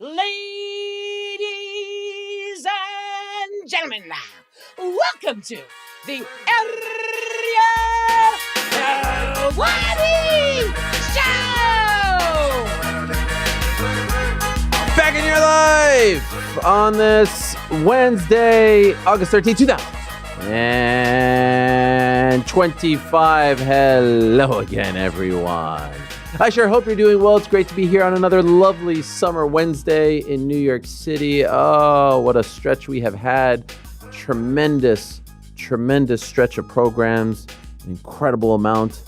Ladies and gentlemen, welcome to the Ariel Helwani Show! Back in your life on this Wednesday, August 13th, 2025. Hello again, everyone. I sure hope you're doing well. It's great to be here on another lovely summer Wednesday in New York City. Oh, what a stretch we have had. Tremendous stretch of programs. An incredible amount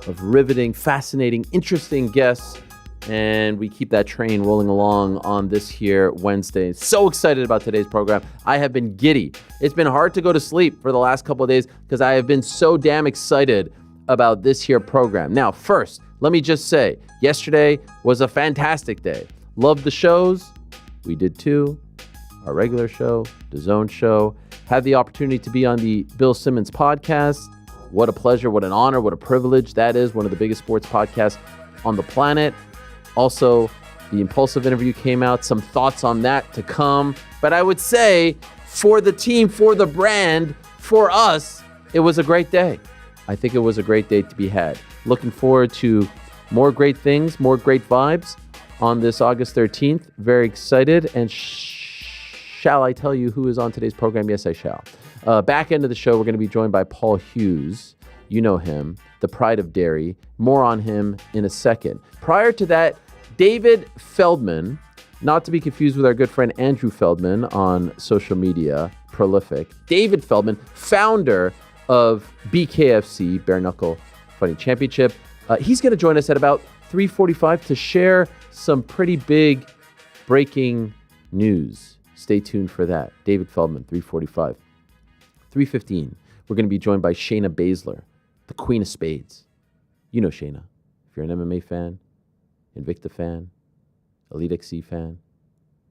of riveting, fascinating, interesting guests. And we keep that train rolling along on this here Wednesday. So excited about today's program. I have been giddy. It's been hard to go to sleep for the last couple of days because I have been so damn excited about this here program. Now, first, let me just say, yesterday was a fantastic day. Loved the shows. We did too. Our regular show, the Zone show. Had the opportunity to be on the Bill Simmons podcast. What a pleasure, what an honor, what a privilege. That is one of the biggest sports podcasts on the planet. Also, the Impulsive interview came out. Some thoughts on that to come. But I would say, for the team, for the brand, for us, it was a great day. I think it was a great day to be had. Looking forward to more great things, more great vibes on this August 13th. Very excited. And shall I tell you who is on today's program? Yes, I shall. Back end of the show, we're going to be joined by Paul Hughes. You know him, the pride of dairy. More on him in a second. Prior to that, David Feldman, not to be confused with our good friend Andrew Feldman on social media, prolific. David Feldman, founder of BKFC, bare-knuckle Fighting Championship. He's going to join us at about 3:45 to share some pretty big breaking news. Stay tuned for that. David Feldman, 3:45. 3:15, we're going to be joined by Shayna Baszler, the Queen of Spades. You know Shayna. If you're an MMA fan, Invicta fan, Elite XC fan,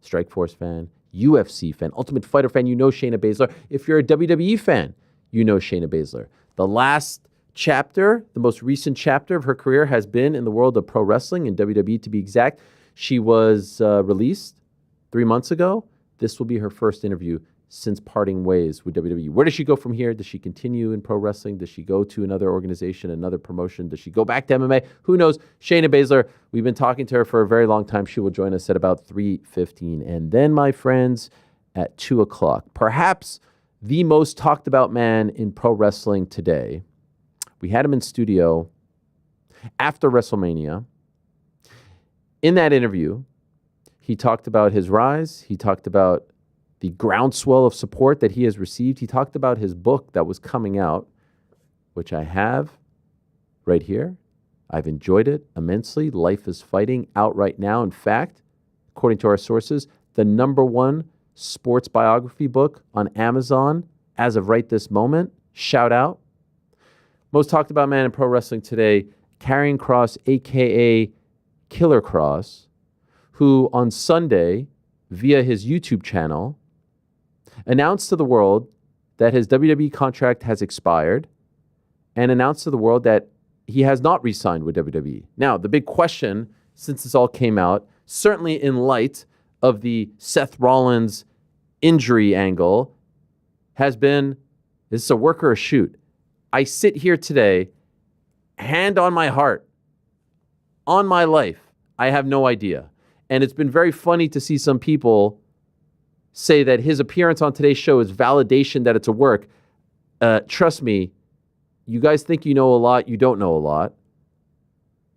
Strikeforce fan, UFC fan, Ultimate Fighter fan, you know Shayna Baszler. If you're a WWE fan, you know Shayna Baszler. The last chapter, the most recent chapter of her career has been in the world of pro wrestling, in WWE to be exact. She was released 3 months ago. This will be her first interview since parting ways with WWE. Where does she go from here? Does she continue in pro wrestling? Does she go to another organization, another promotion? Does she go back to MMA? Who knows? Shayna Baszler, we've been talking to her for a very long time. She will join us at about 3:15. And then, my friends, at 2 o'clock, perhaps the most talked about man in pro wrestling today. We had him in studio after WrestleMania. In that interview, he talked about his rise. He talked about the groundswell of support that he has received. He talked about his book that was coming out, which I have right here. I've enjoyed it immensely. Life is Fighting, out right now. In fact, according to our sources, the #1 sports biography book on Amazon as of right this moment. Shout out. Most talked about man in pro wrestling today, Karrion Kross, a.k.a. Killer Kross, who on Sunday, via his YouTube channel, announced to the world that his WWE contract has expired and announced to the world that he has not re-signed with WWE. Now, the big question, since this all came out, certainly in light of the Seth Rollins injury angle, has been, is this a work or a shoot? I sit here today, hand on my heart, on my life, I have no idea. And it's been very funny to see some people say that his appearance on today's show is validation that it's a work. Trust me, you guys think you know a lot, you don't know a lot.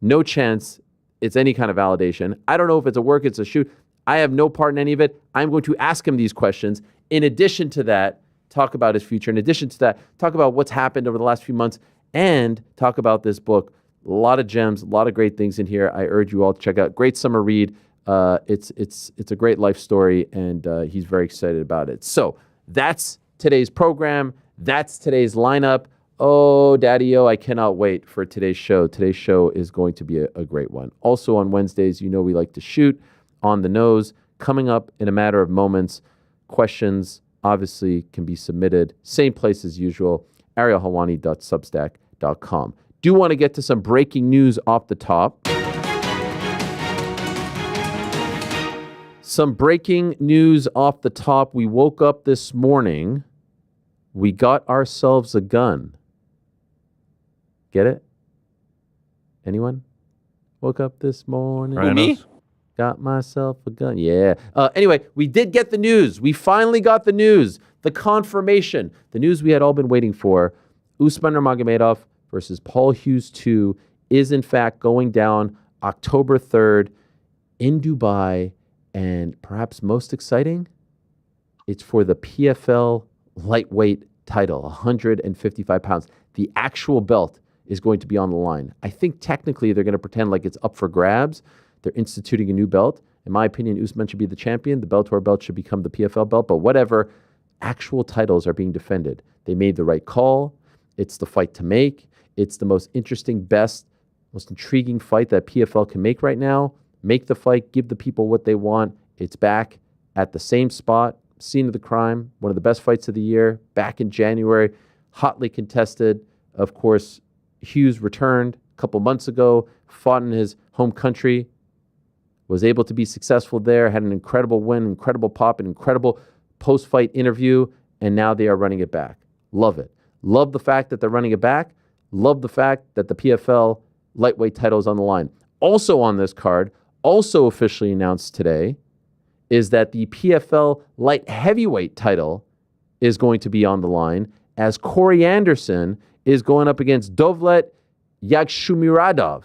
No chance it's any kind of validation. I don't know if it's a work, it's a shoot. I have no part in any of it. I'm going to ask him these questions. In addition to that, talk about his future. In addition to that, talk about what's happened over the last few months and talk about this book. A lot of gems, a lot of great things in here. I urge you all to check out. Great summer read. It's a great life story, and he's very excited about it. So that's today's program. That's today's lineup. Oh, daddy-o, I cannot wait for today's show. Today's show is going to be a great one. Also on Wednesdays, you know we like to shoot on the nose. Coming up in a matter of moments, questions obviously can be submitted. Same place as usual, arielhelwani.substack.com. Do want to get to some breaking news off the top. Some breaking news off the top. We woke up this morning. We got ourselves a gun. Get it? Anyone? Woke up this morning. Who, me? Got myself a gun. Yeah. Anyway, we did get the news. We finally got the news. The confirmation. The news we had all been waiting for. Usman Nurmagomedov versus Paul Hughes 2 is in fact going down October 3rd in Dubai. And perhaps most exciting, it's for the PFL lightweight title, 155 pounds. The actual belt is going to be on the line. I think technically they're going to pretend like it's up for grabs. They're instituting a new belt. In my opinion, Usman should be the champion. The Bellator belt should become the PFL belt. But whatever, actual titles are being defended. They made the right call. It's the fight to make. It's the most interesting, best, most intriguing fight that PFL can make right now. Make the fight, give the people what they want. It's back at the same spot, scene of the crime, one of the best fights of the year, back in January, hotly contested. Of course, Hughes returned a couple months ago, fought in his home country, was able to be successful there, had an incredible win, incredible pop, an incredible post-fight interview, and now they are running it back. Love it. Love the fact that they're running it back. Love the fact that the PFL lightweight title is on the line. Also on this card, also officially announced today, is that the PFL light heavyweight title is going to be on the line as Corey Anderson is going up against Dovlet Yagshumiradov.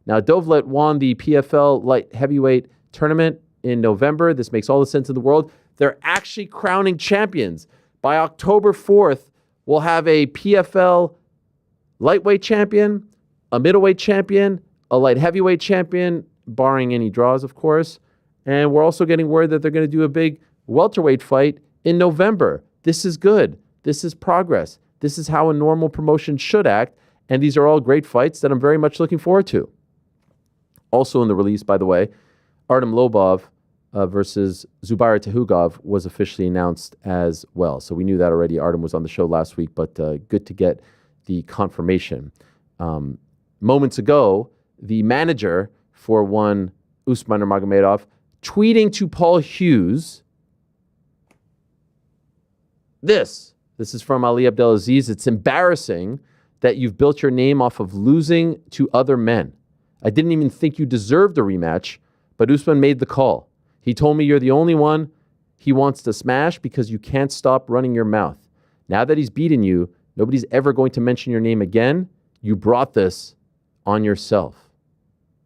Now, Dovlet won the PFL light heavyweight tournament in November. This makes all the sense in the world. They're actually crowning champions. By October 4th, we'll have a PFL lightweight champion, a middleweight champion, a light heavyweight champion, barring any draws, of course. And we're also getting word that they're going to do a big welterweight fight in November. This is good. This is progress. This is how a normal promotion should act. And these are all great fights that I'm very much looking forward to. Also in the release, by the way, Artem Lobov versus Zubair Tahugov was officially announced as well. So we knew that already. Artem was on the show last week, but good to get the confirmation. Moments ago, the manager for one Usman Nurmagomedov tweeting to Paul Hughes, this is from Ali Abdelaziz. It's embarrassing that you've built your name off of losing to other men. I didn't even think you deserved a rematch, but Usman made the call. He told me you're the only one he wants to smash because you can't stop running your mouth. Now that he's beaten you, nobody's ever going to mention your name again. You brought this on yourself.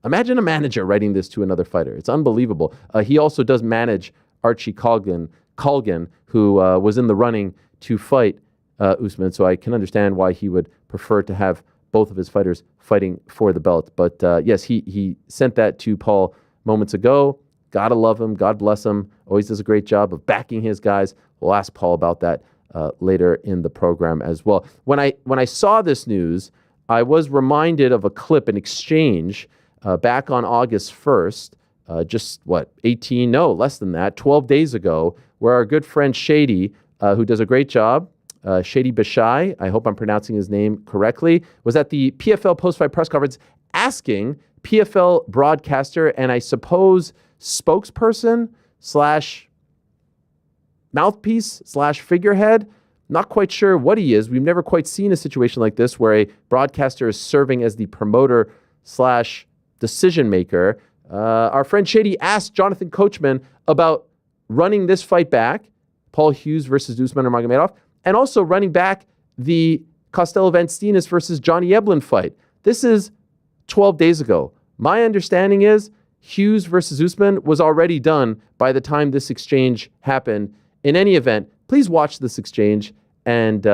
Imagine a manager writing this to another fighter. It's unbelievable. He also does manage Archie Colgan, who was in the running to fight Usman, so I can understand why he would prefer to have both of his fighters fighting for the belt. But yes, he sent that to Paul moments ago. Gotta love him. God bless him. Always does a great job of backing his guys. We'll ask Paul about that later in the program as well. When I saw this news, I was reminded of a clip, an exchange back on August 1st, less than that, 12 days ago, where our good friend Shady, who does a great job, Shayna Baszler, I hope I'm pronouncing his name correctly, was at the PFL post-fight press conference asking PFL broadcaster and I suppose spokesperson / mouthpiece / figurehead, not quite sure what he is. We've never quite seen a situation like this where a broadcaster is serving as the promoter / decision maker. Our friend Shady asked Jonathan Coachman about running this fight back, Paul Hughes versus Usman Nurmagomedov, and also running back the Costello-Vanstinas versus Johnny Eblen fight. This is 12 days ago. My understanding is Hughes versus Usman was already done by the time this exchange happened. In any event, please watch this exchange and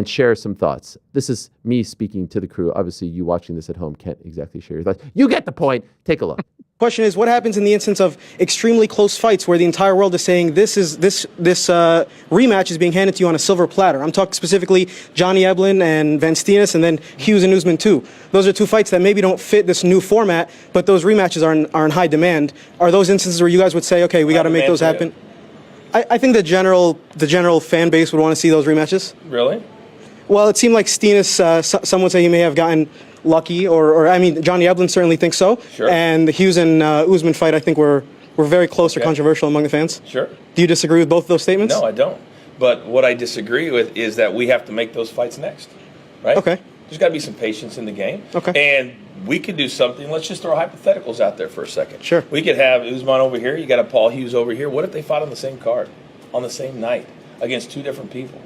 share some thoughts. This is me speaking to the crew. Obviously, you watching this at home can't exactly share your thoughts. You get the point. Take a look. Question is, what happens in the instance of extremely close fights where the entire world is saying this rematch is being handed to you on a silver platter? I'm talking specifically Johnny Eblen and Vanstinas, and then Hughes and Usman too. Those are two fights that maybe don't fit this new format, but those rematches are in high demand. Are those instances where you guys would say, okay, we got to make those happen? I think the general fan base would want to see those rematches. Really? Well, it seemed like Stinas, some would say he may have gotten lucky, or I mean, Johnny Eblen certainly thinks so. Sure. And the Hughes and Usman fight, I think, were were very close or controversial among the fans? Sure. Do you disagree with both of those statements? No, I don't. But what I disagree with is that we have to make those fights next, right? Okay. There's got to be some patience in the game. Okay. And we could do something. Let's just throw hypotheticals out there for a second. Sure. We could have Usman over here. You got a Paul Hughes over here. What if they fought on the same card, on the same night, against two different people?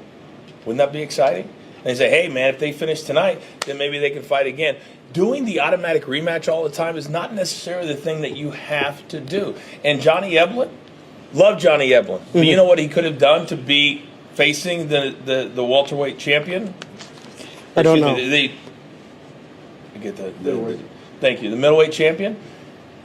Wouldn't that be exciting? And they say, hey, man, if they finish tonight, then maybe they can fight again. Doing the automatic rematch all the time is not necessarily the thing that you have to do. And Johnny Eblen, love Johnny Eblen. But you know what he could have done to be facing the welterweight champion? I don't know. Thank you. The middleweight champion?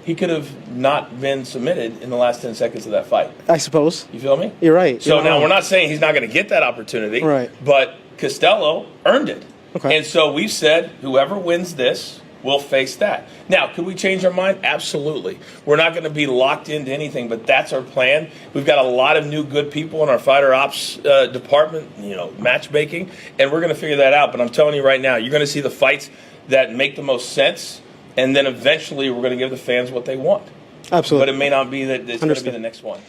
He could have not been submitted in the last 10 seconds of that fight. I suppose. You feel me? You're right. So now we're not saying he's not going to get that opportunity. Right. But Costello earned it. Okay. And so we've said whoever wins this will face that. Now, could we change our mind? Absolutely. We're not going to be locked into anything, but that's our plan. We've got a lot of new good people in our fighter ops department, matchmaking, and we're going to figure that out. But I'm telling you right now, you're going to see the fights that make the most sense, and then eventually we're going to give the fans what they want. Absolutely. But it may not be that it's going to be the next one.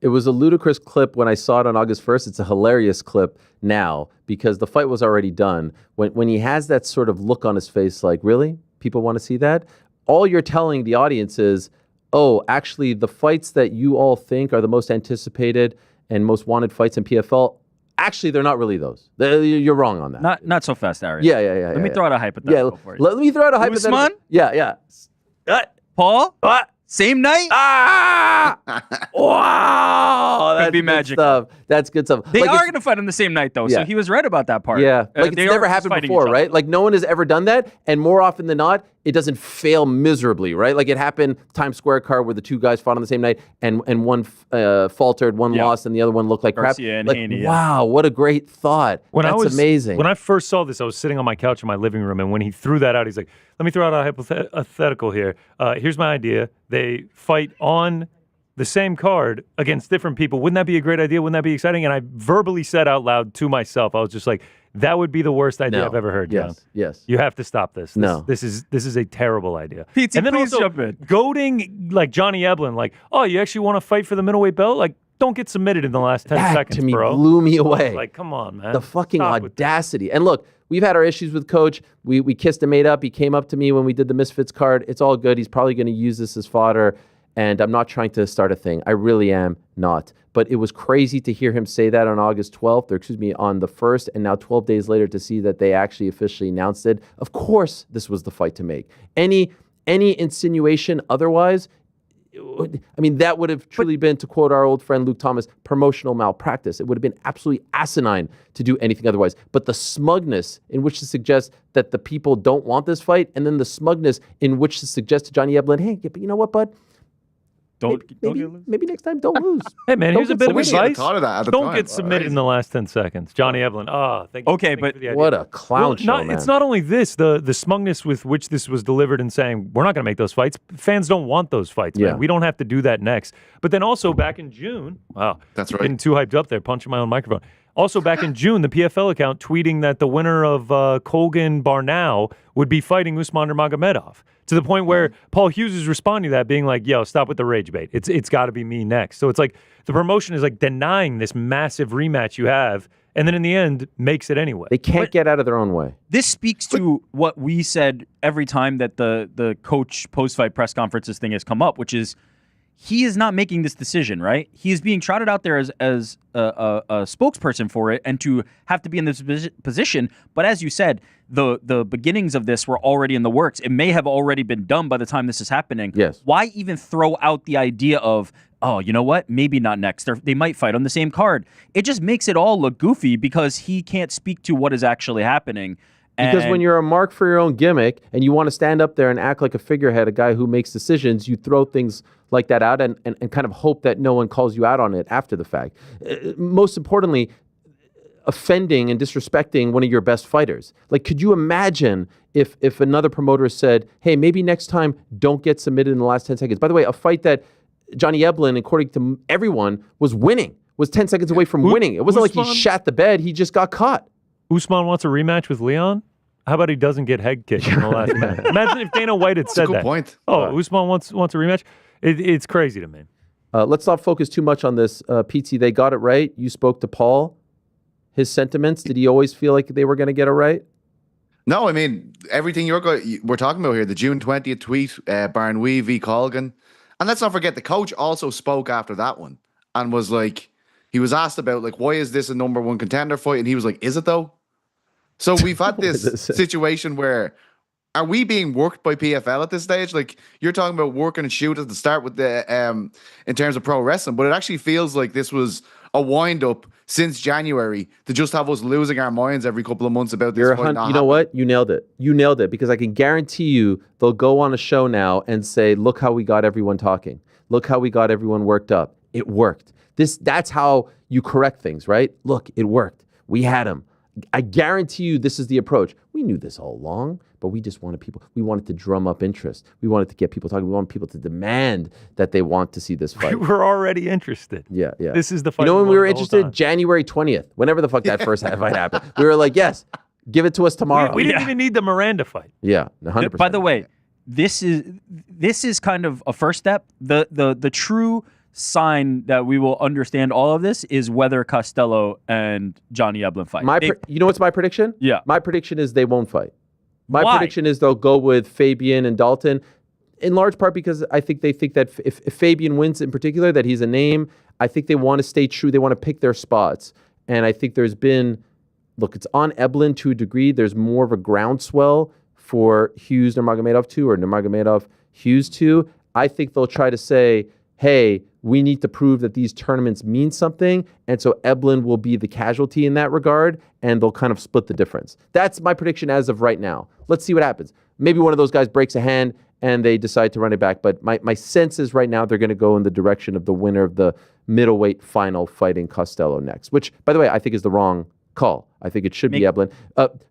It was a ludicrous clip when I saw it on August 1st. It's a hilarious clip now because the fight was already done. When he has that sort of look on his face like, really? People want to see that? All you're telling the audience is, oh, actually, the fights that you all think are the most anticipated and most wanted fights in PFL, actually, they're not really those. You're wrong on that. Not so fast, Ariel. Yeah. Let me throw out a hypothetical for you. Let me throw out a hypothetical. Usman? Yeah. Paul? Same night? Wow! That's Could be good magical. stuff. That's good stuff. They are going to fight on the same night, though, so he was right about that part. Yeah, like it's never happened before, right? Like no one has ever done that, and more often than not, it doesn't fail miserably, right? Like it happened Times Square card where the two guys fought on the same night, and one faltered, one lost, and the other one looked like crap. Garcia and like, Haney, wow, what a great thought. That's amazing. When I first saw this, I was sitting on my couch in my living room, and when he threw that out, he's like, let me throw out a hypothetical here. Here's my idea. They fight on the same card against different people. Wouldn't that be a great idea? Wouldn't that be exciting? And I verbally said out loud to myself, I was just like, that would be the worst idea I've ever heard, John. Yes. You have to stop this. This is a terrible idea. PT, and then please also, jump in. goading like Johnny Eblen, like, oh, you actually want to fight for the middleweight belt? Like, don't get submitted in the last 10 That seconds, to me bro. blew me away. Like, come on, man. The fucking Stop with audacity. And look, we've had our issues with Coach. We kissed and made up. He came up to me when we did the Misfits card. It's all good. He's probably going to use this as fodder. And I'm not trying to start a thing. I really am not. But it was crazy to hear him say that on August 12th, on the 1st, and now 12 days later to see that they actually officially announced it. Of course, this was the fight to make. Any insinuation otherwise, I mean, that would have truly been, to quote our old friend Luke Thomas, promotional malpractice. It would have been absolutely asinine to do anything otherwise. But the smugness in which to suggest that the people don't want this fight, and then the smugness in which to suggest to Johnny Eblen, hey, but you know what, bud? Maybe next time don't lose. Hey, man, here's a bit of advice. Don't get submitted in the last 10 seconds. Johnny Eblen. Thank you. Okay, Thank you for the idea. What a clown show, man. It's not only this, the smugness with which this was delivered and saying, we're not going to make those fights. Fans don't want those fights, man. Yeah. We don't have to do that next. But then also back in June, wow. That's right. Getting too hyped up there, punching my own microphone. Also back in June, the PFL account tweeting that the winner of Colgan-Barnau would be fighting Usman Nurmagomedov, to the point where Paul Hughes is responding to that, being like, yo, stop with the rage bait. It's got to be me next. So it's like the promotion is like denying this massive rematch you have, and then in the end makes it anyway. They can't get out of their own way. This speaks to what we said every time that the coach post-fight press conferences thing has come up, which is he is not making this decision, right? He is being trotted out there as a spokesperson for it, and to have to be in this position. But as you said, the beginnings of this were already in the works. It may have already been done by the time this is happening. Yes. Why even throw out the idea of, oh, you know what? Maybe not next. They might fight on the same card. It just makes it all look goofy because he can't speak to what is actually happening. Because when you're a mark for your own gimmick and you want to stand up there and act like a figurehead, a guy who makes decisions, you throw things like that out and kind of hope that no one calls you out on it after the fact. Most importantly, offending and disrespecting one of your best fighters. Like, could you imagine if another promoter said, hey, maybe next time don't get submitted in the last 10 seconds? By the way, a fight that Johnny Eblen, according to everyone, was winning, was 10 seconds away from winning. It wasn't like he shat the bed, he just got caught. Usman wants a rematch with Leon? How about he doesn't get head kicked in the last minute? Imagine if Dana White had said that. Point. Oh, Usman wants a rematch? It's crazy to me. Let's not focus too much on this. PT, they got it right. You spoke to Paul. His sentiments, did he always feel like they were going to get it right? No, I mean, everything we're talking about here, the June 20th tweet, Barnwee v. Colgan. And let's not forget, the coach also spoke after that one and was like, he was asked about, like, why is this a number one contender fight? And he was like, is it though? So we've had this situation where, are we being worked by PFL at this stage? Like, you're talking about working and shoot at the start with the, in terms of pro wrestling, but it actually feels like this was a wind up since January to just have us losing our minds every couple of months about this fight. You know what? You nailed it. You nailed it, because I can guarantee you they'll go on a show now and say, look how we got everyone talking. Look how we got everyone worked up. It worked. That's how you correct things, right? Look, it worked. We had him. I guarantee you this is the approach. We knew this all along, but we just wanted we wanted to drum up interest. We wanted to get people talking. We wanted people to demand that they want to see this fight. We're already interested. Yeah. This is the fight. You know when we were interested? January 20th, whenever the fuck that first fight happened. We were like, yes, give it to us tomorrow. We didn't even need the Miranda fight. Yeah, 100%. By the way, this is kind of a first step. The true sign that we will understand all of this is whether Costello and Johnny Eblen fight. You know what's my prediction? Yeah. My prediction is they won't fight. My Why? prediction is they'll go with Fabian and Dalton, in large part because I think they think that if Fabian wins in particular, that he's a name. I think they want to stay true. They want to pick their spots. And I think there's been, look, it's on Eblen to a degree. There's more of a groundswell for Hughes Nurmagomedov 2 or Nurmagomedov Hughes 2. I think they'll try to say, hey, we need to prove that these tournaments mean something. And so Eblen will be the casualty in that regard, and they'll kind of split the difference. That's my prediction as of right now. Let's see what happens. Maybe one of those guys breaks a hand and they decide to run it back. But my sense is right now they're going to go in the direction of the winner of the middleweight final fighting Costello next, which, by the way, I think is the wrong call. I think it should be Eblen.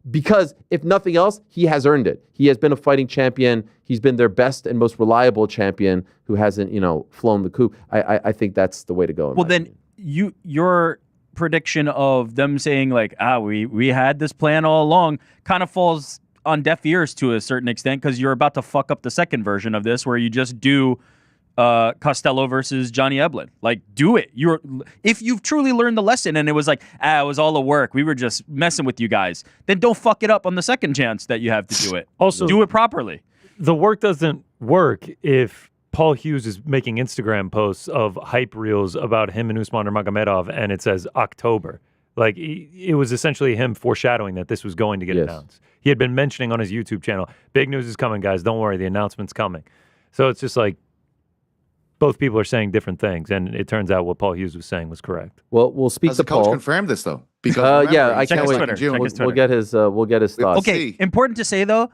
Because if nothing else, he has earned it. He has been a fighting champion. He's been their best and most reliable champion who hasn't, flown the coop. I think that's the way to go. Well, then your prediction of them saying like, we had this plan all along kind of falls on deaf ears to a certain extent, because you're about to fuck up the second version of this where you just do Costello versus Johnny Eblen. Like, do it. If you've truly learned the lesson and it was like, it was all a work, we were just messing with you guys, then don't fuck it up on the second chance that you have to do it. Also, do it properly. The work doesn't work if Paul Hughes is making Instagram posts of hype reels about him and Usman Nurmagomedov, and it says October. Like, it was essentially him foreshadowing that this was going to get announced. He had been mentioning on his YouTube channel, big news is coming, guys. Don't worry, the announcement's coming. So it's just like, both people are saying different things, and it turns out what Paul Hughes was saying was correct. Well, we'll speak Has to the coach Paul. Confirmed this though? Because I Check can't his wait. Twitter. Check his We'll get his thoughts. Okay, important to say though,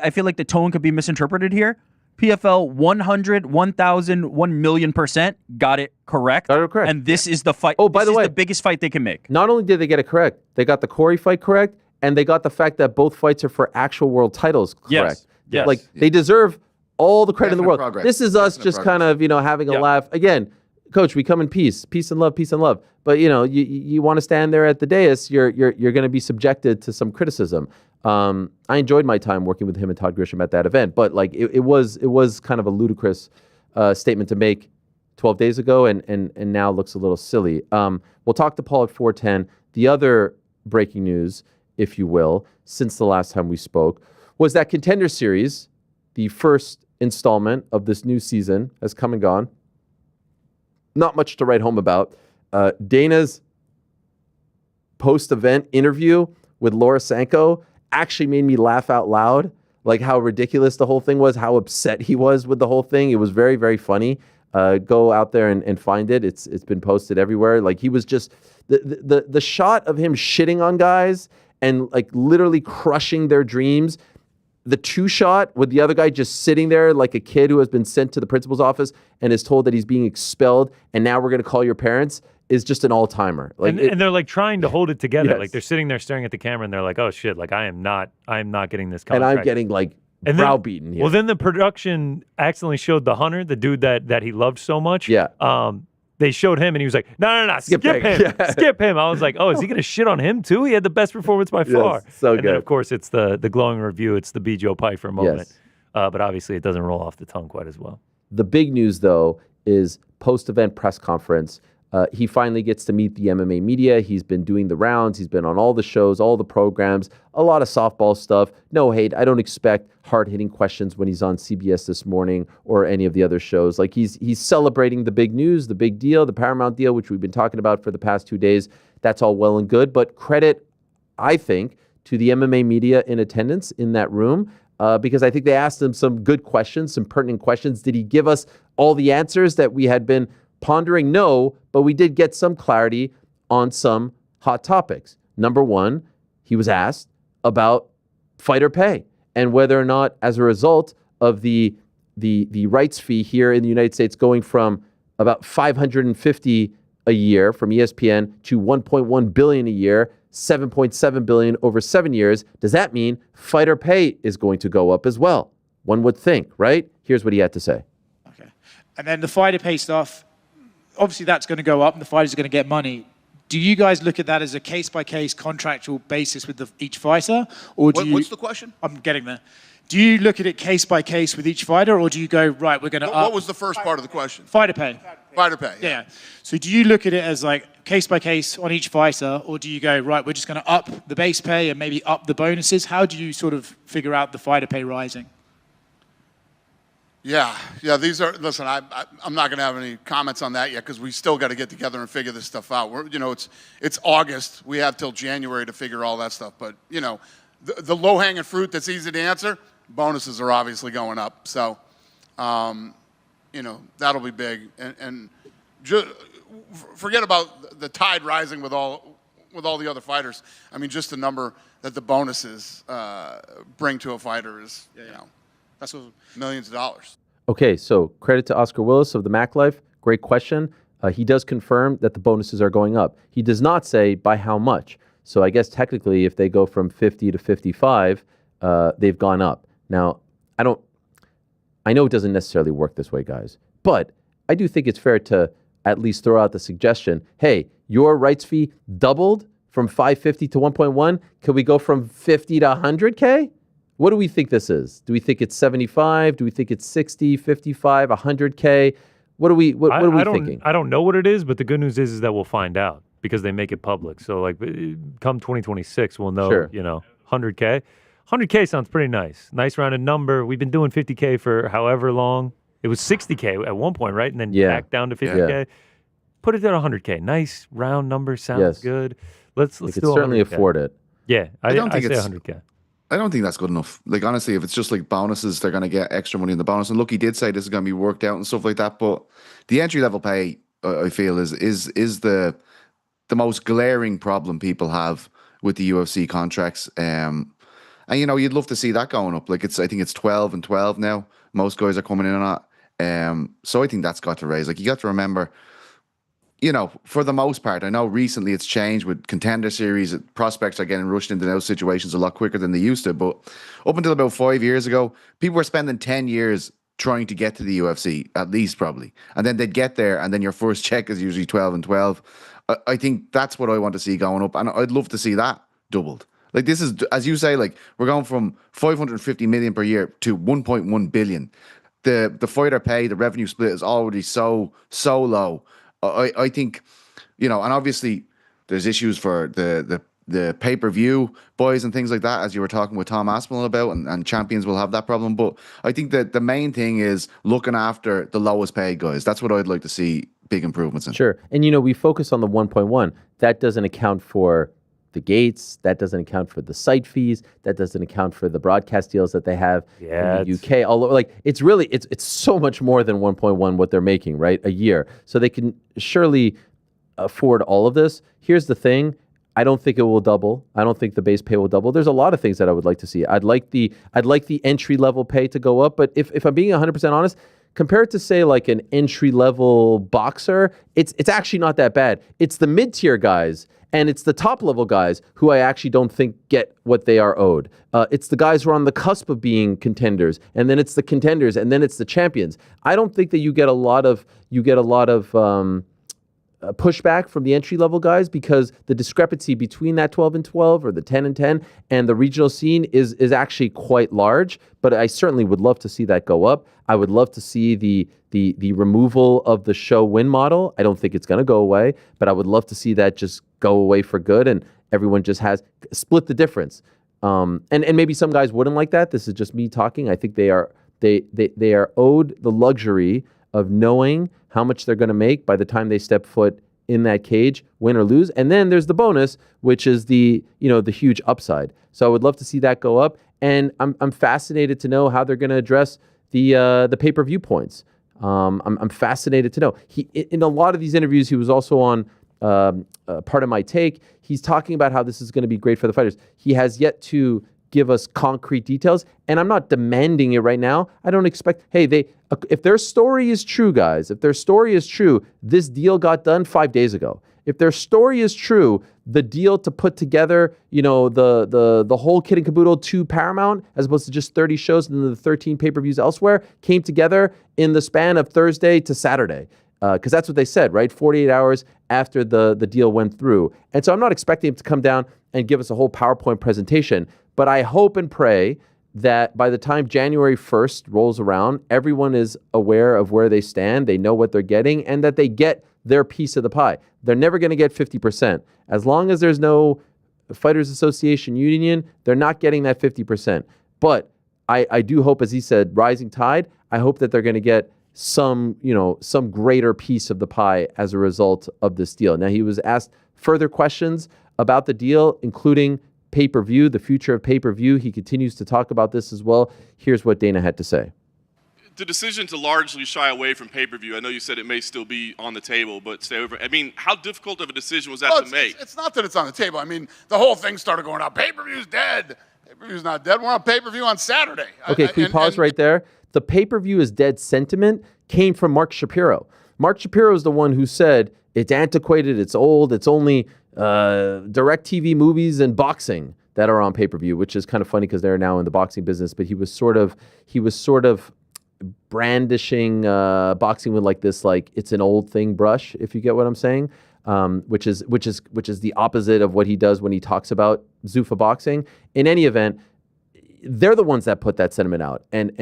I feel like the tone could be misinterpreted here. PFL 100, 1,000, 1,000,000% got it correct. Got it correct. And this is the fight. Oh, by the way, the biggest fight they can make. Not only did they get it correct, they got the Corey fight correct, and they got the fact that both fights are for actual world titles correct. Yes. Like, they deserve all the credit in the world. Progress. This is us just kind of, having a laugh. Again, Coach, we come in peace and love, peace and love. But, you want to stand there at the dais, you're going to be subjected to some criticism. I enjoyed my time working with him and Todd Grisham at that event, but like it was kind of a ludicrous statement to make 12 days ago, and now looks a little silly. We'll talk to Paul at 4:10. The other breaking news, if you will, since the last time we spoke, was that Contender Series, the first installment of this new season, has come and gone. Not much to write home about. Dana's post-event interview with Laura Sanko actually made me laugh out loud, like how ridiculous the whole thing was, how upset he was with the whole thing. It was very, very funny. Go out there and find it. It's been posted everywhere. Like, he was just the shot of him shitting on guys and like literally crushing their dreams. The two shot with the other guy just sitting there like a kid who has been sent to the principal's office and is told that he's being expelled, and now we're going to call your parents, is just an all-timer. Like, and they're like trying to hold it together. Yes. Like, they're sitting there staring at the camera, and they're like, "Oh shit! Like, I am not getting this contract." And I'm getting like browbeaten here. Well, then the production accidentally showed the Hunter, the dude that he loved so much. Yeah. They showed him, and he was like, "No, skip him, Yeah. skip him." I was like, "Oh, is he going to shit on him too?" He had the best performance by far. So and good. then, of course, it's the glowing review. It's the B. Joe Pfeiffer moment. Yes. But obviously, it doesn't roll off the tongue quite as well. The big news, though, is post-event press conference. He finally gets to meet the MMA media. He's been doing the rounds. He's been on all the shows, all the programs, a lot of softball stuff. No hate. I don't expect hard-hitting questions when he's on CBS This Morning or any of the other shows. Like he's celebrating the big news, the big deal, the Paramount deal, which we've been talking about for the past 2 days. That's all well and good. But credit, I think, to the MMA media in attendance in that room because I think they asked him some good questions, some pertinent questions. Did he give us all the answers that we had been pondering? No, but we did get some clarity on some hot topics. Number one, he was asked about fighter pay and whether or not, as a result of the rights fee here in the United States going from about $550 a year from ESPN to $1.1 billion a year, $7.7 billion over 7 years, does that mean fighter pay is going to go up as well? One would think, right? Here's what he had to say. Okay. And then the fighter pay stuff, obviously that's going to go up and the fighters are going to get money. Do you guys look at that as a case-by-case contractual basis with each fighter? Or do What's the question? I'm getting there. Do you look at it case-by-case with each fighter, or do you go, right, we're going to up... What was the first part of the question? Fighter pay. Fighter pay. Yeah. So do you look at it as like case-by-case on each fighter, or do you go, right, we're just going to up the base pay and maybe up the bonuses? How do you sort of figure out the fighter pay rising? Yeah. These are. Listen, I'm not going to have any comments on that yet because we still got to get together and figure this stuff out. It's August. We have till January to figure all that stuff. But the low-hanging fruit that's easy to answer, bonuses are obviously going up. So, that'll be big. And just forget about the tide rising with all the other fighters. I mean, just the number that the bonuses bring to a fighter is, that's millions of dollars. Okay, so credit to Oscar Willis of the Mac Life. Great question. He does confirm that the bonuses are going up. He does not say by how much. So I guess technically if they go from 50 to 55, they've gone up. Now, I know it doesn't necessarily work this way, guys, but I do think it's fair to at least throw out the suggestion, hey, your rights fee doubled from 550 to 1.1. Could we go from 50 to 100K? What do we think this is? Do we think it's 75? Do we think it's 60, 55, 100K? What are we thinking? I don't know what it is, but the good news is that we'll find out because they make it public. So like come 2026, we'll know, Sure. 100K. 100K sounds pretty nice. Nice rounded number. We've been doing 50K for however long. It was 60K at one point, right? And then back down to 50K. Yeah. Put it at 100K. Nice round number. Sounds good. Let's we do could certainly 100K. afford it. Yeah, I don't think say it's 100K. I don't think that's good enough. Like, honestly, if it's just like bonuses, they're going to get extra money in the bonus. And look, he did say this is going to be worked out and stuff like that. But the entry level pay, I feel, is the most glaring problem people have with the UFC contracts. And you'd love to see that going up. Like I think it's 12 and 12 now. Most guys are coming in on that. So I think that's got to raise. Like, you got to remember, for the most part, I know recently it's changed with Contender Series. Prospects are getting rushed into those situations a lot quicker than they used to. But up until about 5 years ago, people were spending 10 years trying to get to the UFC, at least probably. And then they'd get there, and then your first check is usually 12 and 12. I think that's what I want to see going up. And I'd love to see that doubled. Like, this is, as you say, like, we're going from 550 million per year to 1.1 billion. The fighter pay, the revenue split is already so low. I think, and obviously there's issues for the pay-per-view boys and things like that, as you were talking with Tom Aspinall about, and champions will have that problem. But I think that the main thing is looking after the lowest paid guys. That's what I'd like to see big improvements in. Sure. And, we focus on the 1.1. That doesn't account for the gates. That doesn't account for the site fees. That doesn't account for the broadcast deals that they have in the UK. Although, it's really, it's so much more than 1.1 what they're making, right, a year. So they can surely afford all of this. Here's the thing. I don't think it will double. I don't think the base pay will double. There's a lot of things that I would like to see. I'd like the entry level pay to go up. But if I'm being 100% honest, compared to, say, like an entry level boxer, it's actually not that bad. It's the mid tier guys and it's the top level guys who I actually don't think get what they are owed. It's the guys who are on the cusp of being contenders, and then it's the contenders, and then it's the champions. I don't think that you get a lot of pushback from the entry-level guys because the discrepancy between that 12 and 12 or the 10 and 10 and the regional scene is actually quite large. But I certainly would love to see that go up. I would love to see the removal of the show win model. I don't think it's going to go away, but I would love to see that just go away for good and everyone just has split the difference. And maybe some guys wouldn't like that. This is just me talking. I think they are owed the luxury of knowing how much they're going to make by the time they step foot in that cage, win or lose. And then there's the bonus, which is the huge upside. So I would love to see that go up. And I'm fascinated to know how they're going to address the pay-per-view points. I'm fascinated to know. In a lot of these interviews, he was also on Part of My Take. He's talking about how this is going to be great for the fighters. He has yet to give us concrete details, and I'm not demanding it right now. I don't expect, if their story is true, guys, if their story is true, this deal got done 5 days ago. If their story is true, the deal to put together, the whole kit and caboodle to Paramount, as opposed to just 30 shows and the 13 pay-per-views elsewhere, came together in the span of Thursday to Saturday. Because that's what they said, right? 48 hours after the deal went through. And so I'm not expecting him to come down and give us a whole PowerPoint presentation, but I hope and pray that by the time January 1st rolls around, everyone is aware of where they stand, they know what they're getting, and that they get their piece of the pie. They're never going to get 50%. As long as there's no Fighters Association union, they're not getting that 50%. But I do hope, as he said, rising tide, I hope that they're going to get some greater piece of the pie as a result of this deal. Now, he was asked further questions about the deal, including pay-per-view, the future of pay-per-view. He continues to talk about this as well. Here's what Dana had to say. The decision to largely shy away from pay-per-view, I know you said it may still be on the table, but stay over. I mean, how difficult of a decision was that to make? It's not that it's on the table. I mean, the whole thing started going out. Pay-per-view's dead. Pay-per-view's not dead. We're on pay-per-view on Saturday. Okay, can we pause right there? The pay-per-view is dead sentiment came from Mark Shapiro. Mark Shapiro is the one who said it's antiquated, it's old, it's only DirecTV movies and boxing that are on pay-per-view, which is kind of funny because they're now in the boxing business. But he was sort of brandishing boxing with like it's an old thing brush, if you get what I'm saying, which is the opposite of what he does when he talks about Zuffa boxing. In any event, they're the ones that put that sentiment out, and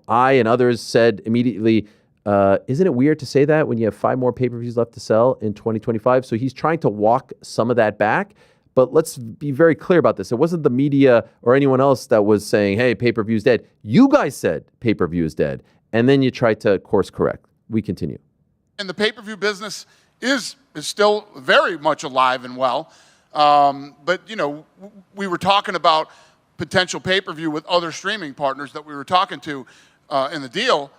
I and others said immediately, isn't it weird to say that when you have 5 more pay-per-views left to sell in 2025? So he's trying to walk some of that back. But let's be very clear about this. It wasn't the media or anyone else that was saying, hey, pay-per-view is dead. You guys said pay-per-view is dead. And then you tried to course correct. We continue. And the pay-per-view business is still very much alive and well. But, we were talking about potential pay-per-view with other streaming partners that we were talking to in the deal,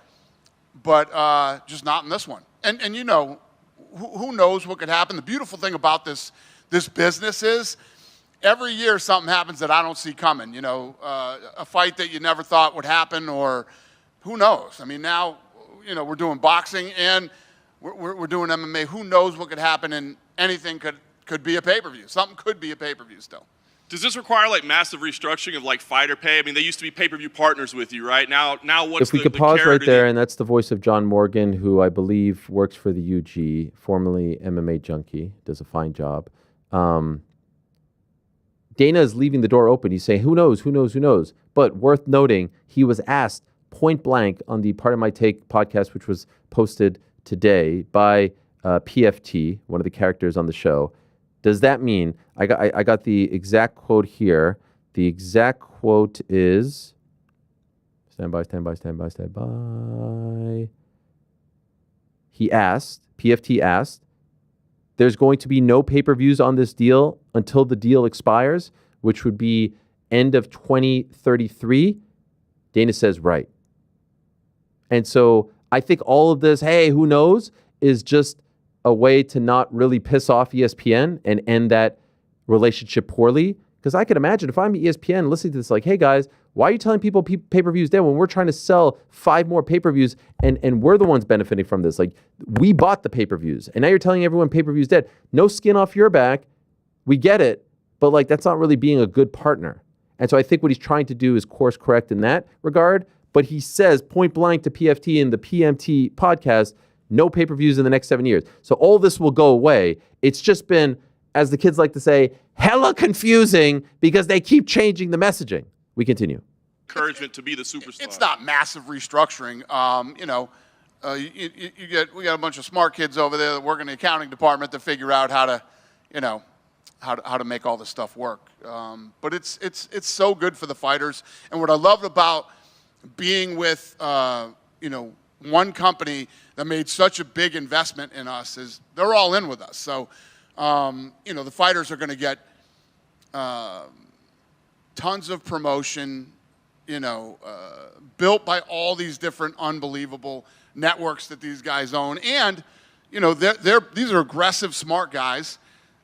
but just not in this one. And who knows what could happen. The beautiful thing about this business is every year something happens that I don't see coming. A fight that you never thought would happen, or who knows? I mean, now, we're doing boxing and we're doing MMA. Who knows what could happen, and anything could be a pay-per-view. Something could be a pay-per-view still. Does this require massive restructuring of fighter pay? I mean, they used to be pay-per-view partners with you, right? Now what's if we could pause right there, and that's the voice of John Morgan, who I believe works for the UG, formerly MMA Junkie, does a fine job. Dana is leaving the door open. He's saying, who knows? But worth noting, he was asked point blank on the Part of My Take podcast, which was posted today by PFT, one of the characters on the show. Does that mean, I got the exact quote here. The exact quote is, stand by. PFT asked, there's going to be no pay-per-views on this deal until the deal expires, which would be end of 2033. Dana says, right. And so I think all of this, hey, who knows, is just a way to not really piss off ESPN and end that relationship poorly. Because I could imagine if I'm ESPN listening to this, hey guys, why are you telling people pay-per-views dead when we're trying to sell 5 more pay-per-views and we're the ones benefiting from this? We bought the pay-per-views and now you're telling everyone pay-per-views dead. No skin off your back. We get it, but that's not really being a good partner. And so I think what he's trying to do is course correct in that regard. But he says point blank to PFT in the PMT podcast, no pay-per-views in the next 7 years. So all this will go away. It's just been, as the kids like to say, hella confusing because they keep changing the messaging. We continue. Encouragement to be the superstar. It's not massive restructuring. We got a bunch of smart kids over there that work in the accounting department to figure out how to, how to make all this stuff work. But it's so good for the fighters. And what I loved about being with, one company that made such a big investment in us is they're all in with us. So, the fighters are going to get tons of promotion, built by all these different unbelievable networks that these guys own. And, these are aggressive, smart guys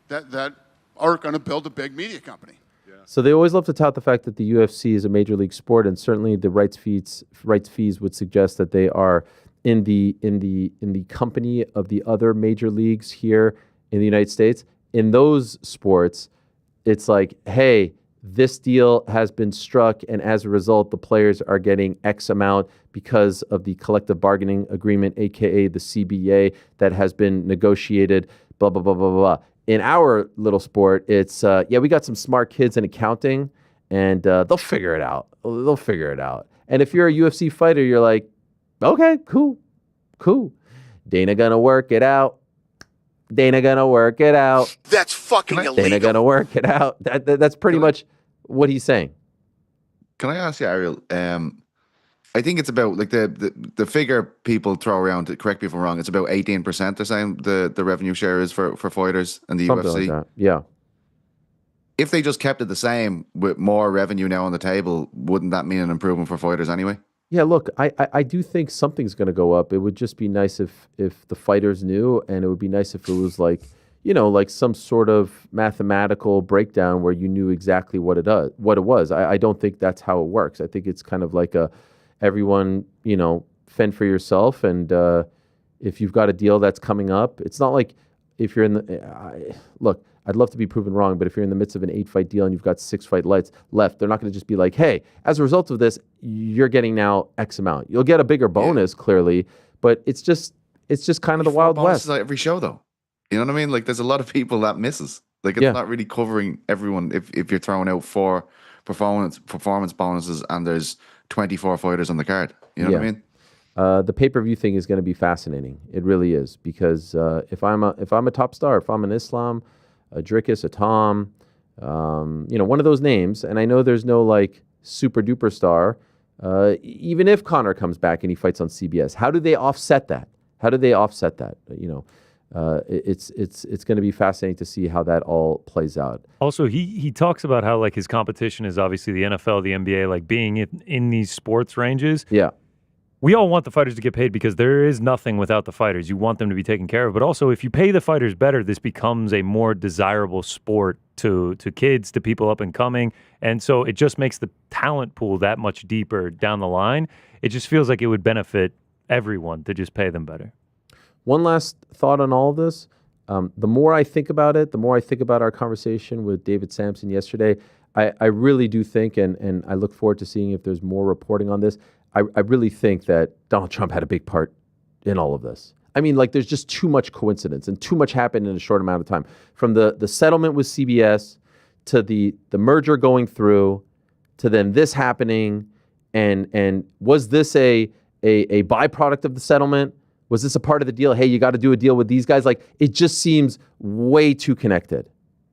that are going to build a big media company. So they always love to tout the fact that the UFC is a major league sport, and certainly the rights fees would suggest that they are in the company of the other major leagues here in the United States. In those sports, it's like, hey, this deal has been struck, and as a result, the players are getting X amount because of the collective bargaining agreement, aka the CBA, that has been negotiated. Blah blah blah blah blah. In our little sport, it's, we got some smart kids in accounting, and they'll figure it out. They'll figure it out. And if you're a UFC fighter, you're like, okay, cool. Dana gonna work it out. That's fucking illegal. Dana gonna work it out. That's pretty much what he's saying. Can I ask you, Ariel? I think it's about like the figure people throw around. Correct me if I'm wrong. It's about 18%. They're saying the revenue share is for fighters and the Something UFC. like that. Yeah. If they just kept it the same with more revenue now on the table, wouldn't that mean an improvement for fighters anyway? Yeah, look, I do think something's going to go up. It would just be nice if the fighters knew, and it would be nice if it was like, like some sort of mathematical breakdown where you knew exactly what it was. I don't think that's how it works. I think it's kind of like everyone, fend for yourself. And if you've got a deal that's coming up, it's not like if you're in the look, I'd love to be proven wrong, but if you're in the midst of an 8-fight deal and you've got 6 fight left, they're not going to just be like, hey, as a result of this, you're getting now X amount. You'll get a bigger bonus, clearly, but it's just kind of the Wild West. Like every show, though. You know what I mean? Like, there's a lot of people that misses. Like, it's not really covering everyone if you're throwing out 4 performance bonuses and there's 24 fighters on the card. You know what I mean? The pay-per-view thing is going to be fascinating. It really is, because if I'm a top star, if I'm an Islam, a Drickus, a Tom, one of those names, and I know there's no like super duper star, even if Conor comes back and he fights on CBS, how do they offset that? It's going to be fascinating to see how that all plays out. Also, he talks about how like his competition is obviously the NFL, the NBA, like being in these sports ranges. Yeah. We all want the fighters to get paid because there is nothing without the fighters. You want them to be taken care of. But also, if you pay the fighters better, this becomes a more desirable sport to kids, to people up and coming. And so it just makes the talent pool that much deeper down the line. It just feels like it would benefit everyone to just pay them better. One last thought on all of this. The more I think about it, the more I think about our conversation with David Sampson yesterday, I really do think, and I look forward to seeing if there's more reporting on this, I really think that Donald Trump had a big part in all of this. I mean, like, there's just too much coincidence and too much happened in a short amount of time. From the settlement with CBS to the merger going through to then this happening, and was this a byproduct of the settlement? Was this a part of the deal? Hey, you got to do a deal with these guys. Like, it just seems way too connected.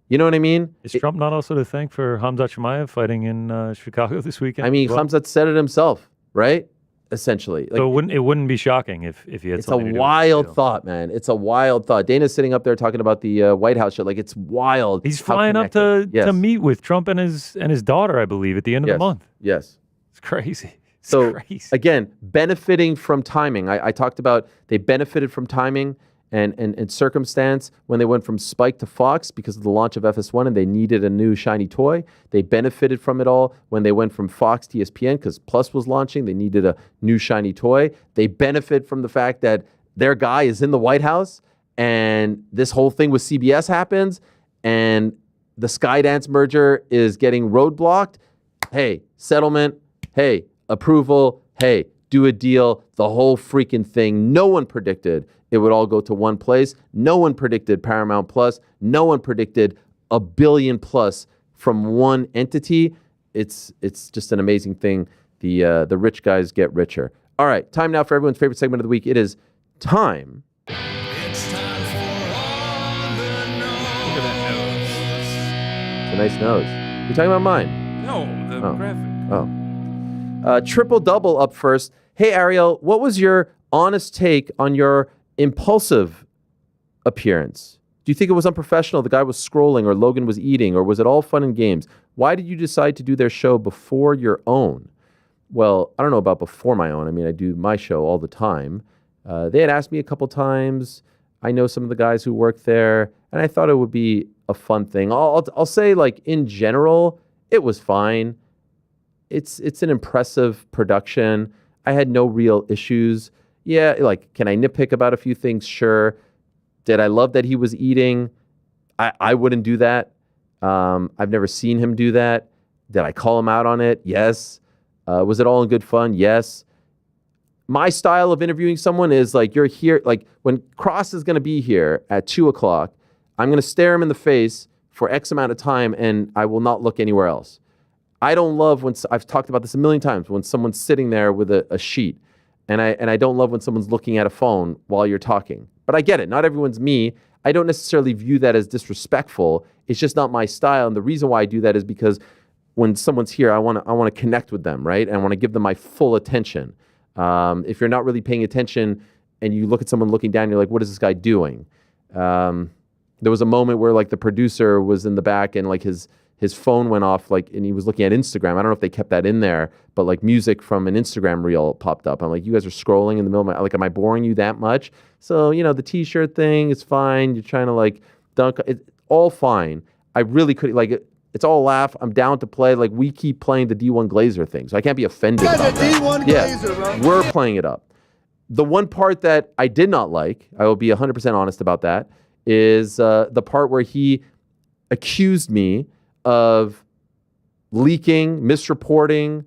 You know what I mean? Is Trump not also to thank for Khamzat Chimaev fighting in Chicago this weekend? I mean, Khamzat said it himself, right? Essentially. Like, so it wouldn't be shocking if he had something to do with it. It's a wild thought, man. It's a wild thought. Dana's sitting up there talking about the White House shit. Like, it's wild. He's flying up to meet with Trump and his daughter, I believe, at the end of the month. Yes. It's crazy. So, again, benefiting from timing. I talked about they benefited from timing and circumstance when they went from Spike to Fox because of the launch of FS1 and they needed a new shiny toy. They benefited from it all when they went from Fox to ESPN because Plus was launching. They needed a new shiny toy. They benefit from the fact that their guy is in the White House and this whole thing with CBS happens and the Skydance merger is getting roadblocked. Hey, settlement. Hey, approval. Hey, do a deal, the whole freaking thing. No one predicted it would all go to one place. No one predicted Paramount Plus. No one predicted $1 billion plus from one entity. It's just an amazing thing. The rich guys get richer. All right, time now for everyone's favorite segment of the week. It is time. It's time for all the notes. Look at that nose. It's a nice nose. You're talking about mine? No, the graphic. Oh. Triple double up first. Hey, Ariel, what was your honest take on your impulsive appearance? Do you think it was unprofessional? The guy was scrolling, or Logan was eating, or was it all fun and games? Why did you decide to do their show before your own? Well, I don't know about before my own. I mean, I do my show all the time. They had asked me a couple times. I know some of the guys who work there, and I thought it would be a fun thing. I'll say, like, in general, it was fine. It's an impressive production. I had no real issues. Yeah, like, can I nitpick about a few things? Sure. Did I love that he was eating? I wouldn't do that. I've never seen him do that. Did I call him out on it? Yes. Was it all in good fun? Yes. My style of interviewing someone is like, you're here, like when Kross is going to be here at 2:00, I'm going to stare him in the face for X amount of time and I will not look anywhere else. I don't love when, I've talked about this a million times, when someone's sitting there with a sheet, and I don't love when someone's looking at a phone while you're talking. But I get it. Not everyone's me. I don't necessarily view that as disrespectful. It's just not my style. And the reason why I do that is because when someone's here, I want to connect with them, right? And I want to give them my full attention. If you're not really paying attention and you look at someone looking down, you're like, what is this guy doing? There was a moment where like the producer was in the back and like his phone went off, like, and he was looking at Instagram. I don't know if they kept that in there, but like music from an Instagram reel popped up. I'm like, you guys are scrolling in the middle of my, like, am I boring you that much? So, you know, the t-shirt thing is fine. You're trying to like dunk it, all fine. I really could, like, it's all a laugh. I'm down to play. Like, we keep playing the D1 Glazer thing, so I can't be offended about that. D1 Yeah, Glazer, bro. we're playing it up. The one part that I did not like, I will be 100% honest about that, is the part where he accused me of leaking, misreporting,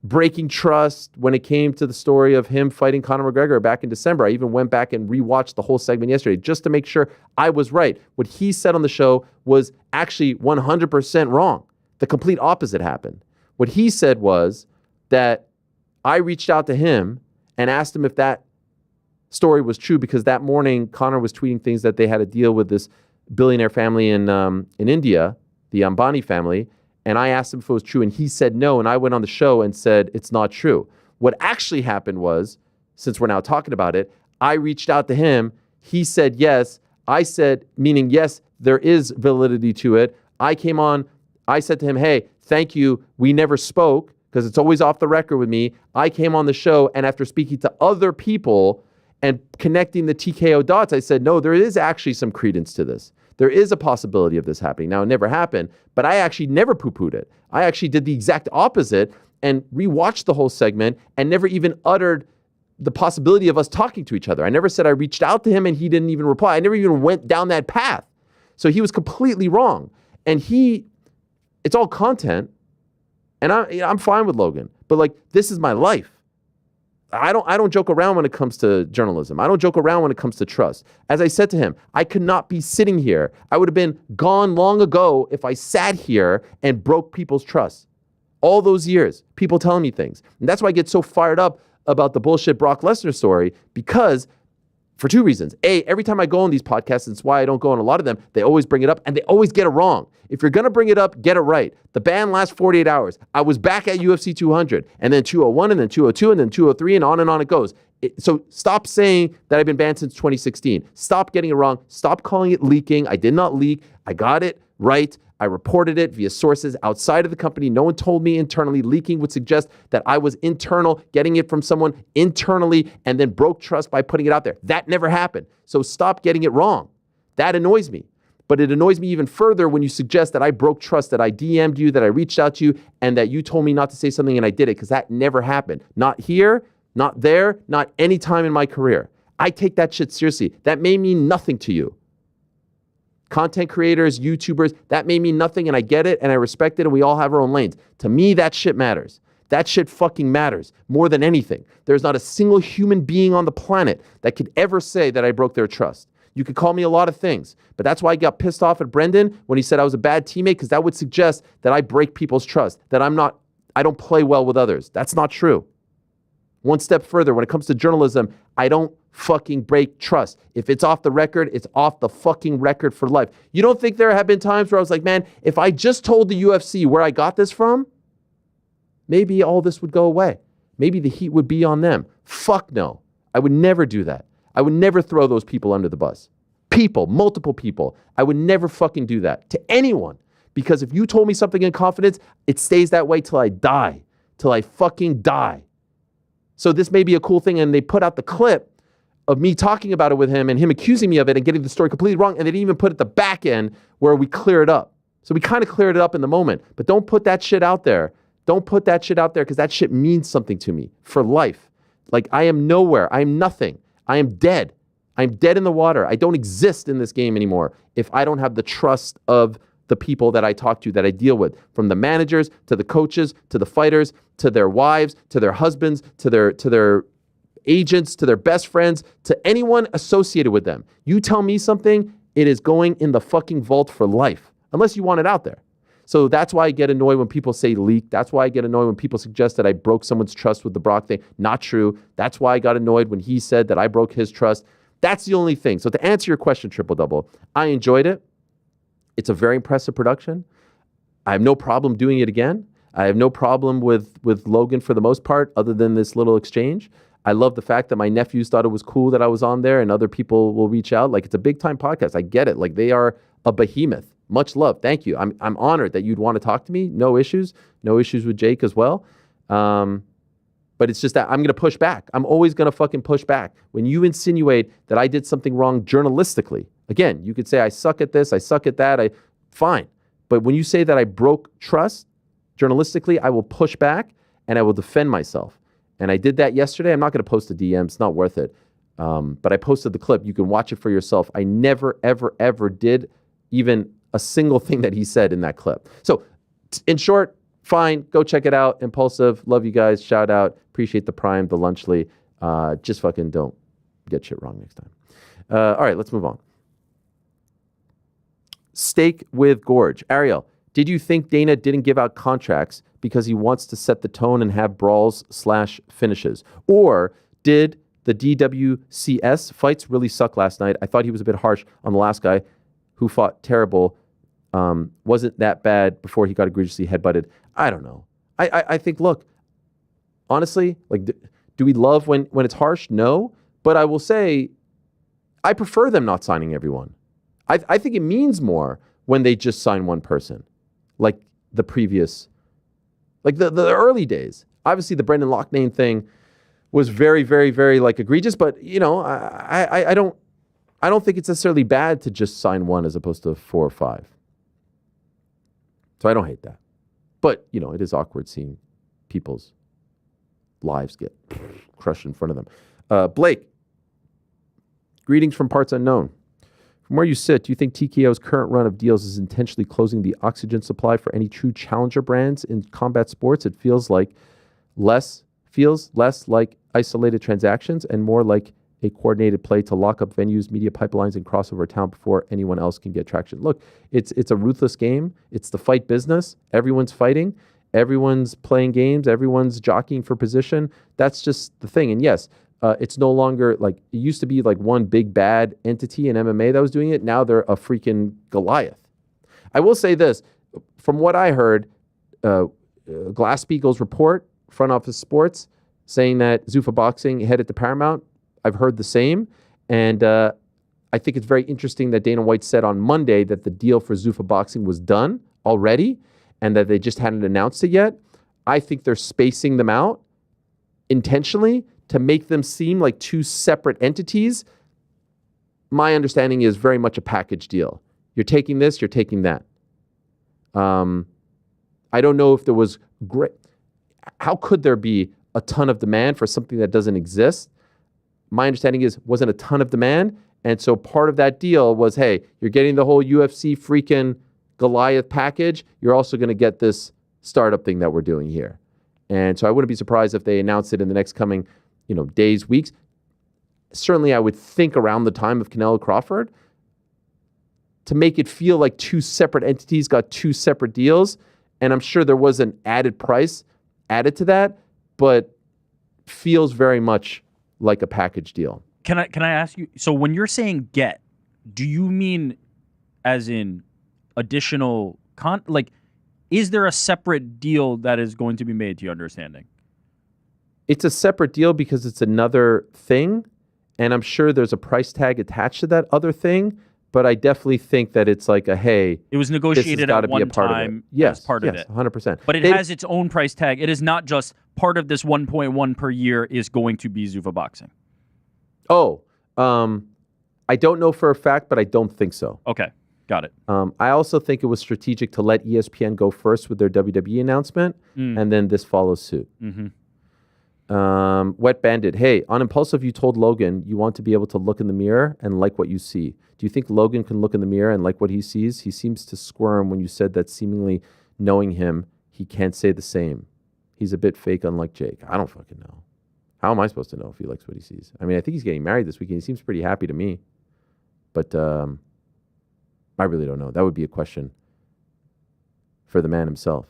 breaking trust when it came to the story of him fighting Conor McGregor back in December. I even went back and rewatched the whole segment yesterday just to make sure I was right. What he said on the show was actually 100% wrong. The complete opposite happened. What he said was that I reached out to him and asked him if that story was true, because that morning Conor was tweeting things that they had a deal with this billionaire family in India, the Ambani family, and I asked him if it was true, and he said no, and I went on the show and said it's not true. What actually happened was, since we're now talking about it, I reached out to him, he said yes, I said, meaning yes, there is validity to it. I came on, I said to him, hey, thank you, we never spoke, because it's always off the record with me. I came on the show, and after speaking to other people and connecting the TKO dots, I said, no, there is actually some credence to this. There is a possibility of this happening. Now, it never happened, but I actually never poo-pooed it. I actually did the exact opposite and rewatched the whole segment and never even uttered the possibility of us talking to each other. I never said I reached out to him and he didn't even reply. I never even went down that path. So he was completely wrong. And it's all content, and I'm fine with Logan, but like, this is my life. I don't joke around when it comes to journalism. I don't joke around when it comes to trust. As I said to him, I could not be sitting here. I would have been gone long ago if I sat here and broke people's trust. All those years, people telling me things. And that's why I get so fired up about the bullshit Brock Lesnar story, because for two reasons. A, every time I go on these podcasts, and it's why I don't go on a lot of them, they always bring it up and they always get it wrong. If you're going to bring it up, get it right. The ban lasts 48 hours. I was back at UFC 200 and then 201 and then 202 and then 203 and on it goes. So stop saying that I've been banned since 2016. Stop getting it wrong. Stop calling it leaking. I did not leak. I got it right. I reported it via sources outside of the company. No one told me internally. Leaking would suggest that I was internal, getting it from someone internally, and then broke trust by putting it out there. That never happened. So stop getting it wrong. That annoys me. But it annoys me even further when you suggest that I broke trust, that I DM'd you, that I reached out to you, and that you told me not to say something and I did it, because that never happened. Not here, not there, not any time in my career. I take that shit seriously. That may mean nothing to you. Content creators, YouTubers, that may mean nothing, and I get it and I respect it, and we all have our own lanes. To me, that shit matters. That shit fucking matters more than anything. There's not a single human being on the planet that could ever say that I broke their trust. You could call me a lot of things, but that's why I got pissed off at Brendan when he said I was a bad teammate, because that would suggest that I break people's trust, that I don't play well with others. That's not true. One step further, when it comes to journalism, I don't fucking break trust. If it's off the record, it's off the fucking record for life. You don't think there have been times where I was like, man, if I just told the UFC where I got this from, maybe all this would go away. Maybe the heat would be on them. Fuck no. I would never do that. I would never throw those people under the bus. People, multiple people. I would never fucking do that to anyone. Because if you told me something in confidence, it stays that way till I die. Till I fucking die. So this may be a cool thing, and they put out the clip of me talking about it with him and him accusing me of it and getting the story completely wrong, and they didn't even put it at the back end where we clear it up. So we kind of cleared it up in the moment. But don't put that shit out there. Don't put that shit out there, because that shit means something to me for life. Like, I am nowhere. I am nothing. I am dead. I'm dead in the water. I don't exist in this game anymore if I don't have the trust of the people that I talk to, that I deal with, from the managers to the coaches to the fighters to their wives to their husbands to their agents to their best friends to anyone associated with them. You tell me something, it is going in the fucking vault for life, unless you want it out there. So that's why I get annoyed when people say leak. That's why I get annoyed when people suggest that I broke someone's trust with the Brock thing. Not true. That's why I got annoyed when he said that I broke his trust. That's the only thing. So to answer your question, Triple Double, I enjoyed it. It's a very impressive production. I have no problem doing it again. I have no problem with Logan for the most part, other than this little exchange. I love the fact that my nephews thought it was cool that I was on there, and other people will reach out. Like, it's a big time podcast. I get it. Like, they are a behemoth. Much love. Thank you. I'm honored that you'd want to talk to me. No issues. No issues with Jake as well. But it's just that I'm going to push back. I'm always going to fucking push back. When you insinuate that I did something wrong journalistically, again, you could say I suck at this, I suck at that, fine. But when you say that I broke trust journalistically, I will push back and I will defend myself. And I did that yesterday. I'm not going to post a DM. It's not worth it. But I posted the clip. You can watch it for yourself. I never, ever, ever did even a single thing that he said in that clip. So in short, fine. Go check it out. Impulsive. Love you guys. Shout out. Appreciate the Prime, the Lunchly. Just fucking don't get shit wrong next time. All right, let's move on. Steak with Gorge. Ariel, did you think Dana didn't give out contracts because he wants to set the tone and have brawls/finishes? Or did the DWCS fights really suck last night? I thought he was a bit harsh on the last guy who fought terrible. Wasn't that bad before he got egregiously headbutted? I don't know. I think, look, honestly, like, do we love when it's harsh? No. But I will say, I prefer them not signing everyone. I think it means more when they just sign one person, like the previous, like the early days. Obviously, the Brendan Loughnane thing was very, very, very like egregious. But you know, I don't think it's necessarily bad to just sign one as opposed to 4 or 5. So I don't hate that. But you know, it is awkward seeing people's lives get crushed in front of them. Blake, greetings from parts unknown. From where you sit, do you think TKO's current run of deals is intentionally closing the oxygen supply for any true challenger brands in combat sports? It feels less like isolated transactions and more like a coordinated play to lock up venues, media pipelines, and crossover talent before anyone else can get traction. Look, it's a ruthless game. It's the fight business. Everyone's fighting. Everyone's playing games. Everyone's jockeying for position. That's just the thing. And yes, it's no longer like it used to be like one big bad entity in MMA that was doing it. Now they're a freaking Goliath. I will say this. From what I heard, Glass-Steagall's report, Front Office Sports, saying that Zuffa Boxing headed to Paramount. I've heard the same. And I think it's very interesting that Dana White said on Monday that the deal for Zuffa Boxing was done already and that they just hadn't announced it yet. I think they're spacing them out intentionally to make them seem like two separate entities. My understanding is very much a package deal. You're taking this, you're taking that. I don't know if there was great. How could there be a ton of demand for something that doesn't exist? My understanding is wasn't a ton of demand. And so part of that deal was, hey, you're getting the whole UFC freaking Goliath package. You're also going to get this startup thing that we're doing here. And so I wouldn't be surprised if they announce it in the next coming, days, weeks. Certainly, I would think around the time of Canelo Crawford to make it feel like two separate entities got two separate deals. And I'm sure there was an added price added to that, but feels very much like a package deal. Can I ask you? So when you're saying get, do you mean as in additional is there a separate deal that is going to be made to your understanding? It's a separate deal because it's another thing, and I'm sure there's a price tag attached to that other thing, but I definitely think that it's like it was negotiated at one time as part of it. 100%. But it has its own price tag. It is not just part of this 1.1 per year is going to be Zuffa Boxing. Oh, I don't know for a fact, but I don't think so. Okay, got it. I also think it was strategic to let ESPN go first with their WWE announcement, and then this follows suit. Mm-hmm. Wet Bandit, hey, on Impulsive, you told Logan you want to be able to look in the mirror and like what you see. Do you think Logan can look in the mirror and like what he sees? He seems to squirm when you said that seemingly knowing him, he can't say the same. He's a bit fake, unlike Jake. I don't fucking know. How am I supposed to know if he likes what he sees? I mean, I think he's getting married this weekend. He seems pretty happy to me. But I really don't know. That would be a question for the man himself.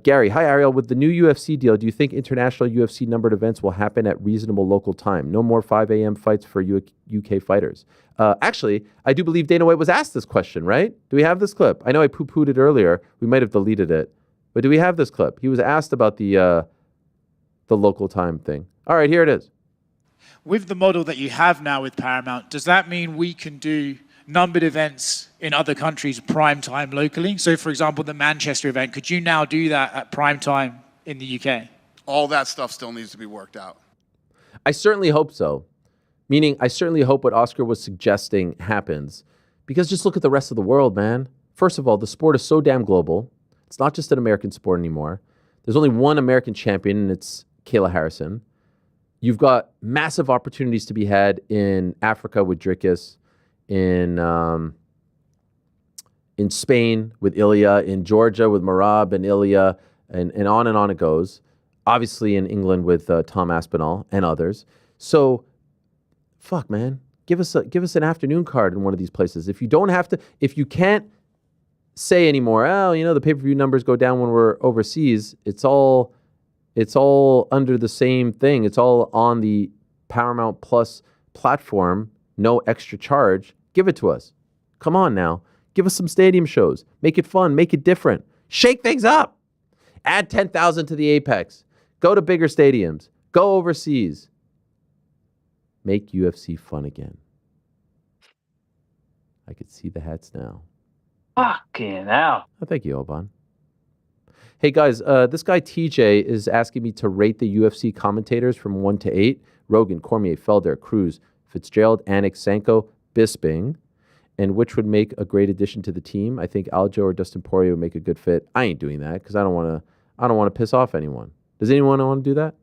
Gary, hi Ariel. With the new UFC deal, do you think international UFC numbered events will happen at reasonable local time? No more 5 a.m. fights for UK fighters. Actually, I do believe Dana White was asked this question, right? Do we have this clip? I know I poo-pooed it earlier. We might have deleted it. But do we have this clip? He was asked about the local time thing. All right, here it is. With the model that you have now with Paramount, does that mean we can do numbered events in other countries prime time locally? So, for example, the Manchester event, could you now do that at prime time in the UK? All that stuff still needs to be worked out. I certainly hope so. Meaning, I certainly hope what Oscar was suggesting happens. Because just look at the rest of the world, man. First of all, the sport is so damn global. It's not just an American sport anymore. There's only one American champion, and it's Kayla Harrison. You've got massive opportunities to be had in Africa with Dricus, in Spain with Ilya, in Georgia with Marab and Ilya, and on it goes. Obviously in England with Tom Aspinall and others. So, fuck, man, give us an afternoon card in one of these places. If you can't say anymore, the pay-per-view numbers go down when we're overseas. It's all under the same thing. It's all on the Paramount Plus platform. No extra charge. Give it to us. Come on now. Give us some stadium shows. Make it fun. Make it different. Shake things up. Add 10,000 to the Apex. Go to bigger stadiums. Go overseas. Make UFC fun again. I could see the hats now. Fucking hell. Oh, thank you, Oban. Hey guys, this guy TJ is asking me to rate the UFC commentators from 1 to 8. Rogan, Cormier, Felder, Cruz, Fitzgerald, Anik, Sanko, Bisping, and which would make a great addition to the team. I think Aljo or Dustin Poirier would make a good fit. I ain't doing that because I don't want to piss off anyone. Does anyone want to do that?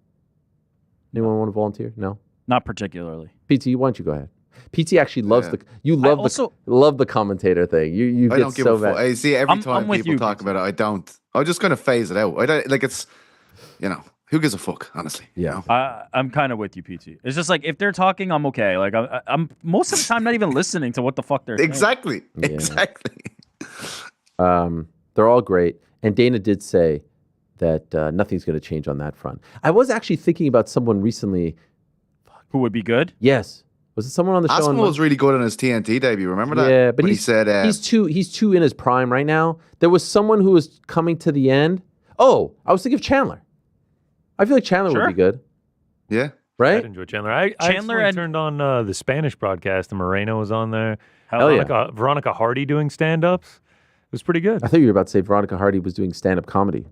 Anyone want to volunteer? No? Not particularly. PT, why don't you go ahead? PT actually loves love the commentator thing. You I get don't give so a fuck. mad. I see every time with people you, talk about it, I don't. I'm just going to phase it out. I don't, it's, who gives a fuck, honestly? Yeah. I'm kind of with you, PT. It's just like if they're talking, I'm okay. Like I'm most of the time not even listening to what the fuck they're saying. Exactly. Yeah. Exactly. They're all great. And Dana did say that nothing's going to change on that front. I was actually thinking about someone recently. Who would be good? Yes. Was it someone on the show? Aspinall was really good on his TNT debut. Remember that? Yeah, but he said he's too in his prime right now. There was someone who was coming to the end. Oh, I was thinking of Chandler. I feel like Chandler would be good. Yeah. Right? I'd enjoy Chandler. I turned on the Spanish broadcast and Moreno was on there. Veronica Hardy doing stand-ups. It was pretty good. I thought you were about to say Veronica Hardy was doing stand-up comedy.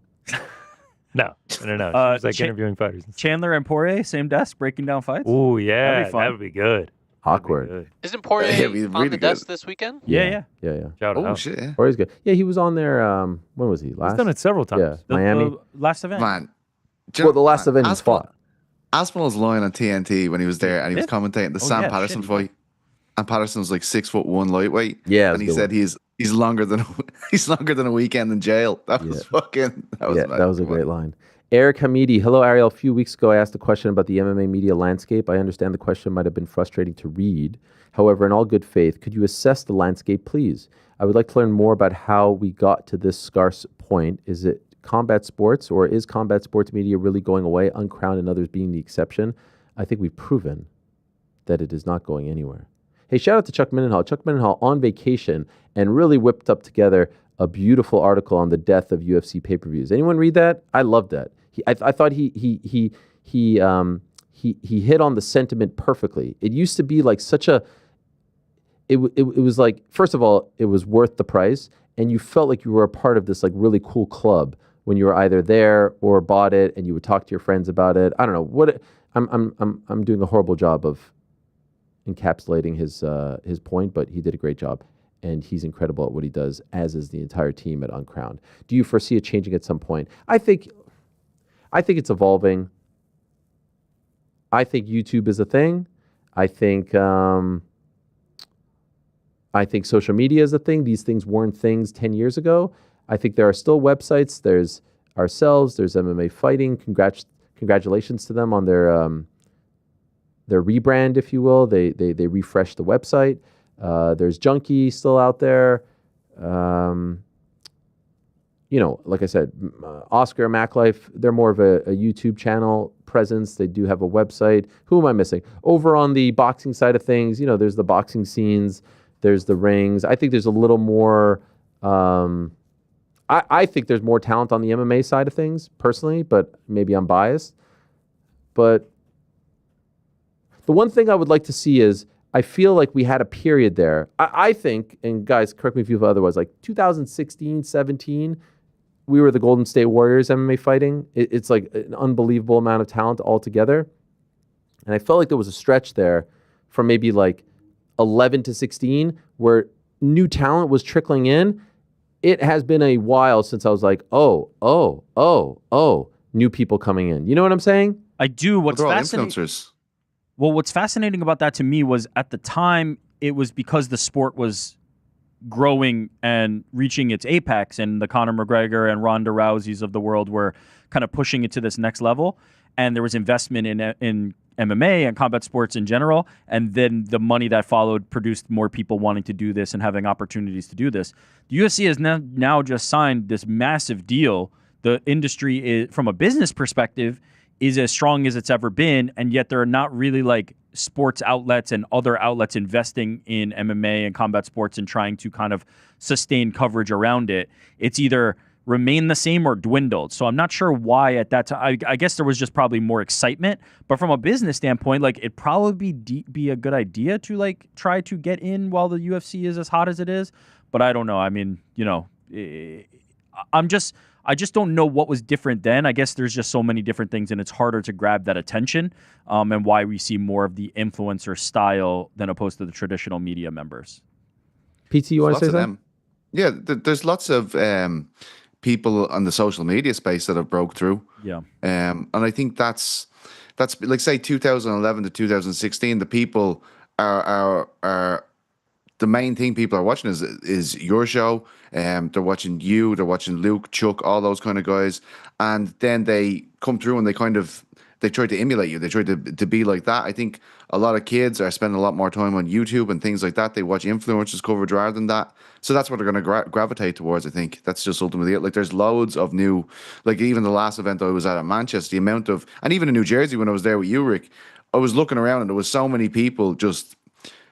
No. She was like interviewing fighters. Chandler and Poirier, same desk, breaking down fights. Oh yeah, that would be good. Awkward. Isn't Poirier on the desk this weekend? Yeah. Shout out. Shit. Yeah. Poirier's good. Yeah, he was on there. When was he? He's done it several times. Yeah, Miami. Last event. Man. Well, the last event he fought. Aspinall's lying on TNT when he was there and he was commentating the Sam Patterson fight. And Patterson was like 6'1" lightweight. Yeah. And he said He's longer than a weekend in jail. That was that was a great line. Eric Hamidi, hello Ariel. A few weeks ago, I asked a question about the MMA media landscape. I understand the question might have been frustrating to read. However, in all good faith, could you assess the landscape, please? I would like to learn more about how we got to this scarce point. Is it combat sports, or is combat sports media really going away, Uncrowned and others being the exception? I think we've proven that it is not going anywhere. Hey, shout out to Chuck Mindenhall. Chuck Mindenhall on vacation and really whipped up together a beautiful article on the death of UFC pay-per-views. Anyone read that? I loved that. I thought he hit on the sentiment perfectly. It used to be like such a. It was like, first of all, it was worth the price, and you felt like you were a part of this like really cool club when you were either there or bought it, and you would talk to your friends about it. I don't know what. I'm doing a horrible job of encapsulating his point, but he did a great job, and he's incredible at what he does, as is the entire team at Uncrowned. Do you foresee it changing at some point? I think it's evolving. I think YouTube is a thing. I think social media is a thing. These things weren't things 10 years ago. I think there are still websites. There's ourselves. There's MMA Fighting. Congratulations to them on their rebrand, if you will. They refreshed the website. There's Junkie still out there. Like I said, Oscar, MacLife, they're more of a YouTube channel presence. They do have a website. Who am I missing? Over on the boxing side of things, there's the boxing scenes, there's the rings. I think there's a little more, I think there's more talent on the MMA side of things, personally, but maybe I'm biased. But the one thing I would like to see is, I feel like we had a period there. I think, and guys, correct me if you feel otherwise, like 2016, 17, we were the Golden State Warriors MMA Fighting. It's like an unbelievable amount of talent altogether. And I felt like there was a stretch there from maybe like 11 to 16 where new talent was trickling in. It has been a while since I was like, oh, new people coming in. You know what I'm saying? I do. What's They're all fascinating? influencers. Well, what's fascinating about that to me was at the time, it was because the sport was growing and reaching its apex, and the Conor McGregor and Ronda Rouseys of the world were kind of pushing it to this next level. And there was investment in MMA and combat sports in general. And then the money that followed produced more people wanting to do this and having opportunities to do this. The UFC has now just signed this massive deal. The industry, is, from a business perspective, is as strong as it's ever been, and yet there are not really like sports outlets and other outlets investing in MMA and combat sports and trying to kind of sustain coverage around it. It's either remained the same or dwindled. So I'm not sure why at that time. I guess there was just probably more excitement, but from a business standpoint, like it'd probably be a good idea to like try to get in while the UFC is as hot as it is. But I don't know. I mean, I just don't know what was different then. I guess there's just so many different things, and it's harder to grab that attention, and why we see more of the influencer style than opposed to the traditional media members. PT, you want to say something? Yeah, there's lots of people on the social media space that have broke through. Yeah. And I think that's like, say 2011 to 2016, the people are the main thing people are watching is your show. They're watching you, they're watching Luke, Chuck, all those kind of guys. And then they come through and they try to emulate you. They try to be like that. I think a lot of kids are spending a lot more time on YouTube and things like that. They watch influencers coverage rather than that. So that's what they're going to gravitate towards, I think. That's just ultimately it. Like, there's loads of new, like even the last event I was at Manchester, the amount of, and even in New Jersey when I was there with you, Rick, I was looking around and there was so many people just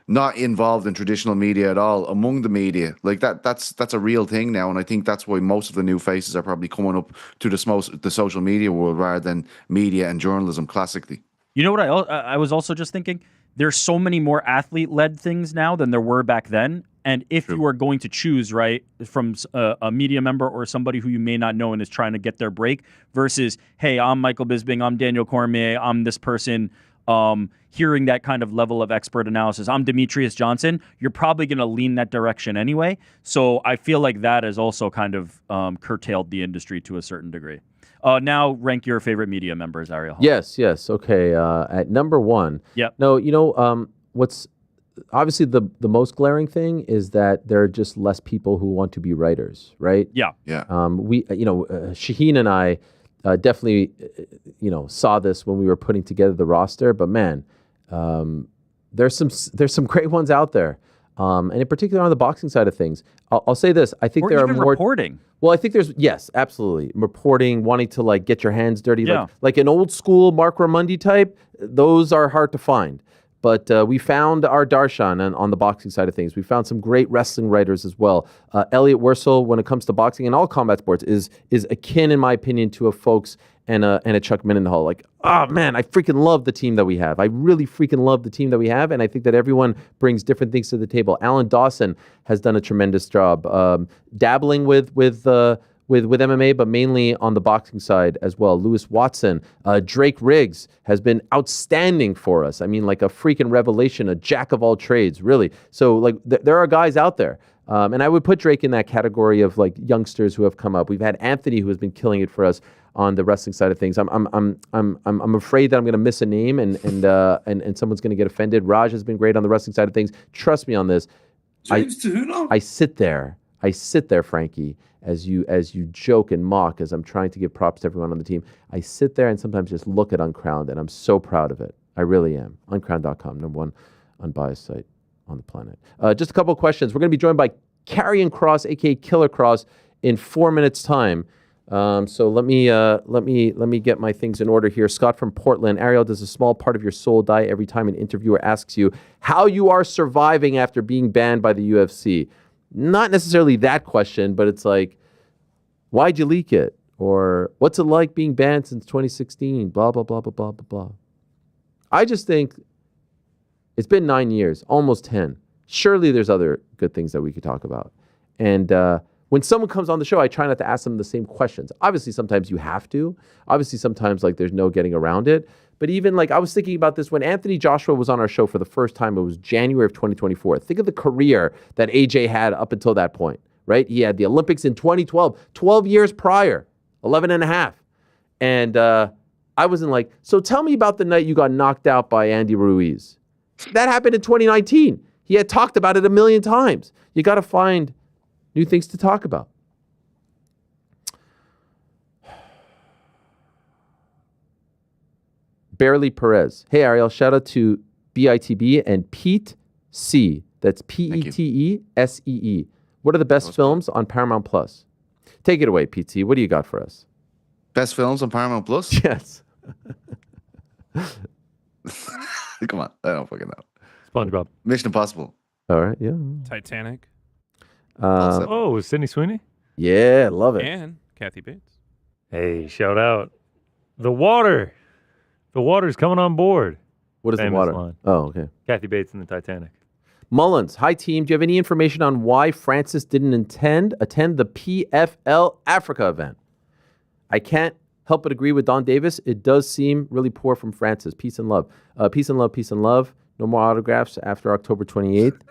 not involved in traditional media at all among the media. Like that's a real thing now, and I think that's why most of the new faces are probably coming up to the social media world rather than media and journalism classically. You know what I was also just thinking? There's so many more athlete-led things now than there were back then. And if you are going to choose, right, from a media member or somebody who you may not know and is trying to get their break versus, hey, I'm Michael Bisping, I'm Daniel Cormier, I'm this person, hearing that kind of level of expert analysis, I'm Demetrius Johnson, you're probably going to lean that direction anyway. So I feel like that has also kind of curtailed the industry to a certain degree. Now rank your favorite media members, Ariel. Yes. Okay. At number one. Yep. No, what's obviously the most glaring thing is that there are just less people who want to be writers, right? Yeah. Yeah. Shaheen and I definitely, saw this when we were putting together the roster. But man, there's some great ones out there, and in particular on the boxing side of things. I'll say this: I think Or there are even more reporting. Well, I think yes, absolutely. Reporting, wanting to like get your hands dirty, Yeah. like an old school Mark Ramundi type, those are hard to find. But we found our Darshan on the boxing side of things. We found some great wrestling writers as well. Elliot Wursel, when it comes to boxing and all combat sports, is akin, in my opinion, to a Folks and a Chuck Mindenhall. Like, man, I freaking love the team that we have. I really freaking love the team that we have, and I think that everyone brings different things to the table. Alan Dawson has done a tremendous job, dabbling with MMA, but mainly on the boxing side as well. Lewis Watson, Drake Riggs has been outstanding for us. I mean, like a freaking revelation, a jack of all trades, really. So, like, there are guys out there. And I would put Drake in that category of like youngsters who have come up. We've had Anthony, who has been killing it for us on the wrestling side of things. I'm afraid that I'm going to miss a name and someone's going to get offended. Raj has been great on the wrestling side of things. Trust me on this. James Tahuno? I sit there, Frankie, as you joke and mock as I'm trying to give props to everyone on the team. I sit there and sometimes just look at Uncrowned, and I'm so proud of it. I really am. Uncrowned.com, #1 unbiased site on the planet. Just a couple of questions. We're going to be joined by Karrion Kross, aka Killer Kross, in 4 minutes' time. So let me get my things in order here. Scott from Portland. Ariel, does a small part of your soul die every time an interviewer asks you how you are surviving after being banned by the UFC? Not necessarily that question, but it's like, why'd you leak it? Or what's it like being banned since 2016? Blah, blah, blah, blah, blah, blah, blah. I just think it's been 9 years, almost 10. Surely there's other good things that we could talk about. And when someone comes on the show, I try not to ask them the same questions. Obviously, sometimes you have to. Obviously, sometimes like there's no getting around it. But even like I was thinking about this when Anthony Joshua was on our show for the first time. It was January of 2024. Think of the career that AJ had up until that point, right? He had the Olympics in 2012, 12 years prior, 11 and a half. And I wasn't like, so tell me about the night you got knocked out by Andy Ruiz. That happened in 2019. He had talked about it a million times. You got to find new things to talk about. Barely Perez. Hey, Ariel, shout out to BITB and Pete C. That's Petesee. What are the best films on Paramount Plus? Take it away, Pete C. What do you got for us? Best films on Paramount Plus? Yes. Come on. I don't fucking know. SpongeBob. Mission Impossible. All right, yeah. Titanic. Sydney Sweeney? Yeah, love it. And Kathy Bates. Hey, shout out. The water. The water's coming on board. What is Famous the water? line. Oh, okay. Kathy Bates in the Titanic. Mullins, hi team. Do you have any information on why Francis didn't attend the PFL Africa event? I can't help but agree with Don Davis. It does seem really poor from Francis. Peace and love. Peace and love, peace and love. No more autographs after October 28th.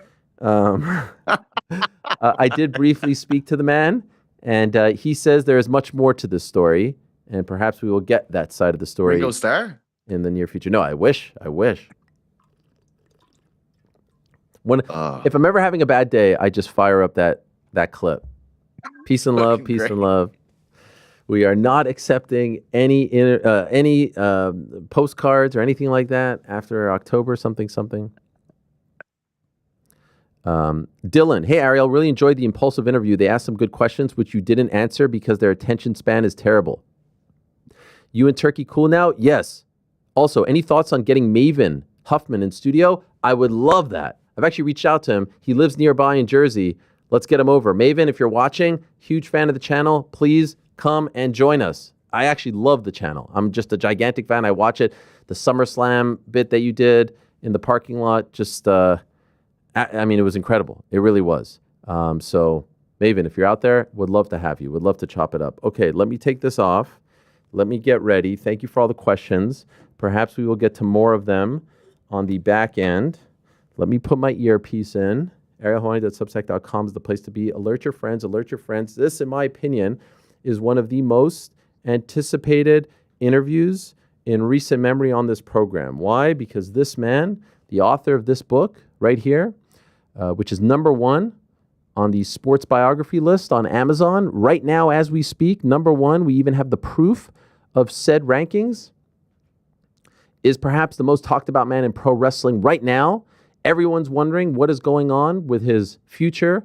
I did briefly speak to the man, and he says there is much more to this story, and perhaps we will get that side of the story. Ringo Starr? In the near future. No, I wish. If I'm ever having a bad day, I just fire up that clip. Peace and love, peace and love. We are not accepting any postcards or anything like that after October something. Dylan, hey Ariel, really enjoyed the impulsive interview. They asked some good questions which you didn't answer because their attention span is terrible. You and Turkey cool now? Yes. Also, any thoughts on getting Maven Huffman in studio? I would love that. I've actually reached out to him. He lives nearby in Jersey. Let's get him over. Maven, if you're watching, huge fan of the channel, please come and join us. I actually love the channel. I'm just a gigantic fan. I watch it. The SummerSlam bit that you did in the parking lot, just, it was incredible. It really was. So, Maven, if you're out there, would love to have you. Would love to chop it up. Okay, let me take this off. Let me get ready. Thank you for all the questions. Perhaps we will get to more of them on the back end. Let me put my earpiece in. ArielHelwani.substack.com is the place to be. Alert your friends. Alert your friends. This, in my opinion, is one of the most anticipated interviews in recent memory on this program. Why? Because this man the author of this book right here, which is #1 on the sports biography list on Amazon. Right now, as we speak, #1, we even have the proof of said rankings, is perhaps the most talked about man in pro wrestling right now. Everyone's wondering what is going on with his future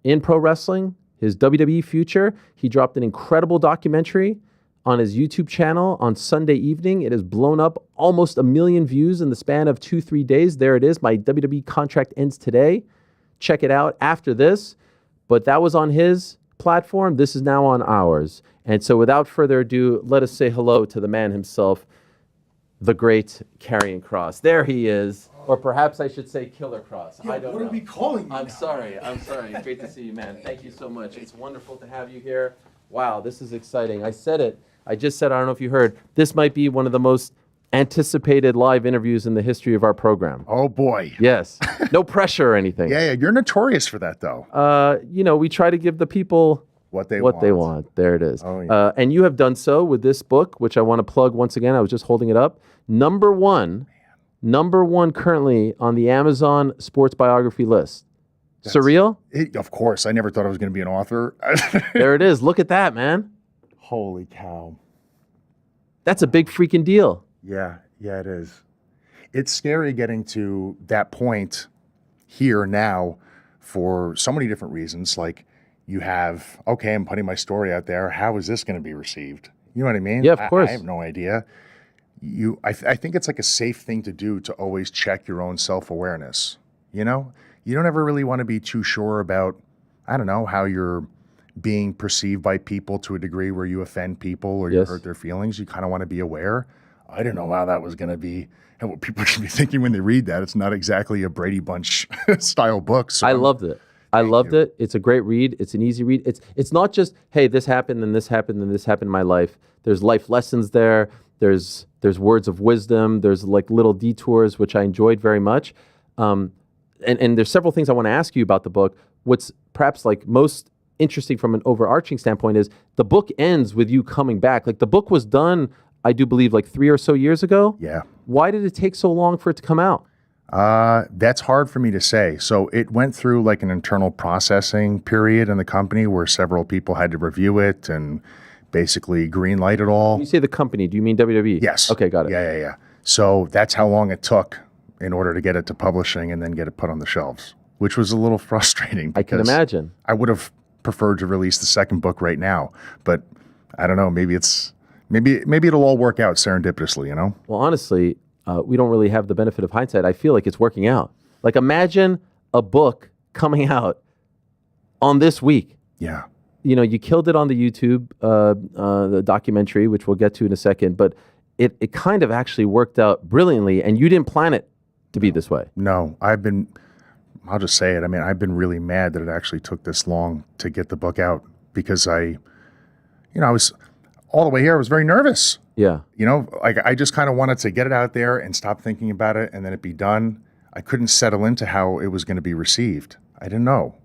in pro wrestling, his WWE future. He dropped an incredible documentary on his YouTube channel on Sunday evening. It has blown up almost 1 million views in the span of 2-3 days. There it is. My WWE contract ends today. Check it out after this. But that was on his platform. This is now on ours. And so without further ado, let us say hello to the man himself, the great Karrion Kross. There he is. Or perhaps I should say Killer Kross. I don't know. What are we calling you? I'm sorry. It's great to see you, man. Thank you so much. It's wonderful to have you here. Wow, this is exciting. I said it. I just said, I don't know if you heard, this might be one of the most anticipated live interviews in the history of our program. Oh, boy. Yes. No pressure or anything. Yeah, you're notorious for that, though. We try to give the people what they want. There it is. Oh, yeah. And you have done so with this book, which I want to plug once again. I was just holding it up. #1 currently on the Amazon sports biography list. Surreal? Of course. I never thought I was going to be an author. There it is. Look at that, man. Holy cow. That's a big freaking deal. Yeah, it is. It's scary getting to that point here now for so many different reasons. Like you have, okay, I'm putting my story out there. How is this going to be received? You know what I mean? Yeah, of course. I have no idea. I think it's like a safe thing to do to always check your own self-awareness. You know, you don't ever really want to be too sure about, I don't know, how you're being perceived by people to a degree where you offend people or you hurt their feelings. You kind of want to be aware. I didn't know how that was going to be and what people should be thinking when they read that. It's not exactly a Brady Bunch style book. So I loved it. I loved it. It's a great read. It's an easy read. It's not just, hey, this happened and this happened and this happened in my life. There's life lessons there. There's words of wisdom. There's like little detours, which I enjoyed very much. And there's several things I want to ask you about the book. What's perhaps like most interesting from an overarching standpoint is the book ends with you coming back. Like the book was done, I do believe, like 3 or so years ago. Yeah. Why did it take so long for it to come out? That's hard for me to say. So it went through like an internal processing period in the company where several people had to review it and basically green light it all. When you say the company, do you mean WWE? Yes. Okay, got it. Yeah. So that's how long it took in order to get it to publishing and then get it put on the shelves, which was a little frustrating. I can imagine. I would have preferred to release the second book right now, but I don't know. Maybe it'll all work out serendipitously, you know? Well, honestly, we don't really have the benefit of hindsight. I feel like it's working out. Like imagine a book coming out on this week. Yeah. You know, you killed it on the YouTube, the documentary, which we'll get to in a second, but it kind of actually worked out brilliantly, and you didn't plan it to be this way. No, I'll just say it. I mean, I've been really mad that it actually took this long to get the book out because I was all the way here. I was very nervous. Yeah. You know, like I just kind of wanted to get it out there and stop thinking about it and then it be done. I couldn't settle into how it was going to be received. I didn't know.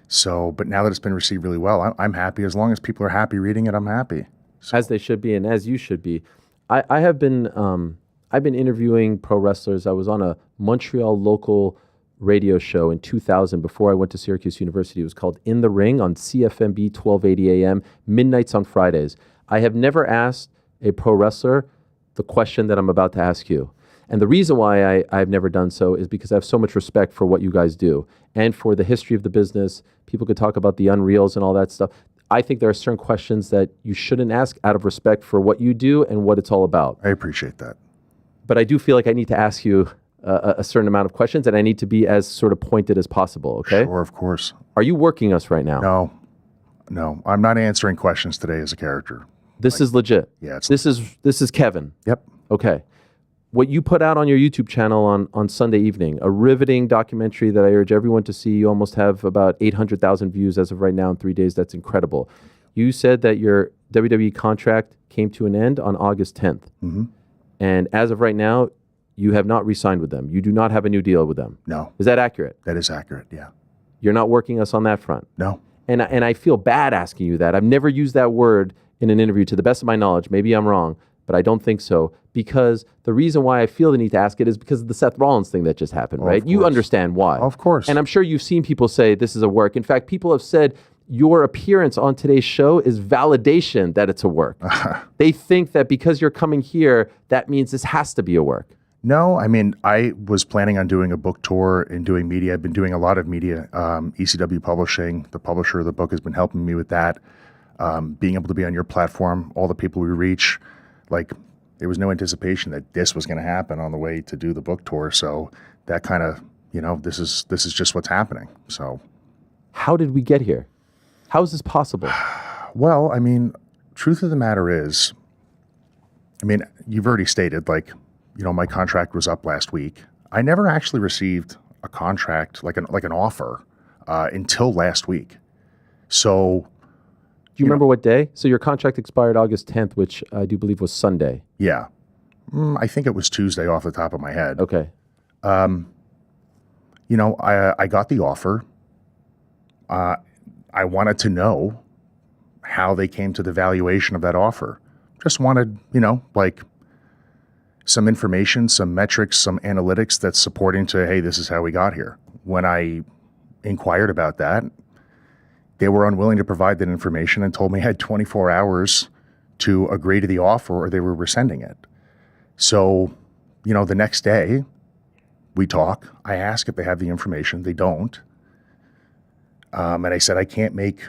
So, but now that it's been received really well, I'm happy. As long as people are happy reading it, I'm happy. So. As they should be, and as you should be. I've been interviewing pro wrestlers. I was on a Montreal local radio show in 2000 before I went to Syracuse University. It was called In the Ring on CFMB 1280 AM, midnights on Fridays. I have never asked a pro wrestler the question that I'm about to ask you. And the reason why I've never done so is because I have so much respect for what you guys do and for the history of the business. People could talk about the unreals and all that stuff. I think there are certain questions that you shouldn't ask out of respect for what you do and what it's all about. I appreciate that. But I do feel like I need to ask you a certain amount of questions, and I need to be as sort of pointed as possible, okay? Sure, of course. Are you working us right now? No. I'm not answering questions today as a character. This is legit. Yeah. This is Kevin. Yep. Okay. What you put out on your YouTube channel on Sunday evening, a riveting documentary that I urge everyone to see. You almost have about 800,000 views as of right now in 3 days. That's incredible. You said that your WWE contract came to an end on August 10th. Mm-hmm. And as of right now, you have not re-signed with them. You do not have a new deal with them. No. Is that accurate? That is accurate, yeah. You're not working us on that front? No. And I feel bad asking you that. I've never used that word in an interview, to the best of my knowledge. Maybe I'm wrong. but I don't think so, because the reason why I feel the need to ask it is because of the Seth Rollins thing that just happened, right? You understand why. Of course. And I'm sure you've seen people say this is a work. In fact, people have said your appearance on today's show is validation that it's a work. They think that because you're coming here, that means this has to be a work. No, I mean, I was planning on doing a book tour and doing media. I've been doing a lot of media. ECW Publishing, the publisher of the book, has been helping me with that. Being able to be on your platform, all the people we reach, like there was no anticipation that this was going to happen on the way to do the book tour. So that kind of, this is just what's happening. So how did we get here? How is this possible? Well, I mean, truth of the matter is, you've already stated, my contract was up last week. I never actually received a contract, like an offer, until last week. So, do you remember what day? So your contract expired August 10th, which I do believe was Sunday. Yeah, I think it was Tuesday off the top of my head. Okay. I got the offer. I wanted to know how they came to the valuation of that offer. Just wanted, some information, some metrics, some analytics that's supporting to, hey, this is how we got here. When I inquired about that, they were unwilling to provide that information and told me I had 24 hours to agree to the offer or they were rescinding it. So, the next day we talk. I ask if they have the information. They don't. And I said, I can't make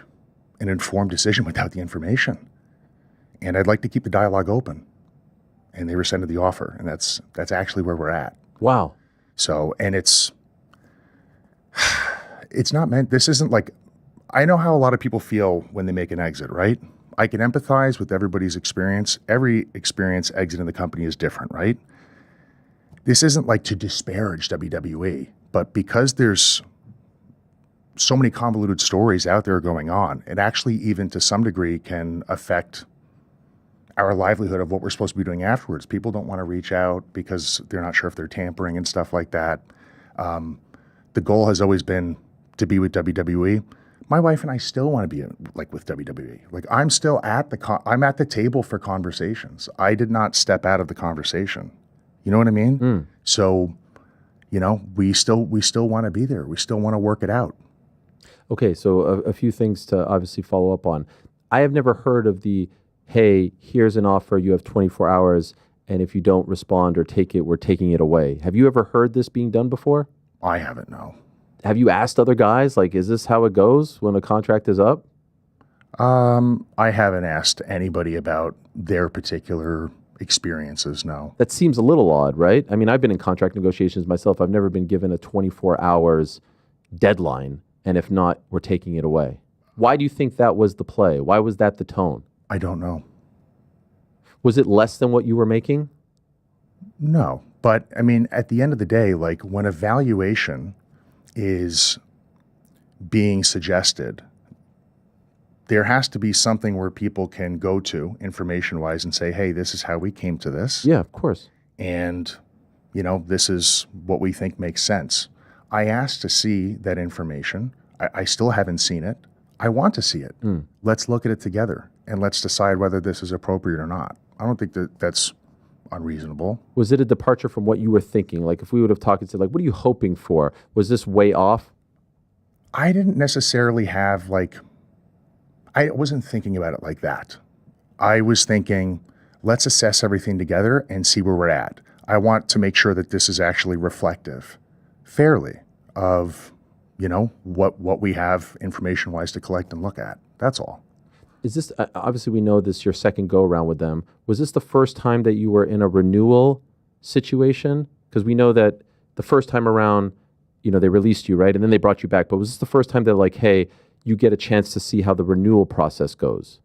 an informed decision without the information. And I'd like to keep the dialogue open. And they rescinded the offer. And that's actually where we're at. Wow. So, and it's not meant, this isn't like, I know how a lot of people feel when they make an exit, right? I can empathize with everybody's experience. Every experience exiting the company is different, right? This isn't like to disparage WWE, but because there's so many convoluted stories out there going on, it actually even to some degree can affect our livelihood of what we're supposed to be doing afterwards. People don't want to reach out because they're not sure if they're tampering and stuff like that. The goal has always been to be with WWE. My wife and I still want to be with WWE. I'm still at I'm at the table for conversations. I did not step out of the conversation. You know what I mean? So, we still want to be there. We still want to work it out. Okay, so a few things to obviously follow up on. I have never heard of the, hey, here's an offer, you have 24 hours, and if you don't respond or take it, we're taking it away. Have you ever heard this being done before? I haven't, no. Have you asked other guys, is this how it goes when a contract is up? I haven't asked anybody about their particular experiences, no. That seems a little odd, right? I mean, I've been in contract negotiations myself. I've never been given a 24 hours deadline. And if not, we're taking it away. Why do you think that was the play? Why was that the tone? I don't know. Was it less than what you were making? No. But, at the end of the day, when a valuation is being suggested, there has to be something where people can go to information-wise and say, hey, this is how we came to this. Yeah, of course. And, this is what we think makes sense. I asked to see that information. I still haven't seen it. I want to see it. Let's look at it together and let's decide whether this is appropriate or not. I don't think that's unreasonable. Was it a departure from what you were thinking? If we would have talked and said, what are you hoping for? Was this way off? I didn't necessarily have I wasn't thinking about it like that. I was thinking, let's assess everything together and see where we're at. I want to make sure that this is actually reflective fairly of, what we have information-wise to collect and look at. That's all. Is this, obviously we know this is your second go-around with them. Was this the first time that you were in a renewal situation? Because we know that the first time around, they released you, right? And then they brought you back. But was this the first time they're hey, you get a chance to see how the renewal process goes?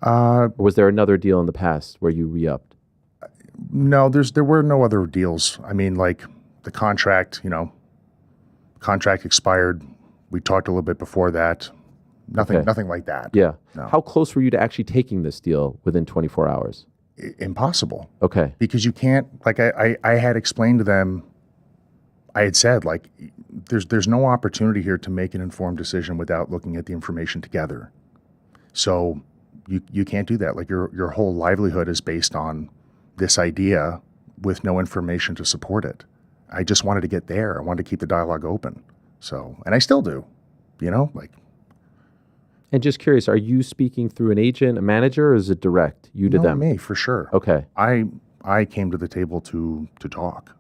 Or was there another deal in the past where you re-upped? No, there were no other deals. The contract, contract expired. We talked a little bit before that. Nothing like that. Yeah. No. How close were you to actually taking this deal within 24 hours? Impossible. Okay. Because you can't, I had explained to them, I had said, there's no opportunity here to make an informed decision without looking at the information together. So you can't do that. Your whole livelihood is based on this idea with no information to support it. I just wanted to get there. I wanted to keep the dialogue open. So, and I still do, like. And just curious, are you speaking through an agent, a manager, or is it direct, you to them? Me, for sure. Okay. I came to the table to talk.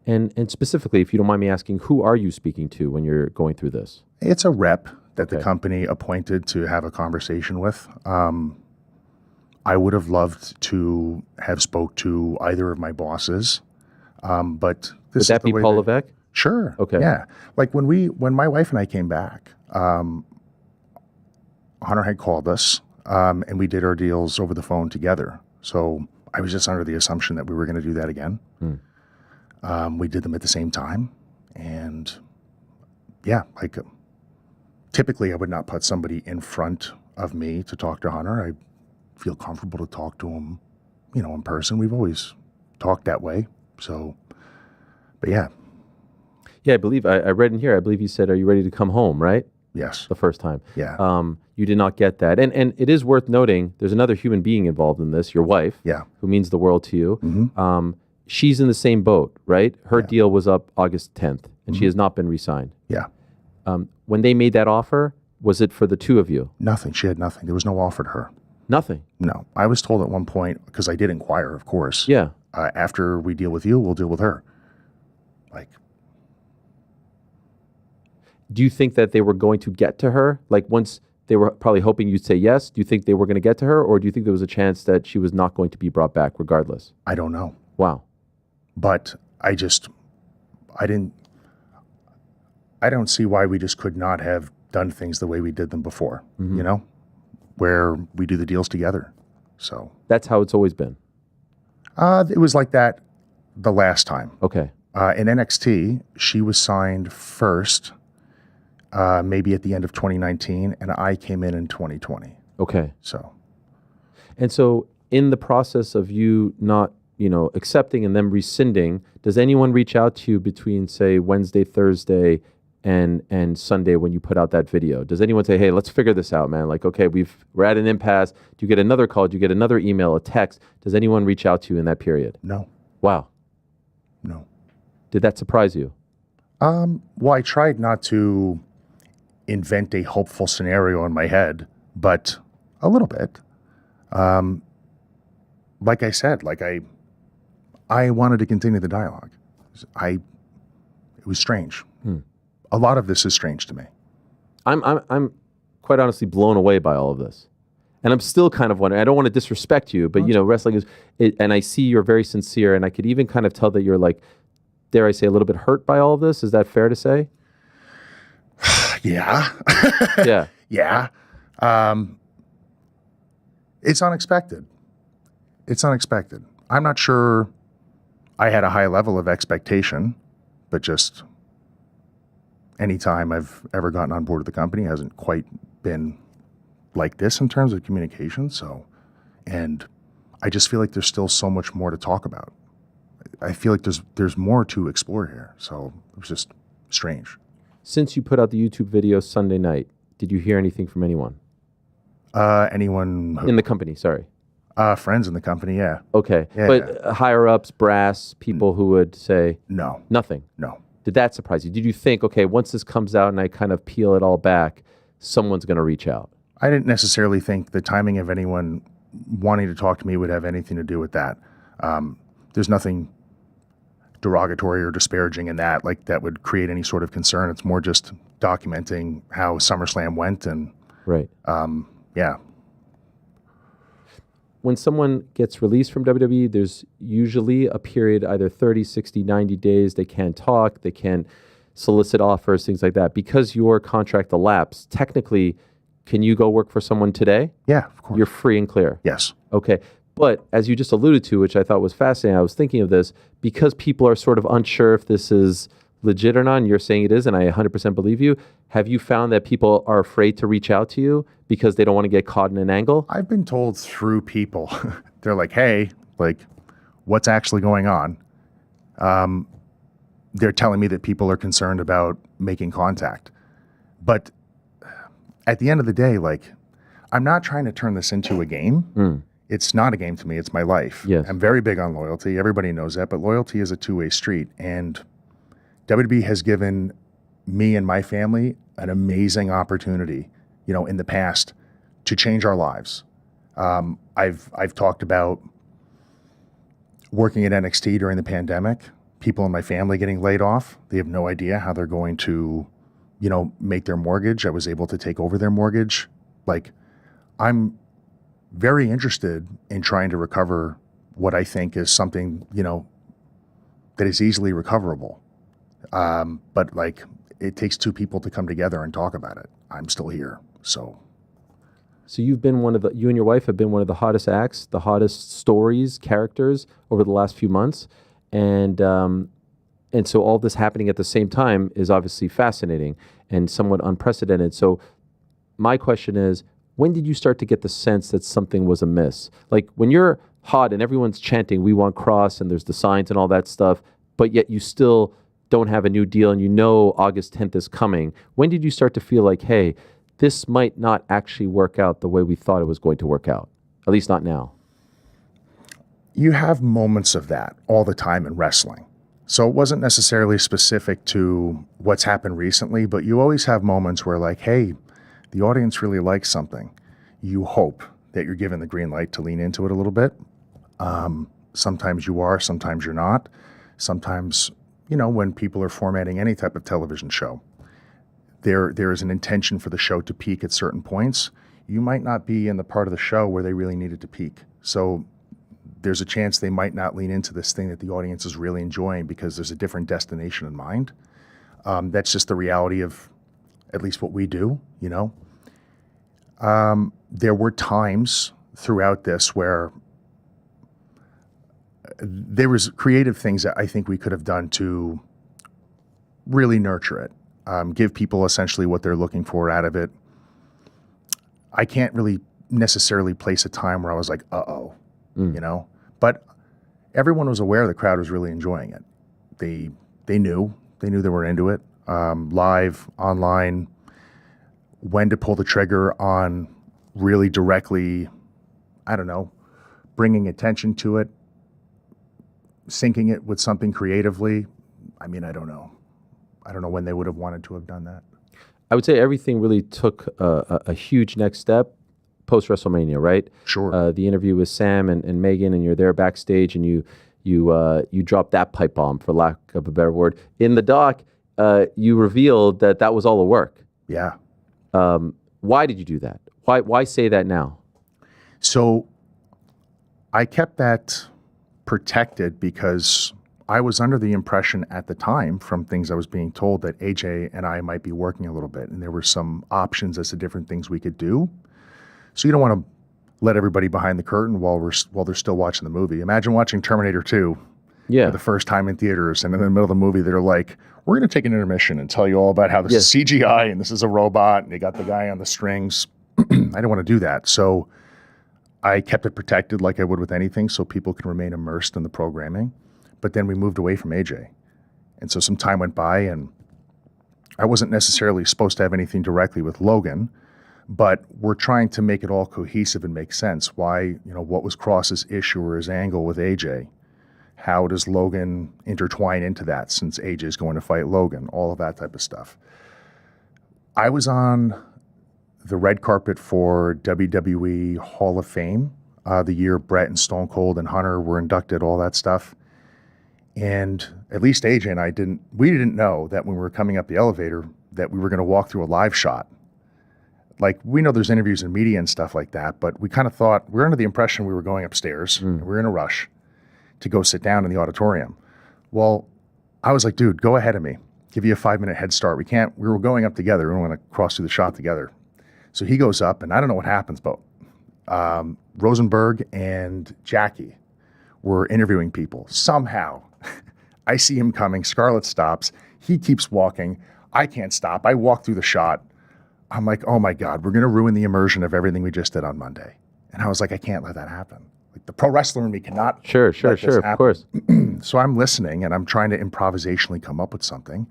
And specifically, if you don't mind me asking, who are you speaking to when you're going through this? It's a rep that the company appointed to have a conversation with. I would have loved to have spoke to either of my bosses, but this Would that be Paul Levesque? Sure. Okay. Yeah. Like when my wife and I came back, Hunter had called us, and we did our deals over the phone together. So I was just under the assumption that we were going to do that again. We did them at the same time, and yeah, like typically I would not put somebody in front of me to talk to Hunter. I feel comfortable to talk to him, in person. We've always talked that way. So, but yeah. Yeah, I believe I read in here. I believe you said, "Are you ready to come home?" Right? Yes. The first time. Yeah. You did not get that, and it is worth noting. There's another human being involved in this. Your wife. Yeah. Who means the world to you. Mm-hmm. She's in the same boat, right? Her deal was up August 10th, and she has not been re-signed. Yeah. When they made that offer, was it for the two of you? Nothing. She had nothing. There was no offer to her. Nothing. No. I was told at one point, because I did inquire, of course. Yeah. After we deal with you, we'll deal with her. Like. Do you think that they were going to get to her? Like once they were probably hoping you'd say yes, do you think they were going to get to her? Or do you think there was a chance that she was not going to be brought back regardless? I don't know. Wow. But I don't see why we just could not have done things the way we did them before, where we do the deals together. So that's how it's always been. It was like that the last time. Okay. In NXT, she was signed first, maybe at the end of 2019, and I came in 2020. Okay. So. And so in the process of you not, accepting and then rescinding, does anyone reach out to you between, say, Wednesday, Thursday, and Sunday when you put out that video? Does anyone say, hey, let's figure this out, man? Like, okay, we're at an impasse. Do you get another call? Do you get another email, a text? Does anyone reach out to you in that period? No. Wow. No. Did that surprise you? Well, I tried not to invent a hopeful scenario in my head, but a little bit. Like I said, I wanted to continue the dialogue. It was strange. A lot of this is strange to me. I'm quite honestly blown away by all of this. And I'm still kind of wondering, I don't want to disrespect you, but wrestling is, and I see you're very sincere, and I could even kind of tell that you're like, dare I say, a little bit hurt by all of this. Is that fair to say? Yeah. Yeah. Yeah. It's unexpected. It's unexpected. I'm not sure I had a high level of expectation, but just any time I've ever gotten on board with the company hasn't quite been like this in terms of communication. So, and I just feel like there's still so much more to talk about. I feel like there's more to explore here. So it was just strange. Since you put out the YouTube video Sunday night, did you hear anything from anyone? Anyone in the company? Sorry. Friends in the company, yeah. Okay, yeah, but yeah. Higher ups, brass, people who would say no, nothing. No. Did that surprise you? Did you think, okay, once this comes out and I kind of peel it all back, someone's going to reach out? I didn't necessarily think the timing of anyone wanting to talk to me would have anything to do with that. There's nothing derogatory or disparaging in that, like that would create any sort of concern. It's more just documenting how SummerSlam went and right. Yeah. When someone gets released from WWE, there's usually a period, either 30, 60, 90 days. They can't talk. They can't solicit offers, things like that. Because your contract elapsed, technically, can you go work for someone today? Yeah, of course. You're free and clear. Yes. Okay. But as you just alluded to, which I thought was fascinating, I was thinking of this, because people are sort of unsure if this is legit or not, and you're saying it is, and I 100% believe you, have you found that people are afraid to reach out to you because they don't want to get caught in an angle? I've been told through people, they're like, hey, like, what's actually going on? They're telling me that people are concerned about making contact. But at the end of the day, like, I'm not trying to turn this into a game. it's not a game to me. It's my life. Yes. I'm very big on loyalty. Everybody knows that, but loyalty is a two-way street. And WWE has given me and my family an amazing opportunity, in the past to change our lives. I've talked about working at NXT during the pandemic, people in my family getting laid off. They have no idea how they're going to, make their mortgage. I was able to take over their mortgage. Like, I'm very interested in trying to recover what I think is something, that is easily recoverable. But like, it takes two people to come together and talk about it. I'm still here. So you've been you and your wife have been one of the hottest acts, the hottest stories, characters over the last few months. And so all this happening at the same time is obviously fascinating and somewhat unprecedented. So my question is, when did you start to get the sense that something was amiss? Like when you're hot and everyone's chanting, "We want Kross," and there's the signs and all that stuff, but yet you still don't have a new deal and August 10th is coming. When did you start to feel like, hey, this might not actually work out the way we thought it was going to work out? At least not now. You have moments of that all the time in wrestling. So it wasn't necessarily specific to what's happened recently, but you always have moments where like, hey, the audience really likes something. You hope that you're given the green light to lean into it a little bit. Sometimes you are, sometimes you're not. Sometimes, when people are formatting any type of television show, there is an intention for the show to peak at certain points. You might not be in the part of the show where they really needed to peak. So there's a chance they might not lean into this thing that the audience is really enjoying because there's a different destination in mind. That's just the reality of at least what we do, There were times throughout this where there was creative things that I think we could have done to really nurture it, give people essentially what they're looking for out of it. I can't really necessarily place a time where I was like, but everyone was aware the crowd was really enjoying it. They knew they were into it. Live, online, when to pull the trigger on really directly, bringing attention to it, syncing it with something creatively. I don't know. I don't know when they would have wanted to have done that. I would say everything really took a huge next step post WrestleMania, right? Sure. The interview with Sam and Megan, and you're there backstage, and you dropped that pipe bomb, for lack of a better word. In the doc, you revealed that was all a work. Yeah. Why did you do that? Why say that now? So I kept that protected because I was under the impression at the time from things I was being told that AJ and I might be working a little bit, and there were some options as to different things we could do. So you don't want to let everybody behind the curtain while they're still watching the movie. Imagine watching Terminator 2 for the first time in theaters, and in the middle of the movie they're like, we're going to take an intermission and tell you all about how this is CGI and this is a robot and they got the guy on the strings. I didn't want to do that. So I kept it protected like I would with anything so people can remain immersed in the programming. But then we moved away from AJ. And so some time went by and I wasn't necessarily supposed to have anything directly with Logan, but we're trying to make it all cohesive and make sense. Why, what was Kross's issue or his angle with AJ? How does Logan intertwine into that since AJ is going to fight Logan? All of that type of stuff. I was on the red carpet for WWE Hall of Fame, the year Brett and Stone Cold and Hunter were inducted, all that stuff. And at least AJ and I we didn't know that when we were coming up the elevator that we were going to walk through a live shot. Like, we know there's interviews in media and stuff like that, but we kind of thought, we were under the impression we were going upstairs and we were in a rush to go sit down in the auditorium. Well, I was like, dude, go ahead of me. Give you a 5-minute head start. We were going up together. We don't want to cross through the shot together. So he goes up, and I don't know what happens, but Rosenberg and Jackie were interviewing people. Somehow, I see him coming. Scarlett stops. He keeps walking. I can't stop. I walk through the shot. I'm like, oh my God, we're going to ruin the immersion of everything we just did on Monday. And I was like, I can't let that happen. Like, the pro wrestler in me cannot. Sure, of course. So I'm listening and I'm trying to improvisationally come up with something.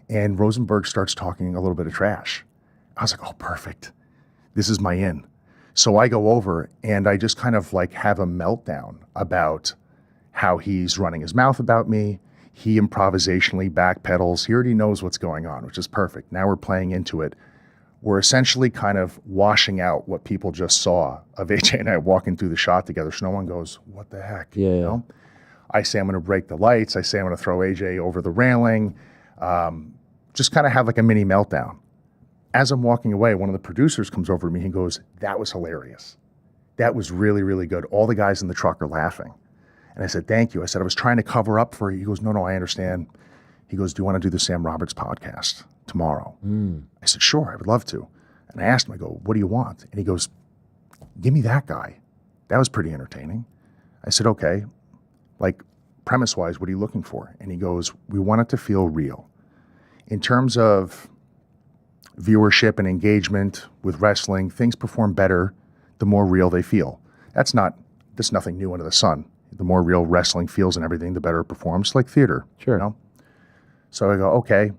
And Rosenberg starts talking a little bit of trash. I was like, oh, perfect. This is my in. So I go over and I just kind of like have a meltdown about how he's running his mouth about me. He improvisationally backpedals. He already knows what's going on, which is perfect. Now we're playing into it. We're essentially kind of washing out what people just saw of AJ and I walking through the shot together. So no one goes, what the heck? Yeah. You know? I say I'm going to break the lights. I say I'm going to throw AJ over the railing. Just kind of have like a mini meltdown. As I'm walking away, one of the producers comes over to me and goes, that was hilarious. That was really, really good. All the guys in the truck are laughing. And I said, thank you. I said, I was trying to cover up for you. He goes, no, I understand. He goes, do you want to do the Sam Roberts podcast tomorrow? I said, sure, I would love to. And I asked him, I go, what do you want? And he goes, give me that guy. That was pretty entertaining. I said, okay, like premise-wise, what are you looking for? And he goes, we want it to feel real. In terms of viewership and engagement with wrestling, things perform better the more real they feel. That's nothing new under the sun. The more real wrestling feels and everything, the better it performs, like theater. Sure. You know? So I go, okay.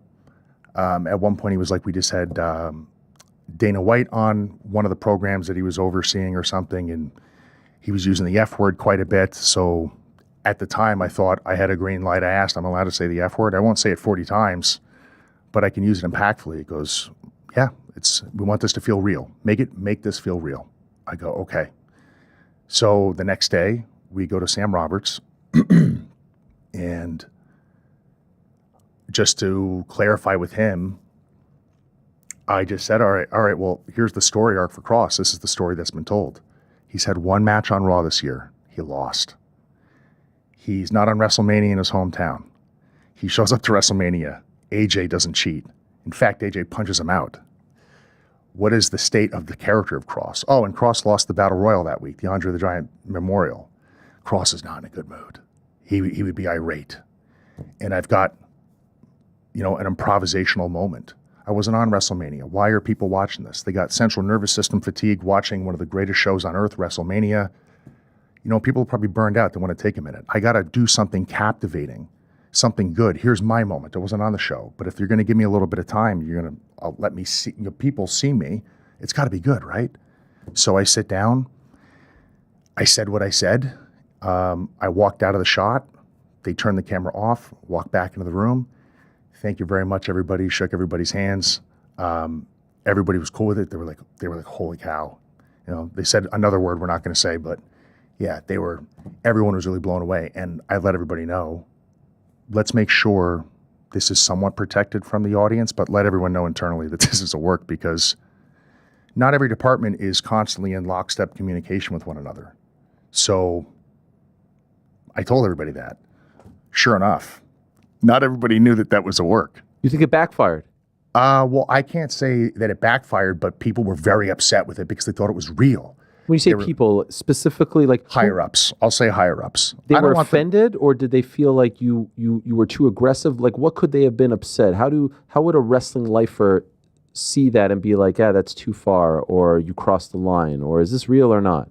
At one point he was like, we just had Dana White on one of the programs that he was overseeing or something, and he was using the F word quite a bit. So at the time I thought I had a green light. I asked, I'm allowed to say the F word? I won't say it 40 times, but I can use it impactfully. He goes, yeah, we want this to feel real. Make this feel real. I go, okay. So the next day we go to Sam Roberts and just to clarify with him, I just said, all right, well, here's the story arc for Kross. This is the story that's been told. He's had one match on Raw this year. He lost. He's not on WrestleMania in his hometown. He shows up to WrestleMania. AJ doesn't cheat. In fact, AJ punches him out. What is the state of the character of Kross? Oh, and Kross lost the Battle Royal that week, the Andre the Giant Memorial. Kross is not in a good mood. He would be irate. And I've got, an improvisational moment. I wasn't on WrestleMania. Why are people watching this? They got central nervous system fatigue watching one of the greatest shows on earth, WrestleMania. People are probably burned out. They want to take a minute. I got to do something captivating, something good. Here's my moment. I wasn't on the show. But if you're going to give me a little bit of time, you're going to let me see, people see me. It's got to be good, right? So I sit down. I said what I said. I walked out of the shot. They turned the camera off, walked back into the room. Thank you very much, everybody. Shook everybody's hands. Everybody was cool with it. They were like, holy cow. They said another word we're not going to say, but yeah, everyone was really blown away. And I let everybody know, let's make sure this is somewhat protected from the audience, but let everyone know internally that this is a work, because not every department is constantly in lockstep communication with one another. So I told everybody that. Sure enough, not everybody knew that was a work. You think it backfired? Well, I can't say that it backfired, but people were very upset with it because they thought it was real. When you say people, specifically like higher ups, I'll say higher ups. They were offended, or did they feel like you were too aggressive? Like, what could they have been upset? How would a wrestling lifer see that and be like, yeah, that's too far, or you crossed the line, or is this real or not?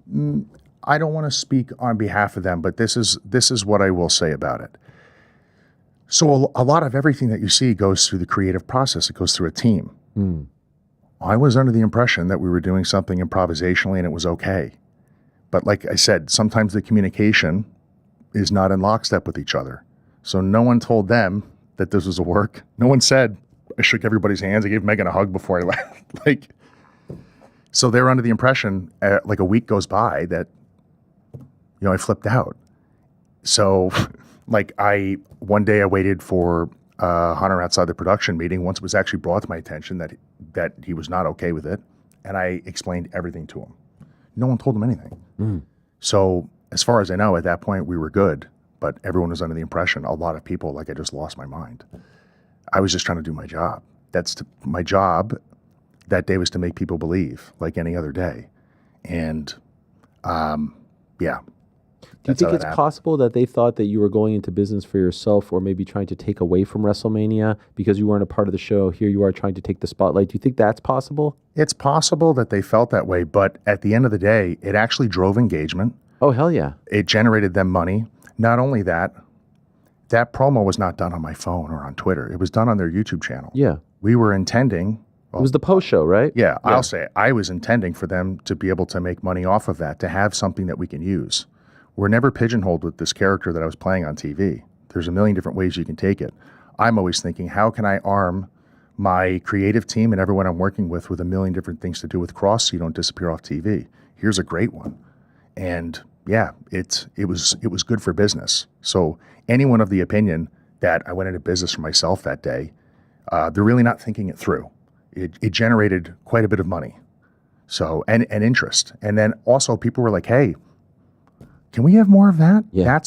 I don't want to speak on behalf of them, but this is what I will say about it. So a lot of everything that you see goes through the creative process. It goes through a team. I was under the impression that we were doing something improvisationally and it was okay. But like I said, sometimes the communication is not in lockstep with each other. So no one told them that this was a work. No one said, I shook everybody's hands. I gave Megan a hug before I left. So they're under the impression, like a week goes by, that, I flipped out. So one day I waited for Hunter outside the production meeting once it was actually brought to my attention that he was not okay with it, and I explained everything to him. No one told him anything. So as far as I know, at that point we were good, but everyone was under the impression, a lot of people, like I just lost my mind. I was just trying to do my job. My job that day was to make people believe, like any other day. And yeah. Do you think it's possible that they thought that you were going into business for yourself, or maybe trying to take away from WrestleMania because you weren't a part of the show? Here you are trying to take the spotlight. Do you think that's possible? It's possible that they felt that way, but at the end of the day, it actually drove engagement. Oh, hell yeah. It generated them money. Not only that promo was not done on my phone or on Twitter. It was done on their YouTube channel. Yeah. We were intending, It was the post show, right? Yeah, I'll say I was intending for them to be able to make money off of that, to have something that we can use. We're never pigeonholed with this character that I was playing on TV. There's a million different ways you can take it. I'm always thinking, how can I arm my creative team and everyone I'm working with a million different things to do with Kross so you don't disappear off TV? Here's a great one. And yeah, it was good for business. So anyone of the opinion that I went into business for myself that day, they're really not thinking it through. It generated quite a bit of money, so and interest. And then also people were like, hey, can we have more of that? Yeah.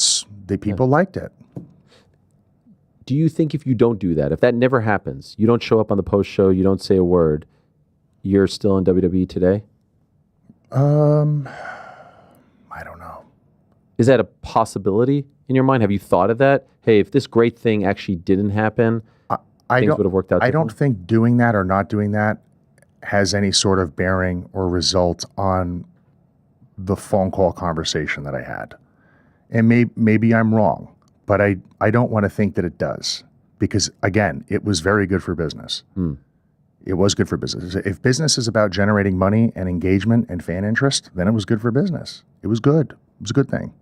The people liked it. Do you think if you don't do that, if that never happens, you don't show up on the post show, you don't say a word, you're still in WWE today? I don't know. Is that a possibility in your mind? Have you thought of that? Hey, if this great thing actually didn't happen, things would have worked out I differently? don't think doing that or not doing that has any sort of bearing or result on the phone call conversation that I had. And maybe I'm wrong, but I don't want to think that it does, because again, it was very good for business. It was good for business. If business is about generating money and engagement and fan interest, then it was good for business. It was good. It was a good thing.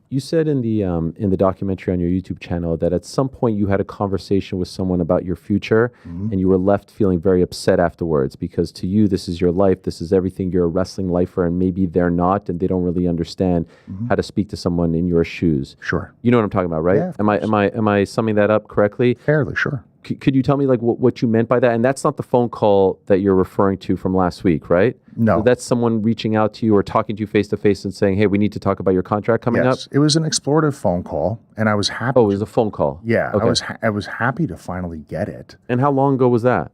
You said in the documentary on your YouTube channel that at some point you had a conversation with someone about your future, and you were left feeling very upset afterwards, because to you this is your life, this is everything. You're a wrestling lifer, and maybe they're not, and they don't really understand how to speak to someone in your shoes. Sure. You know what I'm talking about, right? Yeah, am I summing that up correctly? Fairly, sure. Could you tell me like what you meant by that? And that's not the phone call that you're referring to from last week, right? No. So that's someone reaching out to you or talking to you face to face and saying, hey, we need to talk about your contract coming up? It was an explorative phone call, and I was happy. Oh, it was a phone call. Yeah, Okay. I was happy to finally get it. And how long ago was that?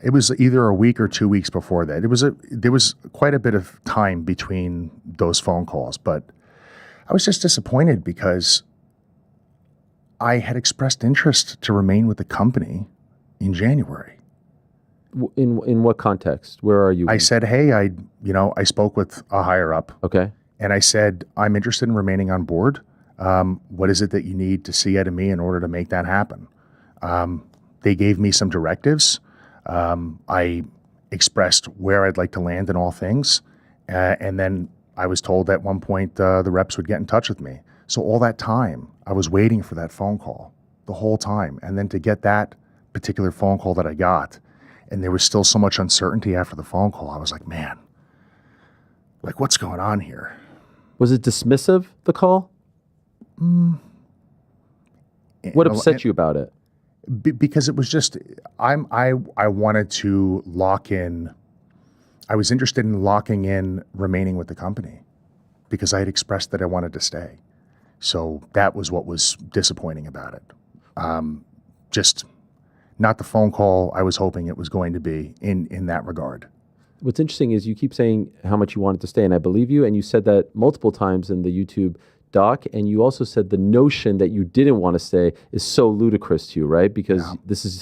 It was either a week or 2 weeks before that. There was quite a bit of time between those phone calls, but I was just disappointed because I had expressed interest to remain with the company in January. In what context? Where are you? I said, hey, I spoke with a higher up. Okay. And I said, I'm interested in remaining on board. What is it that you need to see out of me in order to make that happen? They gave me some directives. I expressed where I'd like to land in all things. And then I was told at one point the reps would get in touch with me. So all that time, I was waiting for that phone call the whole time. And then to get that particular phone call that I got, and there was still so much uncertainty after the phone call, I was like, man, like what's going on here? Was it dismissive, the call? What upset you about it? Because it was just, I wanted to lock in, I was interested in locking in remaining with the company because I had expressed that I wanted to stay. So that was what was disappointing about it. Just not the phone call I was hoping it was going to be in that regard. What's interesting is you keep saying how much you wanted to stay, and I believe you, and you said that multiple times in the YouTube doc, and you also said the notion that you didn't want to stay is so ludicrous to you, right? Because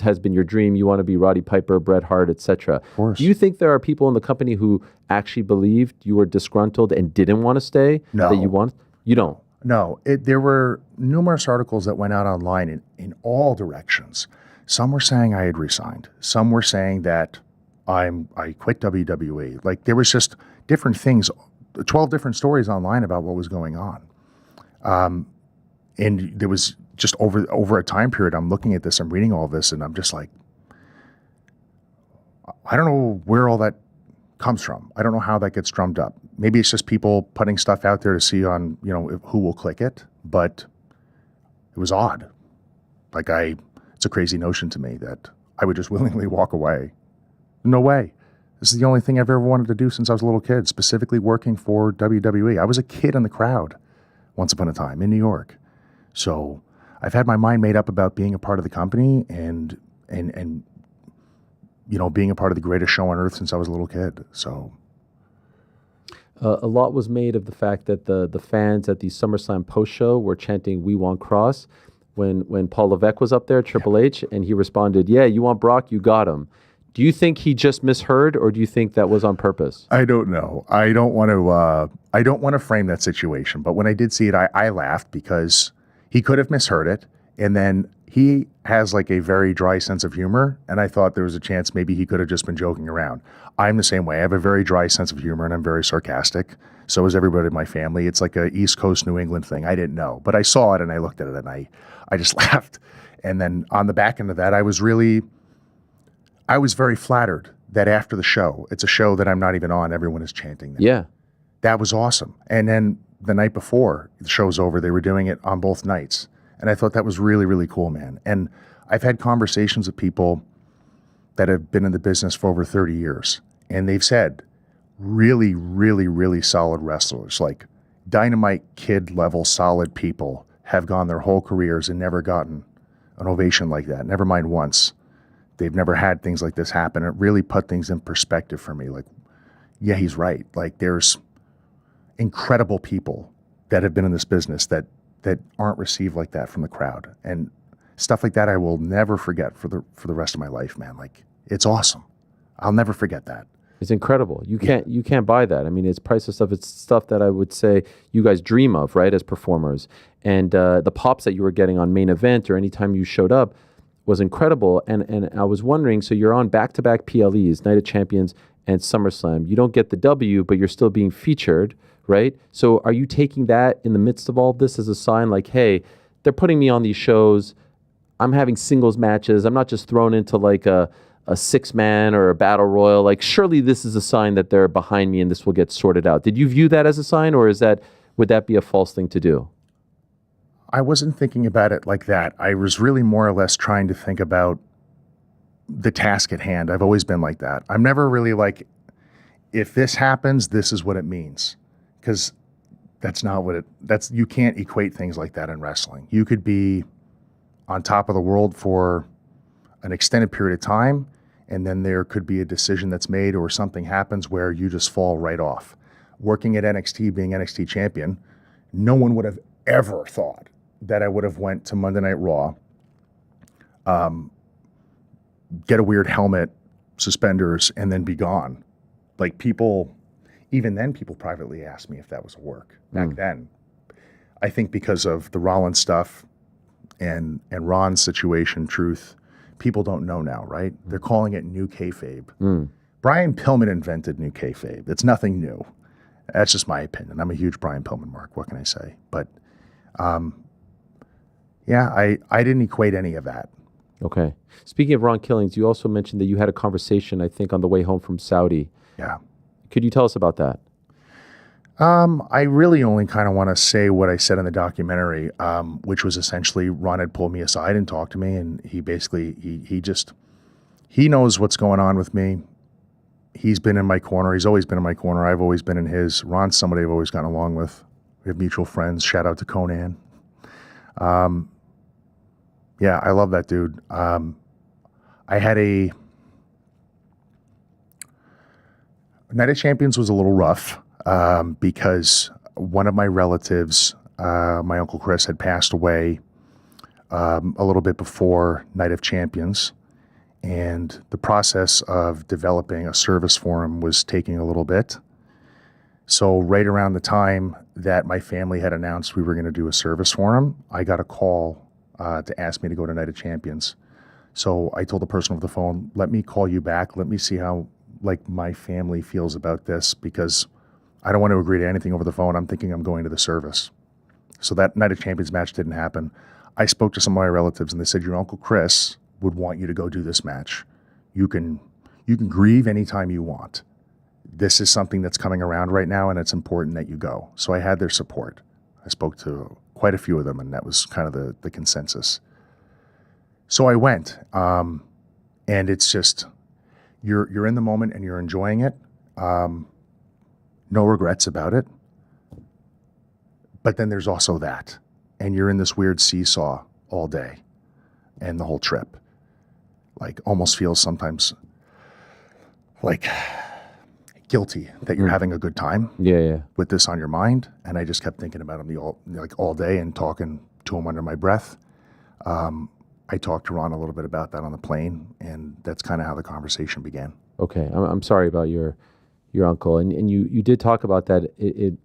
has been your dream. You want to be Roddy Piper, Bret Hart, etc. Of course. Do you think there are people in the company who actually believed you were disgruntled and didn't want to stay? No. That you want? You don't? No. There were numerous articles that went out online in all directions. Some were saying I had resigned. Some were saying that I quit WWE. Like there was just different things, 12 different stories online about what was going on. And there was just over a time period, I'm looking at this, I'm reading all this, and I'm just like, I don't know where all that comes from. I don't know how that gets drummed up. Maybe it's just people putting stuff out there to see on, who will click it, but it was odd. Like it's a crazy notion to me that I would just willingly walk away. No way. This is the only thing I've ever wanted to do since I was a little kid, specifically working for WWE. I was a kid in the crowd once upon a time in New York. So I've had my mind made up about being a part of the company and being a part of the greatest show on earth since I was a little kid. So a lot was made of the fact that the fans at the SummerSlam post show were chanting "We want Kross" when Paul Levesque was up there, Triple H, and he responded, "Yeah, you want Brock, you got him." Do you think he just misheard, or do you think that was on purpose? I don't know. I don't want to frame that situation. But when I did see it, I laughed because he could have misheard it, and then he has like a very dry sense of humor, and I thought there was a chance maybe he could have just been joking around. I'm the same way. I have a very dry sense of humor, and I'm very sarcastic. So is everybody in my family. It's like a East Coast New England thing. I didn't know, but I saw it and I looked at it and I just laughed. And then on the back end of that, I was very flattered that after the show, it's a show that I'm not even on, everyone is chanting that. Yeah. That was awesome. And then the night before the show's over, they were doing it on both nights. And I thought that was really, really cool, man. And I've had conversations with people that have been in the business for over 30 years. And they've said really, really, really solid wrestlers, like Dynamite Kid level solid people have gone their whole careers and never gotten an ovation like that. Never mind once. They've never had things like this happen. It really put things in perspective for me. Like, yeah, he's right. Like there's incredible people that have been in this business that aren't received like that from the crowd. And stuff like that I will never forget for the rest of my life, man. Like it's awesome. I'll never forget that. It's incredible. You can't buy that. I mean, it's priceless stuff. It's stuff that I would say you guys dream of, right, as performers. And the pops that you were getting on Main Event or anytime you showed up was incredible. And I was wondering, so you're on back-to-back PLEs, Night of Champions and SummerSlam. You don't get the W, but you're still being featured, right? So are you taking that in the midst of all of this as a sign like, hey, they're putting me on these shows. I'm having singles matches. I'm not just thrown into like a 6-man or a battle royal. Like surely this is a sign that they're behind me and this will get sorted out. Did you view that as a sign, or would that be a false thing to do? I wasn't thinking about it like that. I was really more or less trying to think about the task at hand. I've always been like that. I'm never really like, if this happens, this is what it means. Because that's not what you can't equate things like that in wrestling. You could be on top of the world for an extended period of time, and then there could be a decision that's made or something happens where you just fall right off. Working at NXT, being NXT champion, no one would have ever thought that I would have went to Monday Night Raw, get a weird helmet, suspenders, and then be gone. Like people, even then people privately asked me if that was a work back then. I think because of the Rollins stuff and Ron's situation, truth, people don't know now, right? They're calling it new kayfabe. Brian Pillman invented new kayfabe. It's nothing new. That's just my opinion. I'm a huge Brian Pillman mark. What can I say? But yeah, I didn't equate any of that. Okay. Speaking of Ron Killings, you also mentioned that you had a conversation, I think, on the way home from Saudi. Yeah. Could you tell us about that? I really only kind of want to say what I said in the documentary, which was essentially Ron had pulled me aside and talked to me, and he basically, he knows what's going on with me. He's been in my corner. He's always been in my corner. I've always been in his. Ron's somebody I've always gotten along with. We have mutual friends. Shout out to Conan. Yeah, I love that dude. I had a Night of Champions was a little rough because one of my relatives, my Uncle Chris, had passed away a little bit before Night of Champions, and the process of developing a service for him was taking a little bit. So right around the time that my family had announced we were going to do a service for him, I got a call to ask me to go to Night of Champions. So I told the person over the phone, let me call you back. Let me see how like my family feels about this, because I don't want to agree to anything over the phone. I'm thinking I'm going to the service. So that Night of Champions match didn't happen. I spoke to some of my relatives and they said, your Uncle Chris would want you to go do this match. You can grieve anytime you want. This is something that's coming around right now and it's important that you go. So I had their support. I spoke to quite a few of them and that was kind of the consensus. So I went, and it's just, you're in the moment and you're enjoying it. No regrets about it. But then there's also that. And you're in this weird seesaw all day and the whole trip. Like almost feels sometimes like guilty that you're having a good time. Yeah. With this on your mind. And I just kept thinking about him all day and talking to him under my breath. I talked to Ron a little bit about that on the plane, and that's kind of how the conversation began. Okay, I'm sorry about your uncle, and you did talk about that. It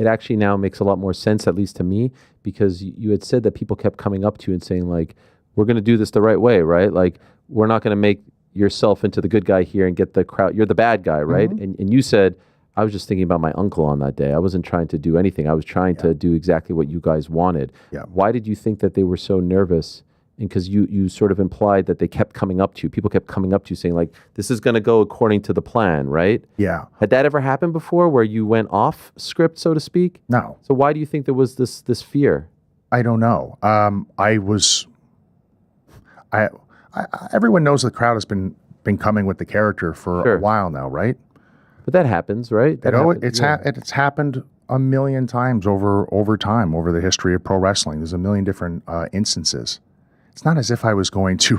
actually now makes a lot more sense, at least to me, because you had said that people kept coming up to you and saying like, we're going to do this the right way, right? Like, we're not going to make yourself into the good guy here and get the crowd. You're the bad guy, right? And you said, I was just thinking about my uncle on that day. I wasn't trying to do anything. I was trying to do exactly what you guys wanted. Yeah. Why did you think that they were so nervous? And because you sort of implied that they kept coming up to you. People kept coming up to you saying, like, this is going to go according to the plan, right? Yeah. Had that ever happened before where you went off script, so to speak? No. So why do you think there was this fear? I don't know. Everyone knows the crowd has been coming with the character for a while now, right? But that happens, right? It's happened a million times over time, over the history of pro wrestling. There's a million different instances. It's not as if I was going to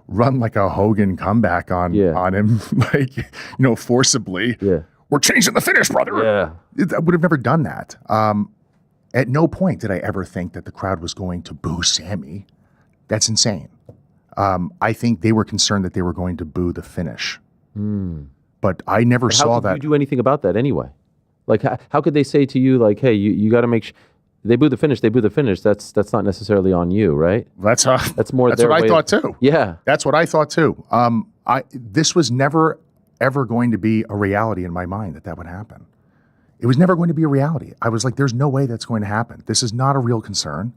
run like a Hogan comeback on him, like, forcibly. Yeah. We're changing the finish, brother. Yeah. I would have never done that. At no point did I ever think that the crowd was going to boo Sammy. That's insane. I think they were concerned that they were going to boo the finish. But I never saw that. How could you do anything about that anyway? Like, how could they say to you, like, hey, you got to make sure they boo the finish, they boo the finish. That's not necessarily on you, right? That's more that's their what I way thought too. Yeah. That's what I thought too. This was never, ever going to be a reality in my mind that would happen. It was never going to be a reality. I was like, there's no way that's going to happen. This is not a real concern.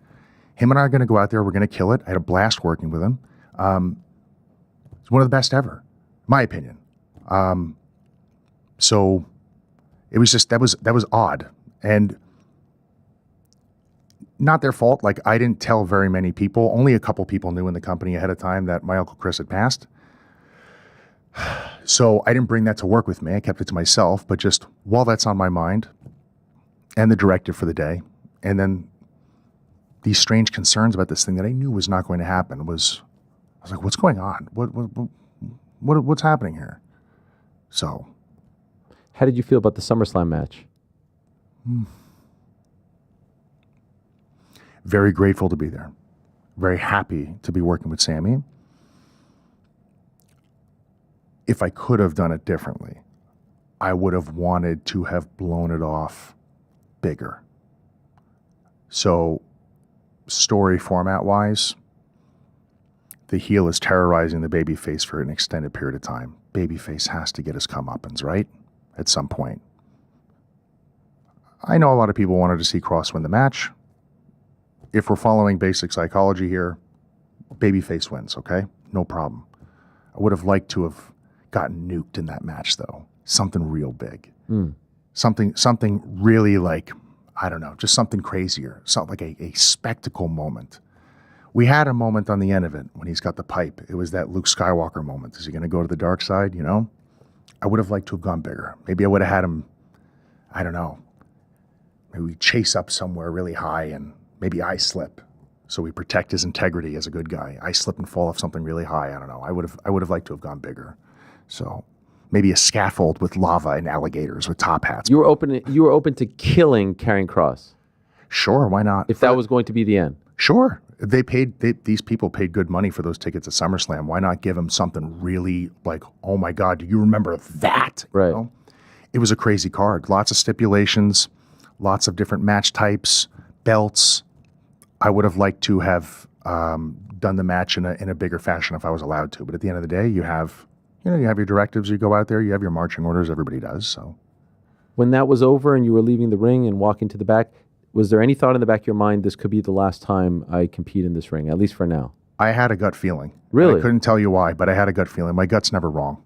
Him and I are going to go out there. We're going to kill it. I had a blast working with him. It's one of the best ever, my opinion. So it was just, that was odd. And not their fault. Like, I didn't tell very many people. Only a couple people knew in the company ahead of time that my Uncle Chris had passed. So I didn't bring that to work with me. I kept it to myself. But just while that's on my mind, and the directive for the day, and then these strange concerns about this thing that I knew was not going to happen, I was like, what's going on? What's happening here? So, how did you feel about the SummerSlam match? Very grateful to be there. Very happy to be working with Sammy. If I could have done it differently, I would have wanted to have blown it off bigger. So, story format-wise, the heel is terrorizing the babyface for an extended period of time. Babyface has to get his comeuppance, right? At some point. I know a lot of people wanted to see Kross win the match. If we're following basic psychology here, babyface wins, okay? No problem. I would have liked to have gotten nuked in that match, though. Something real big. Something really, like, I don't know, just something crazier. Something like a spectacle moment. We had a moment on the end of it when he's got the pipe. It was that Luke Skywalker moment. Is he going to go to the dark side, I would have liked to have gone bigger. Maybe I would have had him, I don't know, maybe we chase up somewhere really high and maybe I slip, so we protect his integrity as a good guy. I slip and fall off something really high. I don't know. I would have liked to have gone bigger. So maybe a scaffold with lava and alligators with top hats. You were open to killing Karrion Kross. Sure, why not? If that was going to be the end. Sure. These people paid good money for those tickets at SummerSlam. Why not give them something really like, oh my God, do you remember that? Right. It was a crazy card. Lots of stipulations, lots of different match types, belts. I would have liked to have done the match in a bigger fashion if I was allowed to. But at the end of the day, you have your directives. You go out there. You have your marching orders. Everybody does. So, when that was over and you were leaving the ring and walking to the back, was there any thought in the back of your mind, this could be the last time I compete in this ring, at least for now? I had a gut feeling. Really? I couldn't tell you why, but I had a gut feeling. My gut's never wrong.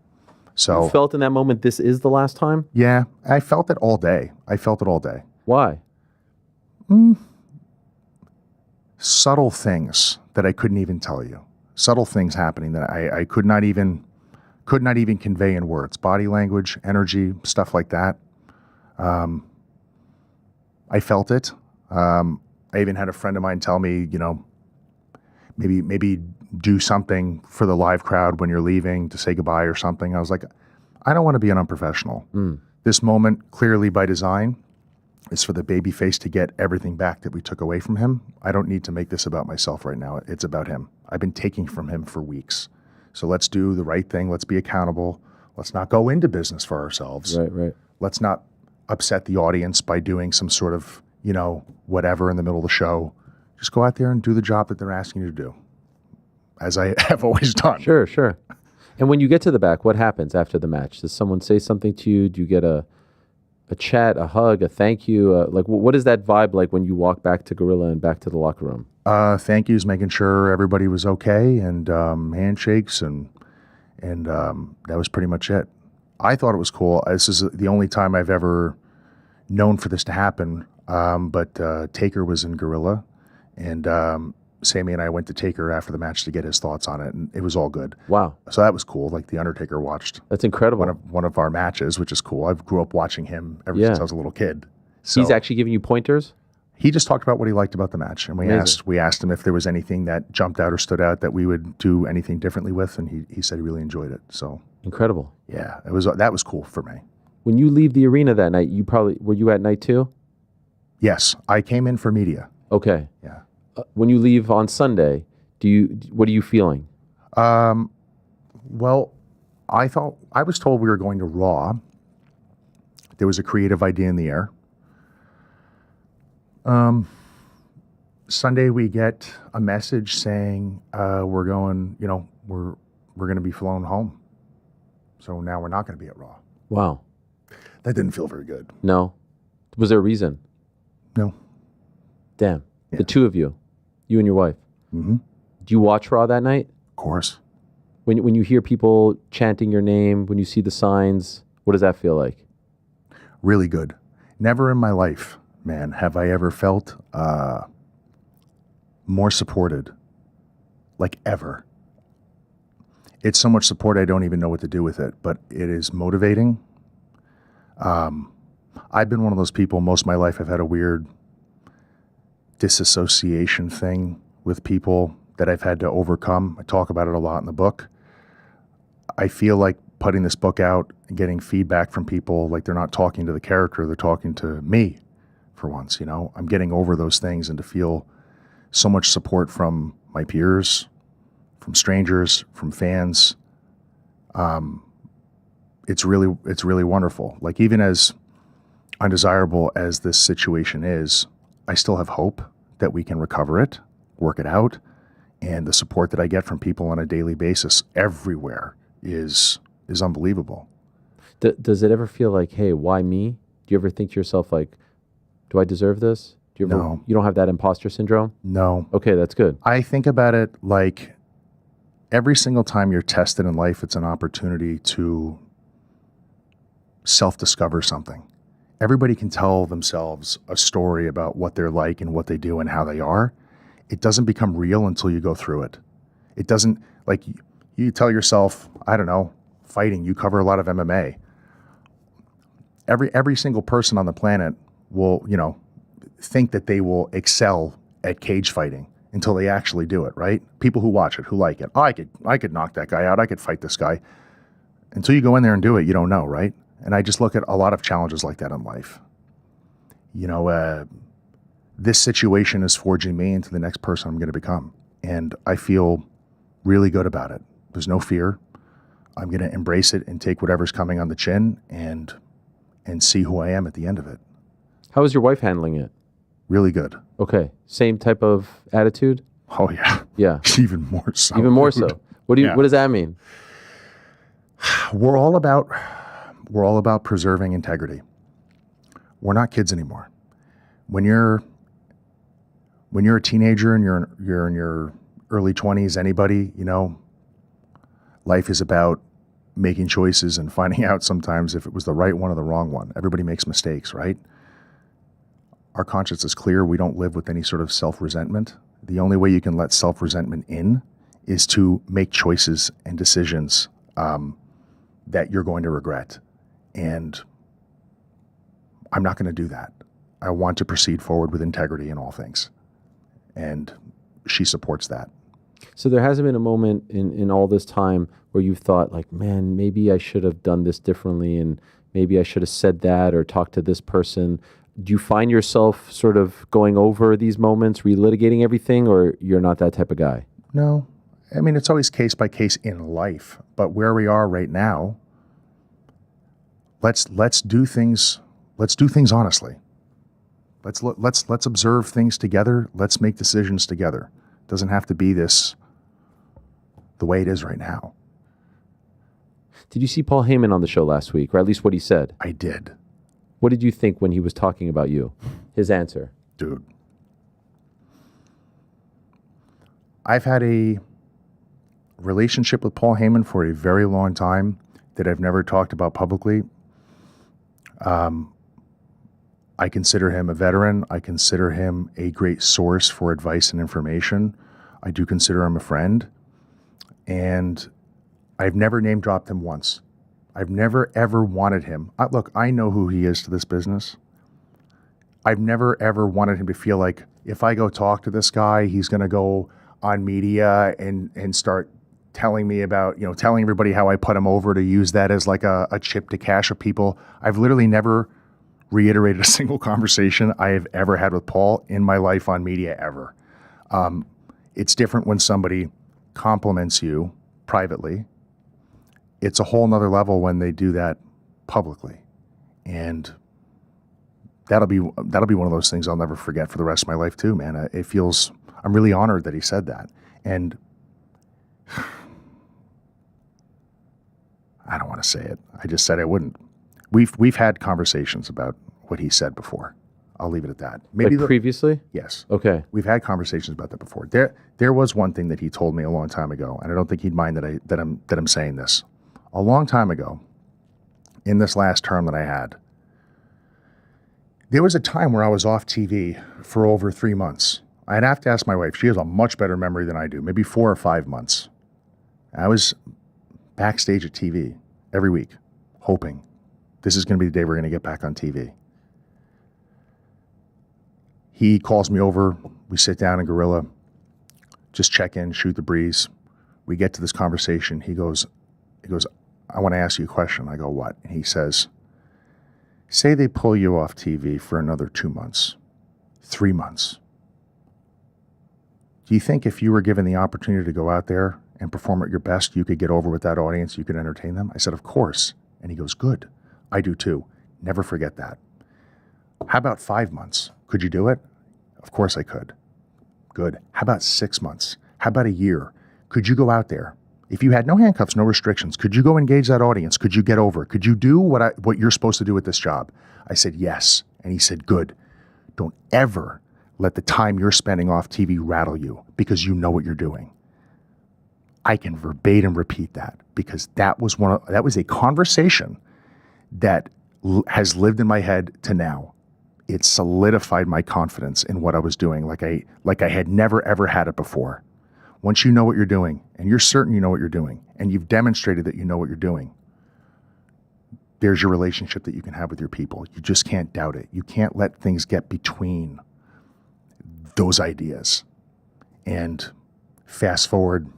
So you felt in that moment this is the last time? Yeah, I felt it all day. Why? Subtle things that I couldn't even tell you. Subtle things happening that I could not even convey in words. Body language, energy, stuff like that. I felt it. I even had a friend of mine tell me, maybe do something for the live crowd when you're leaving to say goodbye or something. I was like, I don't want to be an unprofessional. This moment, clearly by design, is for the babyface to get everything back that we took away from him. I don't need to make this about myself right now. It's about him. I've been taking from him for weeks. So let's do the right thing. Let's be accountable. Let's not go into business for ourselves. Right. Let's not upset the audience by doing some sort of, whatever in the middle of the show. Just go out there and do the job that they're asking you to do. as I have always done. Sure, sure. And when you get to the back, what happens after the match? Does someone say something to you? Do you get a chat, a hug, a thank you? Like, what is that vibe like when you walk back to Gorilla and back to the locker room? Thank yous, making sure everybody was okay, and handshakes, and that was pretty much it. I thought it was cool. This is the only time I've ever known for this to happen. But Taker was in Gorilla, and Sammy and I went to Taker after the match to get his thoughts on it, and it was all good. Wow. So that was cool. Like, the Undertaker watched. That's incredible. One of our matches, which is cool. I grew up watching him ever since I was a little kid. So he's actually giving you pointers? He just talked about what he liked about the match, and we asked him if there was anything that jumped out or stood out that we would do anything differently with, and he said he really enjoyed it. So incredible. Yeah, that was cool for me. When you leave the arena that night, were you at night two? Yes, I came in for media. Okay. Yeah. When you leave on Sunday, what are you feeling? Well, I was told we were going to Raw. There was a creative idea in the air. Sunday we get a message saying we're going, we're going to be flown home. So now we're not going to be at Raw. Wow. That didn't feel very good. No. Was there a reason? No. Damn. Yeah. The two of you and your wife. Mm-hmm. Do you watch Raw that night? Of course. When you hear people chanting your name, when you see the signs, what does that feel like? Really good. Never in my life, man, have I ever felt more supported, like ever. It's so much support I don't even know what to do with it, but it is motivating. I've been one of those people most of my life. I've had a weird disassociation thing with people that I've had to overcome. I talk about it a lot in the book. I feel like putting this book out and getting feedback from people, like they're not talking to the character, they're talking to me for once, I'm getting over those things, and to feel so much support from my peers, from strangers, from fans. It's really wonderful. Like, even as undesirable as this situation is, I still have hope that we can recover it, work it out, and the support that I get from people on a daily basis everywhere is unbelievable. Does it ever feel like, hey, why me? Do you ever think to yourself, like, do I deserve this? No. You don't have that imposter syndrome? No. Okay, that's good. I think about it like every single time you're tested in life, it's an opportunity to self-discover something. Everybody can tell themselves a story about what they're like and what they do and how they are. It doesn't become real until you go through it. It doesn't, like, you tell yourself, I don't know, fighting, you cover a lot of MMA. Every single person on the planet will, think that they will excel at cage fighting until they actually do it, right? People who watch it, who like it. Oh, I could knock that guy out. I could fight this guy. Until you go in there and do it, you don't know, right? And I just look at a lot of challenges like that in life. This situation is forging me into the next person I'm going to become. And I feel really good about it. There's no fear. I'm going to embrace it and take whatever's coming on the chin and see who I am at the end of it. How is your wife handling it? Really good. Okay. Same type of attitude? Oh, yeah. Yeah. Even more so. Even more so. What does that mean? We're all about preserving integrity. We're not kids anymore. When you're a teenager and you're in your early 20s, anybody, life is about making choices and finding out sometimes if it was the right one or the wrong one. Everybody makes mistakes, right? Our conscience is clear. We don't live with any sort of self-resentment. The only way you can let self-resentment in is to make choices and decisions that you're going to regret. And I'm not going to do that. I want to proceed forward with integrity in all things. And she supports that. So there hasn't been a moment in all this time where you've thought, like, man, maybe I should have done this differently, and maybe I should have said that or talked to this person. Do you find yourself sort of going over these moments, relitigating everything, or you're not that type of guy? No. I mean, it's always case by case in life. But where we are right now, let's do things honestly. Let's observe things together. Let's make decisions together. It doesn't have to be this the way it is right now. Did you see Paul Heyman on the show last week, or at least what he said? I did. What did you think when he was talking about you? His answer? Dude. I've had a relationship with Paul Heyman for a very long time that I've never talked about publicly. I consider him a veteran. I consider him a great source for advice and information. I do consider him a friend. And I've never name dropped him once. I've never, ever wanted him. Look, I know who he is to this business. I've never, ever wanted him to feel like if I go talk to this guy, he's going to go on media and start telling me about, telling everybody how I put him over to use that as like a chip to cash of people. I've literally never reiterated a single conversation I have ever had with Paul in my life on media ever. It's different when somebody compliments you privately. It's a whole nother level when they do that publicly. And that'll be one of those things I'll never forget for the rest of my life too, man. I'm really honored that he said that. And I don't want to say it. I just said I wouldn't. We've had conversations about what he said before. I'll leave it at that. Maybe previously? Yes. Okay. We've had conversations about that before. There was one thing that he told me a long time ago, and I don't think he'd mind that I'm saying this. A long time ago, in this last term that I had, there was a time where I was off TV for over 3 months. I'd have to ask my wife. She has a much better memory than I do, maybe 4 or 5 months. I was backstage at TV every week, hoping this is going to be the day we're going to get back on TV. He calls me over. We sit down in Gorilla, just check in, shoot the breeze. We get to this conversation. He goes, I want to ask you a question. I go, what? And he says, say they pull you off TV for another 2 months, 3 months. Do you think if you were given the opportunity to go out there and perform at your best, you could get over with that audience, you could entertain them? I said, of course. And he goes, good. I do too. Never forget that. How about 5 months? Could you do it? Of course I could. Good. How about 6 months? How about a year? Could you go out there? If you had no handcuffs, no restrictions, could you go engage that audience? Could you get over it? Could you do what you're supposed to do with this job? I said, yes. And he said, good. Don't ever let the time you're spending off TV rattle you because you know what you're doing. I can verbatim repeat that because that was a conversation that has lived in my head to now. It solidified my confidence in what I was doing like I had never ever had it before. Once you know what you're doing and you're certain you know what you're doing and you've demonstrated that you know what you're doing, there's your relationship that you can have with your people. You just can't doubt it. You can't let things get between those ideas. And fast forward,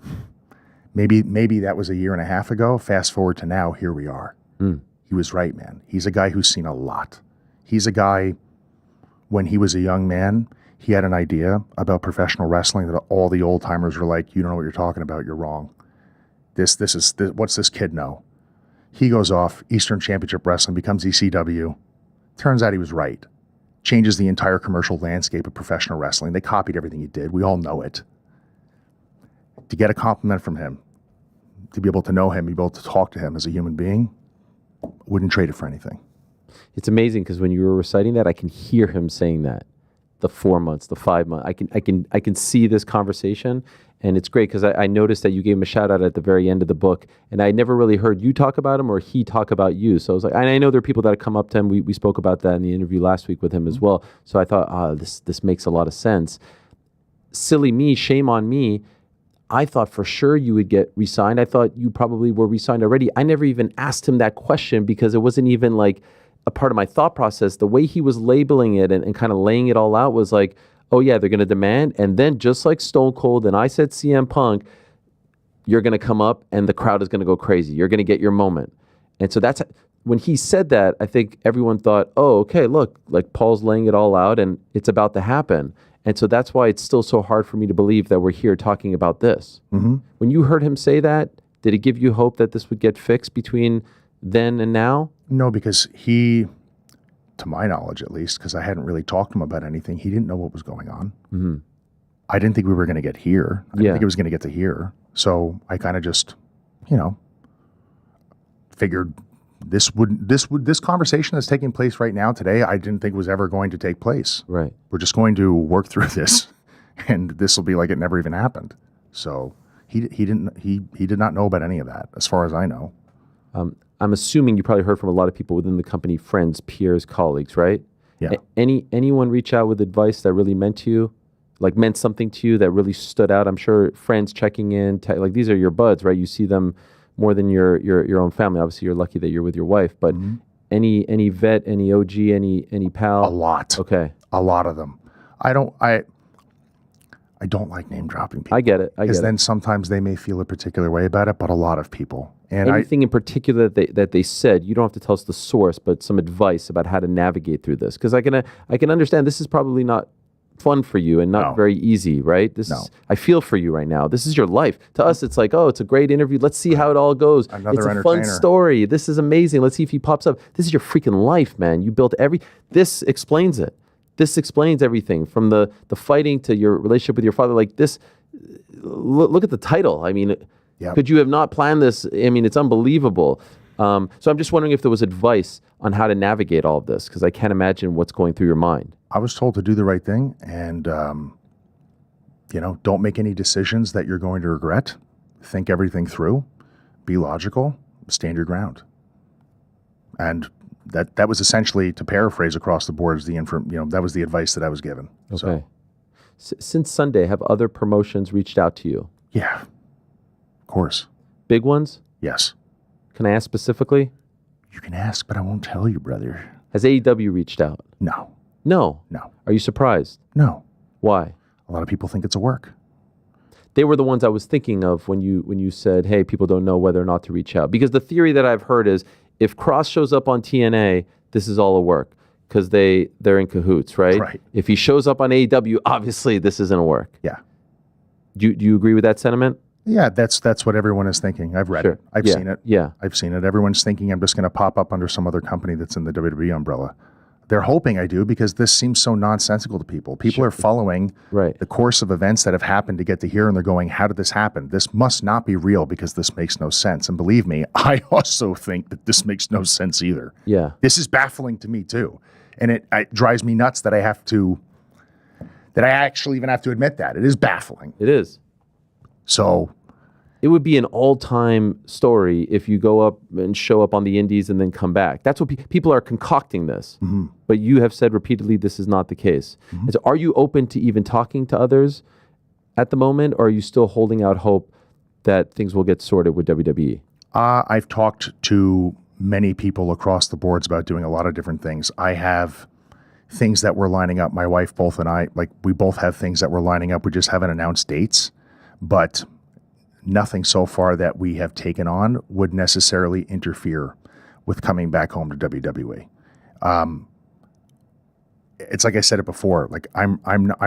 maybe that was a year and a half ago. Fast forward to now, here we are. He was right, man. He's a guy who's seen a lot. He's a guy, when he was a young man, he had an idea about professional wrestling that all the old timers were like, you don't know what you're talking about, you're wrong. This what's this kid know? He goes off, Eastern Championship Wrestling, becomes ECW. Turns out he was right. Changes the entire commercial landscape of professional wrestling. They copied everything he did. We all know it. To get a compliment from him, to be able to know him, be able to talk to him as a human being, wouldn't trade it for anything. It's amazing because when you were reciting that, I can hear him saying that. The 4 months, the 5 months. I can see this conversation, and it's great because I noticed that you gave him a shout out at the very end of the book, and I never really heard you talk about him or he talk about you. So I was like, and I know there are people that have come up to him. We spoke about that in the interview last week with him as well. So I thought, this makes a lot of sense. Silly me, shame on me. I thought for sure you would get re-signed. I thought you probably were re-signed already. I never even asked him that question because it wasn't even like a part of my thought process. The way he was labeling it and kind of laying it all out was like, oh yeah, they're going to demand. And then just like Stone Cold and I said CM Punk, you're going to come up and the crowd is going to go crazy. You're going to get your moment. And so that's when he said that, I think everyone thought, oh, okay, look, like Paul's laying it all out and it's about to happen. And so that's why it's still so hard for me to believe that we're here talking about this. Mm-hmm. When you heard him say that, did it give you hope that this would get fixed between then and now? No, because he, to my knowledge at least, because I hadn't really talked to him about anything, he didn't know what was going on. Mm-hmm. I didn't think we were going to get here. I didn't think it was going to get to here. So I kind of just, figured this conversation that's taking place right now today, I didn't think was ever going to take place. Right. We're just going to work through this, and this will be like it never even happened. So he did not know about any of that, as far as I know. I'm assuming you probably heard from a lot of people within the company, friends, peers, colleagues, right? Yeah. Anyone reach out with advice that really meant something to you that really stood out? I'm sure friends checking in, like these are your buds, right? You see them more than your own family. Obviously, you're lucky that you're with your wife, but any vet, any OG, any pal? A lot. Okay. A lot of them. I don't like name dropping people. I get it. Because then sometimes they may feel a particular way about it, but a lot of people. And anything in particular that they said, you don't have to tell us the source, but some advice about how to navigate through this. Because I can understand this is probably not fun for you and not very easy, right? I feel for you right now. This is your life. To us, it's like, oh, it's a great interview. Let's see how it all goes. Another it's a entertainer. fun story. This is amazing. Let's see if he pops up. This is your freaking life, man. You built this explains it. This explains everything from the fighting to your relationship with your father. Like this, look at the title. I mean, could you have not planned this? I mean, it's unbelievable. So I'm just wondering if there was advice on how to navigate all of this, because I can't imagine what's going through your mind. I was told to do the right thing and, don't make any decisions that you're going to regret. Think everything through. Be logical. Stand your ground. And that was essentially, to paraphrase across the board, that was the advice that I was given. Okay. Since Sunday, have other promotions reached out to you? Yeah, of course. Big ones? Yes. Can I ask specifically? You can ask, but I won't tell you, brother. Has AEW reached out? No. No? No. Are you surprised? No. Why? A lot of people think it's a work. They were the ones I was thinking of when you said, hey, people don't know whether or not to reach out. Because the theory that I've heard is, if Kross shows up on TNA, this is all a work because they're in cahoots, right? Right. If he shows up on AEW, obviously this isn't a work. Yeah. Do you agree with that sentiment? Yeah, that's what everyone is thinking. I've read it. I've seen it. Yeah. I've seen it. Everyone's thinking I'm just going to pop up under some other company that's in the WWE umbrella. They're hoping I do because this seems so nonsensical to people. People are following the course of events that have happened to get to here, and they're going, how did this happen? This must not be real because this makes no sense. And believe me, I also think that this makes no sense either. Yeah. This is baffling to me too. And it drives me nuts that I actually even have to admit that. It is baffling. It is. So it would be an all-time story if you go up and show up on the indies and then come back. That's what people are concocting this. Mm-hmm. But you have said repeatedly this is not the case. And so are you open to even talking to others at the moment, or are you still holding out hope that things will get sorted with WWE? I've talked to many people across the boards about doing a lot of different things. I have things that we're lining up. My wife, both and I, we both have things that we're lining up. We just haven't announced dates, but nothing so far that we have taken on would necessarily interfere with coming back home to WWE. It's like I said it before. Like I'm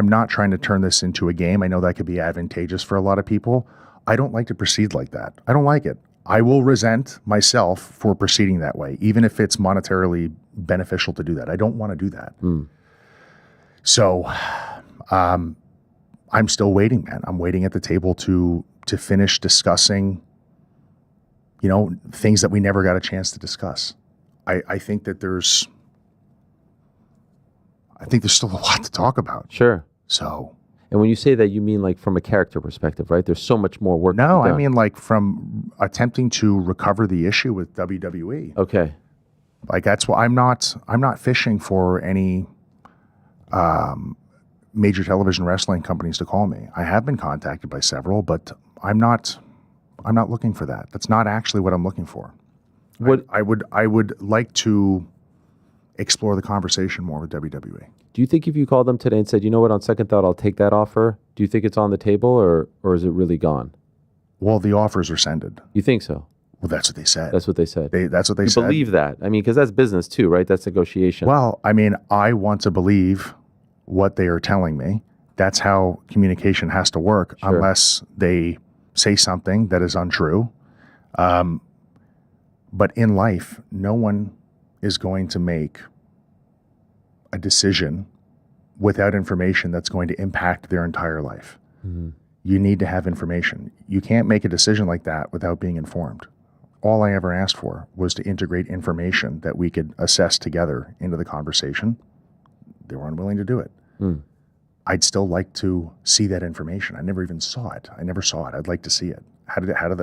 not trying to turn this into a game. I know that could be advantageous for a lot of people. I don't like to proceed like that. I don't like it. I will resent myself for proceeding that way, even if it's monetarily beneficial to do that. I don't want to do that. So I'm still waiting, man. I'm waiting at the table to finish discussing, things that we never got a chance to discuss. I think that there's still a lot to talk about. Sure. So. And when you say that, you mean like from a character perspective, right? There's so much more work. No, I mean like from attempting to recover the issue with WWE. Okay. Like that's why I'm not fishing for any major television wrestling companies to call me. I have been contacted by several, but I'm not looking for that. That's not actually what I'm looking for. I would like to explore the conversation more with WWE. Do you think if you called them today and said, you know what, on second thought, I'll take that offer, do you think it's on the table or is it really gone? Well, the offers are rescinded. You think so? Well, that's what they said. That's what they said. That's what they said. You believe that? I mean, because that's business too, right? That's negotiation. Well, I mean, I want to believe what they are telling me. That's how communication has to work, unless they say something that is untrue. But in life, no one is going to make a decision without information that's going to impact their entire life. You need to have information. You can't make a decision like that without being informed. All I ever asked for was to integrate information that we could assess together into the conversation. They were unwilling to do it. I'd still like to see that information. I never even saw it. I never saw it. I'd like to see it.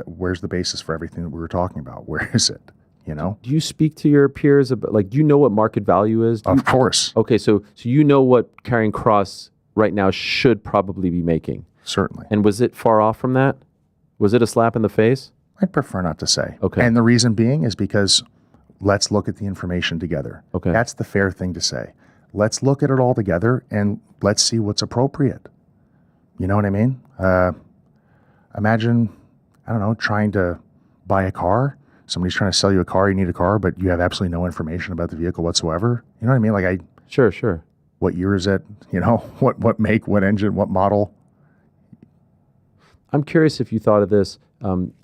Where's the basis for everything that we were talking about? Where is it? You know? Do you speak to your peers about, like, do you know what market value is? Of course. Okay, so you know what Karrion Kross right now should probably be making. Certainly. And was it far off from that? Was it a slap in the face? I'd prefer not to say. Okay. And the reason being is because let's look at the information together. Okay. That's the fair thing to say. Let's look at it all together and let's see what's appropriate. You know what I mean? Imagine, I don't know, trying to buy a car. Somebody's trying to sell you a car, you need a car, but you have absolutely no information about the vehicle whatsoever. You know what I mean? Like Sure. What year is it? You know, what make, what engine, what model? I'm curious if you thought of this.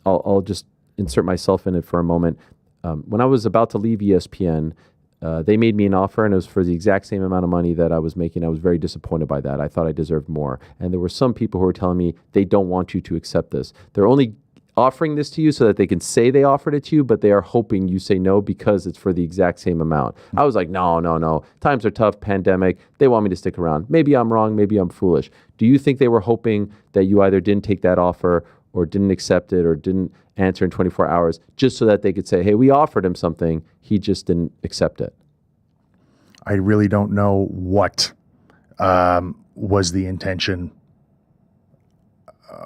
I'll just insert myself in it for a moment. When I was about to leave ESPN, they made me an offer, and it was for the exact same amount of money that I was making. I was very disappointed by that. I thought I deserved more. And there were some people who were telling me they don't want you to accept this. They're only offering this to you so that they can say they offered it to you, but they are hoping you say no because it's for the exact same amount. I was like, no. Times are tough, pandemic. They want me to stick around. Maybe I'm wrong. Maybe I'm foolish. Do you think they were hoping that you either didn't take that offer or didn't accept it or didn't answer in 24 hours just so that they could say, hey, we offered him something. He just didn't accept it? I really don't know what was the intention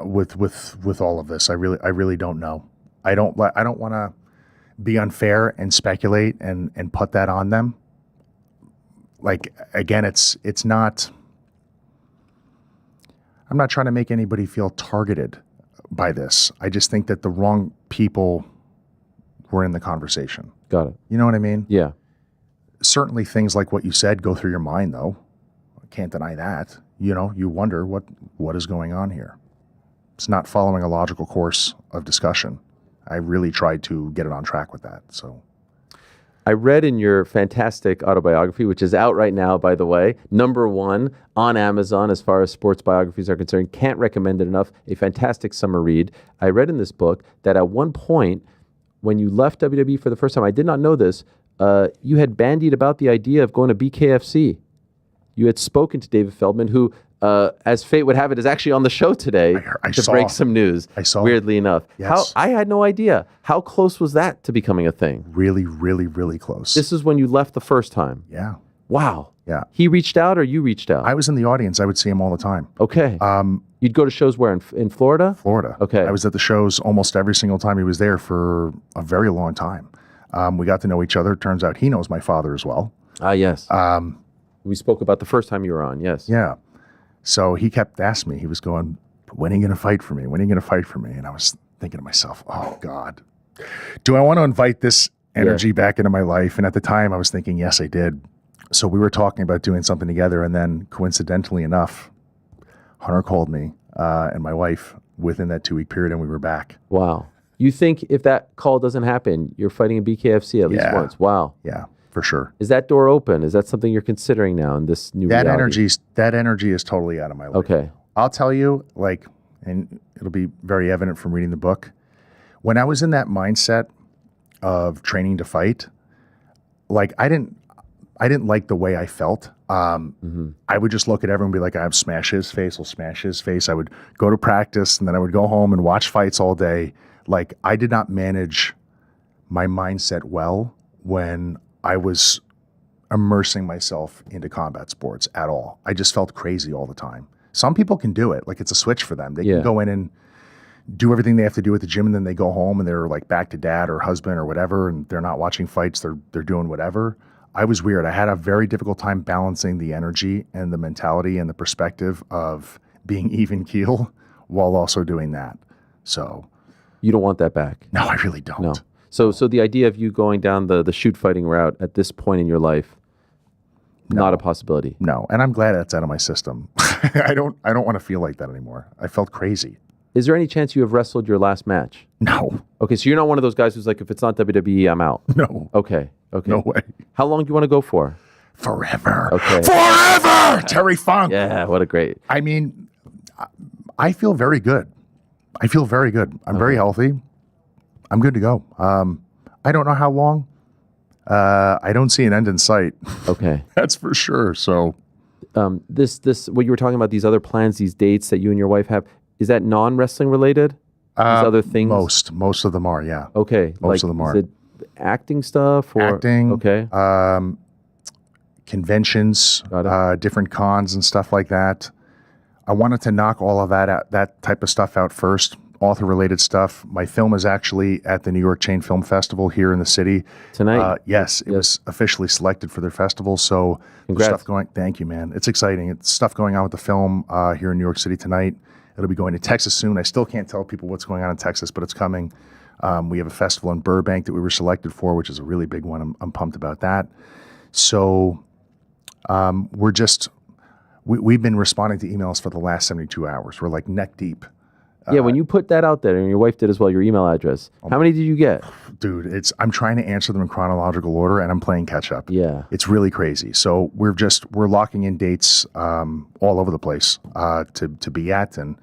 with all of this. I really don't know. I don't want to be unfair and speculate and put that on them. Like, again, it's not. I'm not trying to make anybody feel targeted by this. I just think that the wrong people were in the conversation. Got it. You know what I mean? Yeah. Certainly things like what you said go through your mind, though. I can't deny that. You know, you wonder what is going on here. It's not following a logical course of discussion. I really tried to get it on track with that. So I read in your fantastic autobiography, which is out right now, by the way, #1 on Amazon as far as sports biographies are concerned. Can't recommend it enough. A fantastic summer read. I read in this book that at one point, when you left WWE for the first time, I did not know this, you had bandied about the idea of going to BKFC. You had spoken to David Feldman, who, as fate would have it, is actually on the show today to break some news. I saw. Weirdly enough. Yes. I had no idea. How close was that to becoming a thing? Really, really, really close. This is when you left the first time. Yeah. Wow. Yeah. He reached out or you reached out? I was in the audience. I would see him all the time. Okay. You'd go to shows where? In Florida? Florida. Okay. I was at the shows almost every single time he was there for a very long time. We got to know each other. Turns out he knows my father as well. Ah, yes. We spoke about the first time you were on, yes. Yeah. So he kept asking me, he was going, when are you going to fight for me? When are you going to fight for me? And I was thinking to myself, oh God, do I want to invite this energy back into my life? And at the time I was thinking, yes, I did. So we were talking about doing something together. And then coincidentally enough, Hunter called me and my wife within that 2-week period, and we were back. Wow. You think if that call doesn't happen, you're fighting in BKFC at least once? Wow. Yeah, for sure. Is that door open? Is that something you're considering now in this new reality? That energy is totally out of my life. Okay. I'll tell you, like, and it'll be very evident from reading the book. When I was in that mindset of training to fight, like I didn't like the way I felt. I would just look at everyone and be like, I'll smash his face, I'll smash his face. I would go to practice and then I would go home and watch fights all day. Like, I did not manage my mindset well when I was immersing myself into combat sports at all. I just felt crazy all the time. Some people can do it. Like, it's a switch for them. They can go in and do everything they have to do at the gym, and then they go home and they're like back to dad or husband or whatever, and they're not watching fights. They're doing whatever. I was weird. I had a very difficult time balancing the energy and the mentality and the perspective of being even keel while also doing that. So you don't want that back? No, I really don't. No. So the idea of you going down the shoot fighting route at this point in your life, not a possibility. No, and I'm glad that's out of my system. I don't want to feel like that anymore. I felt crazy. Is there any chance you have wrestled your last match? No. Okay, so you're not one of those guys who's like, if it's not WWE, I'm out. No. Okay. No way. How long do you want to go for? Forever. Okay. Forever! Terry Funk. Yeah, what a great. I mean, I feel very good. I'm very healthy. I'm good to go. I don't know how long. I don't see an end in sight. Okay. That's for sure. So, this what you were talking about, these other plans, these dates that you and your wife have, is that non-wrestling related? These other things? Most of them are, yeah. Okay. Most of them are. Is it acting stuff or acting? Okay. Conventions, different cons and stuff like that. I wanted to knock all of that type of stuff out first. Author-related stuff. My film is actually at the New York Chain Film Festival here in the city tonight. Yes, it was officially selected for their festival. So there's stuff going. Thank you, man. It's exciting. It's stuff going on with the film here in New York City tonight. It'll be going to Texas soon. I still can't tell people what's going on in Texas, but it's coming. We have a festival in Burbank that we were selected for, which is a really big one. I'm pumped about that. So we've been responding to emails for the last 72 hours. We're like neck deep. Yeah, when you put that out there, and your wife did as well, your email address, how many did you get? Dude, I'm trying to answer them in chronological order, and I'm playing catch up. Yeah. It's really crazy. So we're locking in dates all over the place to be at, and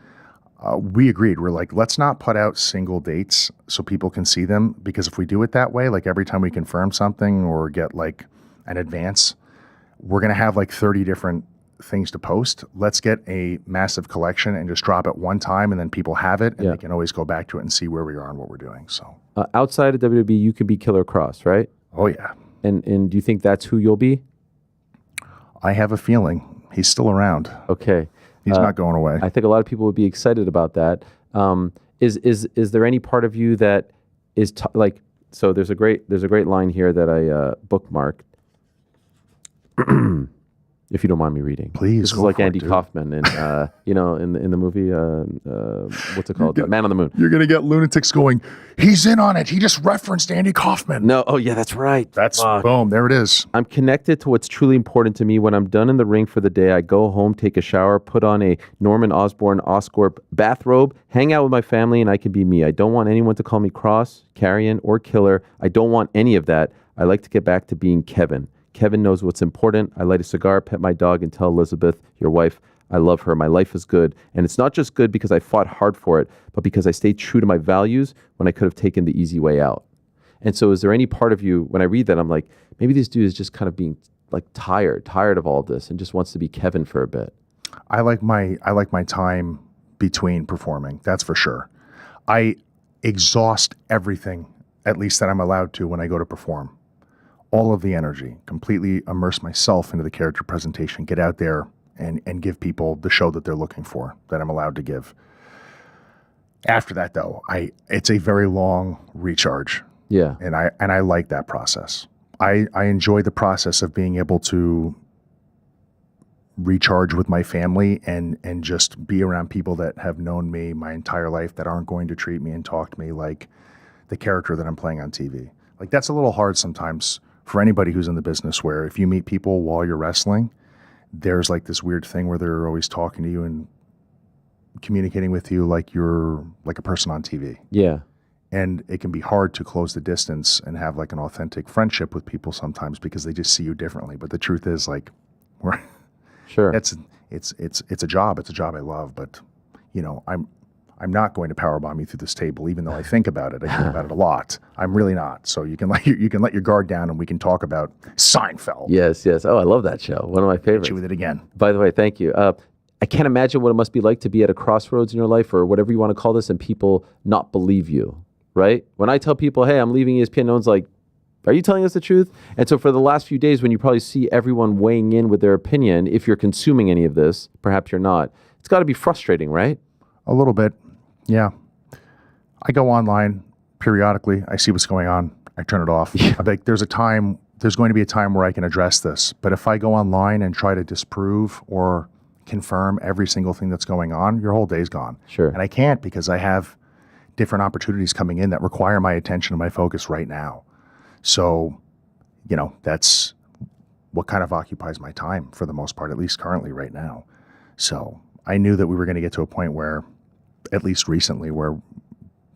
we agreed. We're like, let's not put out single dates so people can see them, because if we do it that way, like every time we confirm something or get like an advance, we're going to have like 30 different things to post. Let's get a massive collection and just drop it one time, and then people have it, and they can always go back to it and see where we are and what we're doing. So outside of WWE, you could be Killer Kross, right? Oh yeah. And do you think that's who you'll be? I have a feeling he's still around. Okay. He's not going away. I think a lot of people would be excited about that. Is there any part of you that is so there's a great line here that I bookmarked. If you don't mind me reading, please. This is like Andy Kaufman in in the movie what's it called, Man on the Moon. You're gonna get lunatics going, he's in on it, he just referenced Andy Kaufman. No, oh yeah, that's right. That's boom, there it is. I'm connected to what's truly important to me. When I'm done in the ring for the day, I go home, take a shower, put on a Norman Osborn Oscorp bathrobe, hang out with my family, and I can be me. I don't want anyone to call me Kross, Karrion, or Killer. I don't want any of that. I like to get back to being Kevin. Kevin knows what's important. I light a cigar, pet my dog, and tell Elizabeth, your wife, I love her. My life is good. And it's not just good because I fought hard for it, but because I stayed true to my values when I could have taken the easy way out. And so is there any part of you, when I read that, I'm like, maybe this dude is just kind of being like tired of all of this and just wants to be Kevin for a bit. I like my time between performing. That's for sure. I exhaust everything, at least that I'm allowed to, when I go to perform. All of the energy, completely immerse myself into the character presentation, get out there and give people the show that they're looking for, that I'm allowed to give. After that, though, it's a very long recharge. Yeah. And I like that process. I enjoy the process of being able to recharge with my family and just be around people that have known me my entire life, that aren't going to treat me and talk to me like the character that I'm playing on TV. Like, that's a little hard sometimes for anybody who's in the business, where if you meet people while you're wrestling, there's like this weird thing where they're always talking to you and communicating with you like you're like a person on TV. Yeah. And it can be hard to close the distance and have like an authentic friendship with people sometimes, because they just see you differently. But the truth is, like, we're sure. It's a job. It's a job I love, but I'm not going to powerbomb you through this table, even though I think about it. I think about it a lot. I'm really not. So you can let your guard down, and we can talk about Seinfeld. Yes. Oh, I love that show. One of my favorites. Hit you with it again. By the way, thank you. I can't imagine what it must be like to be at a crossroads in your life, or whatever you want to call this, and people not believe you, right? When I tell people, hey, I'm leaving ESPN, no one's like, are you telling us the truth? And so for the last few days, when you probably see everyone weighing in with their opinion, if you're consuming any of this, perhaps you're not, it's got to be frustrating, right? A little bit. Yeah. I go online periodically. I see what's going on. I turn it off. Yeah. I'm like, there's going to be a time where I can address this. But if I go online and try to disprove or confirm every single thing that's going on, your whole day's gone. Sure. And I can't, because I have different opportunities coming in that require my attention and my focus right now. So, that's what kind of occupies my time for the most part, at least currently right now. So I knew that we were going to get to a point where, at least recently, where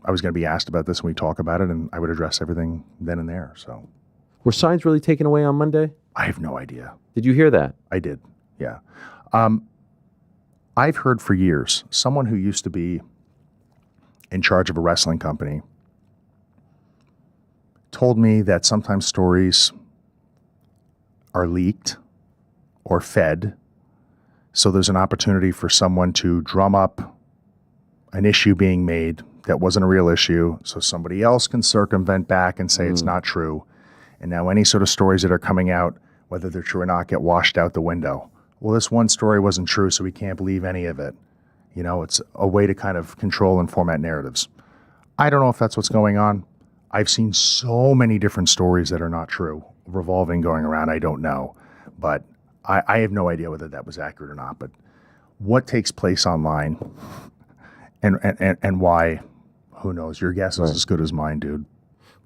I was going to be asked about this and we talk about it, and I would address everything then and there. So, were signs really taken away on Monday? I have no idea. Did you hear that? I did. Yeah. I've heard for years, someone who used to be in charge of a wrestling company told me that sometimes stories are leaked or fed, so there's an opportunity for someone to drum up an issue being made that wasn't a real issue, so somebody else can circumvent back and say it's not true. And now any sort of stories that are coming out, whether they're true or not, get washed out the window. Well, this one story wasn't true, so we can't believe any of it. You know, it's a way to kind of control and format narratives. I don't know if that's what's going on. I've seen so many different stories that are not true, revolving, going around. I don't know. But I have no idea whether that was accurate or not. But what takes place online and why, who knows? Your guess is as good as mine, dude.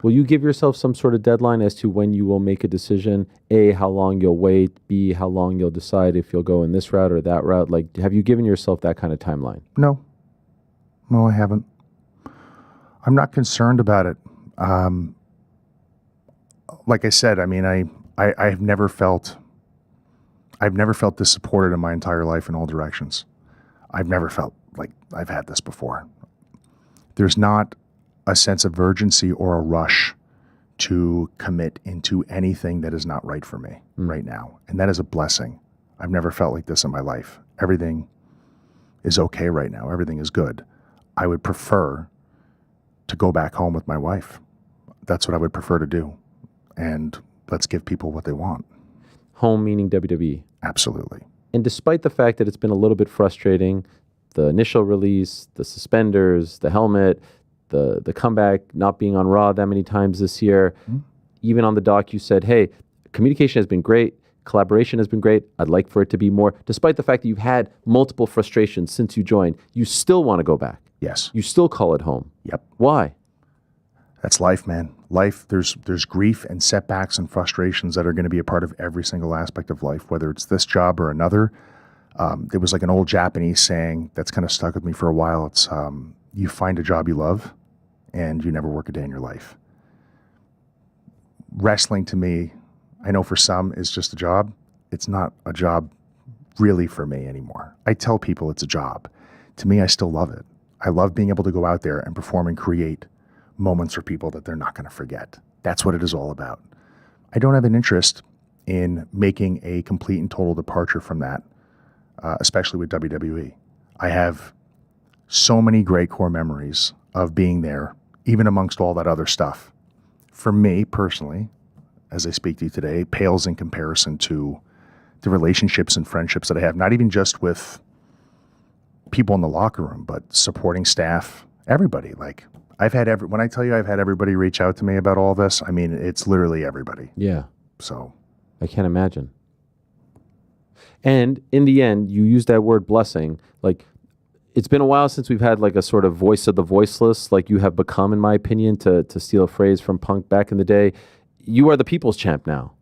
Will you give yourself some sort of deadline as to when you will make a decision? A, how long you'll wait. B, how long you'll decide if you'll go in this route or that route. Like, have you given yourself that kind of timeline? No. No, I haven't. I'm not concerned about it. Like I said, I mean, I've never felt this supported in my entire life in all directions. I've never felt like I've had this before. There's not a sense of urgency or a rush to commit into anything that is not right for me right now. And that is a blessing. I've never felt like this in my life. Everything is okay right now. Everything is good. I would prefer to go back home with my wife. That's what I would prefer to do. And let's give people what they want. Home meaning WWE. Absolutely. And despite the fact that it's been a little bit frustrating, the initial release, the suspenders, the helmet, the comeback, not being on Raw that many times this year, even on the doc, you said, hey, communication has been great. Collaboration has been great. I'd like for it to be more. Despite the fact that you've had multiple frustrations since you joined, you still want to go back. Yes. You still call it home. Yep. Why? That's life, man. Life, there's grief and setbacks and frustrations that are going to be a part of every single aspect of life, whether it's this job or another. There was like an old Japanese saying that's kind of stuck with me for a while. It's you find a job you love and you never work a day in your life. Wrestling to me, I know for some is just a job. It's not a job really for me anymore. I tell people it's a job. To me, I still love it. I love being able to go out there and perform and create moments for people that they're not going to forget. That's what it is all about. I don't have an interest in making a complete and total departure from that, especially with WWE. I have so many great core memories of being there, even amongst all that other stuff. For me personally, as I speak to you today, pales in comparison to the relationships and friendships that I have, not even just with people in the locker room, but supporting staff, everybody. Like, when I tell you I've had everybody reach out to me about all this, I mean, it's literally everybody. Yeah. So I can't imagine. And in the end, you use that word blessing. Like, it's been a while since we've had like a sort of voice of the voiceless, like you have become, in my opinion, to steal a phrase from Punk back in the day. You are the people's champ now.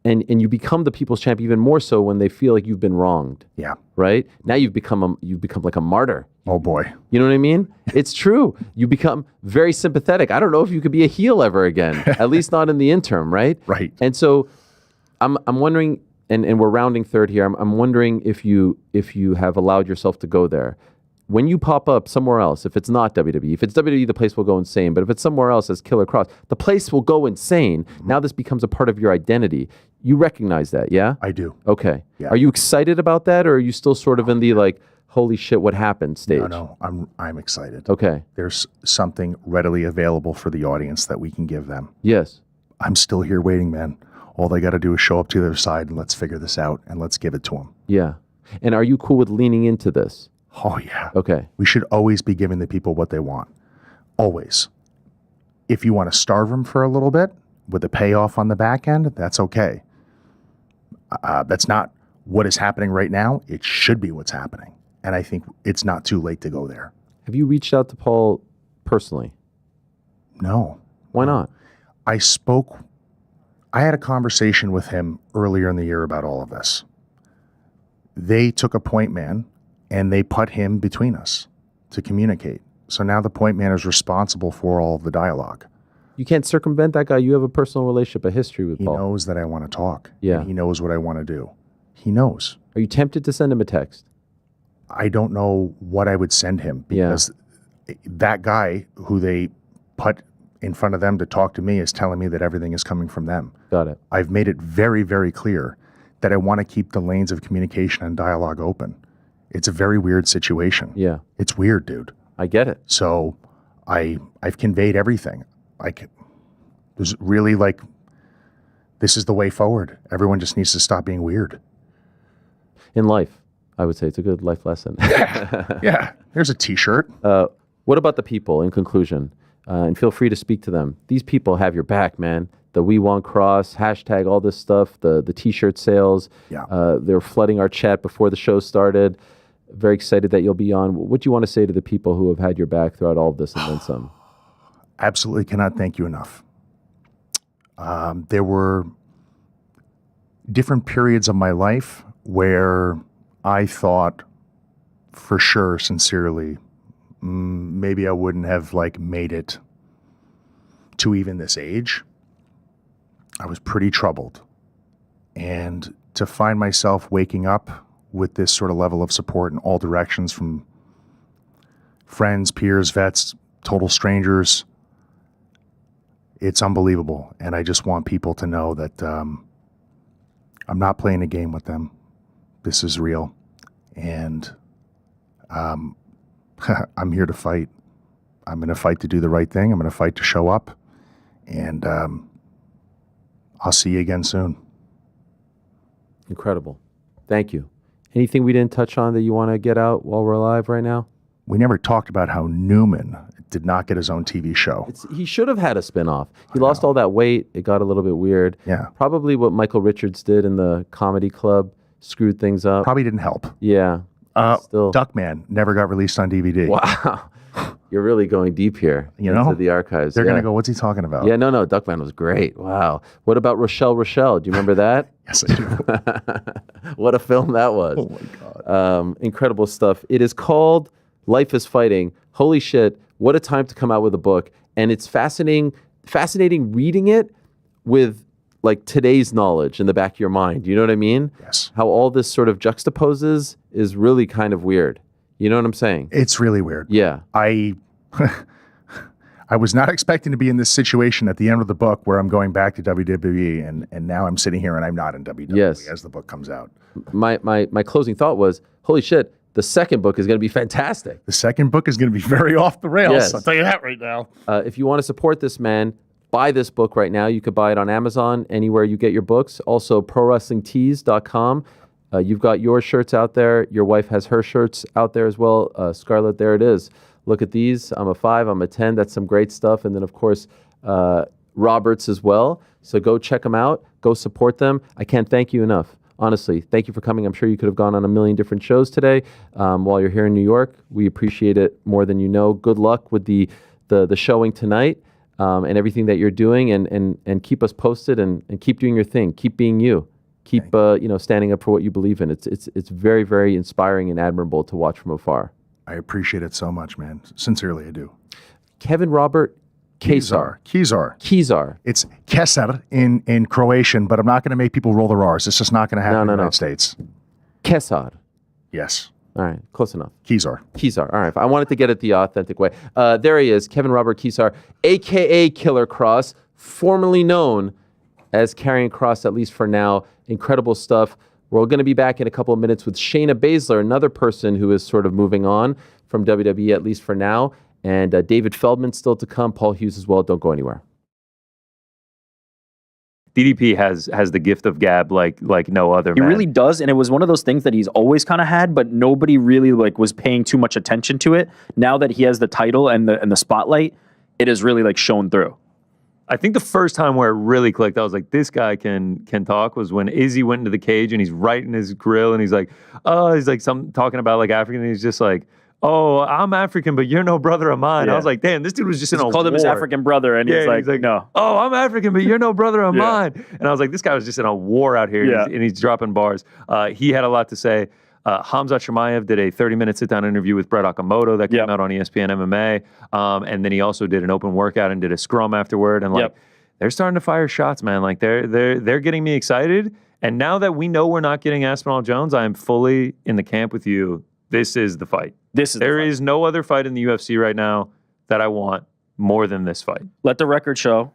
And you become the people's champ even more so when they feel like you've been wronged. Yeah. Right? Now you've become like a martyr. Oh boy. You know what I mean? It's true. You become very sympathetic. I don't know if you could be a heel ever again, at least not in the interim, right? Right. And so I'm wondering, and we're rounding third here. I'm wondering if you have allowed yourself to go there. When you pop up somewhere else, if it's not WWE, if it's WWE, the place will go insane. But if it's somewhere else as Killer Kross, the place will go insane. Now this becomes a part of your identity. You recognize that, yeah? I do. Okay. Yeah. Are you excited about that, or are you still sort of in the like, holy shit, what happened stage? No, I'm excited. Okay. There's something readily available for the audience that we can give them. Yes. I'm still here waiting, man. All they got to do is show up to the other side and let's figure this out and let's give it to them. Yeah. And are you cool with leaning into this? Oh, yeah. Okay. We should always be giving the people what they want. Always. If you want to starve them for a little bit with a payoff on the back end, that's okay. That's not what is happening right now. It should be what's happening. And I think it's not too late to go there. Have you reached out to Paul personally? No. Why not? I had a conversation with him earlier in the year about all of this. They took a point man and they put him between us to communicate. So now the point man is responsible for all of the dialogue. You can't circumvent that guy. You have a personal relationship, a history with Paul. He knows that I want to talk. Yeah. And he knows what I want to do. He knows. Are you tempted to send him a text? I don't know what I would send him because that guy who they put in front of them to talk to me is telling me that everything is coming from them. Got it. I've made it very, very clear that I want to keep the lanes of communication and dialogue open. It's a very weird situation. Yeah. It's weird, dude. I get it. So I've conveyed everything. Like, there's really like, this is the way forward. Everyone just needs to stop being weird. In life, I would say it's a good life lesson. Yeah. There's a t-shirt. What about the people in conclusion? And feel free to speak to them. These people have your back, man. The We Want Cross, hashtag, all this stuff, the t-shirt sales. Yeah. They're flooding our chat before the show started. Very excited that you'll be on. What do you want to say to the people who have had your back throughout all of this and then some? Absolutely cannot thank you enough. There were different periods of my life where I thought for sure, sincerely, maybe I wouldn't have like made it to even this age. I was pretty troubled. And to find myself waking up with this sort of level of support in all directions from friends, peers, vets, total strangers, it's unbelievable. And I just want people to know that I'm not playing a game with them. This is real. And I'm here to fight. I'm going to fight to do the right thing. I'm going to fight to show up. And I'll see you again soon. Incredible. Thank you. Anything we didn't touch on that you want to get out while we're live right now? We never talked about how Newman did not get his own TV show. He should have had a spinoff. He lost all that weight. It got a little bit weird. Yeah. Probably what Michael Richards did in the comedy club screwed things up. Probably didn't help. Yeah. Still. Duckman never got released on DVD. Wow. You're really going deep here into the archives. They're going to go, what's he talking about? Yeah, no, Duckman was great. Wow. What about Rochelle? Do you remember that? Yes, I do. What a film that was. Oh, my God. Incredible stuff. It is called Life is Fighting. Holy shit. What a time to come out with a book. And it's fascinating reading it with like today's knowledge in the back of your mind. You know what I mean? Yes. How all this sort of juxtaposes is really kind of weird. You know what I'm saying? It's really weird. Yeah. I was not expecting to be in this situation at the end of the book where I'm going back to WWE and now I'm sitting here and I'm not in WWE as the book comes out. My closing thought was, holy shit, the second book is going to be fantastic. The second book is going to be very off the rails. Yes. I'll tell you that right now. If you want to support this man, buy this book right now. You could buy it on Amazon, anywhere you get your books. Also, prowrestlingtees.com. You've got your shirts out there. Your wife has her shirts out there as well. Scarlett, there it is. Look at these. I'm a 5, I'm a 10. That's some great stuff. And then, of course, Roberts as well. So go check them out. Go support them. I can't thank you enough. Honestly, thank you for coming. I'm sure you could have gone on a million different shows today while you're here in New York. We appreciate it more than you know. Good luck with the showing tonight and everything that you're doing. And keep us posted and keep doing your thing. Keep being you. Keep standing up for what you believe in. It's very, very inspiring and admirable to watch from afar. I appreciate it so much, man. Sincerely, I do. Kevin Robert Kesar. Kesar. It's Kesar in Croatian, but I'm not going to make people roll their R's. It's just not going to happen in the United States. Kesar. Yes. All right, close enough. Kesar. All right, I wanted to get it the authentic way. There he is, Kevin Robert Kesar, a.k.a. Killer Kross, formerly known as Karrion Kross, at least for now. Incredible stuff. We're going to be back in a couple of minutes with Shayna Baszler, another person who is sort of moving on from WWE, at least for now. And David Feldman still to come, Paul Hughes as well. Don't go anywhere. DDP has the gift of gab like no other. He man. really does, and it was one of those things that he's always kind of had, but nobody really was paying too much attention to it. Now that he has the title and the spotlight, it has really shown through. I think the first time where it really clicked, I was like, this guy can talk, was when Izzy went into the cage and he's right in his grill and he's like, talking about African, and he's just like, oh, I'm African, but you're no brother of mine. Yeah. I was like, damn, this dude was just in a war. Called him his African brother, and he's like, no. Oh, I'm African, but you're no brother of mine. And I was like, this guy was just in a war out here, and he's dropping bars. He had a lot to say. Hamzat Chimaev did a 30-minute sit-down interview with Brett Okamoto that came out on ESPN MMA, and then he also did an open workout and did a scrum afterward. And they're starting to fire shots, man. They're getting me excited. And now that we know we're not getting Aspinall Jones, I am fully in the camp with you this is the fight. There is no other fight in the UFC right now that I want more than this fight. Let the record show,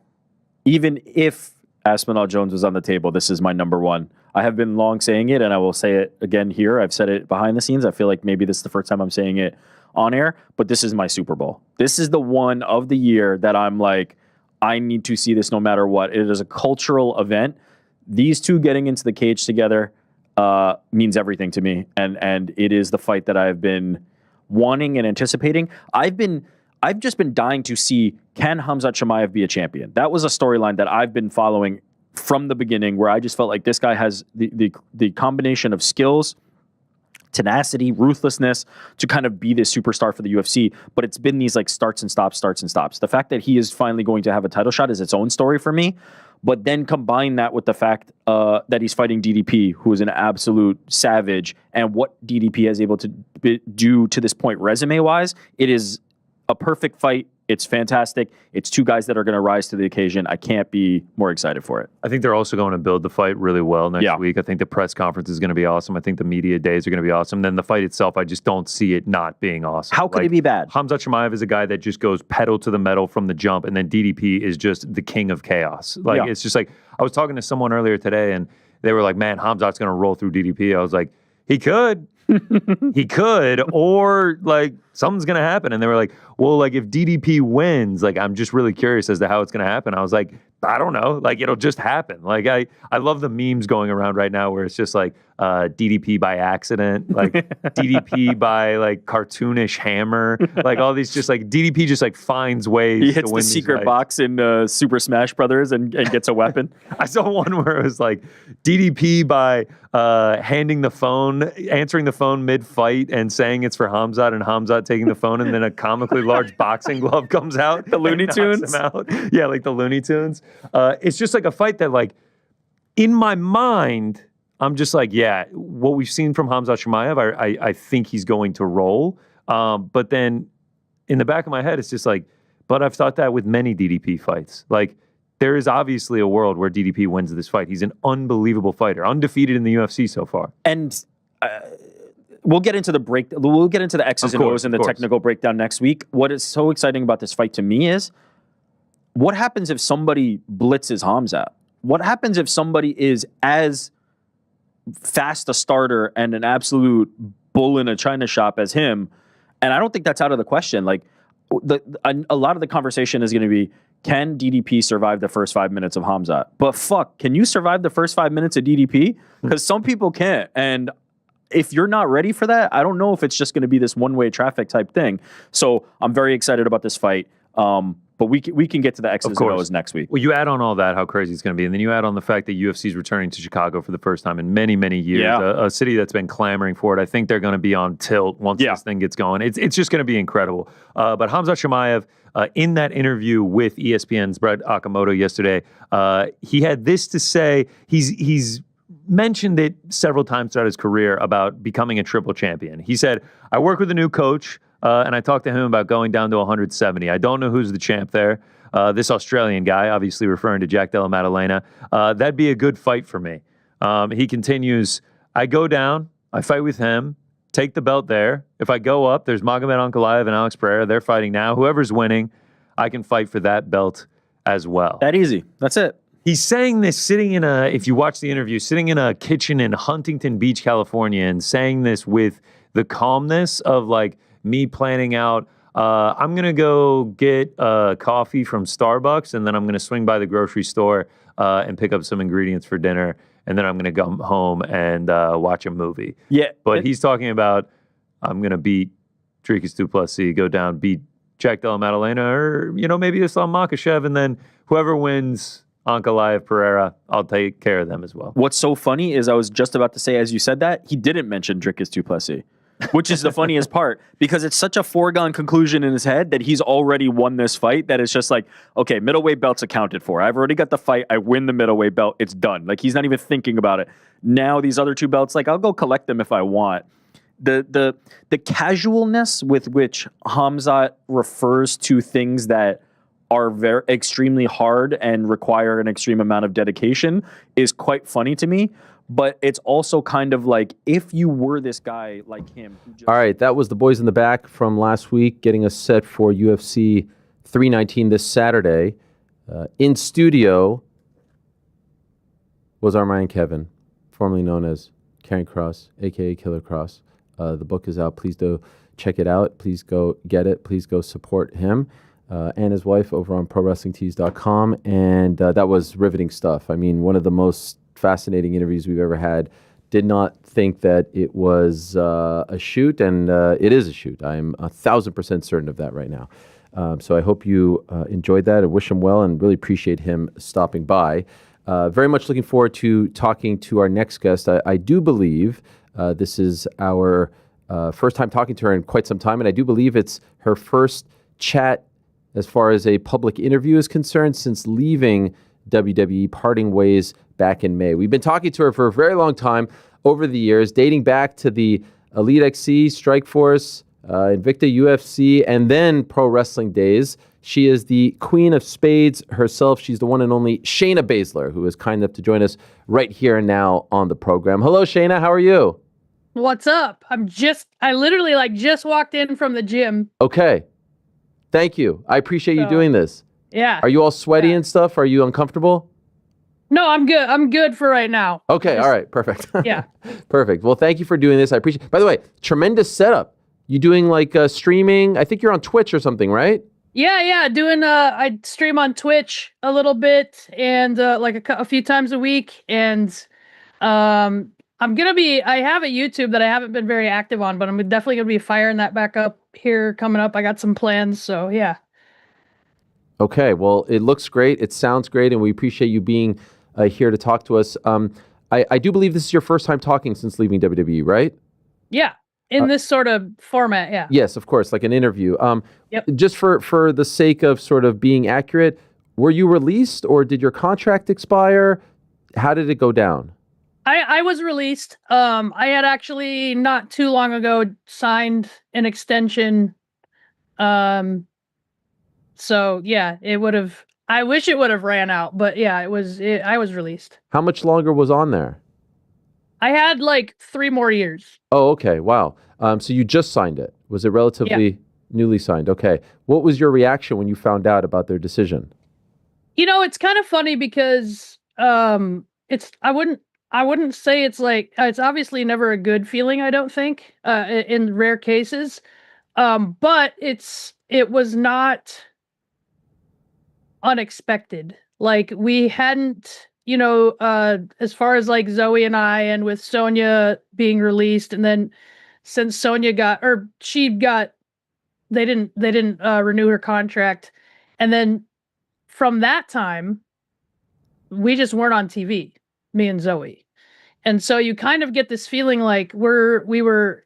even if Aspinall Jones was on the table, this is my number one. I have been long saying it, and I will say it again here. I've said it behind the scenes. I feel like maybe this is the first time I'm saying it on air, but this is my Super Bowl. This is the one of the year that I'm like, I need to see this no matter what. It is a cultural event. These two getting into the cage together means everything to me, and it is the fight that I've been wanting and anticipating. I've just been dying to see, can Khamzat Chimaev be a champion? That was a storyline that I've been following from the beginning, where I just felt like this guy has the combination of skills, tenacity, ruthlessness to kind of be this superstar for the UFC. But it's been these like starts and stops. The fact that he is finally going to have a title shot is its own story for me. But then combine that with the fact that he's fighting DDP, who is an absolute savage, and what DDP is able to do to this point resume-wise, it is a perfect fight. It's fantastic. It's two guys that are going to rise to the occasion. I can't be more excited for it. I think they're also going to build the fight really well next week. I think the press conference is going to be awesome. I think the media days are going to be awesome. Then the fight itself, I just don't see it not being awesome. How could it be bad? Khamzat Chimaev is a guy that just goes pedal to the metal from the jump, and then DDP is just the king of chaos. It's just like, I was talking to someone earlier today, and they were like, man, Khamzat's going to roll through DDP. I was like, he could. He could, or like something's gonna happen. And they were like, well, like if DDP wins, like I'm just really curious as to how it's gonna happen. I was like, I don't know, like it'll just happen. Like I love the memes going around right now where it's just like DDP by accident, like DDP by like cartoonish hammer, like all these just like DDP just like finds ways. He hits to win the secret box in Super Smash Brothers and gets a weapon. I saw one where it was like DDP by answering the phone mid-fight and saying it's for Khamzat, and Khamzat taking the phone, and then a comically large boxing glove comes out. The Looney Tunes? Yeah, like the Looney Tunes. It's just like a fight that, like, in my mind, I'm just like, yeah, what we've seen from Khamzat Chimaev, I think he's going to roll. But then in the back of my head, it's just like, but I've thought that with many DDP fights. Like, there is obviously a world where DDP wins this fight. He's an unbelievable fighter, undefeated in the UFC so far. And we'll get into the We'll get into the X's and O's and the technical breakdown next week. What is so exciting about this fight to me is, what happens if somebody blitzes Khamzat? What happens if somebody is as fast a starter and an absolute bull in a china shop as him? And I don't think that's out of the question. Like, a lot of the conversation is going to be, can DDP survive the first 5 minutes of Khamzat? But fuck, can you survive the first 5 minutes of DDP? Because some people can't. And if you're not ready for that, I don't know if it's just going to be this one-way traffic type thing. So I'm very excited about this fight. But we can get to the X's and O's next week. Well, you add on all that, how crazy it's going to be. And then you add on the fact that UFC is returning to Chicago for the first time in many, many years. Yeah. A city that's been clamoring for it. I think they're going to be on tilt once this thing gets going. It's just going to be incredible. But Khamzat Chimaev, in that interview with ESPN's Brett Okamoto yesterday, he had this to say. He's mentioned it several times throughout his career about becoming a triple champion. He said, I work with a new coach, and I talked to him about going down to 170. I don't know who's the champ there. This Australian guy, obviously referring to Jack Della Maddalena. That'd be a good fight for me. He continues, I go down, I fight with him, take the belt there. If I go up, there's Magomed Ankalaev and Alex Pereira. They're fighting now. Whoever's winning, I can fight for that belt as well. That easy. That's it. He's saying this sitting in if you watch the interview, sitting in a kitchen in Huntington Beach, California, and saying this with the calmness of like me planning out, I'm going to go get coffee from Starbucks, and then I'm going to swing by the grocery store and pick up some ingredients for dinner, and then I'm going to come home and watch a movie. Yeah. But he's talking about, I'm going to beat Dricus du Plessis, go down, beat Jack Della Maddalena, or, maybe Islam Makhachev, and then whoever wins Ankalaev, Pereira, I'll take care of them as well. What's so funny is I was just about to say, as you said that, he didn't mention Dricus du Plessis, which is the funniest part, because it's such a foregone conclusion in his head that he's already won this fight that it's just like, okay, middleweight belt's accounted for. I've already got the fight. I win the middleweight belt. It's done. Like, he's not even thinking about it. Now these other two belts, like, I'll go collect them if I want. The casualness with which Khamzat refers to things that are very extremely hard and require an extreme amount of dedication is quite funny to me. but it's also kind of like if you were this guy like him. All right, that was the boys in the back from last week getting us set for UFC 319 this Saturday. In studio was our man Kevin, formerly known as Karrion Kross, a.k.a. Killer Kross. The book is out. Please do check it out. Please go get it. Please go support him and his wife over on ProWrestlingTees.com. And that was riveting stuff. I mean, one of the most fascinating interviews we've ever had. Did not think that it was a shoot, and it is a shoot. I'm 1,000% certain of that right now. So I hope you enjoyed that. I wish him well and really appreciate him stopping by. Very much looking forward to talking to our next guest. I do believe this is our first time talking to her in quite some time, and I do believe it's her first chat as far as a public interview is concerned since leaving WWE, parting ways back in May. We've been talking to her for a very long time over the years, dating back to the Elite XC, Strikeforce, Invicta UFC, and then pro wrestling days. She is the queen of spades herself. She's the one and only Shayna Baszler, who is kind enough to join us right here and now on the program. Hello, Shayna. How are you? What's up? I literally just walked in from the gym. Okay. Thank you. I appreciate you doing this. Yeah. Are you all sweaty and stuff? Are you uncomfortable? No, I'm good. I'm good for right now. Okay. All right. Perfect. Yeah. Perfect. Well, thank you for doing this. I appreciate it. By the way, tremendous setup. You doing streaming? I think you're on Twitch or something, right? Yeah. Doing, I stream on Twitch a little bit and a few times a week. And I have a YouTube that I haven't been very active on, but I'm definitely going to be firing that back up here coming up. I got some plans. So yeah. Okay. Well, it looks great. It sounds great. And we appreciate you being here to talk to us. I do believe this is your first time talking since leaving WWE, right? Yeah. In this sort of format. Yeah. Yes, of course. Like an interview. Yep. Just for the sake of sort of being accurate, were you released or did your contract expire? How did it go down? I was released. I had actually not too long ago signed an extension. So yeah, I wish it would have ran out, but yeah, I was released. How much longer was on there? I had 3 more years. Oh, okay. Wow. So you just signed it. Was it relatively newly signed? Okay. What was your reaction when you found out about their decision? It's kind of funny because I wouldn't say it's it's obviously never a good feeling, I don't think, in rare cases. But it was not unexpected. We hadn't, as far as Zoe and I, and with Sonya being released, and then since Sonya they didn't renew her contract, and then from that time, we just weren't on TV, me and Zoe, and so you kind of get this feeling like we were,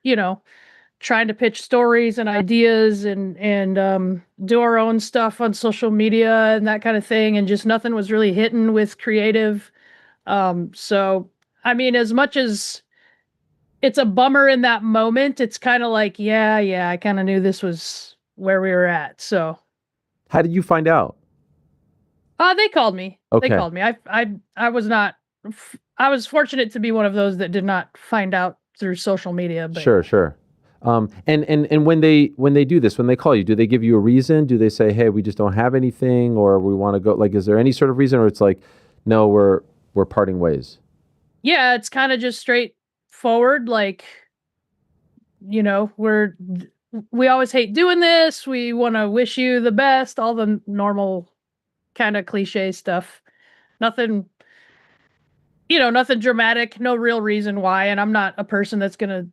trying to pitch stories and ideas and do our own stuff on social media and that kind of thing. And just nothing was really hitting with creative. So, I mean, as much as it's a bummer in that moment, it's kind of yeah, I kind of knew this was where we were at. So how did you find out? They called me. Okay. They called me. I was fortunate to be one of those that did not find out through social media. But Sure. And when they do this, when they call you, do they give you a reason? Do they say, hey, we just don't have anything, or we want to go? Is there any sort of reason, or it's no, we're parting ways? Yeah, it's kind of just straightforward. We always hate doing this. We want to wish you the best. All the normal kind of cliche stuff. Nothing, nothing dramatic. No real reason why. And I'm not a person that's gonna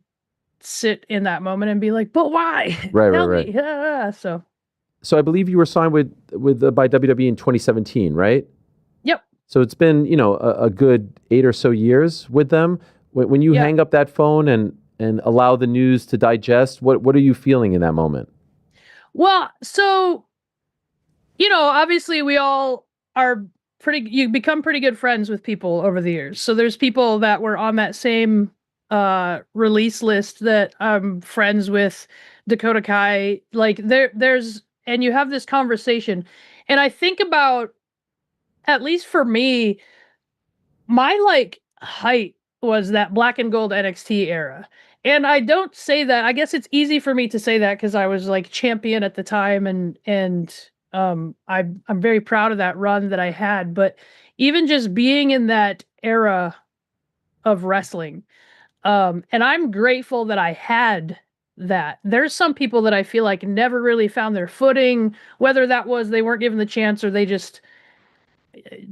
sit in that moment and be like, but why? Right. Me. So I believe you were signed by WWE in 2017, right? Yep. So it's been, a good 8 or so years with them. When you hang up that phone and allow the news to digest, what are you feeling in that moment? Well, so, obviously we all are you become pretty good friends with people over the years. So there's people that were on that same release list that I'm friends with, Dakota Kai, there's, and you have this conversation, and I think about, at least for me, my height was that black and gold NXT era. And I don't say that. I guess it's easy for me to say that because I was like champion at the time, and I'm very proud of that run that I had. But even just being in that era of wrestling, and I'm grateful that I had that. There's some people that I feel like never really found their footing, whether that was they weren't given the chance or they just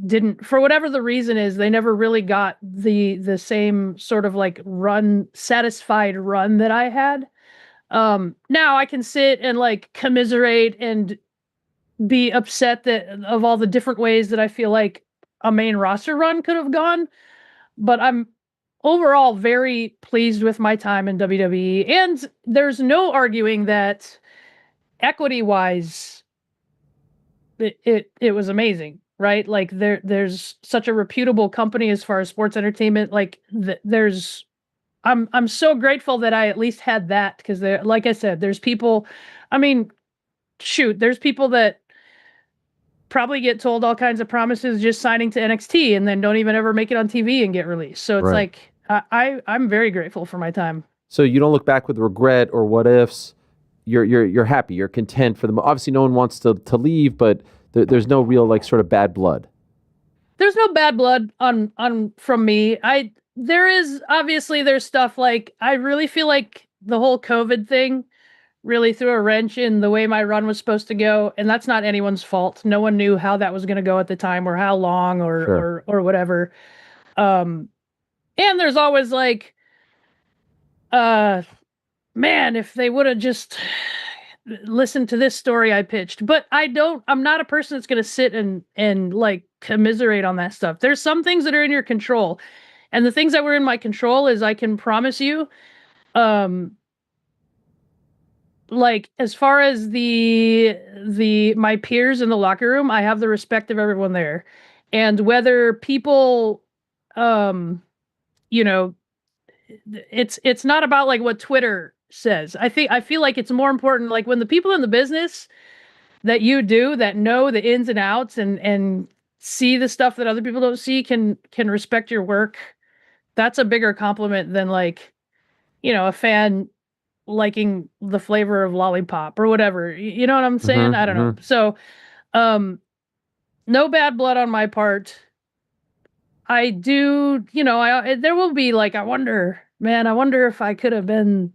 didn't, for whatever the reason is, they never really got the same sort of like satisfied run that I had. Now I can sit and like commiserate and be upset that of all the different ways that I feel like a main roster run could have gone, but I'm overall very pleased with my time in WWE, and there's no arguing that equity wise it was amazing, right? Like there's such a reputable company as far as sports entertainment. Like there's, I'm so grateful that I at least had that, because there, like I said, there's people. I mean, shoot, there's people that probably get told all kinds of promises just signing to NXT and then don't even ever make it on TV and get released. So it's Right. like I'm very grateful for my time. So you don't look back with regret or what ifs. You're happy. You're content for them. Obviously, no one wants to leave, but there's no real like sort of bad blood. There's no bad blood on from me. There is obviously there's stuff like I really feel like the whole COVID thing really threw a wrench in the way my run was supposed to go, and that's not anyone's fault. No one knew how that was going to go at the time, or how long, or whatever. And there's always like, man, if they would have just listened to this story I pitched. But I'm not a person that's going to sit and like commiserate on that stuff. There's some things that are in your control, and the things that were in my control is I can promise you, like as far as my peers in the locker room, I have the respect of everyone there. And whether people, you know, it's not about like what Twitter says. I feel like it's more important, like when the people in the business that you do, that know the ins and outs and see the stuff that other people don't see, can respect your work. That's a bigger compliment than like, a fan liking the flavor of lollipop or whatever. You know what I'm saying? I don't know. So, no bad blood on my part. I do, there will be like, I wonder if I could have been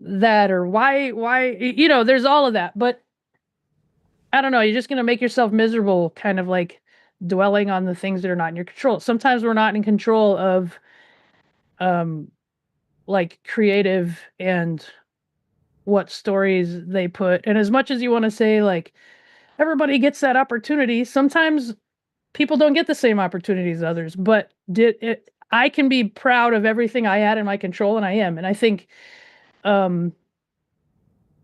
that, or why, there's all of that. But I don't know. You're just going to make yourself miserable, kind of like dwelling on the things that are not in your control. Sometimes we're not in control of, like creative and what stories they put. And as much as you want to say like everybody gets that opportunity, sometimes people don't get the same opportunities as others. But I can be proud of everything I had in my control, and I am. And I think, I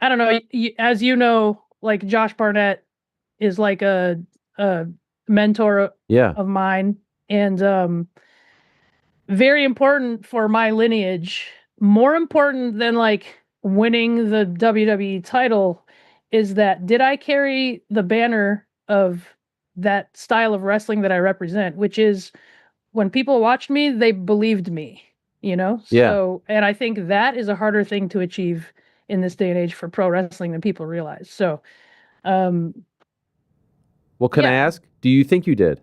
don't know, as you know, like Josh Barnett is like a mentor of mine, and very important for my lineage. More important than like winning the WWE title is that, did I carry the banner of that style of wrestling that I represent, which is when people watched me, they believed me, Yeah. So, and I think that is a harder thing to achieve in this day and age for pro wrestling than people realize. So, Well, can I ask, do you think you did?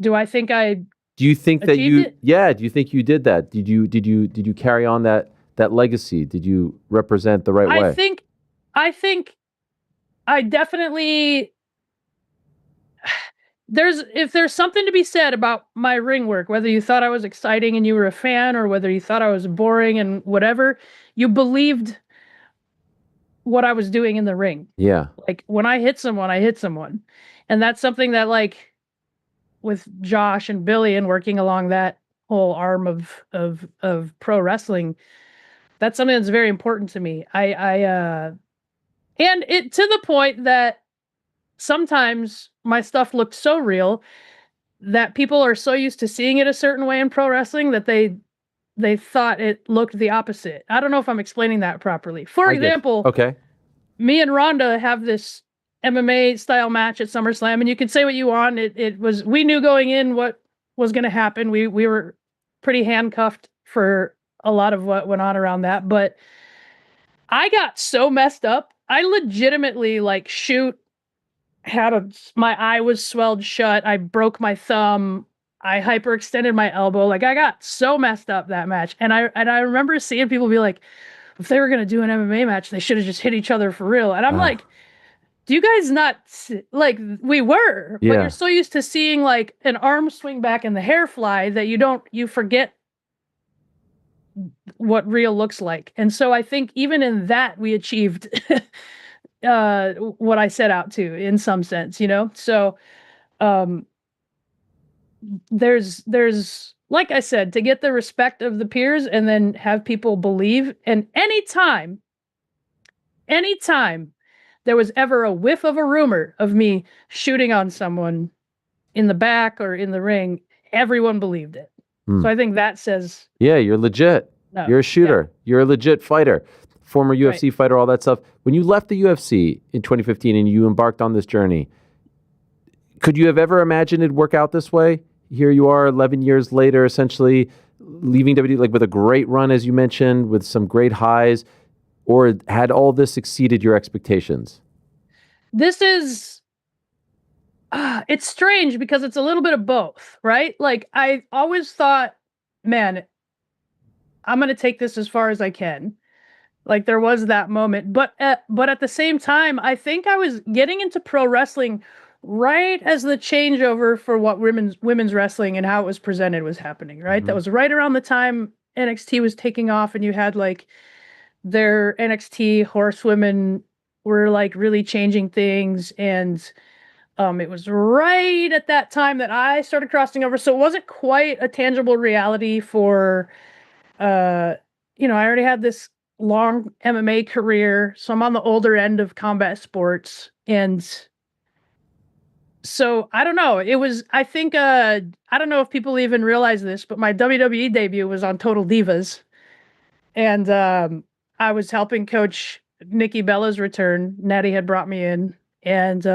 do I think I Do you think that achieved it? yeah, do you think you did that? Did you carry on that legacy? Did you represent the right way? I think I definitely, if there's something to be said about my ring work, whether you thought I was exciting and you were a fan, or whether you thought I was boring and whatever, you believed what I was doing in the ring. Yeah. Like when I hit someone, I hit someone. And that's something that, like, with Josh and Billy and working along that whole arm of pro wrestling, that's something that's very important to me. And it, to the point that sometimes my stuff looked so real that people are so used to seeing it a certain way in pro wrestling that they thought it looked the opposite. I don't know if I'm explaining that properly. For example, okay, me and Rhonda have this MMA style match at SummerSlam, and you can say what you want. It was, we knew going in what was going to happen. We were pretty handcuffed for a lot of what went on around that. But I got so messed up. I legitimately my eye was swelled shut. I broke my thumb. I hyperextended my elbow. Like, I got so messed up that match. And I remember seeing people be like, if they were going to do an MMA match, they should have just hit each other for real. And I'm like, do you guys not like, we were, but you're so used to seeing like an arm swing back and the hair fly that you forget what real looks like. And so I think even in that we achieved what I set out to in some sense, you know? So there's like I said, to get the respect of the peers and then have people believe. And anytime there was ever a whiff of a rumor of me shooting on someone in the back or in the ring, everyone believed it. So I think that says... Yeah, you're legit. No, you're a shooter. You're a legit fighter. Former UFC fighter, all that stuff. When you left the UFC in 2015 and you embarked on this journey, could you have ever imagined it'd work out this way? Here you are 11 years later, essentially leaving WWE like with a great run, as you mentioned, with some great highs, or had all this exceeded your expectations? This is... it's strange because it's a little bit of both, right? Like, I always thought, man, I'm going to take this as far as I can. Like, there was that moment. But at the same time, I think I was getting into pro wrestling right as the changeover for what women's wrestling and how it was presented was happening, right? That was right around the time NXT was taking off, and you had, like, their NXT horsewomen were, like, really changing things, and... it was right at that time that I started crossing over. So it wasn't quite a tangible reality for, I already had this long MMA career. So I'm on the older end of combat sports. And so I don't know. I think, I don't know if people even realize this, but my WWE debut was on Total Divas. And I was helping coach Nikki Bella's return. Natty had brought me in. And,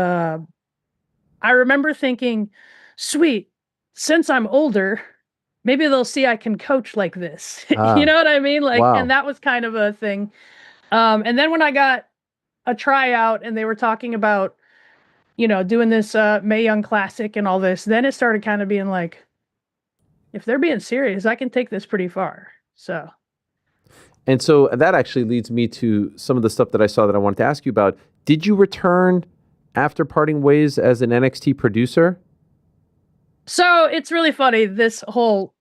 I remember thinking, sweet, since I'm older, maybe they'll see I can coach like this. You know what I mean? Like, and that was kind of a thing. And then when I got a tryout and they were talking about, doing this Mae Young Classic and all this, then it started kind of being like, if they're being serious, I can take this pretty far. So. And so that actually leads me to some of the stuff that I saw that I wanted to ask you about. Did you return after parting ways as an NXT producer? So it's really funny. This whole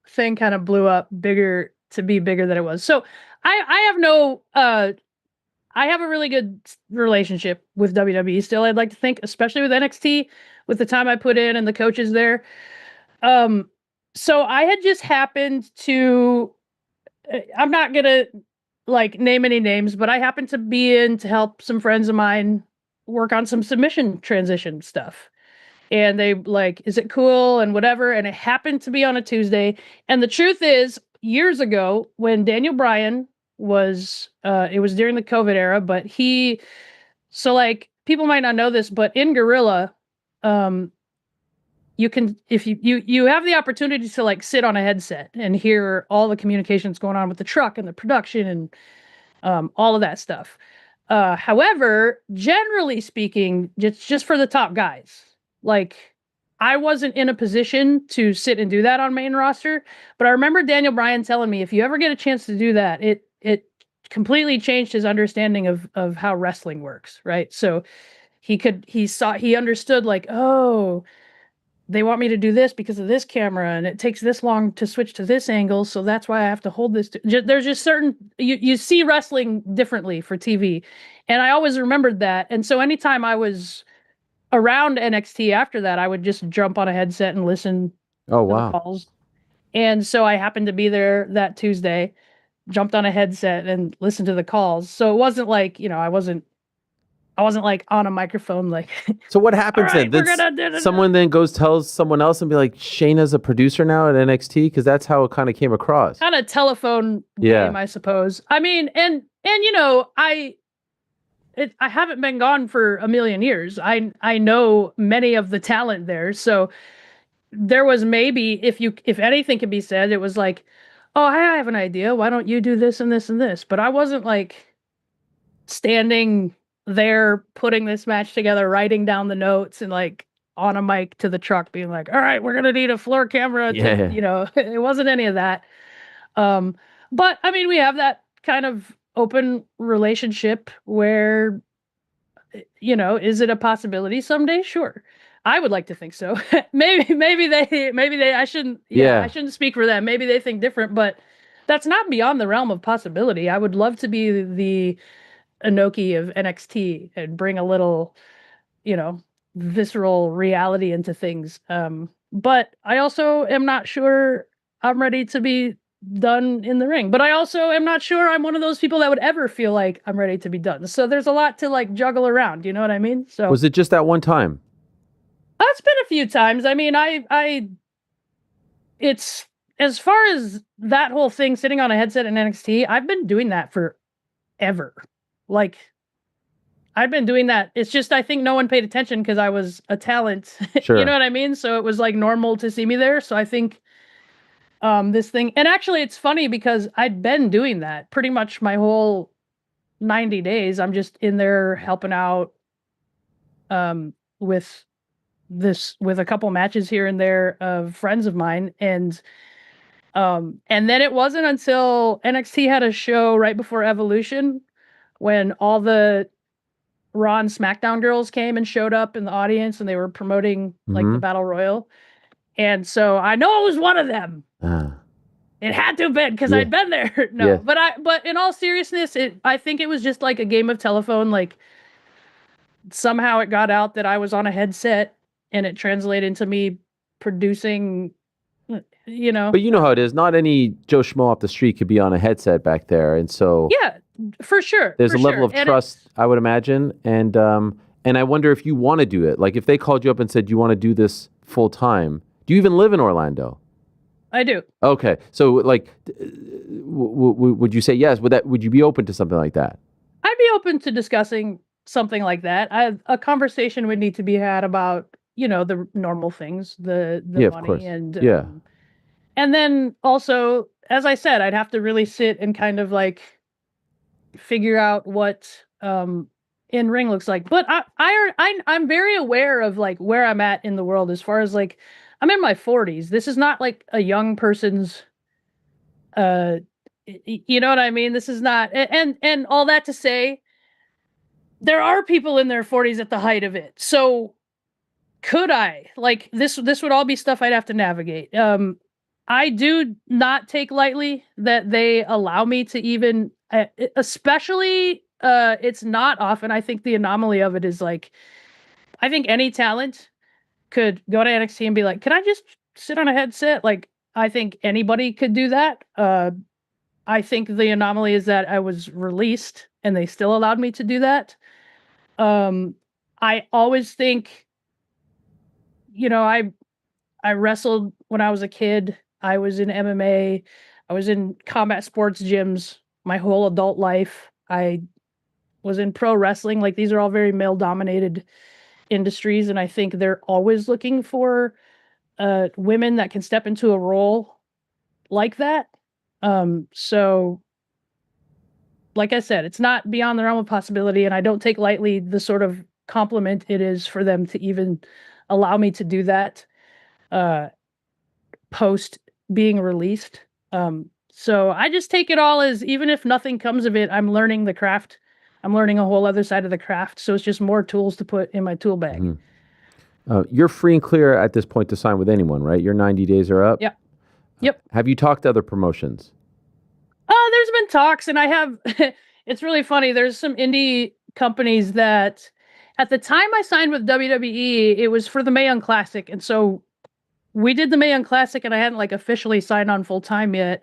thing kind of blew up bigger than it was. So I have a really good relationship with WWE still, I'd like to think, especially with NXT, with the time I put in and the coaches there. So I had just happened to, I'm not going to like name any names, but I happened to be in to help some friends of mine work on some submission transition stuff. And they like, is it cool and whatever? And it happened to be on a Tuesday. And the truth is, years ago, when Daniel Bryan was, it was during the COVID era, but so like, people might not know this, but in Gorilla, you can, if you have the opportunity to like sit on a headset and hear all the communications going on with the truck and the production and all of that stuff. However, generally speaking, just for the top guys, like I wasn't in a position to sit and do that on main roster, but I remember Daniel Bryan telling me, if you ever get a chance to do that, it completely changed his understanding of how wrestling works. Right. So he understood like, oh, they want me to do this because of this camera and it takes this long to switch to this angle. So that's why I have to hold this. There's just certain, you see wrestling differently for TV. And I always remembered that. And so anytime I was around NXT after that, I would just jump on a headset and listen to the calls. And so I happened to be there that Tuesday, jumped on a headset and listened to the calls. So it wasn't like, I wasn't like on a microphone like. So what happens then? Someone then tells someone else and be like, Shayna's a producer now at NXT? Because that's how it kind of came across. Kind of telephone game, I suppose. I mean, and I haven't been gone for a million years. I know many of the talent there. So there was maybe, if anything could be said, it was like, oh, I have an idea. Why don't you do this and this and this? But I wasn't like standing there putting this match together, writing down the notes and like on a mic to the truck being like, all right, we're going to need a floor camera. Yeah. It wasn't any of that. But I mean, we have that kind of open relationship where, is it a possibility someday? Sure. I would like to think so. maybe they, I shouldn't speak for them. Maybe they think different, but that's not beyond the realm of possibility. I would love to be the Inoki of NXT and bring a little, visceral reality into things. But I also am not sure I'm ready to be done in the ring. But I also am not sure I'm one of those people that would ever feel like I'm ready to be done. So there's a lot to like juggle around. You know what I mean? So Was it just that one time? it's been a few times. I mean, it's as far as that whole thing sitting on a headset in NXT, I've been doing that forever. Like, I've been doing that. It's just, I think no one paid attention because I was a talent. Sure. You know what I mean? So it was like normal to see me there. So I think this thing, and actually it's funny because I'd been doing that pretty much my whole 90 days. I'm just in there helping out with a couple matches here and there of friends of mine. And then it wasn't until NXT had a show right before Evolution when all the Raw and SmackDown girls came and showed up in the audience and they were promoting like the Battle Royal. And so I know it was one of them. It had to have been because I'd been there. No, but in all seriousness, I think it was just like a game of telephone. Like somehow it got out that I was on a headset and it translated into me producing, But you know how it is. Not any Joe Schmo off the street could be on a headset back there. And so yeah, for sure. There's a level of trust, I would imagine. And I wonder if you want to do it. Like if they called you up and said, you want to do this full time. Do you even live in Orlando? I do. Okay. So like, would you say yes? Would you be open to something like that? I'd be open to discussing something like that. A conversation would need to be had about, the normal things, the money of course. and and then also, as I said, I'd have to really sit and kind of like figure out what in ring looks like. But I'm very aware of like where I'm at in the world as far as like I'm in my 40s. This is not like a young person's you know what I mean? This is not and all that to say there are people in their 40s at the height of it. So could I? Like this would all be stuff I'd have to navigate. I do not take lightly that they allow me to even especially it's not often. I think the anomaly of it is like I think any talent could go to NXT and be like, "Can I just sit on a headset?" Like I think anybody could do that. I think the anomaly is that I was released and they still allowed me to do that. I always think, I wrestled when I was a kid. I was in MMA. I was in combat sports gyms my whole adult life. I was in pro wrestling. Like these are all very male dominated industries. And I think they're always looking for women that can step into a role like that. So like I said, it's not beyond the realm of possibility. And I don't take lightly the sort of compliment it is for them to even allow me to do that post being released. So I just take it all as, even if nothing comes of it, I'm learning the craft. I'm learning a whole other side of the craft. So it's just more tools to put in my tool bag. You're free and clear at this point to sign with anyone, right? Your 90 days are up? Yep. Have you talked to other promotions? There's been talks, and I have, it's really funny. There's some indie companies that at the time I signed with WWE, it was for the Mae Young Classic. And so we did the Mae Young Classic and I hadn't like officially signed on full time yet.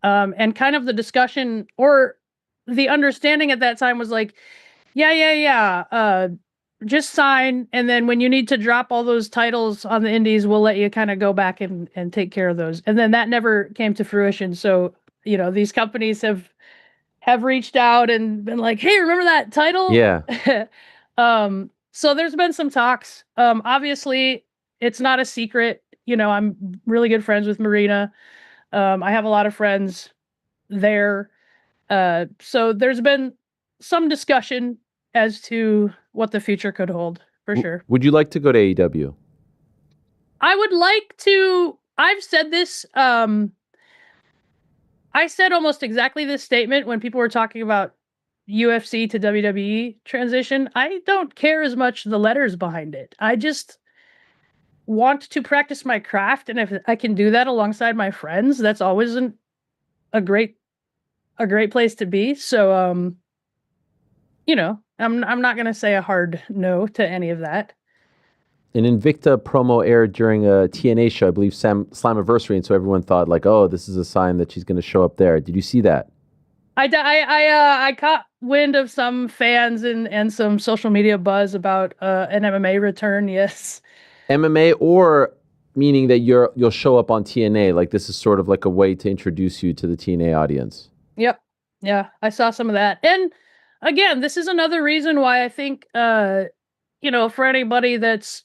And kind of the discussion or the understanding at that time was like, just sign. And then when you need to drop all those titles on the indies, we'll let you kind of go back and take care of those. And then that never came to fruition. So, these companies have reached out and been like, hey, remember that title? Yeah. So there's been some talks. Obviously it's not a secret. I'm really good friends with Marina. I have a lot of friends there. So there's been some discussion as to what the future could hold, for sure. Would you like to go to AEW? I would like to. I've said this. I said almost exactly this statement when people were talking about UFC to WWE transition. I don't care as much the letters behind it. I just want to practice my craft, and if I can do that alongside my friends, that's always a great place to be. So I'm not going to say a hard no to any of that. An Invicta promo aired during a TNA show, I believe Slammiversary, and so everyone thought like, oh, this is a sign that she's going to show up there. Did you see that? I caught wind of some fans and some social media buzz about an MMA return. Yes. MMA, or meaning that you'll show up on TNA, like this is sort of like a way to introduce you to the TNA audience. Yep. Yeah, I saw some of that. And again, this is another reason why I think for anybody that's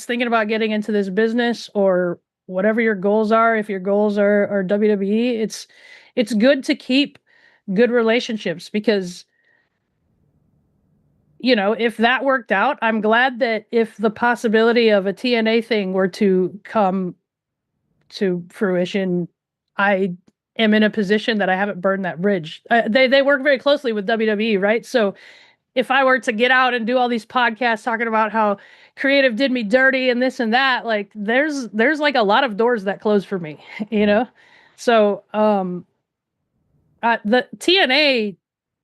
thinking about getting into this business or whatever your goals are, if your goals are WWE, it's good to keep good relationships because if that worked out, I'm glad that if the possibility of a TNA thing were to come to fruition, I am in a position that I haven't burned that bridge. They work very closely with WWE, right? So if I were to get out and do all these podcasts talking about how creative did me dirty and this and that, like there's like a lot of doors that close for me, So the TNA,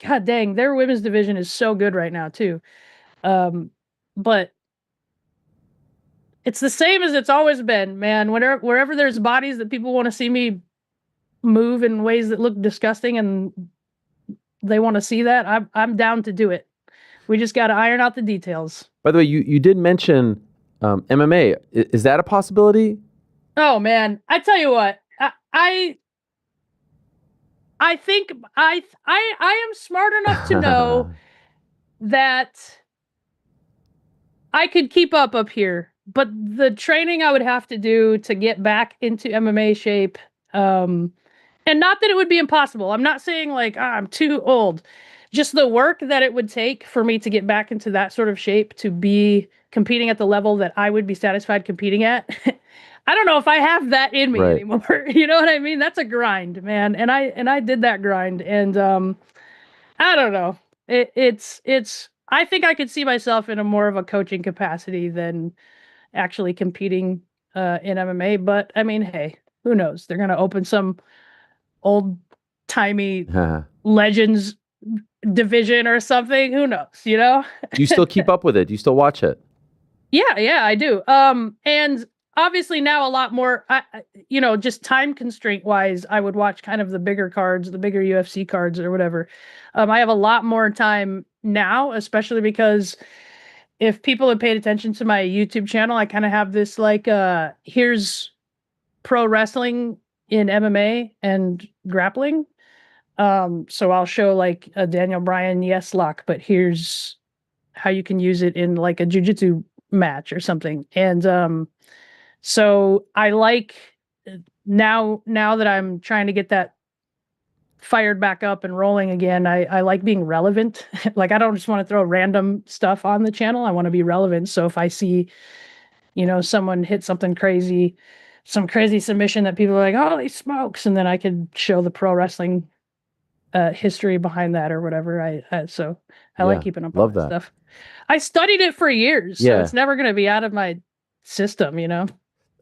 god dang, their women's division is so good right now too. But it's the same as it's always been, man. Wherever there's bodies that people want to see me move in ways that look disgusting and they want to see that, I'm down to do it. We just got to iron out the details. By the way, you did mention MMA. Is that a possibility? Oh man, I tell you what, I think I am smart enough to know that I could keep up here, but the training I would have to do to get back into MMA shape, and not that it would be impossible. I'm not saying like I'm too old. Just the work that it would take for me to get back into that sort of shape to be competing at the level that I would be satisfied competing at. I don't know if I have that in me anymore. You know what I mean? That's a grind, man. And I did that grind, and I don't know. It's I think I could see myself in a more of a coaching capacity than actually competing in MMA. But I mean, hey, who knows? They're gonna open some old timey legends division or something. Who knows? Do you still keep up with it? Do you still watch it? Yeah, I do. And obviously now a lot more, just time constraint wise, I would watch kind of the bigger cards, the bigger UFC cards or whatever. I have a lot more time now, especially because if people have paid attention to my YouTube channel, I kind of have this like, here's pro wrestling in MMA and grappling. So I'll show like a Daniel Bryan yes lock, but here's how you can use it in like a jiu-jitsu match or something. And so I like now that I'm trying to get that fired back up and rolling again, I like being relevant. Like I don't just want to throw random stuff on the channel. I want to be relevant. So if I see, someone hit something crazy, some crazy submission that people are like, holy smokes, and then I could show the pro wrestling history behind that or whatever. I like keeping up on that stuff. I studied it for years, so it's never going to be out of my system,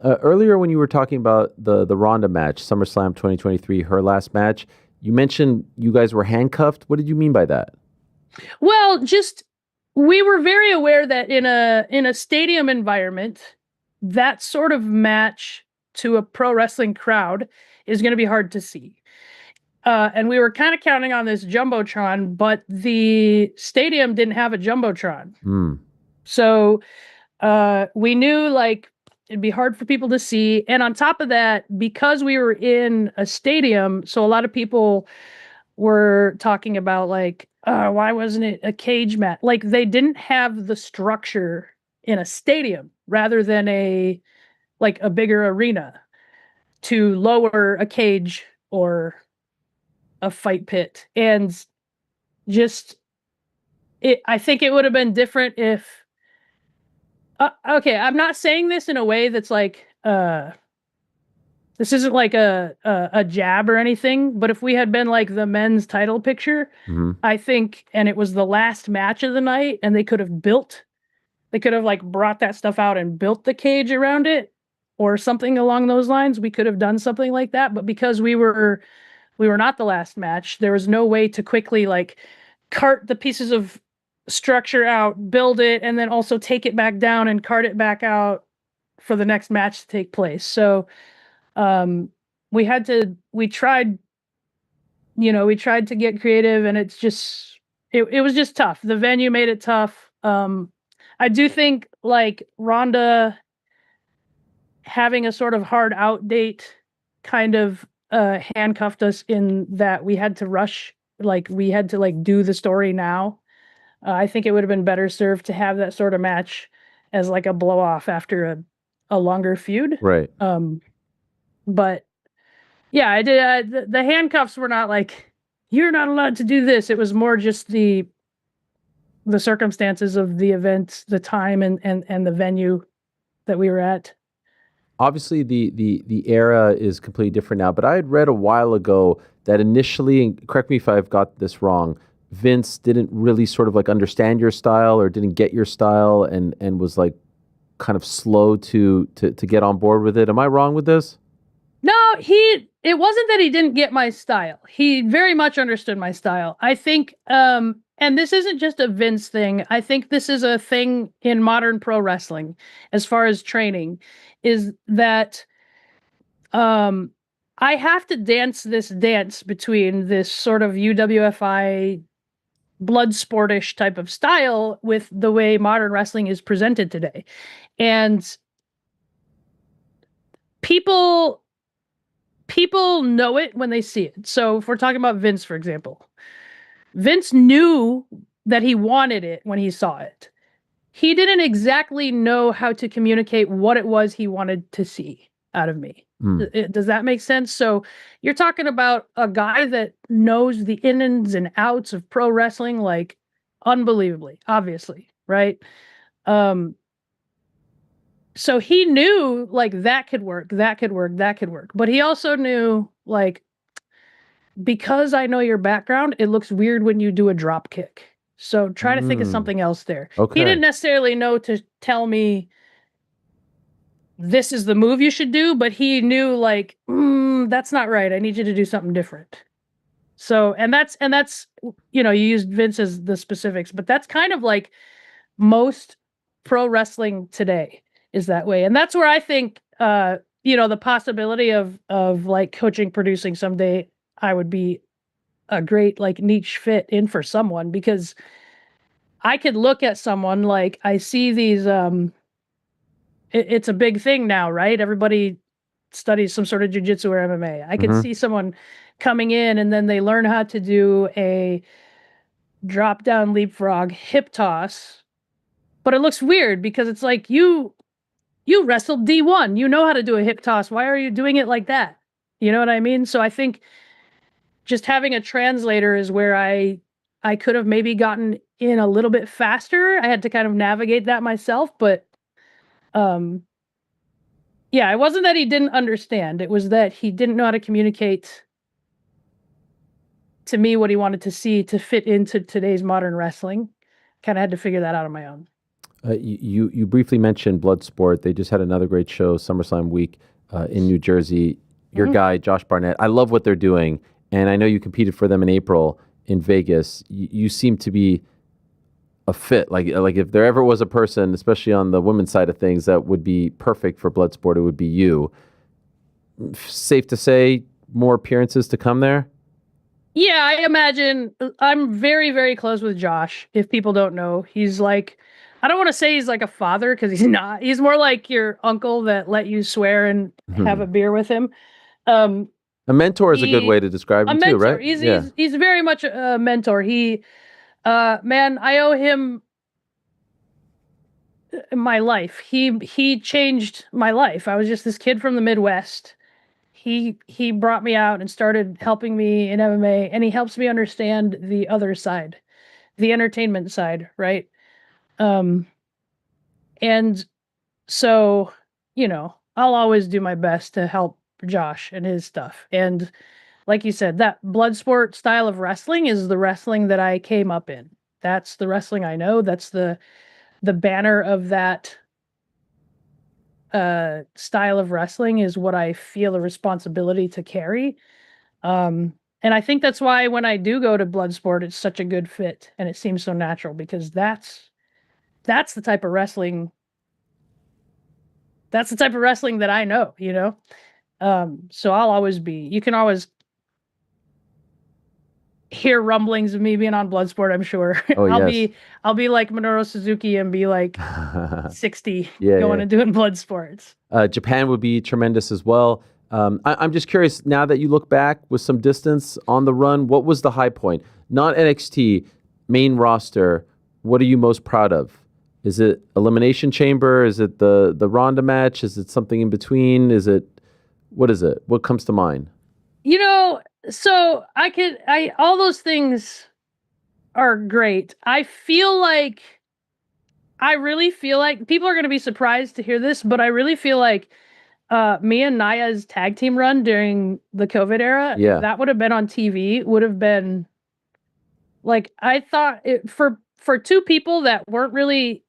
Earlier when you were talking about the Ronda match, SummerSlam 2023, her last match, you mentioned you guys were handcuffed. What did you mean by that? Well, just we were very aware that in a stadium environment, that sort of match to a pro wrestling crowd is going to be hard to see. And we were kind of counting on this Jumbotron, but the stadium didn't have a Jumbotron. So we knew like it'd be hard for people to see. And on top of that, because we were in a stadium, so a lot of people were talking about like, why wasn't it a cage match? Like they didn't have the structure in a stadium rather than a like a bigger arena to lower a cage or a fight pit. And just I think it would have been different if okay, I'm not saying this in a way that's like this isn't like a jab or anything, but if we had been like the men's title picture, I think, and it was the last match of the night, and they could have like brought that stuff out and built the cage around it or something along those lines. We could have done something like that, but because we were not the last match, there was no way to quickly like cart the pieces of structure out, build it, and then also take it back down and cart it back out for the next match to take place. So we tried to get creative, and it was just tough. The venue made it tough. I do think like Ronda having a sort of hard out date kind of handcuffed us in that we had to rush, like we had to like do the story now. I think it would have been better served to have that sort of match as like a blow off after a longer feud. Right. But yeah, I did. The handcuffs were not like, you're not allowed to do this. It was more just the circumstances of the event, the time, and the venue that we were at. Obviously, the era is completely different now, but I had read a while ago that initially, and correct me if I've got this wrong, Vince didn't really sort of like understand your style or didn't get your style and was like kind of slow to get on board with it. Am I wrong with this? No, it wasn't that he didn't get my style. He very much understood my style. I think, and this isn't just a Vince thing. I think this is a thing in modern pro wrestling as far as training, is that I have to dance this dance between this sort of UWFI blood sportish type of style with the way modern wrestling is presented today. And people know it when they see it. So if we're talking about Vince, for example, Vince knew that he wanted it when he saw it. He didn't exactly know how to communicate what it was he wanted to see out of me. Does that make sense? So you're talking about a guy that knows the ins and outs of pro wrestling, like unbelievably, obviously, right? So he knew like that could work. But he also knew like, because I know your background, it looks weird when you do a drop kick. So try to think of something else there. Okay. He didn't necessarily know to tell me this is the move you should do, but he knew like, that's not right. I need you to do something different. So, and that's, you used Vince as the specifics, but that's kind of like most pro wrestling today is that way. And that's where I think, the possibility of like coaching, producing someday, I would be a great like niche fit in for someone, because I could look at someone like I see these, it's a big thing now, right? Everybody studies some sort of jiu-jitsu or MMA. I could see someone coming in and then they learn how to do a drop down leapfrog hip toss, but it looks weird because it's like you wrestled D1, you know how to do a hip toss. Why are you doing it like that? You know what I mean? So I think just having a translator is where I could have maybe gotten in a little bit faster. I had to kind of navigate that myself, but yeah, it wasn't that he didn't understand. It was that he didn't know how to communicate to me what he wanted to see to fit into today's modern wrestling. Kind of had to figure that out on my own. You briefly mentioned Bloodsport. They just had another great show, SummerSlam week, in New Jersey. Your guy, Josh Barnett, I love what they're doing. And I know you competed for them in April in Vegas. You seem to be a fit. Like if there ever was a person, especially on the women's side of things, that would be perfect for Bloodsport, it would be you. Safe to say, more appearances to come there? Yeah, I imagine. I'm very, very close with Josh. If people don't know, he's like, I don't want to say he's like a father because he's not. He's more like your uncle that let you swear and have a beer with him. A mentor is a good way to describe him too, right? He's very much a mentor. Man, I owe him my life. He changed my life. I was just this kid from the Midwest. He brought me out and started helping me in MMA, and he helps me understand the other side, the entertainment side, right? And so, I'll always do my best to help Josh and his stuff. And like you said, that blood sport style of wrestling is the wrestling that I came up in. That's the wrestling I know. That's the banner of that style of wrestling is what I feel a responsibility to carry. And I think that's why when I do go to Bloodsport, it's such a good fit and it seems so natural because that's the type of wrestling. That's the type of wrestling that I know, So I'll always be. You can always hear rumblings of me being on Bloodsport. I'm sure. Oh, I'll be like Minoru Suzuki and be like 60 Yeah, going yeah. and doing Bloodsports. Japan would be tremendous as well. I'm just curious, now that you look back with some distance on the run, what was the high point? Not NXT, main roster. What are you most proud of? Is it Elimination Chamber? Is it the Ronda match? Is it something in between? What is it? What comes to mind? So all those things are great. I really feel like people are going to be surprised to hear this, but I really feel like me and Naya's tag team run during the COVID era, Yeah. that would have been on TV, would have been like, I thought for two people that weren't really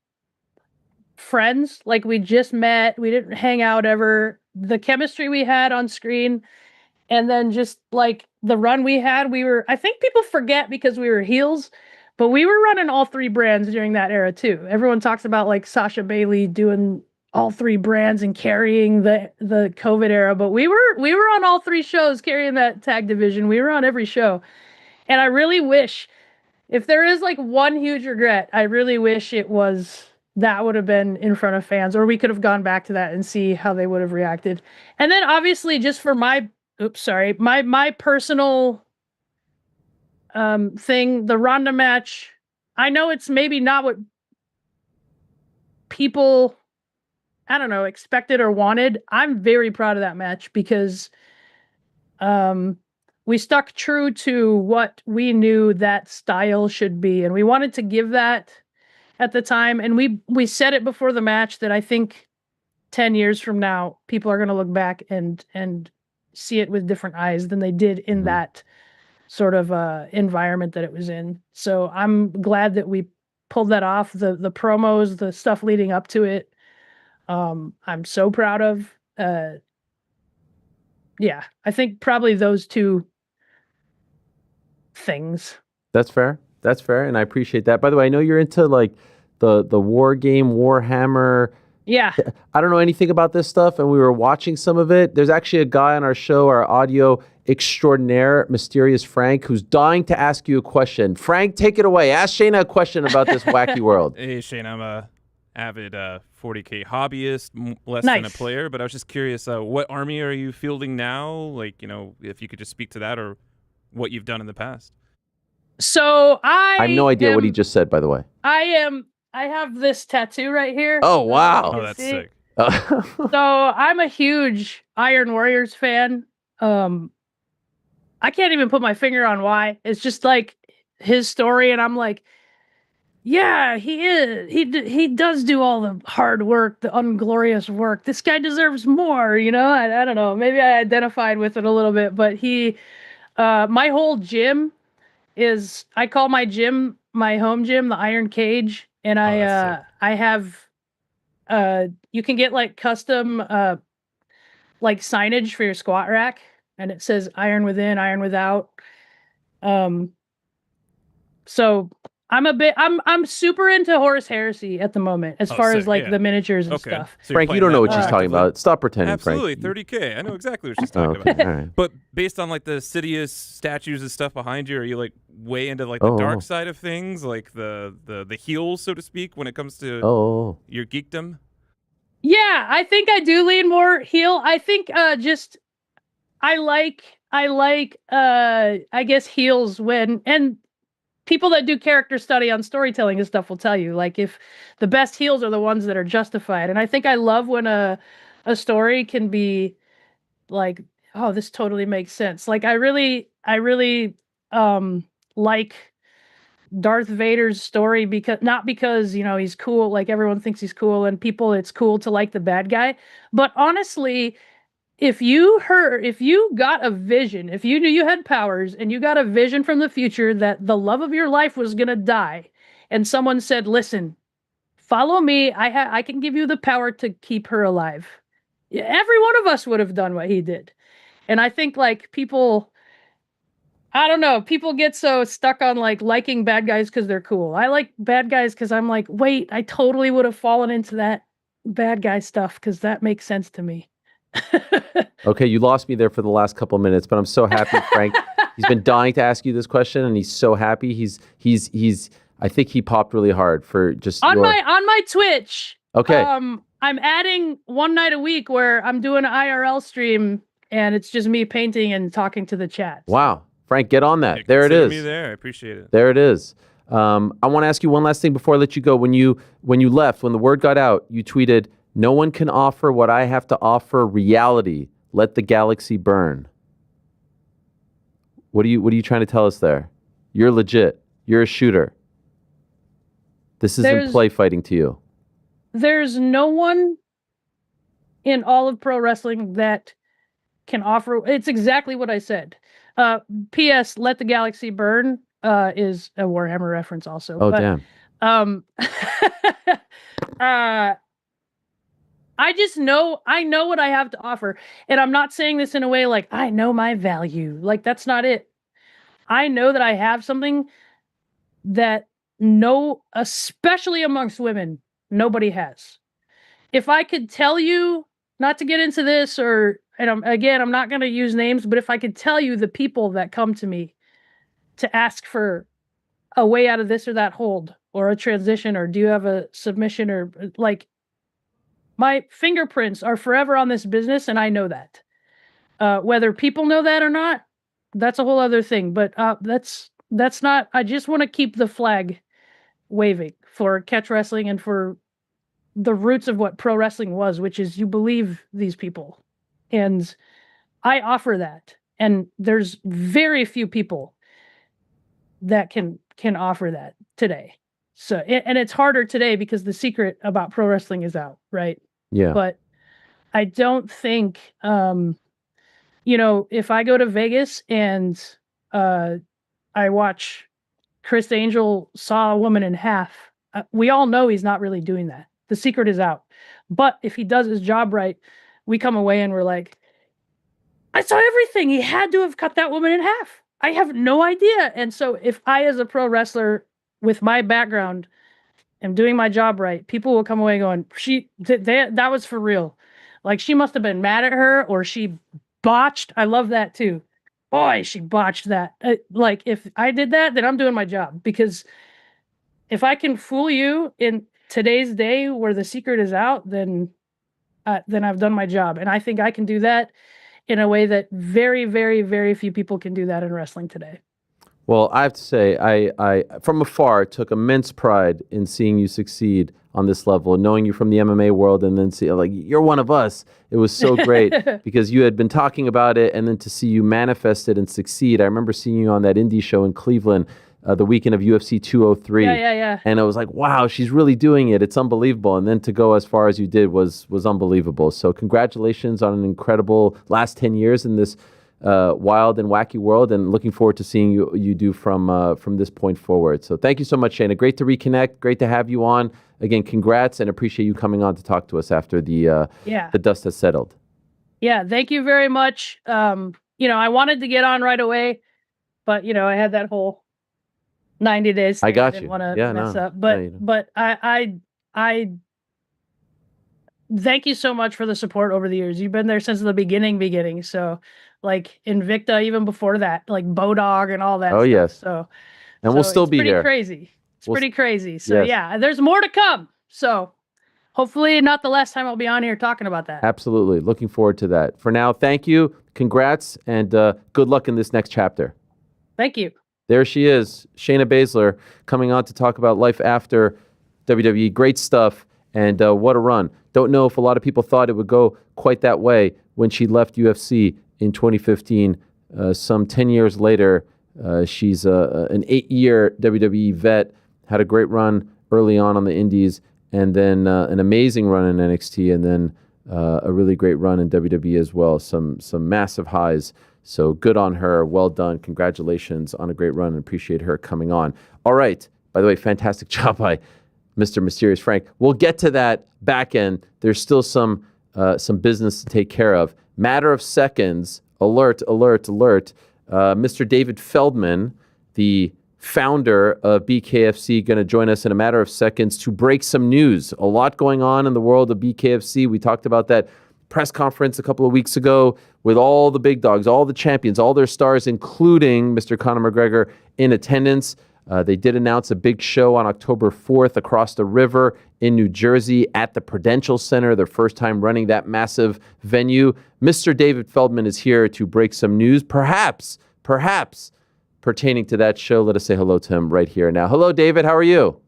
friends, like we just met, we didn't hang out ever, the chemistry we had on screen, and then just like the run we had, I think people forget because we were heels, but we were running all three brands during that era too. Everyone talks about like Sasha Bailey doing all three brands and carrying the COVID era, but we were on all three shows carrying that tag division. We were on every show. And I really wish, if there is like one huge regret, I really wish that would have been in front of fans, or we could have gone back to that and see how they would have reacted. And then obviously just for my personal thing, the Ronda match, I know it's maybe not what people, I don't know, expected or wanted. I'm very proud of that match because we stuck true to what we knew that style should be, and we wanted to give that at the time, and we said it before the match that I think 10 years from now people are going to look back and see it with different eyes than they did in that sort of environment that it was in. So I'm glad that we pulled that off. The promos, the stuff leading up to it, I'm so proud of. Yeah, I think probably those two things. That's fair. That's fair, and I appreciate that. By the way, I know you're into like the war game, Warhammer. Yeah. I don't know anything about this stuff, and we were watching some of it. There's actually a guy on our show, our audio extraordinaire, Mysterious Frank, who's dying to ask you a question. Frank, take it away. Ask Shayna a question about this wacky world. Hey, Shane, I'm a avid 40K hobbyist, less Nice. than a player, but I was just curious, what army are you fielding now? Like, if you could just speak to that or what you've done in the past. So I have no idea what he just said, by the way. I have this tattoo right here. Oh, wow. Oh, that's sick. So I'm a huge Iron Warriors fan. I can't even put my finger on why. It's just like his story, and I'm like, yeah, he is. He does do all the hard work, the unglorious work. This guy deserves more, I don't know. Maybe I identified with it a little bit, but my whole gym I call my gym, my home gym, the Iron Cage, and I have you can get like custom like signage for your squat rack, and it says Iron Within, Iron Without. So I'm super into Horus Heresy at the moment, as far as like the miniatures and stuff. So Frank, you don't know what she's talking about. Stop pretending, Absolutely, Frank. 30K. I know exactly what she's talking okay. about. All right. But based on like the Sidious statues and stuff behind you, are you like way into like the dark side of things, like the heels, so to speak, when it comes to your geekdom? Yeah, I think I do lean more heel. I think I like I guess heels when, and people that do character study on storytelling and stuff will tell you, like, if the best heels are the ones that are justified. And I think I love when a story can be like, oh, this totally makes sense. Like, I really like Darth Vader's story, because not because, you know, he's cool, like everyone thinks he's cool and people, it's cool to like the bad guy. But honestly, if you got a vision, if you knew you had powers and you got a vision from the future that the love of your life was going to die, and someone said, listen, follow me, I can give you the power to keep her alive. Every one of us would have done what he did. And I think, like, people, I don't know, people get so stuck on like liking bad guys because they're cool. I like bad guys because I'm like, wait, I totally would have fallen into that bad guy stuff because that makes sense to me. Okay, you lost me there for the last couple of minutes, but I'm so happy, Frank. He's been dying to ask you this question, and he's so happy. He's. I think he popped really hard for just on my Twitch. Okay. I'm adding one night a week where I'm doing an IRL stream, and it's just me painting and talking to the chat. Wow, Frank, get on that. Yeah, there it consider is. me there. I appreciate it. There it is. I want to ask you one last thing before I let you go. When you left, when the word got out, you tweeted, "No one can offer what I have to offer. Reality. Let the galaxy burn." What are you trying to tell us there? You're legit. You're a shooter. This isn't play fighting to you. There's no one in all of pro wrestling that can offer. It's exactly what I said. P.S. Let the galaxy burn is a Warhammer reference also. Oh, but, damn. I just know, I know what I have to offer. And I'm not saying this in a way like, I know my value. Like, that's not it. I know that I have something that especially amongst women, nobody has. If I could tell you, not to get into this, and I'm not going to use names, but if I could tell you the people that come to me to ask for a way out of this or that hold, or a transition, or do you have a submission, or like, my fingerprints are forever on this business, and I know that. Whether people know that or not, that's a whole other thing. But that's not. I just want to keep the flag waving for catch wrestling and for the roots of what pro wrestling was, which is you believe these people, and I offer that. And there's very few people that can offer that today. So, and it's harder today because the secret about pro wrestling is out, right? Yeah. But I don't think, if I go to Vegas and I watch Chris Angel saw a woman in half, we all know he's not really doing that. The secret is out. But if he does his job right, we come away and we're like, I saw everything. He had to have cut that woman in half. I have no idea. And so if I, as a pro wrestler with my background, am doing my job right, people will come away going, that was for real. Like, she must have been mad at her, or she botched. I love that too. Boy, she botched that. Like, if I did that, then I'm doing my job, because if I can fool you in today's day where the secret is out, then I've done my job. And I think I can do that in a way that very, very, very few people can do that in wrestling today. Well, I have to say, I from afar took immense pride in seeing you succeed on this level, and knowing you from the MMA world, and then see, like, you're one of us. It was so great because you had been talking about it, and then to see you manifest it and succeed. I remember seeing you on that indie show in Cleveland the weekend of UFC 203. Yeah. And I was like, wow, she's really doing it. It's unbelievable. And then to go as far as you did was unbelievable. So congratulations on an incredible last 10 years in this wild and wacky world, and looking forward to seeing you do from this point forward. So thank you so much, Shayna. Great to reconnect. Great to have you on. Again, congrats, and appreciate you coming on to talk to us after the dust has settled. Yeah, thank you very much. I wanted to get on right away, but I had that whole 90 days. I got didn't you. want to Yeah, mess no. up. But No, you don't. but I thank you so much for the support over the years. You've been there since the beginning. So, like, Invicta, even before that, like Bodog and all that Oh, stuff. yes. So, And we'll still it's be pretty here. crazy. It's We'll pretty crazy. So yes. yeah, there's more to come. So hopefully not the last time I'll be on here talking about that. Absolutely. Looking forward to that. For now, thank you. Congrats, and good luck in this next chapter. Thank you. There she is, Shayna Baszler, coming on to talk about life after WWE. Great stuff, and what a run. Don't know if a lot of people thought it would go quite that way when she left UFC in 2015. Some 10 years later, she's an 8-year WWE vet, had a great run early on the indies, and then an amazing run in NXT, and then a really great run in WWE as well. Some massive highs. So good on her. Well done. Congratulations on a great run, and appreciate her coming on. All right. By the way, fantastic job by Mr. Mysterious Frank. We'll get to that back end. There's still some business to take care of. Matter of seconds. Alert, alert, alert. Mr. David Feldman, the founder of BKFC, going to join us in a matter of seconds to break some news. A lot going on in the world of BKFC. We talked about that press conference a couple of weeks ago with all the big dogs, all the champions, all their stars, including Mr. Conor McGregor in attendance. They did announce a big show on October 4th across the river in New Jersey at the Prudential Center, their first time running that massive venue. Mr. David Feldman is here to break some news, perhaps pertaining to that show. Let us say hello to him right here now. Hello, David. How are you?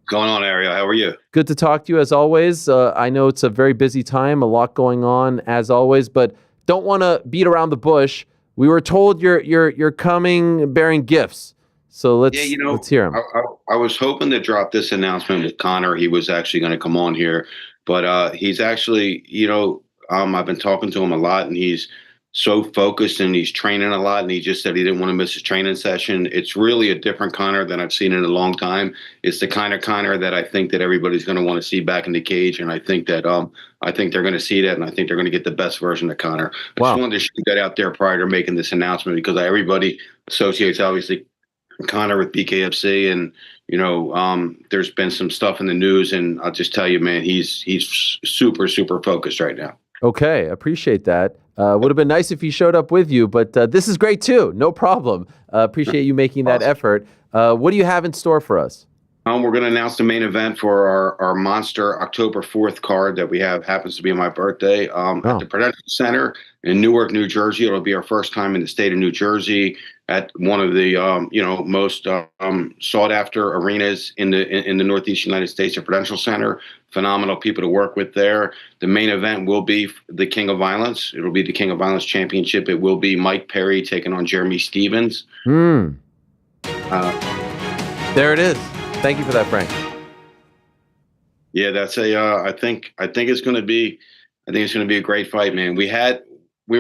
Going on, Ariel? How are you? Good to talk to you as always. I know it's a very busy time, a lot going on as always, but don't want to beat around the bush. We were told you're coming bearing gifts, so let's hear him. I was hoping to drop this announcement with Connor. He was actually going to come on here, but he's actually, I've been talking to him a lot, and he's so focused and he's training a lot, and he just said he didn't want to miss his training session. It's really a different Connor than I've seen in a long time. It's the kind of Connor that I think that everybody's going to want to see back in the cage, and I think that they're going to see that, and I think they're going to get the best version of Connor. I just wanted to shoot that out there prior to making this announcement, because everybody associates obviously Connor with BKFC, and there's been some stuff in the news, and I'll just tell you, man, he's super focused right now. Okay, appreciate that. Would have been nice if he showed up with you, but this is great too. No problem. Appreciate you making that effort. What do you have in store for us? We're going to announce the main event for our monster October 4th card that we have. Happens to be my birthday at the Prudential Center in Newark, New Jersey. It'll be our first time in the state of New Jersey at one of the most sought after arenas in the Northeast United States, the Prudential Center. Phenomenal people to work with there. The main event will be the King of Violence. It'll be the King of Violence Championship. It will be Mike Perry taking on Jeremy Stevens. There it is. Thank you for that, Frank. Yeah, that's I think it's going to be a great fight, man. We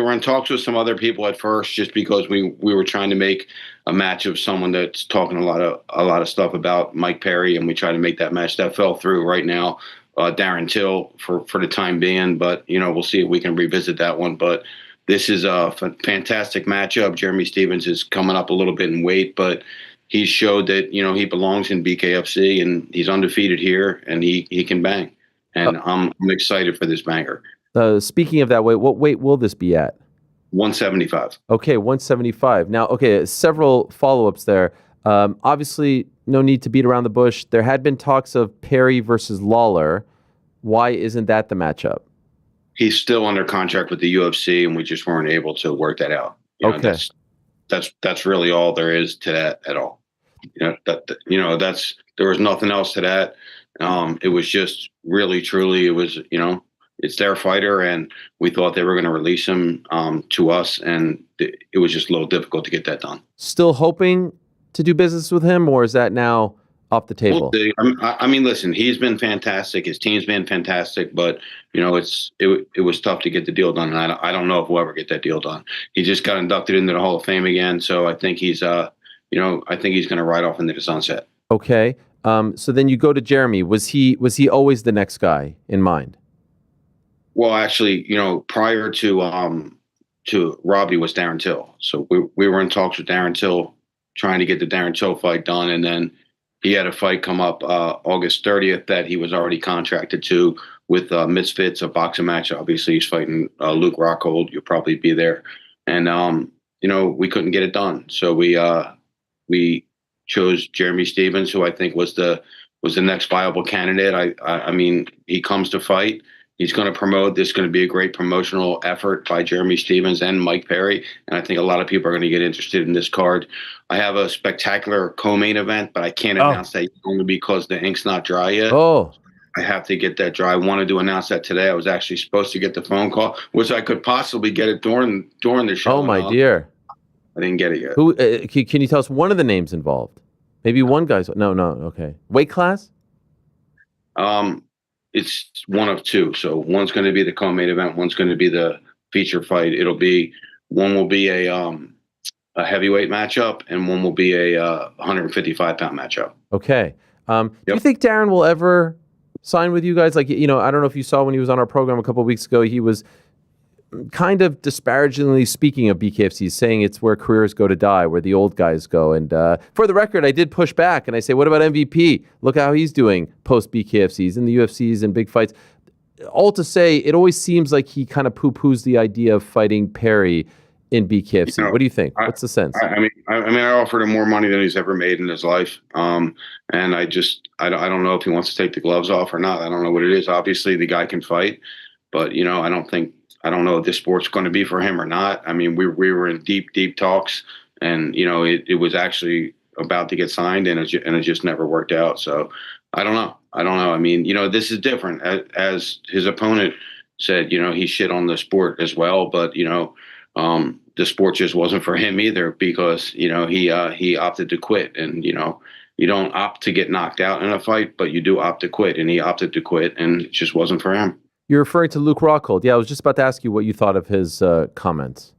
were in talks with some other people at first, just because we were trying to make a match of someone that's talking a lot of stuff about Mike Perry, and we tried to make that match. That fell through. Right now, Darren Till for the time being, but we'll see if we can revisit that one. But this is a fantastic matchup. Jeremy Stevens is coming up a little bit in weight, but he showed that he belongs in BKFC, and he's undefeated here, and he can bang. And I'm excited for this banger. Speaking of that weight, what weight will this be at? 175. Okay, 175. Now, several follow-ups there. Obviously, no need to beat around the bush. There had been talks of Perry versus Lawler. Why isn't that the matchup? He's still under contract with the UFC, and we just weren't able to work that out. That's really all there is to that at all. There was nothing else to that. It was just really, truly, it was, it's their fighter, and we thought they were going to release him to us, and it was just a little difficult to get that done. Still hoping to do business with him, or is that now off the table? I mean, listen, he's been fantastic. His team's been fantastic, but it was tough to get the deal done. And I don't know if we'll ever get that deal done. He just got inducted into the Hall of Fame again, so I think he's I think he's going to ride off into the sunset. Okay. So then you go to Jeremy. Was he always the next guy in mind? Well, actually, prior to Robbie was Darren Till. So we were in talks with Darren Till, trying to get the Darren Till fight done, and then he had a fight come up August 30th that he was already contracted to with Misfits, a boxing match. Obviously, he's fighting Luke Rockhold. You'll probably be there, and we couldn't get it done. So we chose Jeremy Stevens, who I think was the next viable candidate. I mean, he comes to fight. He's going to promote. This is going to be a great promotional effort by Jeremy Stephens and Mike Perry. And I think a lot of people are going to get interested in this card. I have a spectacular co-main event, but I can't announce that only because the ink's not dry yet. Oh. I have to get that dry. I wanted to announce that today. I was actually supposed to get the phone call, which I could possibly get it during the show. Oh, my dear. I didn't get it yet. Who can you tell us one of the names involved? Maybe one guy's. No. Okay. Weight class? It's one of two. So one's going to be the co-main event. One's going to be the feature fight. One will be a heavyweight matchup, and one will be a 155-pound matchup. Okay. Do you think Darren will ever sign with you guys? Like, I don't know if you saw when he was on our program a couple of weeks ago, he was kind of disparagingly speaking of BKFC, saying it's where careers go to die, where the old guys go. And for the record, I did push back and I say, what about MVP? Look how he's doing post BKFCs in the UFCs and big fights. All to say, it always seems like he kind of poo-poos the idea of fighting Perry in BKFC. What do you think? What's the sense? I offered him more money than he's ever made in his life. And I don't know if he wants to take the gloves off or not. I don't know what it is. Obviously, the guy can fight, but I don't know if this sport's going to be for him or not. I mean, we were in deep talks, and it was actually about to get signed, and it just never worked out. So I don't know. I mean, this is different. As his opponent said, he shit on the sport as well, but the sport just wasn't for him either, because he opted to quit, and you don't opt to get knocked out in a fight, but you do opt to quit, and he opted to quit, and it just wasn't for him. You're referring to Luke Rockhold. Yeah, I was just about to ask you what you thought of his comments.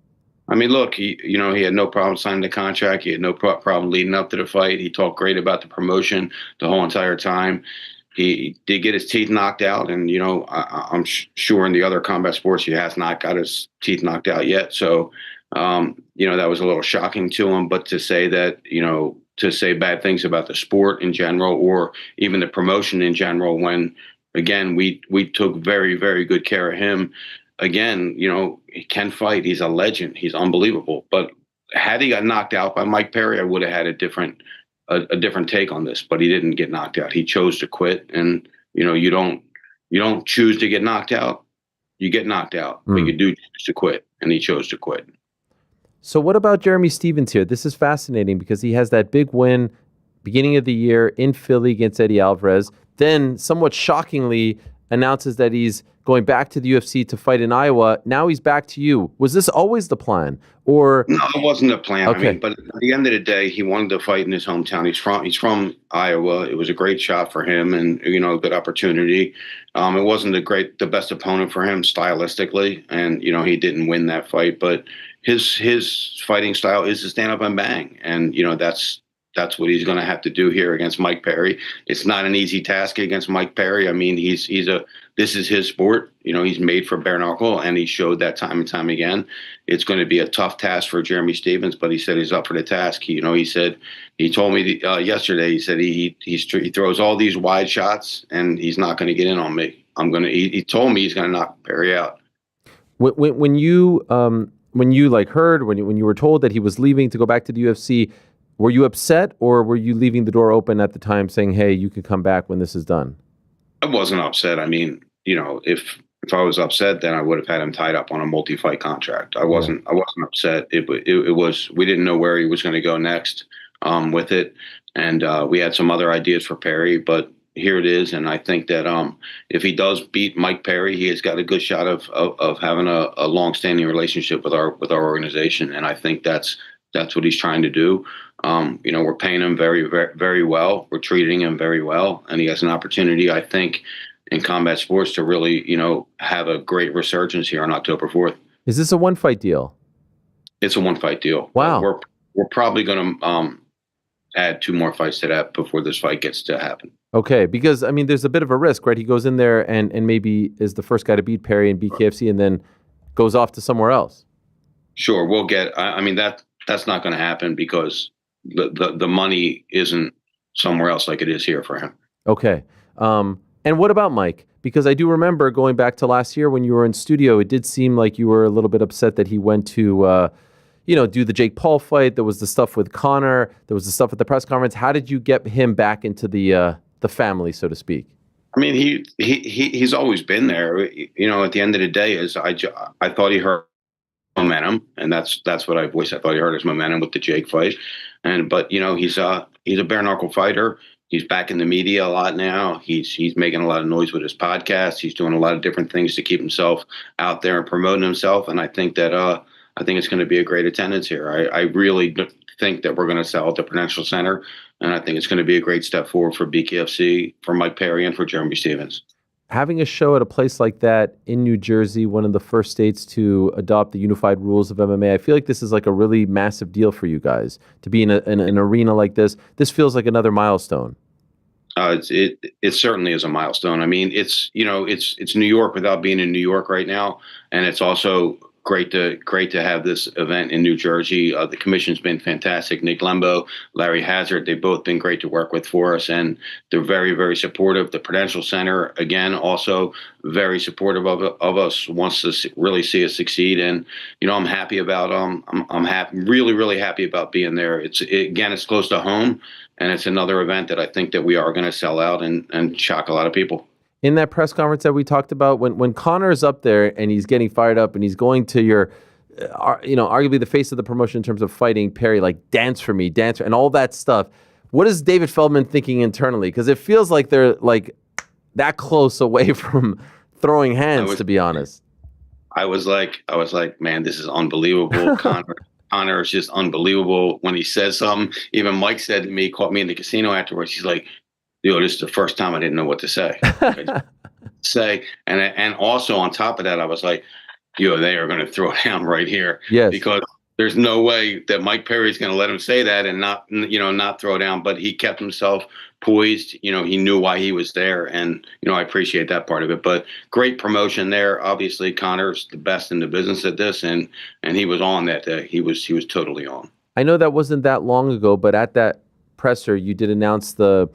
I mean, look, he had no problem signing the contract. He had no problem leading up to the fight. He talked great about the promotion the whole entire time. He did get his teeth knocked out, and I'm sure in the other combat sports he has not got his teeth knocked out yet. So, that was a little shocking to him. But to say that, to say bad things about the sport in general, or even the promotion in general, when again, we took very, very good care of him. Again, he can fight. He's a legend. He's unbelievable. But had he got knocked out by Mike Perry, I would have had a different take on this. But he didn't get knocked out. He chose to quit. And you don't choose to get knocked out. You get knocked out, but you do choose to quit. And he chose to quit. So what about Jeremy Stephens here? This is fascinating because he has that big win beginning of the year in Philly against Eddie Alvarez. Then, somewhat shockingly, announces that he's going back to the UFC to fight in Iowa. Now he's back to you. Was this always the plan? Or no, it wasn't the plan. Okay. I mean, but at the end of the day, he wanted to fight in his hometown. He's from Iowa. It was a great shot for him, and a good opportunity. It wasn't the best opponent for him stylistically, and he didn't win that fight. But his fighting style is to stand up and bang, and that's what he's going to have to do here against Mike Perry. It's not an easy task against Mike Perry. I mean, this is his sport. He's made for bare-knuckle, and he showed that time and time again. It's going to be a tough task for Jeremy Stephens, but he said he's up for the task. He told me yesterday. He said he throws all these wide shots, and he's not going to get in on me. He told me he's going to knock Perry out. When you heard when you were told that he was leaving to go back to the UFC. Were you upset, or were you leaving the door open at the time saying, hey, you can come back when this is done? I wasn't upset. I mean, if I was upset, then I would have had him tied up on a multi-fight contract. I wasn't upset. It was, we didn't know where he was going to go next with it. And we had some other ideas for Perry, but here it is. And I think that if he does beat Mike Perry, he has got a good shot of having a long-standing relationship with our organization. And I think that's what he's trying to do. We're paying him very, very, very well. We're treating him very well. And he has an opportunity, I think, in combat sports to really, have a great resurgence here on October 4th. Is this a one-fight deal? It's a one-fight deal. Wow. We're probably going to add 2 more fights to that before this fight gets to happen. Okay, because, I mean, there's a bit of a risk, right? He goes in there and maybe is the first guy to beat Perry in BKFC and then goes off to somewhere else. Sure, we'll get. I mean, that's not going to happen because the money isn't somewhere else like it is here for him. Okay. And what about Mike? Because I do remember going back to last year when you were in studio, it did seem like you were a little bit upset that he went to, do the Jake Paul fight. There was the stuff with Conor. There was the stuff at the press conference. How did you get him back into the family, so to speak? I mean, he's always been there. You know, at the end of the day, I thought he hurt momentum, and that's what I voiced. I thought he hurt his momentum with the Jake fight, but you know, he's a bare knuckle fighter. He's back in the media a lot now. He's making a lot of noise with his podcast. He's doing a lot of different things to keep himself out there and promoting himself. And I think that I think it's going to be a great attendance here. I really think that we're going to sell at the Prudential Center, and I think it's going to be a great step forward for BKFC, for Mike Perry, and for Jeremy Stevens. Having a show at a place like that in New Jersey, one of the first states to adopt the unified rules of MMA, I feel like this is like a really massive deal for you guys to be in an arena like this. This feels like another milestone. It certainly is a milestone. I mean, it's New York without being in New York right now, and it's also great to have this event in New Jersey. The commission's been fantastic. Nick Lembo, Larry Hazard, they've both been great to work with for us, and they're very, very supportive. The Prudential Center, again, also very supportive of us, wants to really see us succeed. And you know, I'm happy about I'm happy, really, really happy about being there. It's close to home, and it's another event that I think that we are going to sell out and shock a lot of people. In that press conference that we talked about, when Conor is up there and he's getting fired up and he's going to your, arguably the face of the promotion in terms of fighting Perry, like dance for me, and all that stuff. What is David Feldman thinking internally? Because it feels like they're like that close away from throwing hands, to be honest. I was like, man, this is unbelievable. Conor is just unbelievable when he says something. Even Mike said to me, caught me in the casino afterwards. He's like, yo, this is the first time I didn't know what to say. And also on top of that, I was like, yo, they are going to throw down right here. Yes. Because there's no way that Mike Perry's going to let him say that and not throw down. But he kept himself poised. You know, he knew why he was there. And, I appreciate that part of it. But great promotion there. Obviously, Conor's the best in the business at this. And he was on that day. He was totally on. I know that wasn't that long ago, but at that presser, you did announce the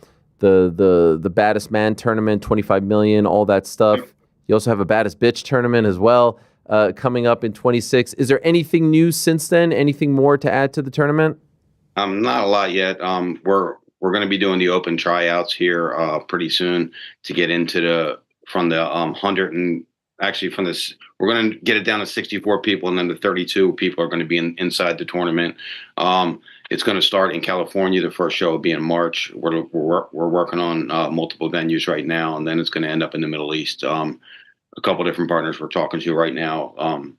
baddest man tournament, 25 million, all that stuff. You also have a baddest bitch tournament as well, coming up in 26. Is there anything new since then? Anything more to add to the tournament? Not a lot yet. We're going to be doing the open tryouts here pretty soon to get into from the 100 and actually from this. We're going to get it down to 64 people, and then the 32 people are going to be inside the tournament. It's going to start in California. The first show will be in March. We're working on multiple venues right now, and then it's going to end up in the Middle East. A couple different partners we're talking to right now,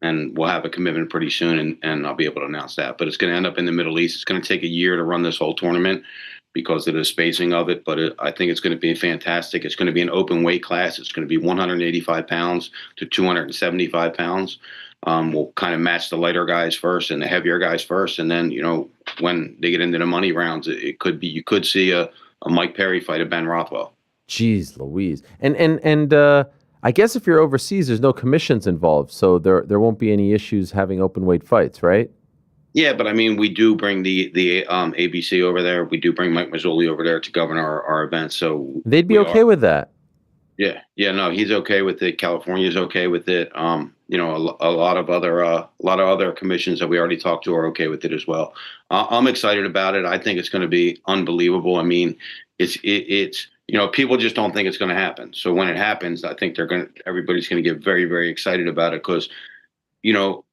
and we'll have a commitment pretty soon, and I'll be able to announce that. But it's going to end up in the Middle East. It's going to take a year to run this whole tournament because of the spacing of it, but I think it's going to be fantastic. It's going to be an open weight class. It's going to be 185 pounds to 275 pounds. We'll kind of match the lighter guys first and the heavier guys first, and then when they get into the money rounds, you could see a Mike Perry fight a Ben Rothwell. Jeez Louise. And I guess if you're overseas, there's no commissions involved, so there won't be any issues having open weight fights, right? Yeah, but I mean, we do bring the ABC over there. We do bring Mike Mazzoli over there to govern our events. So they'd be okay with that. Yeah, no, he's okay with it. California's okay with it. A lot of other commissions that we already talked to are okay with it as well. I'm excited about it. I think it's going to be unbelievable. I mean, it's people just don't think it's going to happen. So when it happens, I think everybody's going to get very, very excited about it because.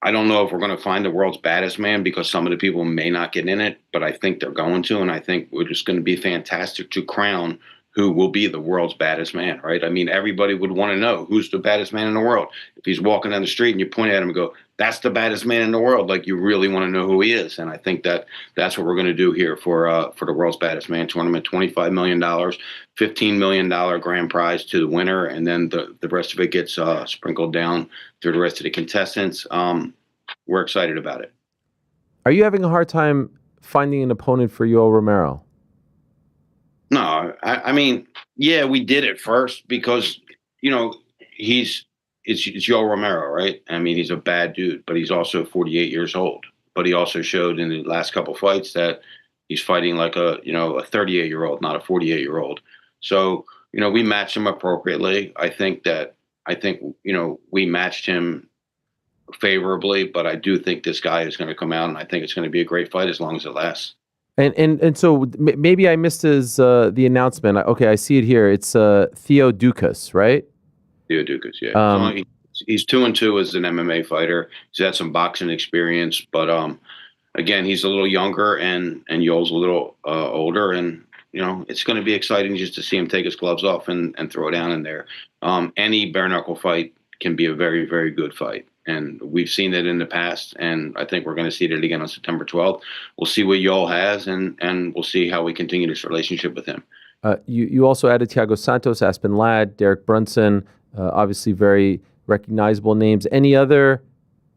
I don't know if we're going to find the world's baddest man because some of the people may not get in it, but I think they're going to, and I think we're just going to be fantastic to crown who will be the world's baddest man, right? I mean, everybody would want to know who's the baddest man in the world. If he's walking down the street and you point at him and go, that's the baddest man in the world, like you really want to know who he is. And I think that's what we're going to do here for the world's baddest man tournament. $25 million, $15 million grand prize to the winner, and then the rest of it gets sprinkled down through the rest of the contestants. We're excited about it. Are you having a hard time finding an opponent for Yoel Romero? No, I mean, yeah, we did it first because, it's Yoel Romero, right? I mean, he's a bad dude, but he's also 48 years old. But he also showed in the last couple fights that he's fighting like a 38-year-old, not a 48-year-old. So, we matched him appropriately. I think we matched him favorably, but I do think this guy is going to come out, and I think it's going to be a great fight as long as it lasts. And so maybe I missed his the announcement. Okay, I see it here. It's Theo Dukas, right? Theo Dukas, yeah. He's 2-2 as an MMA fighter. He's had some boxing experience, but again, he's a little younger, and Yoel's a little older, and it's going to be exciting just to see him take his gloves off and throw down in there. Any bare knuckle fight can be a very, very good fight. And we've seen it in the past, and I think we're going to see it again on September 12th. We'll see what Yoel has, and we'll see how we continue this relationship with him. You also added Thiago Santos, Aspen Ladd, Derek Brunson, obviously very recognizable names. Any other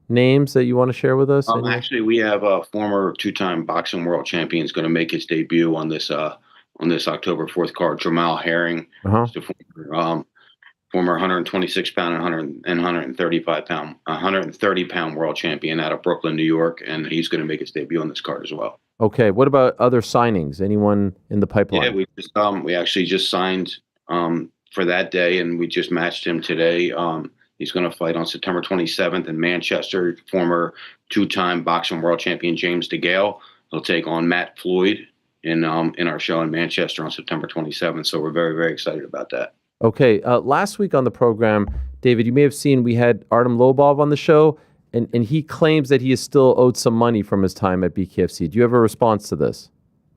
names that you want to share with us? Actually, we have a former two-time boxing world champion is going to make his debut on this October 4th card. Jamal Herring, former 126 pound and 135 pound, 130 pound world champion out of Brooklyn, New York, and he's going to make his debut on this card as well. Okay. What about other signings? Anyone in the pipeline? Yeah, we actually just signed for that day, and we just matched him today. He's going to fight on September 27th in Manchester. Former two-time boxing world champion James DeGale. He'll take on Matt Floyd in our show in Manchester on September 27th. So we're very, very excited about that. Okay. Last week on the program, David, you may have seen we had Artem Lobov on the show, and he claims that he is still owed some money from his time at BKFC. Do you have a response to this?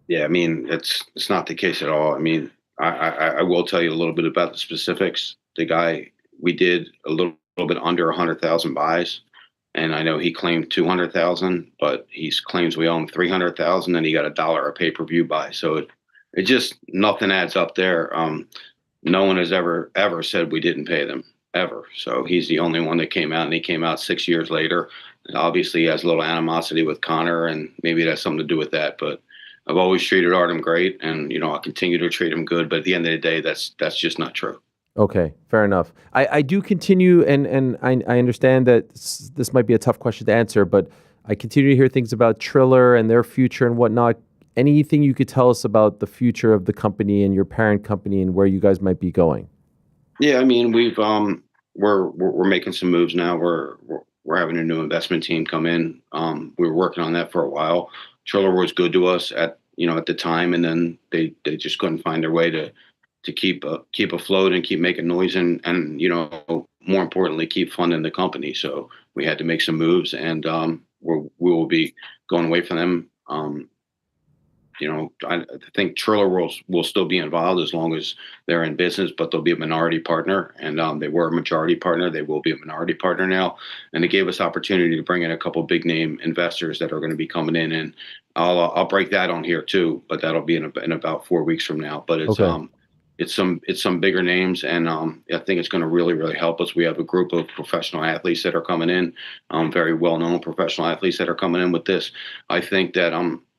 Yeah, I mean, it's not the case at all. I mean, I will tell you a little bit about the specifics. The guy, we did a little bit under 100,000 buys, and I know he claimed 200,000, but he claims we owe him 300,000, and he got $1 a pay-per-view buy. So it just nothing adds up there. No one has ever said we didn't pay them, ever. So he's the only one that came out, and he came out 6 years later. And obviously, he has a little animosity with Conor, and maybe it has something to do with that. But I've always treated Artem great, and I'll continue to treat him good. But at the end of the day, that's just not true. Okay, fair enough. I do continue, and I understand that this might be a tough question to answer, but I continue to hear things about Triller and their future and whatnot. Anything you could tell us about the future of the company and your parent company and where you guys might be going? Yeah, I mean, we're making some moves now. We're having a new investment team come in. We were working on that for a while. Triller was good to us at the time, and then they just couldn't find their way to keep afloat and keep making noise and more importantly keep funding the company. So we had to make some moves, and we will be going away from them. I think Triller will still be involved as long as they're in business, but they'll be a minority partner, and they were a majority partner. They will be a minority partner now, and it gave us opportunity to bring in a couple big name investors that are going to be coming in, and I'll break that on here too, but that'll be in about 4 weeks from now. But it's Okay. It's some bigger names, and I think it's going to really, really help us. We have a group of professional athletes that are coming in, very well-known professional athletes that are coming in with this. I think that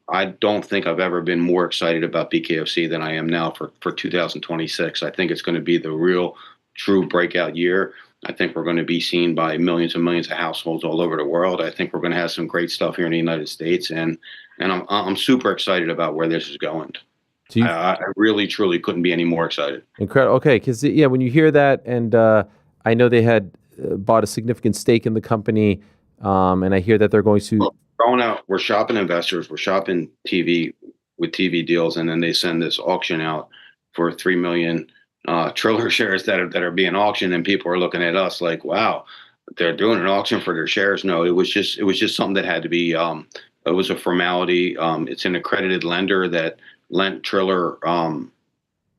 I don't think I've ever been more excited about BKFC than I am now for 2026. I think it's going to be the real, true breakout year. I think we're going to be seen by millions and millions of households all over the world. I think we're going to have some great stuff here in the United States, and I'm super excited about where this is going. I really, truly couldn't be any more excited. Incredible. Okay, because when you hear that, and I know they had bought a significant stake in the company, and I hear that they're going to We're shopping investors, we're shopping TV with TV deals, and then they send this auction out for 3 million Triller shares that are being auctioned, and people are looking at us like, wow, they're doing an auction for their shares. No, it was just something that had to be. It was a formality. It's an accredited lender that lent Triller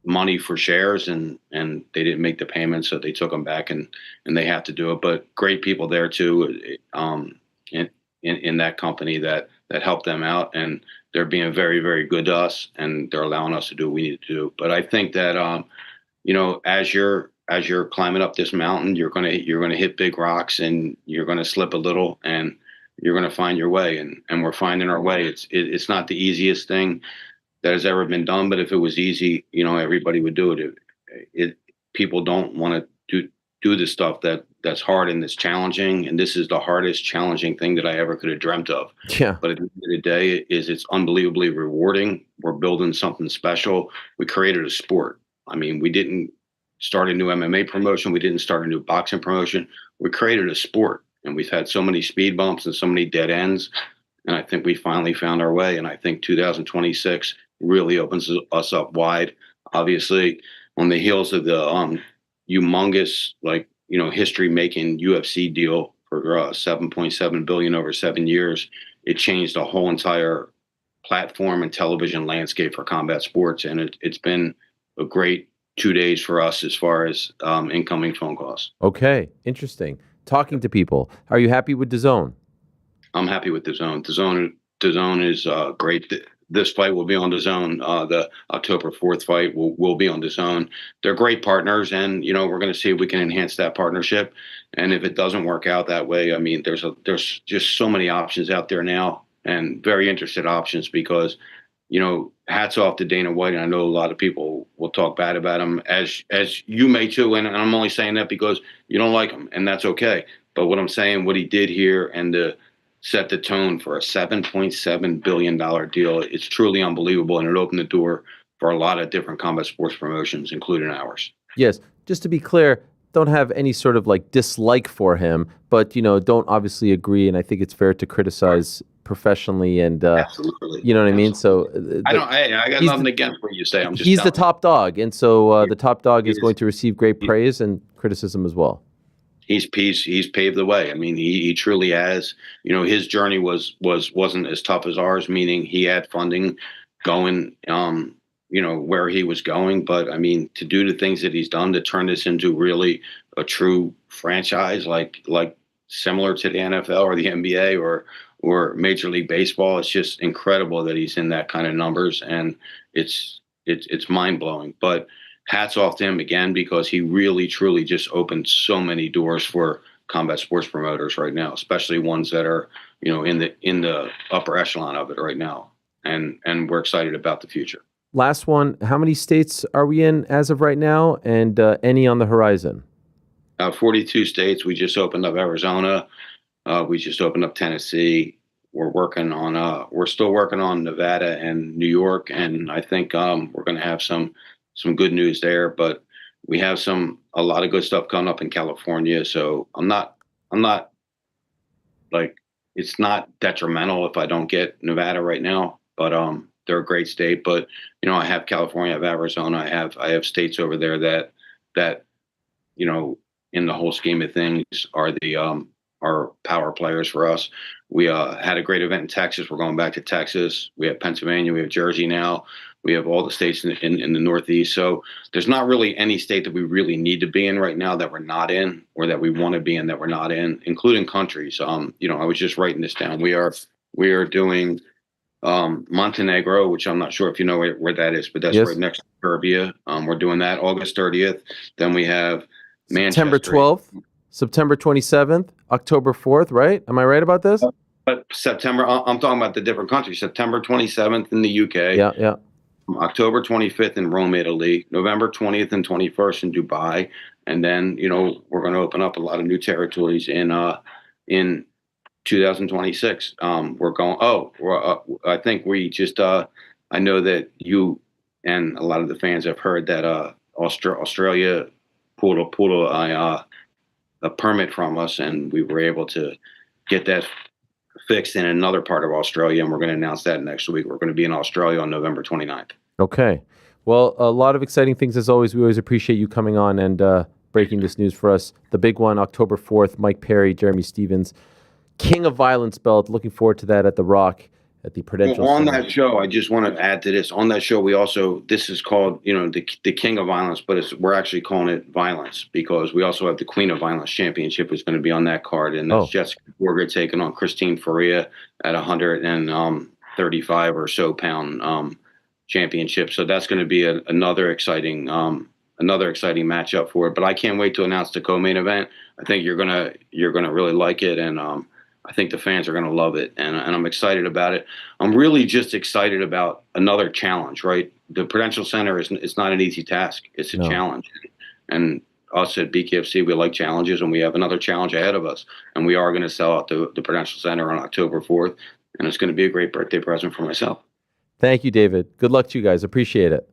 money for shares, and they didn't make the payment, so they took them back, and they have to do it. But great people there too, in that company that helped them out, and they're being very, very good to us, and they're allowing us to do what we need to do. But I think that as you're climbing up this mountain, you're gonna hit big rocks, and you're gonna slip a little, and you're gonna find your way, and we're finding our way. It's not the easiest thing that has ever been done, but if it was easy, everybody would do it. People don't want to do the stuff that's hard and that's challenging, and this is the hardest challenging thing that I ever could have dreamt of. Yeah. But at the end of the day, it's unbelievably rewarding. We're building something special. We created a sport. I mean, we didn't start a new MMA promotion. We didn't start a new boxing promotion. We created a sport, and we've had so many speed bumps and so many dead ends. And I think we finally found our way. And I think 2026 really opens us up wide. Obviously, on the heels of the humongous, history-making UFC deal for $7.7 billion over 7 years, it changed the whole entire platform and television landscape for combat sports. And it's been a great 2 days for us as far as incoming phone calls. Okay, interesting. Talking to people. Are you happy with DAZN? I'm happy with DAZN. DAZN is great. This fight will be on DAZN. The October 4th fight will be on DAZN. They're great partners, and we're going to see if we can enhance that partnership. And if it doesn't work out that way, I mean, there's just so many options out there now, and very interested options because, hats off to Dana White. And I know a lot of people will talk bad about him, as you may too. And I'm only saying that because you don't like him, and that's okay. But what I'm saying, what he did here, and to set the tone for a $7.7 billion deal, it's truly unbelievable, and it opened the door for a lot of different combat sports promotions, including ours. Yes. Just to be clear, don't have any sort of dislike for him, but don't obviously agree. And I think it's fair to criticize professionally, and absolutely, you know what I mean. So I got nothing against what you say. I'm just he's the top dog, and so the top dog is going to receive great praise and criticism as well. He's paved the way. I mean, he truly has. His journey wasn't as tough as ours, meaning he had funding going, where he was going. But I mean, to do the things that he's done to turn this into really a true franchise, like similar to the NFL or the NBA or Major League Baseball, it's just incredible that he's in that kind of numbers, and it's mind blowing. But hats off to him again, because he really, truly just opened so many doors for combat sports promoters right now, especially ones that are, in the upper echelon of it right now. And we're excited about the future. Last one. How many states are we in as of right now, and any on the horizon? 42 states. We just opened up Arizona. We just opened up Tennessee. We're still working on Nevada and New York. And I think we're going to have some good news there, but we have a lot of good stuff coming up in California. So I'm not it's not detrimental if I don't get Nevada right now, but they're a great state. But I have California, I have Arizona, I have states over there that in the whole scheme of things are are power players for us. We had a great event in Texas. We're going back to Texas. We have Pennsylvania. We have Jersey now. We have all the states in the Northeast. So there's not really any state that we really need to be in right now that we're not in, or that we want to be in that we're not in, including countries. I was just writing this down. We are doing Montenegro, which I'm not sure if you know where that is, but that's right next to Serbia. We're doing that August 30th. Then we have Manchester. September 12th, September 27th, October 4th, right? Am I right about this? But September, I'm talking about the different countries. September 27th in the UK. Yeah. October 25th in Rome, Italy. November 20th and 21st in Dubai. And then, we're going to open up a lot of new territories in 2026. I think we just, I know that you and a lot of the fans have heard that Australia pulled a permit from us, and we were able to get that fixed in another part of Australia, and we're going to announce that next week. We're going to be in Australia on November 29th. Okay. Well, a lot of exciting things as always. We always appreciate you coming on and breaking this news for us. The big one, October 4th, Mike Perry, Jeremy Stevens, King of Violence belt. Looking forward to that at The Rock at the Prudential on Center. that show, I just want to add to this. On that show, we also, this is called, the King of Violence, but we're actually calling it Violence, because we also have the Queen of Violence Championship is going to be on that card. And that's Jessica Borger taking on Christine Faria at 135 or so pound championship. So that's going to be another exciting matchup for it. But I can't wait to announce the co-main event. I think you're gonna really like it, and I think the fans are going to love it, and I'm excited about it. I'm really just excited about another challenge, right? The Prudential Center it's not an easy task. It's a challenge. And us at BKFC, we like challenges, and we have another challenge ahead of us. And we are going to sell out the Prudential Center on October 4th, and it's going to be a great birthday present for myself. Thank you, David. Good luck to you guys. Appreciate it.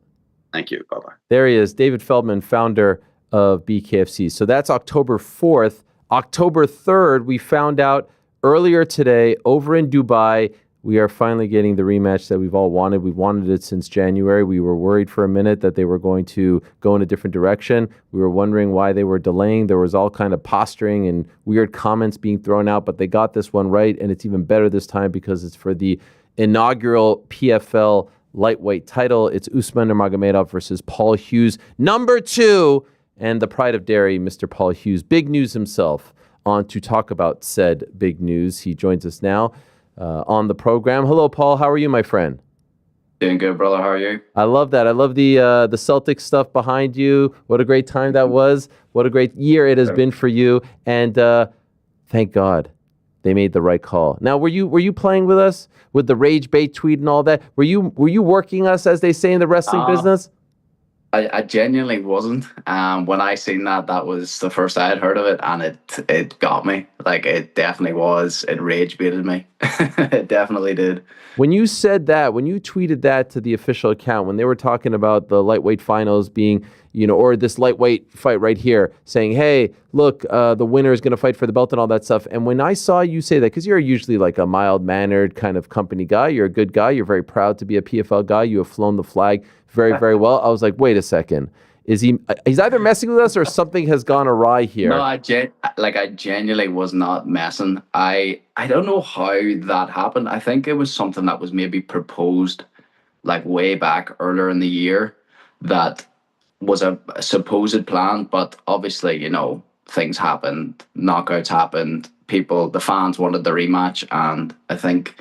Thank you. Bye-bye. There he is, David Feldman, founder of BKFC. So that's October 4th. October 3rd, we found out earlier today over in Dubai, we are finally getting the rematch that we've all wanted. We've wanted it since January. We were worried for a minute that they were going to go in a different direction. We were wondering why they were delaying. There was all kind of posturing and weird comments being thrown out, but they got this one right, and it's even better this time because it's for the inaugural PFL lightweight title. It's Usman Nurmagomedov versus Paul Hughes, number 2, and the pride of Derry, Mr. Paul Hughes. Big news himself. On to talk about said big news. He joins us now on the program. Hello, Paul. How are you, my friend? Doing good, brother. How are you? I love that. I love the Celtics stuff behind you. What a great time that was. What a great year it has been for you. And thank God they made the right call. Now, were you playing with us with the rage bait tweet and all that? Were you working us, as they say in the wrestling business? I genuinely wasn't. When I seen that was the first I had heard of it, and it got me. Like, it definitely was. It rage baited me. It definitely did. When you said that, when you tweeted that to the official account, when they were talking about the lightweight finals being, or this lightweight fight right here, saying, hey, look, the winner is going to fight for the belt and all that stuff. And when I saw you say that, because you're usually like a mild-mannered kind of company guy, you're a good guy, you're very proud to be a PFL guy, you have flown the flag very, very well. I was like, wait a second. He's either messing with us or something has gone awry here. No, I genuinely was not messing. I don't know how that happened. I think it was something that was maybe proposed like way back earlier in the year that was a supposed plan, but obviously, things happened, knockouts happened, the fans wanted the rematch, and I think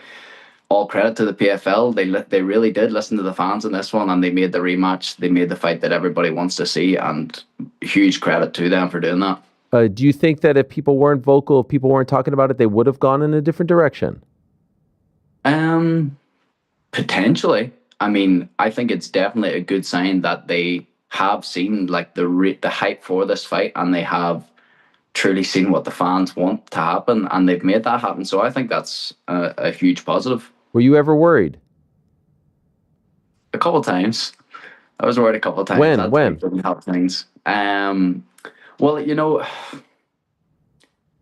all credit to the PFL. They really did listen to the fans in this one, and they made the rematch. They made the fight that everybody wants to see, and huge credit to them for doing that. Do you think that if people weren't vocal, if people weren't talking about it, they would have gone in a different direction? Potentially. I mean, I think it's definitely a good sign that they have seen like the hype for this fight, and they have truly seen what the fans want to happen, and they've made that happen. So I think that's a huge positive. Were you ever worried? A couple of times. I was worried a couple of times. When? Didn't help things. Well,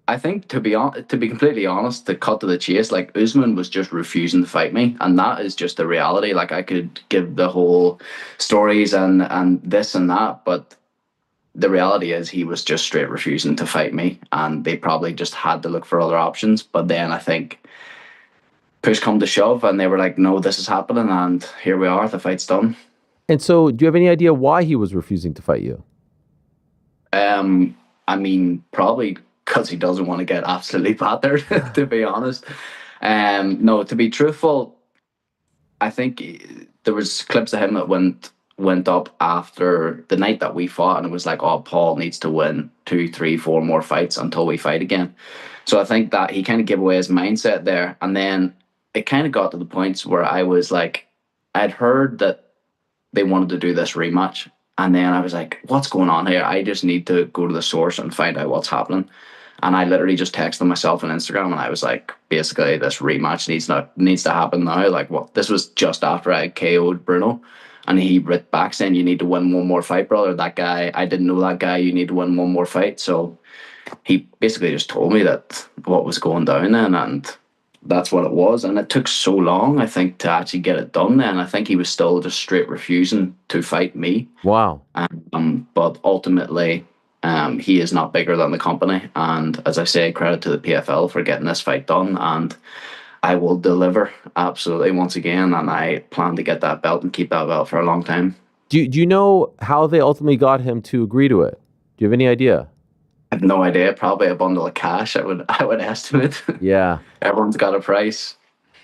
I think to be completely honest, to cut to the chase, like Usman was just refusing to fight me, and that is just the reality. Like, I could give the whole stories and this and that, but the reality is he was just straight refusing to fight me, and they probably just had to look for other options. But then I think push come to shove, and they were like, no, this is happening, and here we are, the fight's done. And so do you have any idea why he was refusing to fight you? I mean, probably because he doesn't want to get absolutely battered, to be honest. No, to be truthful, I think there was clips of him that went up after the night that we fought, and it was like, oh, Paul needs to win 2, 3, 4 more fights until we fight again. So I think that he kind of gave away his mindset there. And then it kind of got to the points where I was like, I'd heard that they wanted to do this rematch, and then I was like, what's going on here? I just need to go to the source and find out what's happening. And I literally just texted myself on Instagram, and I was like, basically, this rematch needs to happen now. Like, what? This was just after I KO'd Bruno. And he writ back saying, you need to win one more fight, brother. That guy, I didn't know that guy. You need to win one more fight. So he basically just told me that what was going down then, and that's what it was. And it took so long, I think, to actually get it done then. I think he was still just straight refusing to fight me. Wow. But ultimately, he is not bigger than the company. And as I say, credit to the PFL for getting this fight done. And I will deliver absolutely once again, and I plan to get that belt and keep that belt for a long time. Do you know how they ultimately got him to agree to it? Do you have any idea? I have no idea. Probably a bundle of cash, I would estimate. Yeah. Everyone's got a price.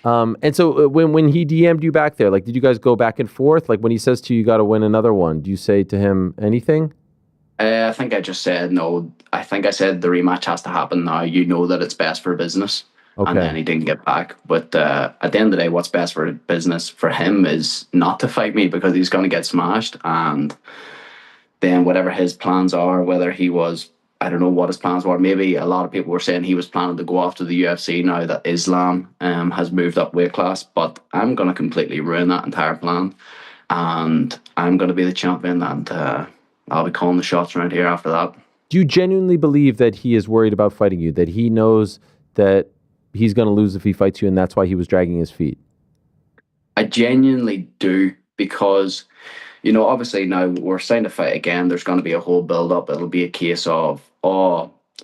And so when he DM'd you back there, like, did you guys go back and forth? Like, when he says to you, you got to win another one, do you say to him anything? I think I just said no. I think I said the rematch has to happen now. You know that it's best for business. Okay. And then he didn't get back. But at the end of the day, what's best for business for him is not to fight me, because he's going to get smashed. And then whatever his plans are, whether he was, I don't know what his plans were. Maybe a lot of people were saying he was planning to go after the UFC now that Islam has moved up weight class. But I'm going to completely ruin that entire plan. And I'm going to be the champion, and I'll be calling the shots around here after that. Do you genuinely believe that he is worried about fighting you, that he knows that he's going to lose if he fights you, and that's why he was dragging his feet? I genuinely do, because, obviously now we're starting to fight again. There's going to be a whole build-up. It'll be a case of,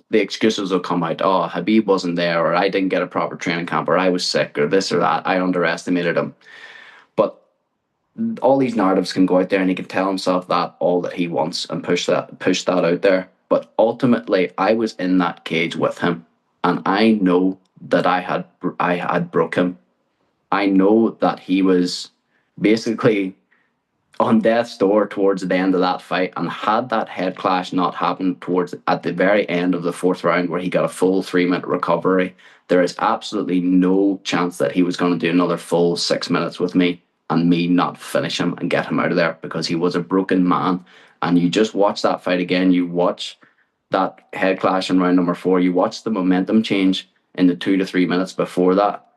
the excuses will come out. Oh, Habib wasn't there, or I didn't get a proper training camp, or I was sick, or this or that. I underestimated him. But all these narratives can go out there, and he can tell himself that all that he wants and push that out there. But ultimately, I was in that cage with him, and I know that I had broke him. I know that he was basically on death's door towards the end of that fight, and had that head clash not happened at the very end of the 4th round, where he got a full 3-minute recovery, there is absolutely no chance that he was going to do another full 6 minutes with me and me not finish him and get him out of there, because he was a broken man. And you just watch that fight again, you watch that head clash in round number 4, you watch the momentum change in the 2 to 3 minutes before that.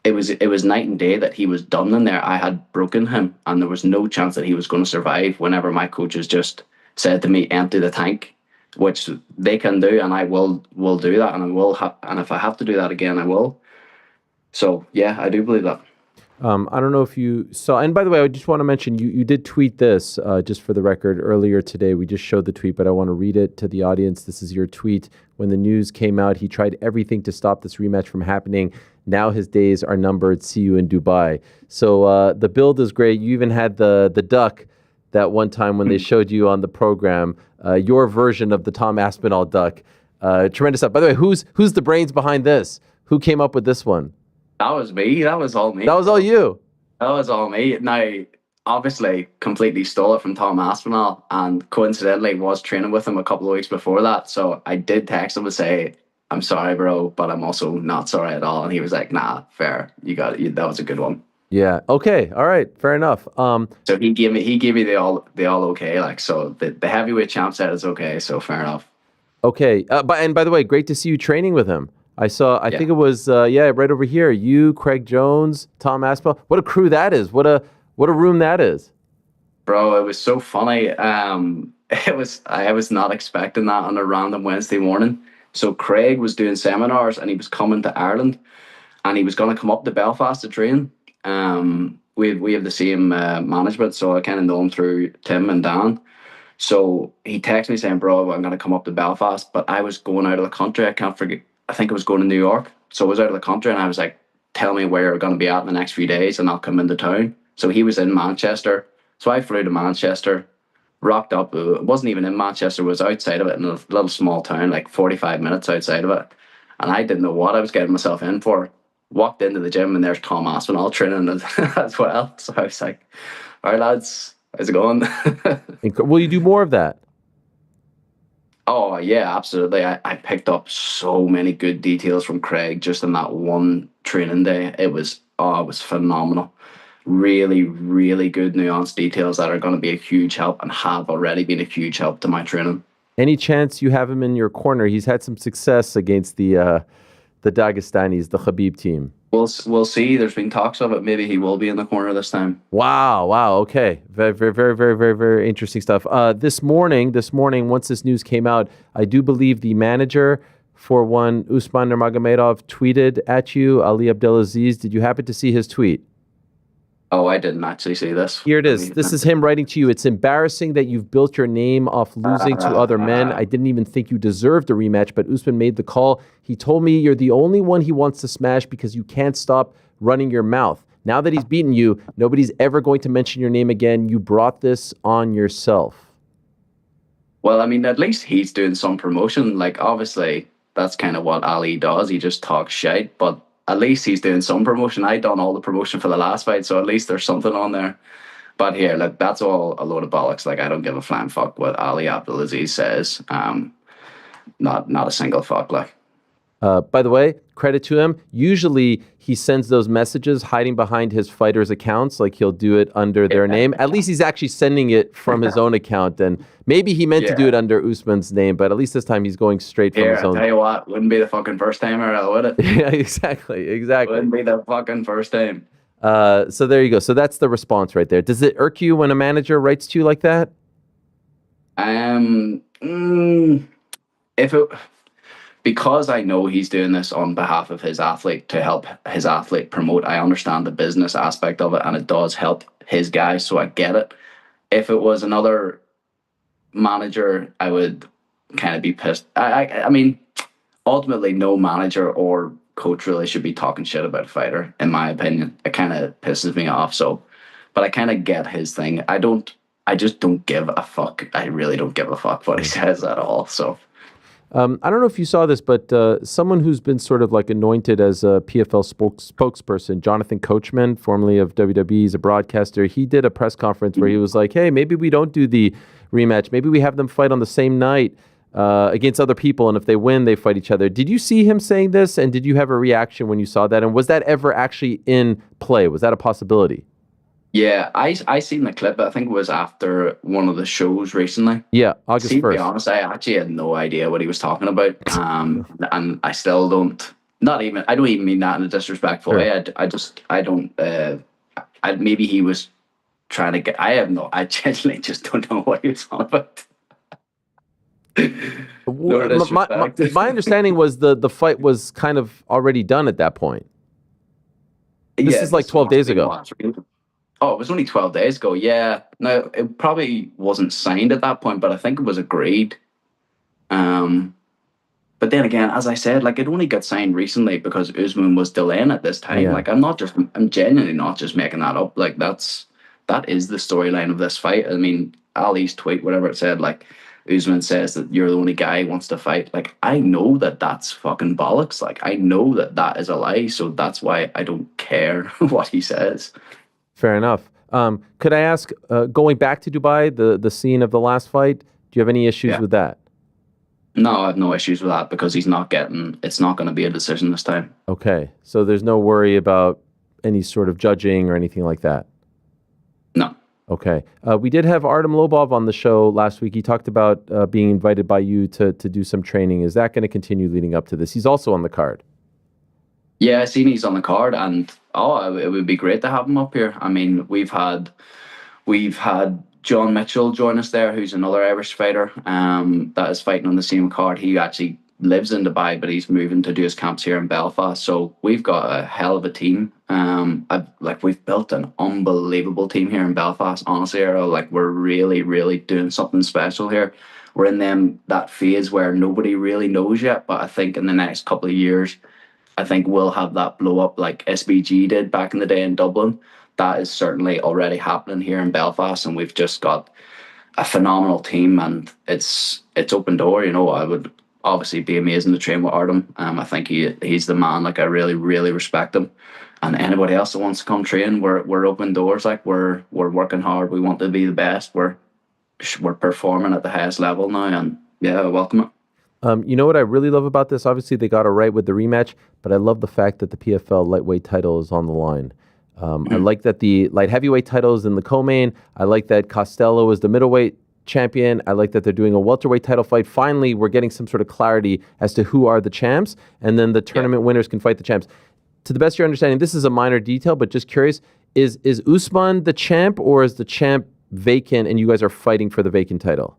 It was night and day that he was done in there. I had broken him, and there was no chance that he was going to survive whenever my coaches just said to me, empty the tank, which they can do, and I will do that, and and if I have to do that again, I will. So, yeah, I do believe that. I don't know if you saw, and by the way, I just want to mention, you did tweet this, just for the record, earlier today. We just showed the tweet, but I want to read it to the audience. This is your tweet. When the news came out, he tried everything to stop this rematch from happening. Now his days are numbered. See you in Dubai. So the build is great. You even had the duck that one time when they showed you on the program, your version of the Tom Aspinall duck. Tremendous stuff. By the way, who's the brains behind this? Who came up with this one? That was me. That was all me. That was all you. That was all me. Now, obviously, completely stole it from Tom Aspinall, and coincidentally was training with him a couple of weeks before that. So I did text him and say, I'm sorry, bro, but I'm also not sorry at all. And he was like, nah, fair. You got it. That was a good one. Yeah. Okay. All right. Fair enough. So he gave me the all okay. Like, so the heavyweight champ said it's okay. So fair enough. Okay. But by the way, great to see you training with him. I think it was, right over here. You, Craig Jones, Tom Aspinall. What a crew that is. What a room that is. Bro, it was so funny. I was not expecting that on a random Wednesday morning. So Craig was doing seminars, and he was coming to Ireland, and he was going to come up to Belfast to train. We have the same management, so I kind of know him through Tim and Dan. So he texted me saying, bro, I'm going to come up to Belfast, but I was going out of the country. I think I was going to New York. So I was out of the country, and I was like, tell me where you're going to be at in the next few days, and I'll come into town. So he was in Manchester. So I flew to Manchester, rocked up. It wasn't even in Manchester, it was outside of it, in a little small town, like 45 minutes outside of it. And I didn't know what I was getting myself in for. Walked into the gym, and there's Tom Aspinall training as well. So I was like, all right, lads, how's it going? Will you do more of that? Oh, yeah, absolutely. I picked up so many good details from Craig just in that one training day. It was phenomenal. Really, really good nuanced details that are going to be a huge help, and have already been a huge help to my training. Any chance you have him in your corner? He's had some success against the Dagestanis, the Khabib team. We'll see. There's been talks of it. Maybe he will be in the corner this time. Wow. Okay. Very, very, very, very, very, very interesting stuff. This morning, once this news came out, I do believe the manager for one, Usman Nurmagomedov, tweeted at you, Ali Abdelaziz. Did you happen to see his tweet? Oh, I didn't actually see this. Here it is. This is him writing to you. It's embarrassing that you've built your name off losing to other men. I didn't even think you deserved a rematch, but Usman made the call. He told me you're the only one he wants to smash because you can't stop running your mouth. Now that he's beaten you, nobody's ever going to mention your name again. You brought this on yourself. Well, I mean, at least he's doing some promotion. Like, obviously, that's kind of what Ali does. He just talks shit, but at least he's doing some promotion. I done all the promotion for the last fight, so at least there's something on there. But here, look, that's all a load of bollocks. Like, I don't give a flying fuck what Ali Abdelaziz says. Not a single fuck, like. By the way, credit to him. Usually he sends those messages hiding behind his fighters' accounts, like he'll do it under their name. At least he's actually sending it from his own account. And maybe he meant to do it under Usman's name, but at least this time he's going straight from his own. I'll tell you what, wouldn't be the fucking first time, would it? Yeah, exactly. Wouldn't be the fucking first time. So there you go. So that's the response right there. Does it irk you when a manager writes to you like that? because I know he's doing this on behalf of his athlete to help his athlete promote. I understand the business aspect of it, and it does help his guys, so I get it. If it was another manager, I would kind of be pissed. I mean, ultimately, no manager or coach really should be talking shit about a fighter, in my opinion. It kind of pisses me off. So, but I kind of get his thing. I just don't give a fuck. I really don't give a fuck what he says at all. So, I don't know if you saw this, but someone who's been sort of like anointed as a PFL spokesperson, Jonathan Coachman, formerly of WWE, he's a broadcaster. He did a press conference where he was like, hey, maybe we don't do the rematch. Maybe we have them fight on the same night against other people, and if they win, they fight each other. Did you see him saying this, and did you have a reaction when you saw that? And was that ever actually in play? Was that a possibility? yeah, I seen the clip. I think it was after one of the shows recently. Yeah, August 1st. To be honest, I actually had no idea what he was talking about. And I still don't, I don't even mean that in a disrespectful way. I don't, maybe he was trying to get, I genuinely just don't know what he was on about. My understanding was the fight was kind of already done at that point. This is like 12 days ago. Oh, it was only 12 days ago. Yeah. Now, it probably wasn't signed at that point, but I think it was agreed. But then again, as I said, like, it only got signed recently because Usman was delaying at this time. Yeah. Like, I'm genuinely not just making that up. Like, that is the storyline of this fight. I mean, Ali's tweet, whatever it said, like, Usman says that you're the only guy who wants to fight. Like, I know that that's fucking bollocks. Like, I know that that is a lie. So that's why I don't care what he says. Fair enough. Could I ask, going back to Dubai, the scene of the last fight, do you have any issues with that? No, I have no issues with that because it's not going to be a decision this time. Okay. So there's no worry about any sort of judging or anything like that? No. Okay. We did have Artem Lobov on the show last week. He talked about being invited by you to do some training. Is that going to continue leading up to this? He's also on the card. Yeah, I seen he's on the card, and it would be great to have him up here. I mean, we've had John Mitchell join us there, who's another Irish fighter that is fighting on the same card. He actually lives in Dubai, but he's moving to do his camps here in Belfast. So we've got a hell of a team. We've built an unbelievable team here in Belfast. Honestly, Ariel, like, we're really, really doing something special here. We're in that phase where nobody really knows yet, but I think in the next couple of years, I think we'll have that blow up like SBG did back in the day in Dublin. That is certainly already happening here in Belfast, and we've just got a phenomenal team, and it's open door. You know, I would obviously be amazing to train with Artem. I think he's the man. Like, I really, really respect him. And anybody else that wants to come train, we're open doors. Like, we're working hard. We want to be the best. We're performing at the highest level now, and yeah, I welcome it. You know what I really love about this? Obviously, they got it right with the rematch, but I love the fact that the PFL lightweight title is on the line. I like that the light heavyweight title is in the co-main. I like that Costello is the middleweight champion. I like that they're doing a welterweight title fight. Finally, we're getting some sort of clarity as to who are the champs, and then the tournament winners can fight the champs. To the best of your understanding, this is a minor detail, but just curious, is Usman the champ, or is the champ vacant and you guys are fighting for the vacant title?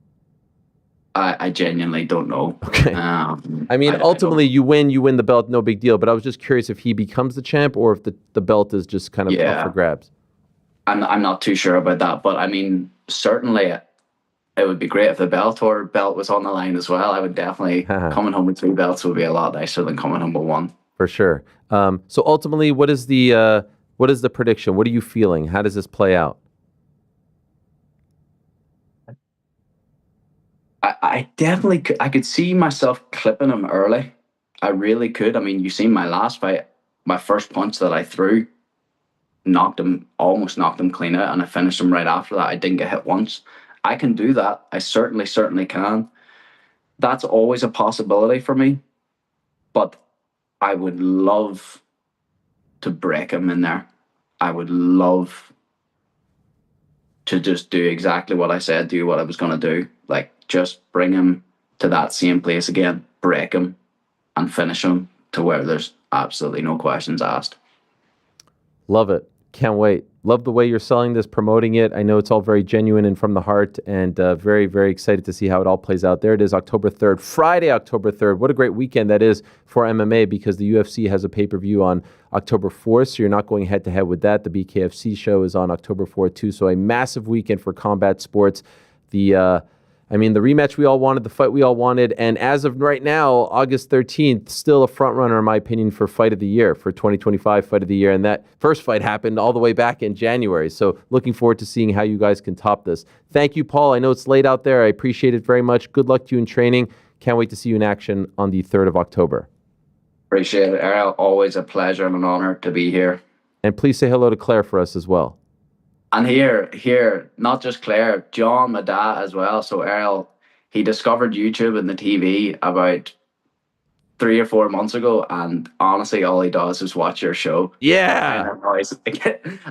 I genuinely don't know. Okay. I mean, ultimately, you win the belt, no big deal. But I was just curious if he becomes the champ or if the belt is just kind of up for grabs. I'm not too sure about that, but I mean, certainly it would be great if the Bellator belt was on the line as well. I would definitely, coming home with 2 belts would be a lot nicer than coming home with 1. For sure. So ultimately, what is the prediction? What are you feeling? How does this play out? I definitely could. I could see myself clipping him early. I really could. I mean, you seen my last fight, my first punch that I threw, almost knocked him clean out, and I finished him right after that. I didn't get hit once. I can do that. I certainly can. That's always a possibility for me. But I would love to break him in there. I would love to just do exactly what I said, do what I was going to do. Like, just bring him to that same place again, break him, and finish him to where there's absolutely no questions asked. Love it. Can't wait. Love the way you're selling this, promoting it. I know it's all very genuine and from the heart, and very, very excited to see how it all plays out. There it is, October 3rd, Friday, October 3rd. What a great weekend that is for MMA, because the UFC has a pay-per-view on October 4th, so you're not going head-to-head with that. The BKFC show is on October 4th, too, so a massive weekend for combat sports. The rematch we all wanted, the fight we all wanted, and as of right now, August 13th, still a front runner, in my opinion, for Fight of the Year, for 2025 Fight of the Year, and that first fight happened all the way back in January, so looking forward to seeing how you guys can top this. Thank you, Paul. I know it's late out there. I appreciate it very much. Good luck to you in training. Can't wait to see you in action on the 3rd of October. Appreciate it, Ariel. Always a pleasure and an honor to be here. And please say hello to Claire for us as well. And here, not just Claire, John, my dad as well. So Ariel, he discovered YouTube and the TV about 3 or 4 months ago, and honestly, all he does is watch your show. Yeah.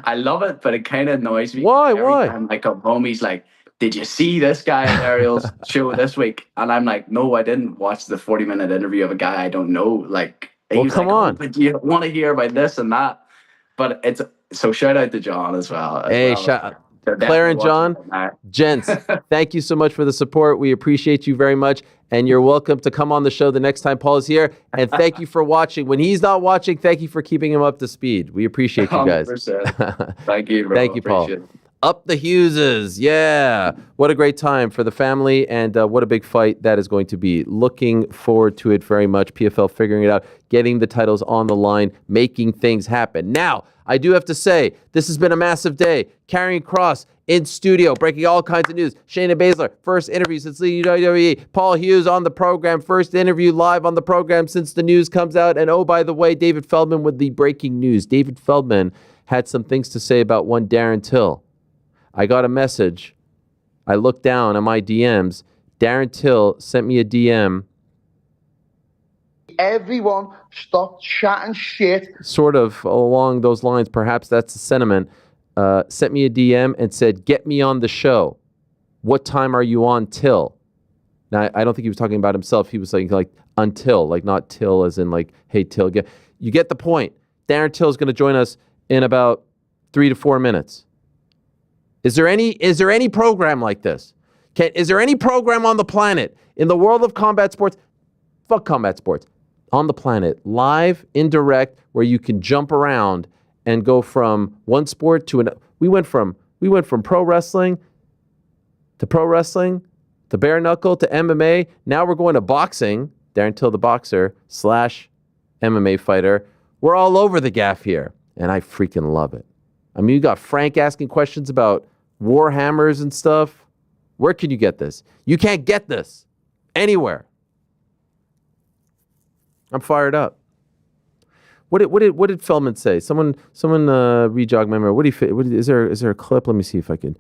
I love it, but it kind of annoys me. Why? Every time I come home, he's like, "Did you see this guy at Ariel's show this week?" And I'm like, "No, I didn't watch the 40-minute interview of a guy I don't know." Like, well, come on. "Oh, but you want to hear about this and that?" But it's so shout out to John as well. Claire and John, gents, thank you so much for the support. We appreciate you very much, and you're welcome to come on the show the next time Paul is here. And thank you for watching. When he's not watching, thank you for keeping him up to speed. We appreciate you guys. 100%. Thank you, bro. Thank you, Paul. Appreciate it. Up the Hugheses. Yeah. What a great time for the family, and what a big fight that is going to be. Looking forward to it very much. PFL figuring it out, getting the titles on the line, making things happen. Now, I do have to say, this has been a massive day. Karrion Kross in studio, breaking all kinds of news. Shayna Baszler, first interview since leaving WWE. Paul Hughes on the program, first interview live on the program since the news comes out. And oh, by the way, David Feldman with the breaking news. David Feldman had some things to say about one Darren Till. I got a message. I looked down on my DMs. Darren Till sent me a DM. Everyone stop chatting shit. Sort of along those lines, perhaps that's the sentiment. Sent me a DM and said, "Get me on the show. What time are you on till?" Now, I don't think he was talking about himself. He was saying like until, like not till as in like, hey, Till. You get the point. Darren Till is going to join us in about 3 to 4 minutes. Is there any program like this? Is there any program on the planet in the world of combat sports? Fuck combat sports. On the planet, live, indirect, where you can jump around and go from one sport to another. We went from pro wrestling to bare-knuckle to MMA. Now we're going to boxing. Darren Till, the boxer / MMA fighter. We're all over the gaff here, and I freaking love it. I mean, you got Frank asking questions about Warhammers and stuff. Where can you get this? You can't get this anywhere. I'm fired up. What did Feldman say? Someone re-jog my memory. Is there a clip? Let me see if I can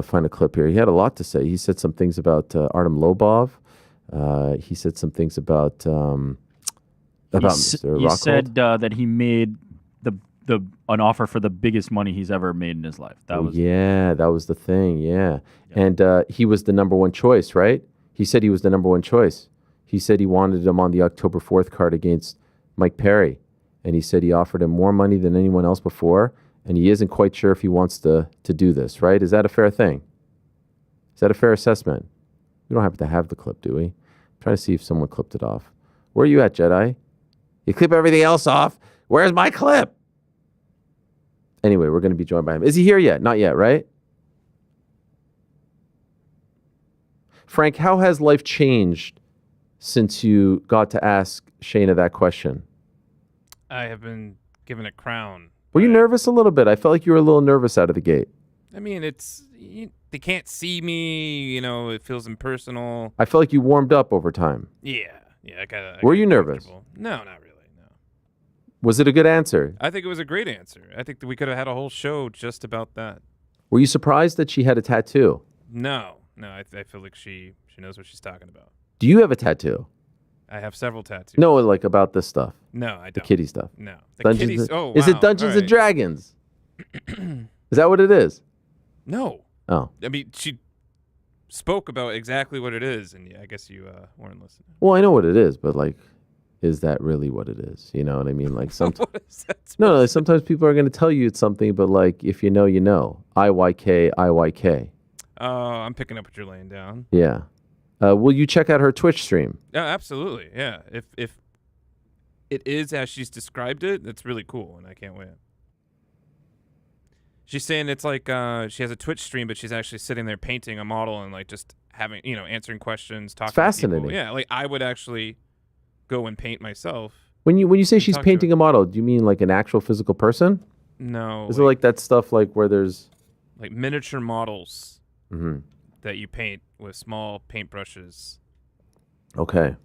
find a clip here. He had a lot to say. He said some things about Artem Lobov. He said some things about Mr. Rockhold. He said that he made an offer for the biggest money he's ever made in his life. That was the thing. Yeah. And he was the number one choice, right? He said he was the number one choice. He said he wanted him on the October 4th card against Mike Perry. And he said he offered him more money than anyone else before. And he isn't quite sure if he wants to do this, right? Is that a fair thing? Is that a fair assessment? We don't have to have the clip, do we? I'm trying to see if someone clipped it off. Where are you at, Jedi? You clip everything else off. Where's my clip? Anyway, we're going to be joined by him. Is he here yet? Not yet, right? Frank, how has life changed since you got to ask Shayna that question? I have been given a crown. Were you nervous a little bit? I felt like you were a little nervous out of the gate. I mean, they can't see me. It feels impersonal. I felt like you warmed up over time. Yeah. Were you nervous? No, not really. No. Was it a good answer? I think it was a great answer. I think that we could have had a whole show just about that. Were you surprised that she had a tattoo? No. I feel like she knows what she's talking about. Do you have a tattoo? I have several tattoos. No, like about this stuff. No, I don't. The kitty stuff. No. Is it Dungeons and Dragons? Is that what it is? No. Oh. I mean, she spoke about exactly what it is, and I guess you weren't listening. Well, I know what it is, but like, is that really what it is? You know what I mean? Like sometimes, no, sometimes people are going to tell you it's something, but like if you know, you know. IYK, IYK. Oh, I'm picking up what you're laying down. Yeah. Will you check out her Twitch stream? Yeah, absolutely. Yeah, if it is as she's described it, that's really cool, and I can't wait. She's saying it's like she has a Twitch stream, but she's actually sitting there painting a model and like just having, answering questions, talking. It's fascinating. To people. Yeah, like I would actually go and paint myself. When you say she's painting a model, do you mean like an actual physical person? No. Is it like that stuff like where there's like miniature models that you paint with small paintbrushes? Okay.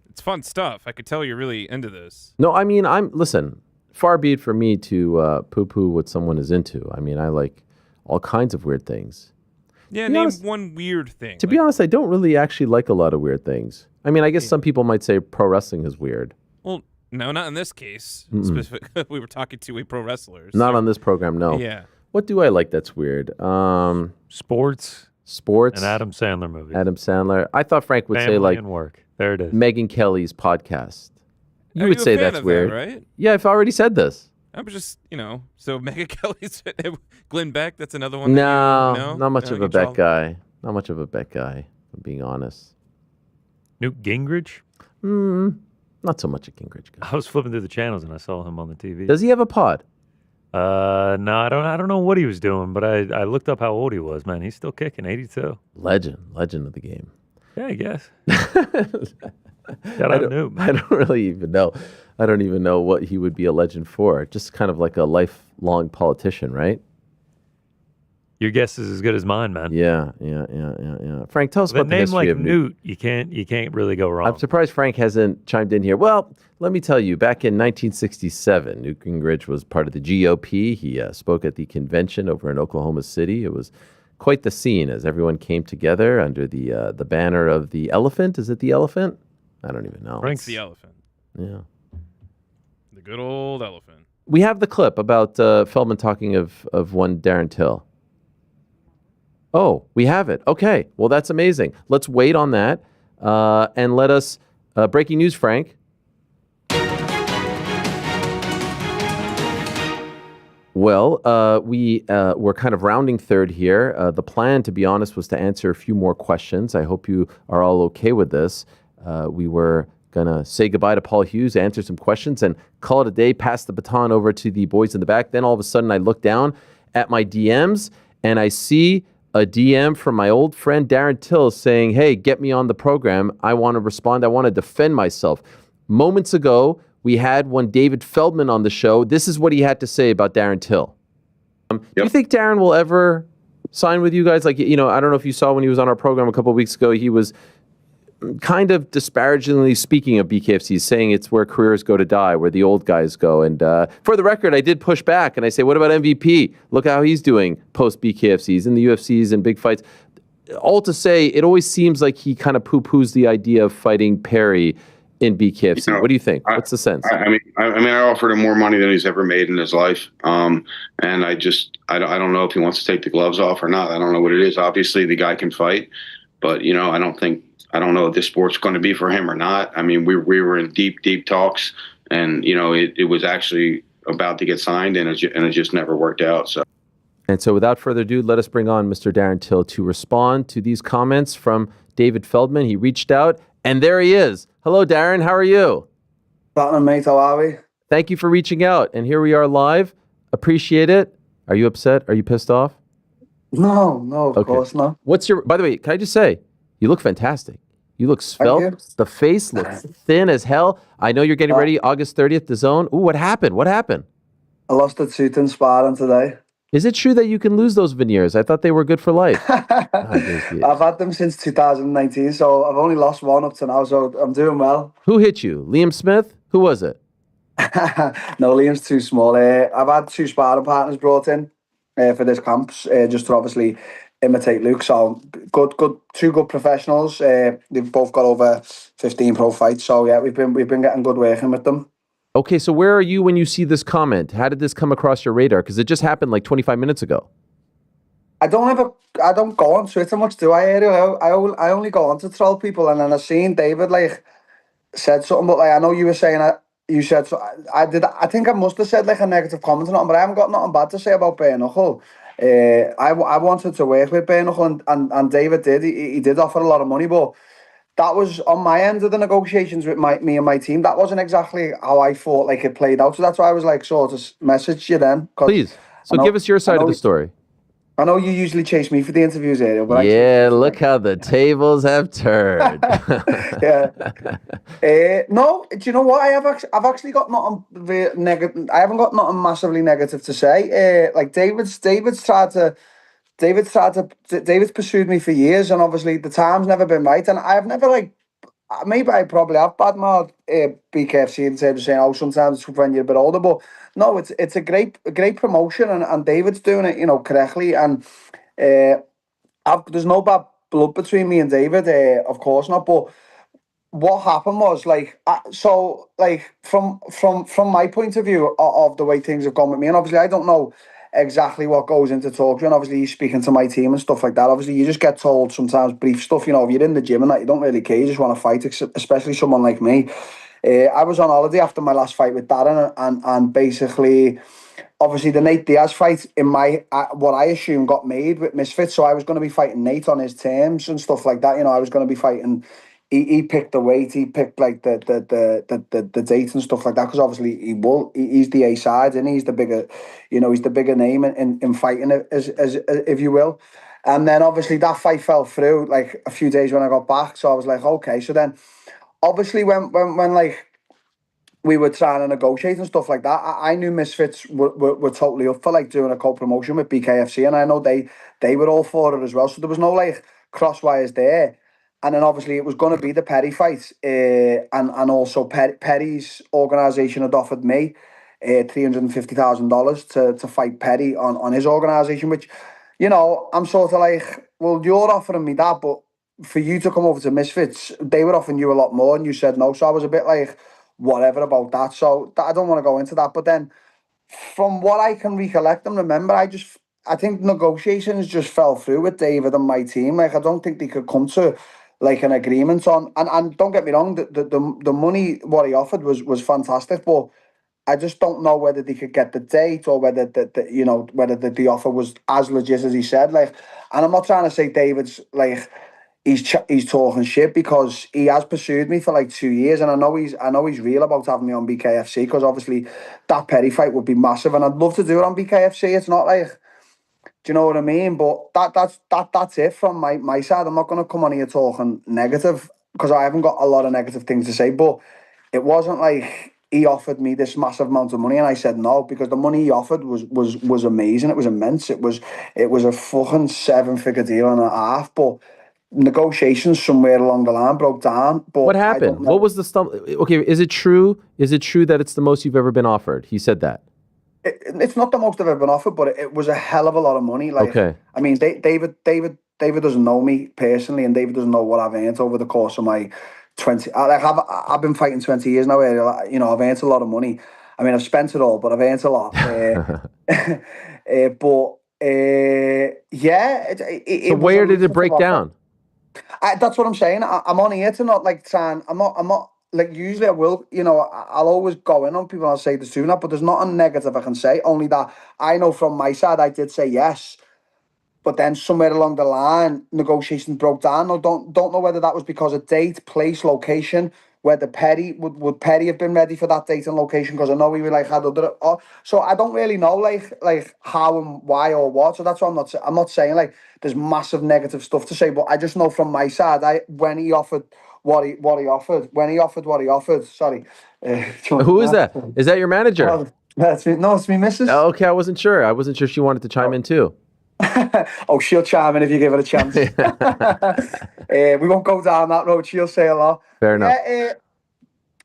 It's fun stuff. I could tell you're really into this. No, I mean, listen, far be it for me to poo-poo what someone is into. I mean, I like all kinds of weird things. Yeah, name one weird thing. To be honest, I don't really actually like a lot of weird things. I mean, I guess some people might say pro wrestling is weird. Well, no, not in this case. We were talking to a pro wrestler. Not on this program, no. Yeah. What do I like that's weird? Sports. Sports. An Adam Sandler movie. Adam Sandler. I thought Frank would say Family like and work. There it is. Megyn Kelly's podcast. You Are would you a say fan that's of that, weird, right? Yeah, I've already said this. I was just, so Megyn Kelly's Glenn Beck, that's another one. No, not much of a bet guy. Not much of a bet guy, if I'm being honest. Newt Gingrich? Not so much a Gingrich guy. I was flipping through the channels and I saw him on the TV. Does he have a pod? No, I don't know what he was doing, but I looked up how old he was, man. He's still kicking, 82. Legend of the game. Yeah, I guess. Shout out Newt, man. I don't really even know. I don't even know what he would be a legend for. Just kind of like a lifelong politician, right? Your guess is as good as mine, man. Yeah. Frank, tell us about the name history like of Newt. You can't really go wrong. I'm surprised Frank hasn't chimed in here. Well, let me tell you, back in 1967, Newt Gingrich was part of the GOP. He spoke at the convention over in Oklahoma City. It was quite the scene as everyone came together under the banner of the elephant. Is it the elephant? I don't even know. Frank's the elephant. Yeah. The good old elephant. We have the clip about Feldman talking of one Darren Till. Oh, we have it. Okay. Well, that's amazing. Let's wait on that. And let us, breaking news, Frank. Well, we're kind of rounding third here. The plan, to be honest, was to answer a few more questions. I hope you are all okay with this. We were going to say goodbye to Paul Hughes, answer some questions, and call it a day, pass the baton over to the boys in the back. Then all of a sudden, I look down at my DMs, and I see a DM from my old friend Darren Till saying, hey, get me on the program. I want to respond. I want to defend myself. Moments ago, we had one David Feldman on the show. This is what he had to say about Darren Till. Do you think Darren will ever sign with you guys? Like, I don't know if you saw when he was on our program a couple of weeks ago, he was kind of disparagingly speaking of BKFC, saying it's where careers go to die, where the old guys go. And for the record, I did push back and I say, what about MVP? Look how he's doing post BKFCs in the UFCs and big fights. All to say, it always seems like he kind of poo-poos the idea of fighting Perry in BKFC. What do you think? What's the sense? I offered him more money than he's ever made in his life. And I don't know if he wants to take the gloves off or not. I don't know what it is. Obviously, the guy can fight, but I don't know if this sport's going to be for him or not. I mean, we were in deep talks, and it was actually about to get signed, and it just never worked out. So without further ado, let us bring on Mr. Darren Till to respond to these comments from David Feldman. He reached out, and there he is. Hello, Darren. How are you? Tottenham, mate. How are we? Thank you for reaching out, and here we are live. Appreciate it. Are you upset? Are you pissed off? No, of course not. By the way, can I just say, you look fantastic. You look svelte. The face looks thin as hell. I know you're getting ready August 30th, the zone. Ooh, what happened? I lost a tooth in sparring today. Is it true that you can lose those veneers? I thought they were good for life. I've had them since 2019, so I've only lost one up to now, so I'm doing well. Who hit you? Liam Smith? Who was it? No, Liam's too small. I've had 2 sparring partners brought in for this camp, just to obviously imitate Luke. So good, 2 good professionals. They've both got over 15 pro fights. So yeah, we've been getting good working with them. Okay, so where are you when you see this comment? How did this come across your radar? Because it just happened like 25 minutes ago. I don't go on Twitter much, do I, Ariel? I only go on to troll people, and then I seen David said something, but like I know you were saying you said so. I did. I think I must have said like a negative comment or something, but I haven't got nothing bad to say about bare-knuckle. I wanted to work with bare-knuckle, and David did. He did offer a lot of money, but that was on my end of the negotiations with me and my team. That wasn't exactly how I thought like it played out. So that's why I was like sort of message you then. Please. So give us your side of the story. I know you usually chase me for the interviews, Ariel, but yeah, look how the tables have turned. yeah. No, do you know what? I've actually got nothing negative. I haven't got nothing massively negative to say. Like David's pursued me for years, and obviously the time's never been right, and I've never like. Maybe I probably have badmouthed BKFC in terms of saying, oh, sometimes it's when you're a bit older, but no, it's a great promotion, and David's doing it, correctly, and there's no bad blood between me and David, of course not, but what happened was from my point of view of the way things have gone with me, and obviously I don't know exactly what goes into talking, and obviously you're speaking to my team and stuff like that. Obviously you just get told sometimes brief stuff, if you're in the gym and that, you don't really care, you just want to fight, especially someone like me. I was on holiday after my last fight with Darren, and basically obviously the Nate Diaz fight in my what I assume got made with Misfits, so I was going to be fighting Nate on his terms and stuff like that. I was going to be fighting. He picked the weight. He picked like the date and stuff like that, because obviously he's the A side and he's the bigger, he's the bigger name in fighting, as if you will. And then obviously that fight fell through like a few days when I got back. So I was like, okay. So then obviously when like we were trying to negotiate and stuff like that, I knew Misfits were totally up for like doing a co-promotion with BKFC, and I know they were all for it as well. So there was no like cross wires there. And then obviously it was going to be the Perry fight, and also Perry's organisation had offered me $350,000 to fight Perry on his organisation, which, I'm sort of like, well, you're offering me that, but for you to come over to Misfits, they were offering you a lot more, and you said no. So I was a bit like, whatever about that. So I don't want to go into that. But then, from what I can recollect and remember, I think negotiations just fell through with David and my team. Like, I don't think they could come to like an agreement on, and don't get me wrong, the money what he offered was fantastic, but I just don't know whether they could get the date, or whether whether the offer was as legit as he said. Like, and I'm not trying to say David's like he's talking shit, because he has pursued me for like 2 years, and I know he's real about having me on BKFC, because obviously that Perry fight would be massive, and I'd love to do it on BKFC. It's not like, do you know what I mean? But that's it from my side. I'm not going to come on here talking negative, because I haven't got a lot of negative things to say. But it wasn't like he offered me this massive amount of money and I said no, because the money he offered was amazing. It was immense. It was a fucking 7-figure deal and a half. But negotiations somewhere along the line broke down. But what happened? What was the stump? Okay, is it true? Is it true that it's the most you've ever been offered? He said that. It's not the most I've ever been offered, but it was a hell of a lot of money. Like, okay. I mean, David doesn't know me personally, and David doesn't know what I've earned over the course of my 20. Like, I've been fighting 20 years now. I've earned a lot of money. I mean, I've spent it all, but I've earned a lot. Yeah. So where did it break down? That's what I'm saying. I'm on here to not like try and I'm not. Like, usually I will, I'll always go in on people and I'll say this to that, but there's nothing negative I can say, only that I know from my side I did say yes, but then somewhere along the line, negotiations broke down. I don't know whether that was because of date, place, location, whether Perry, would Perry have been ready for that date and location, because I know we were like had other, so I don't really know like how and why or what, so that's why I'm not saying like there's massive negative stuff to say, but I just know from my side, when he offered what he offered. Sorry. Who is that? Is that your manager? That's me. No, it's me, Mrs. Oh, okay, I wasn't sure. She wanted to chime in too. Oh, she'll chime in if you give her a chance. We won't go down that road. She'll say a lot. Fair enough.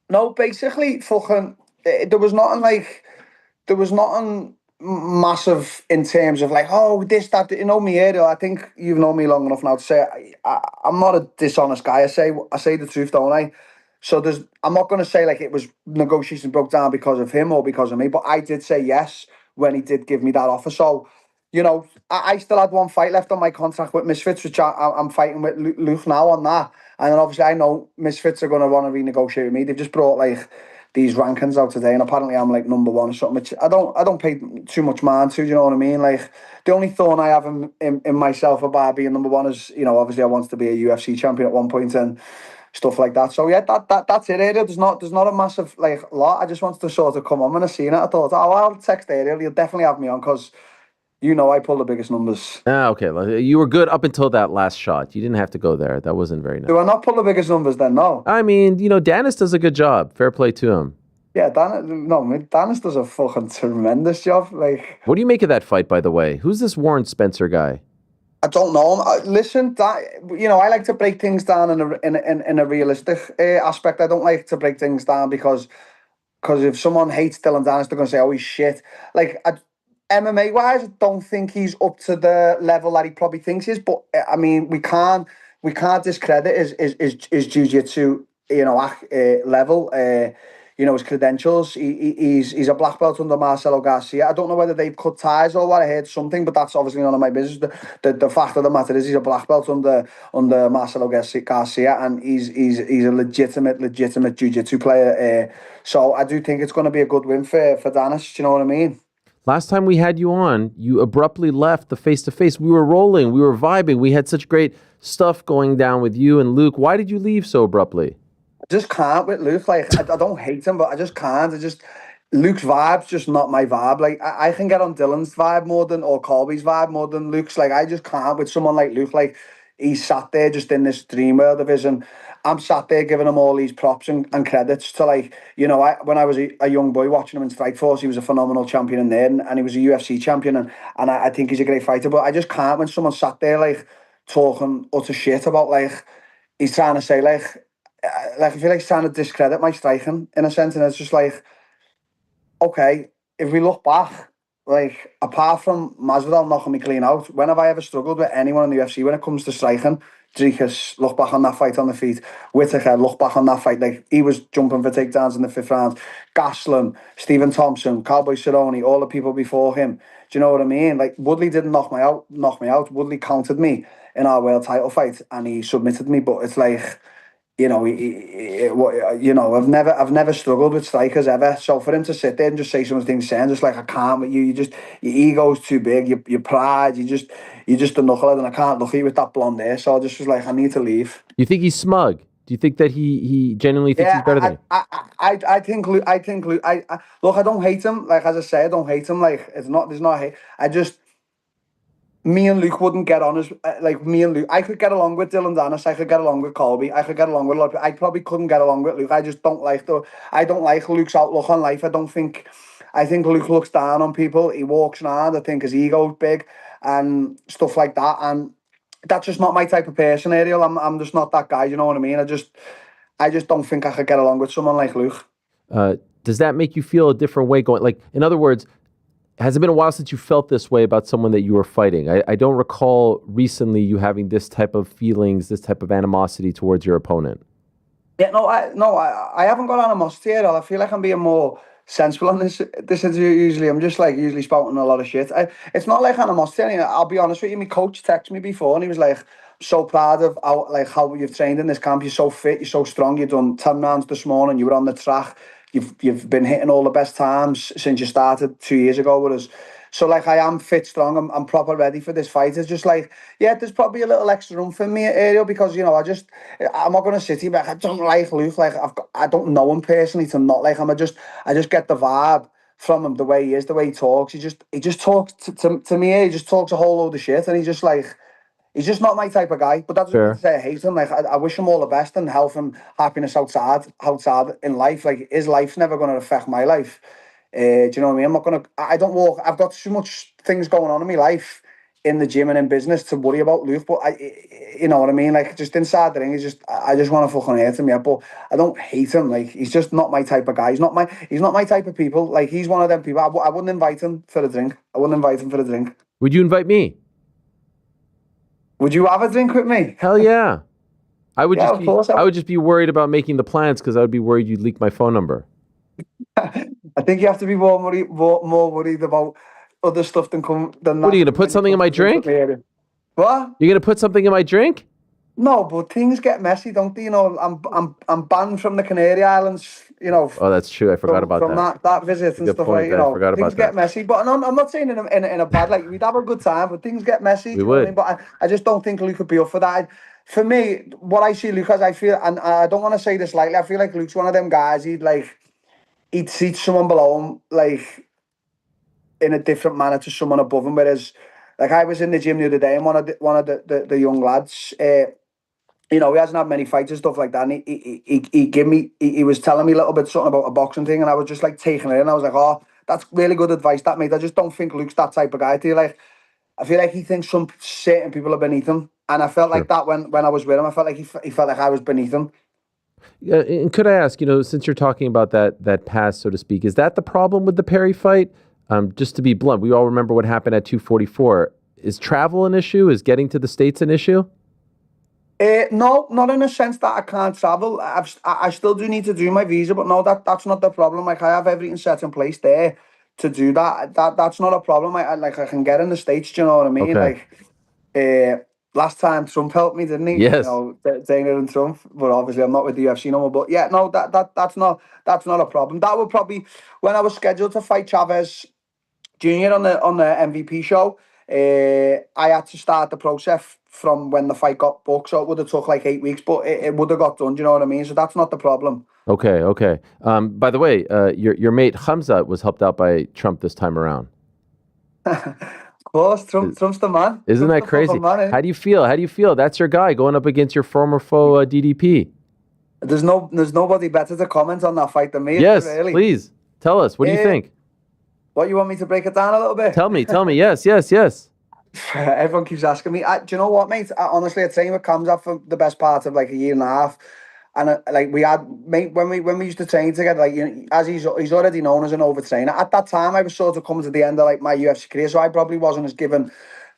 No, basically, fucking, there was nothing massive in terms of like, oh, this, that, me, Ariel. I think you've known me long enough now to say I'm not a dishonest guy. I say the truth, don't I? So I'm not going to say like it was negotiations broke down because of him or because of me, but I did say yes when he did give me that offer. So you know, I still had one fight left on my contract with Misfits, which I'm fighting with Luke now on that. And then obviously I know Misfits are going to want to renegotiate with me. They've just brought like these rankings out today, and apparently I'm like number one or something. Which I don't pay too much mind to. Do you know what I mean? Like the only thorn I have in myself about being number one is, you know, obviously I wanted to be a UFC champion at one point and stuff like that. So yeah, that's it, Ariel. There's not a massive like lot. I just wanted to sort of come on when I seen it. I thought, oh, I'll text Ariel. He'll definitely have me on because, you know, I pull the biggest numbers. Okay. You were good up until that last shot. You didn't have to go there. That wasn't very nice. Do I not pull the biggest numbers then? No. I mean, you know, Dennis does a good job. Fair play to him. Yeah, Dennis does a fucking tremendous job. Like, what do you make of that fight, by the way? Who's this Warren Spencer guy? I don't know. Listen, you know, I like to break things down in a realistic aspect. I don't like to break things down because if someone hates Dylan Dennis, they're going to say, oh, he's shit. Like, MMA wise, I don't think he's up to the level that he probably thinks he is. But I mean, we can't discredit his jiu-jitsu, you know, level. You know, his credentials. He's a black belt under Marcelo Garcia. I don't know whether they've cut ties or what. I heard something, but that's obviously none of my business. The fact of the matter is, he's a black belt under Marcelo Garcia, and he's a legitimate jiu-jitsu player. So I do think it's going to be a good win for Dennis. Do you know what I mean? Last time we had you on, you abruptly left the face-to-face. We were rolling. We were vibing. We had such great stuff going down with you and Luke. Why did you leave so abruptly? I just can't with Luke. Like, I don't hate him, but I just can't. Luke's vibe's just not my vibe. Like, I can get on Dylan's vibe more than, or Colby's vibe more than Luke's. Like, I just can't with someone like Luke. Like, he's sat there just in this dream world of his, and I'm sat there giving him all these props and credits to, like, you know, when I was a young boy watching him in Strikeforce, he was a phenomenal champion in there, and he was a UFC champion, and I think he's a great fighter. But I just can't when someone sat there, like, talking utter shit about, like, he's trying to say, like, I feel like he's trying to discredit my striking in a sense, and it's just like, okay, if we look back, like, apart from Masvidal knocking me clean out, when have I ever struggled with anyone in the UFC when it comes to striking? Dricus, look back on that fight on the feet. Whittaker, look back on that fight. Like, he was jumping for takedowns in the 5th round. Gaslam, Stephen Thompson, Cowboy Cerrone, all the people before him. Do you know what I mean? Like, Woodley didn't knock me out. Woodley countered me in our world title fight, and he submitted me. But it's like, you know, I've never struggled with strikers ever. So for him to sit there and just say some things, saying just like, I can't with you, your ego's too big, your pride, you're just a knucklehead, and I can't look at you with that blonde hair. So I just was like, I need to leave. You think he's smug? Do you think that he genuinely thinks he's better than you? I think Luke. Look, I don't hate him. Like, as I say, I don't hate him. Like, there's not hate. Me and Luke wouldn't get on as, like, me and Luke. I could get along with Dylan Dennis. I could get along with Colby. I could get along with a lot of people. I probably couldn't get along with Luke. I just don't like Luke's outlook on life. I think Luke looks down on people. He walks around, I think his ego's big and stuff like that. And that's just not my type of person, Ariel. I'm just not that guy, you know what I mean? I just don't think I could get along with someone like Luke. Does that make you feel a different way going? Like, in other words, has it been a while since you felt this way about someone that you were fighting? I don't recall recently you having this type of feelings, this type of animosity towards your opponent. Yeah, I haven't got animosity at all. I feel like I'm being more sensible on this interview. Usually, I'm just like spouting a lot of shit. It's not like animosity. I'll be honest with you. My coach texted me before, and he was like, "So proud of how you've trained in this camp. You're so fit. You're so strong. You've done 10 rounds this morning. You were on the track. You've been hitting all the best times since you started 2 years ago with us." So, like, I am fit, strong. I'm proper ready for this fight. It's just like, yeah, there's probably a little extra room for me, Ariel, because, you know, I'm not going to sit here, but I don't like Luke. Like, I don't know him personally to not like him. I just get the vibe from him, the way he is, the way he talks. He just talks to me. He just talks a whole load of shit, and he's just not my type of guy. But that's not to say I hate him. Like, I wish him all the best and health and happiness outside in life. Like, his life's never going to affect my life. Do you know what I mean? I've got too much things going on in my life, in the gym and in business, to worry about Luke. But you know what I mean? Like, just inside the ring, I just want to fucking hate him, yeah. But I don't hate him. Like, he's just not my type of guy. He's not my type of people. Like, he's one of them people. I wouldn't invite him for a drink. Would you invite me? Would you have a drink with me? Hell yeah. I would just be worried about making the plans, because I would be worried you'd leak my phone number. I think you have to be more worried about other stuff than that. What are you gonna put something in my drink? What? You're gonna put something in my drink? No, but things get messy, don't they? You know, I'm banned from the Canary Islands. You know. Oh, that's true. I forgot about from that. that visit and Good stuff point. like, you I know, forgot things about get that. messy. But I'm not saying in a bad, like, we'd have a good time, but things get messy. We Do you know what I would. mean? But I just don't think Luke would be up for that. For me, what I see Luke as, I feel, and I don't want to say this lightly, I feel like Luke's one of them guys, he'd treat someone below him, like, in a different manner to someone above him. Whereas, like, I was in the gym the other day, and one of the young lads, you know, he hasn't had many fights and stuff like that. And he was telling me a little bit something about a boxing thing, and I was just like taking it in. I was like, oh, that's really good advice, that mate. I just don't think Luke's that type of guy. I feel like he thinks some certain people are beneath him, and I felt like that when I was with him. I felt like he felt like I was beneath him. Yeah, and could I ask, since you're talking about that past, so to speak, is that the problem with the Perry fight? Just to be blunt, we all remember what happened at 244. Is travel an issue? Is getting to the States an issue? No, not in a sense that I can't travel. I still do need to do my visa, but no, that's not the problem. Like, I have everything set in place there to do that. That's not a problem. I can get in the States. Do you know what I mean? Okay. Like, last time Trump helped me, didn't he? Yes. You know, Dana and Trump. But obviously, I'm not with the UFC no more. But yeah, no, that's not a problem. That would probably, when I was scheduled to fight Chavez Jr. on the MVP show, I had to start the process from when the fight got booked, so it would have took like 8 weeks, but it would have got done. Do you know what I mean? So that's not the problem. Okay. By the way, your mate Hamza was helped out by Trump this time around. Of course, Trump's the man. Isn't Trump's that the crazy? man, eh? How do you feel? That's your guy going up against your former foe, DDP. There's nobody better to comment on that fight than me. Yes, really. please tell us. What do you think? What, you want me to break it down a little bit? Tell me. Yes. Everyone keeps asking me. Do you know what, mate? Honestly, I'd say it comes up for the best part of like a year and a half. And like we had, mate, when we used to train together, like, as he's already known as an overtrainer. At that time, I was sort of coming to the end of like my UFC career, so I probably wasn't as given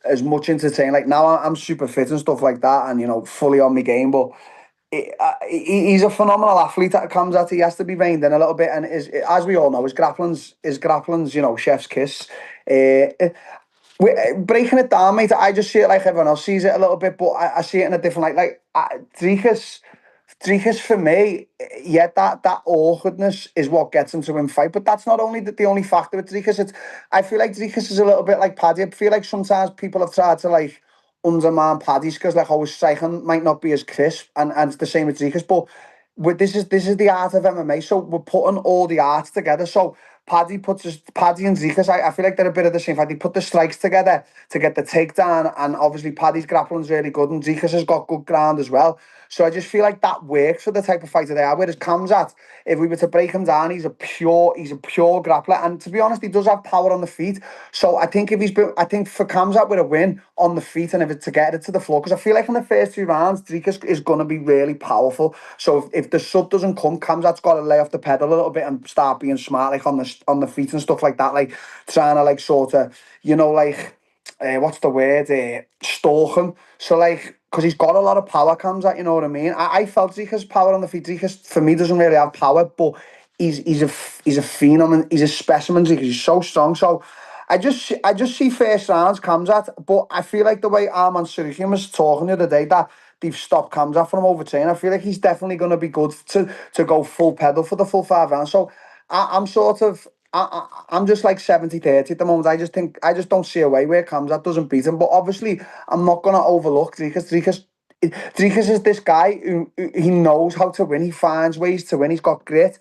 as much into training. Like now, I'm super fit and stuff like that, and fully on my game. But he's a phenomenal athlete that comes at. He has to be reined in a little bit, and as we all know, his grappling's chef's kiss. Breaking it down, mate, I just see it like everyone else sees it a little bit, but I see it in a different light. Like Dricus for me, yeah, that awkwardness is what gets him to win fight. But that's not only the only factor with Dricus. I feel like Dricus is a little bit like Paddy. I feel like sometimes people have tried to like undermine Paddy's because like his striking might not be as crisp, and it's the same with Dricus. But this is the art of MMA, so we're putting all the arts together. So Paddy and Dricus, I feel like they're a bit of the same fact. They put the strikes together to get the takedown, and obviously Paddy's grappling's really good, and Dricus has got good ground as well. So I just feel like that works for the type of fighter they are. Whereas Khamzat, if we were to break him down, he's a pure grappler, and to be honest, he does have power on the feet. So I think for Khamzat with a win on the feet, and if it's to get it to the floor, because I feel like in the first 2 rounds, Dricus is going to be really powerful. So if the sub doesn't come, Khamzat's got to lay off the pedal a little bit and start being smart, like on the feet and stuff like that, like trying to like sort of, what's the word? Stalk him. So like, because he's got a lot of power, Khamzat, you know what I mean? I felt Dricus' power on the feet. Dricus, for me, doesn't really have power, but he's a phenom, and he's a specimen. Dricus, he's so strong. So I just see first rounds Khamzat, but I feel like the way Arman Tsarukyan was talking the other day, that they've stopped Khamzat from overtraining. I feel like he's definitely going to be good to go full pedal for the full 5 rounds. So I'm just like 70-30 at the moment. I just don't see a way where Khamzat doesn't beat him. But obviously, I'm not going to overlook Dricus. Dricus is this guy who he knows how to win. He finds ways to win. He's got grit.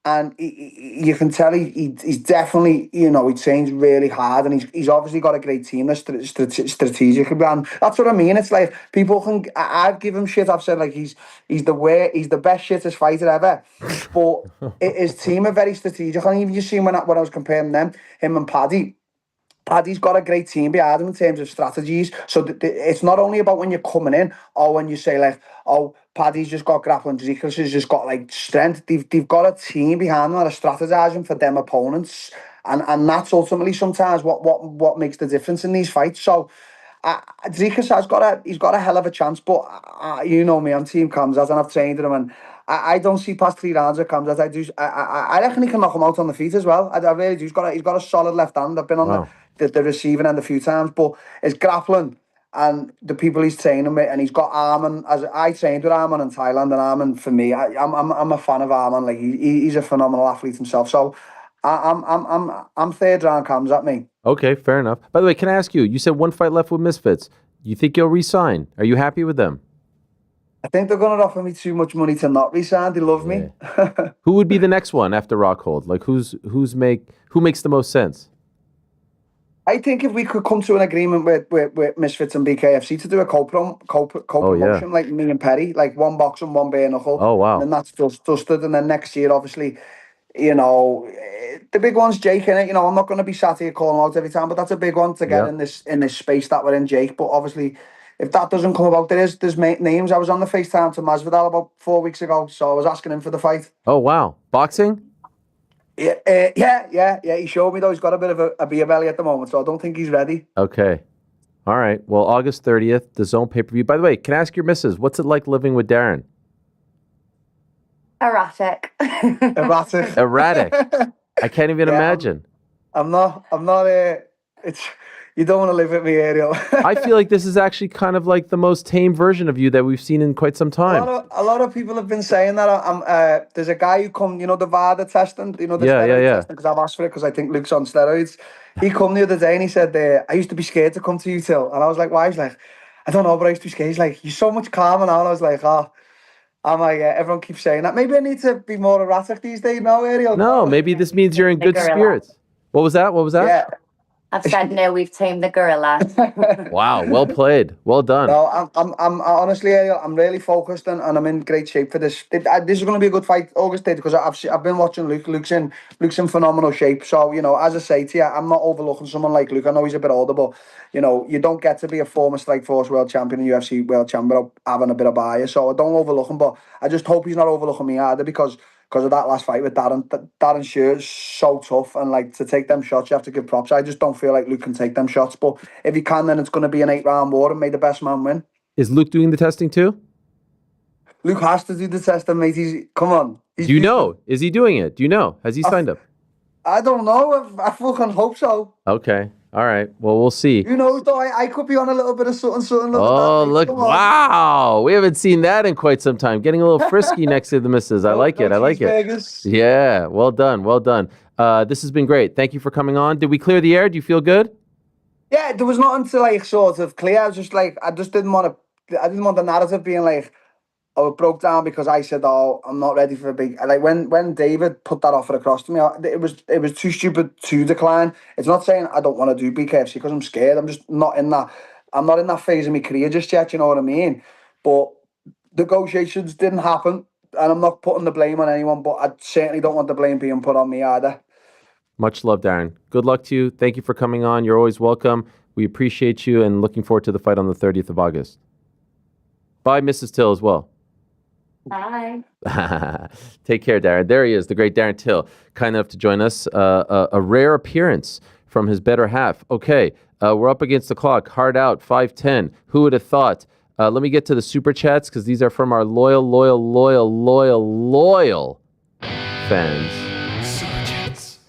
And you can tell he's definitely, he trains really hard, and he's obviously got a great team that's strategic. And that's what I mean. It's like I've given him shit. I've said like he's the best shittest fighter ever. But his team are very strategic. And even you seen when I was comparing him and Paddy. Paddy's got a great team behind him in terms of strategies. So it's not only about when you're coming in or when you say like, oh, Paddy's just got grappling, Dricus has just got like strength. They've got a team behind them that are strategizing for them opponents, and that's ultimately sometimes what makes the difference in these fights. So Dricus he's got a hell of a chance, but you know me, I'm Team Khamzat, and I've trained him, and I don't see past 3 rounds with Khamzat. I reckon he can knock him out on the feet as well. I really do. He's got a solid left hand. I've been on the receiving end a few times, but his grappling and the people he's training with, and he's got Arman. As I trained with Arman in Thailand, and Arman for me, I'm a fan of Arman. Like he's a phenomenal athlete himself. So I'm third round comes at me. Okay, fair enough. By the way, can I ask you? You said one fight left with Misfits. You think you'll resign? Are you happy with them? I think they're going to offer me too much money to not resign. They love me. Who would be the next one after Rockhold? Like who makes the most sense? I think if we could come to an agreement with Misfits and BKFC to do a co-promotion, like me and Perry, like one boxing, one bare knuckle. Oh, wow. And then that's dusted. And then next year, obviously, you know, the big one's Jake, innit? You know, I'm not going to be sat here calling out every time, but that's a big one to get in this space that we're in, Jake. But obviously, if that doesn't come about, there's names. I was on the FaceTime to Masvidal about 4 weeks ago, so I was asking him for the fight. Oh, wow. Boxing? Yeah. He showed me, though. He's got a bit of a beer belly at the moment, so I don't think he's ready. Okay. All right. Well, August 30th, the Zone pay-per-view. By the way, can I ask your missus, what's it like living with Darren? Erratic. Erratic. I can't even imagine. I'm not, it's, you don't want to live with me, Ariel. I feel like this is actually kind of like the most tame version of you that we've seen in quite some time. A lot of people have been saying that. There's a guy who come, you know, the VADA testing, you know, the steroid testing, because I've asked for it because I think Luke's on steroids. He come the other day and he said, I used to be scared to come to you, Till. And I was like, why? He's like, I don't know, but I used to be scared. He's like, you're so much calmer now. And I was like, everyone keeps saying that. Maybe I need to be more erratic these days now, Ariel. No, maybe this means you're in good spirits. What was that? Yeah. I've said no, we've tamed the gorilla. Wow, well played. Well done. No, I'm honestly, I'm really focused and I'm in great shape for this. This is going to be a good fight, August 8th, because I've been watching Luke. Luke's in phenomenal shape. So, you know, as I say to you, I'm not overlooking someone like Luke. I know he's a bit older, but, you know, you don't get to be a former Strikeforce world champion and UFC world champion without having a bit of bias. So I don't overlook him, but I just hope he's not overlooking me either, because of that last fight with Darren. Darren's shirt is so tough, and like to take them shots, you have to give props. I just don't feel like Luke can take them shots, but if he can, then it's going to be an 8-round war, and may the best man win. Is Luke doing the testing too? Luke has to do the testing, mate. Come on. Do you know? Is he doing it? Do you know? Has he signed up? I don't know. I fucking hope so. Okay. All right. Well, we'll see. Who knows, though? I could be on a little bit of something. Oh, look. Wow. We haven't seen that in quite some time. Getting a little frisky next to the missus. I like it. Vegas. Yeah. Well done. This has been great. Thank you for coming on. Did we clear the air? Do you feel good? Yeah, there was nothing to like sort of clear. I was just like, I didn't want the narrative being like, oh, it broke down because I said, oh, I'm not ready for a big... Like, when David put that offer across to me, it was too stupid to decline. It's not saying I don't want to do BKFC because I'm scared. I'm just not in that... I'm not in that phase of my career just yet, you know what I mean? But negotiations didn't happen, and I'm not putting the blame on anyone, but I certainly don't want the blame being put on me either. Much love, Darren. Good luck to you. Thank you for coming on. You're always welcome. We appreciate you and looking forward to the fight on the 30th of August. Bye, Mrs. Till, as well. Bye. Take care, Darren. There he is, the great Darren Till, kind enough to join us. A rare appearance from his better half. Okay, we're up against the clock. Hard out, 5:10. Who would have thought? Let me get to the super chats because these are from our loyal fans. Super chats.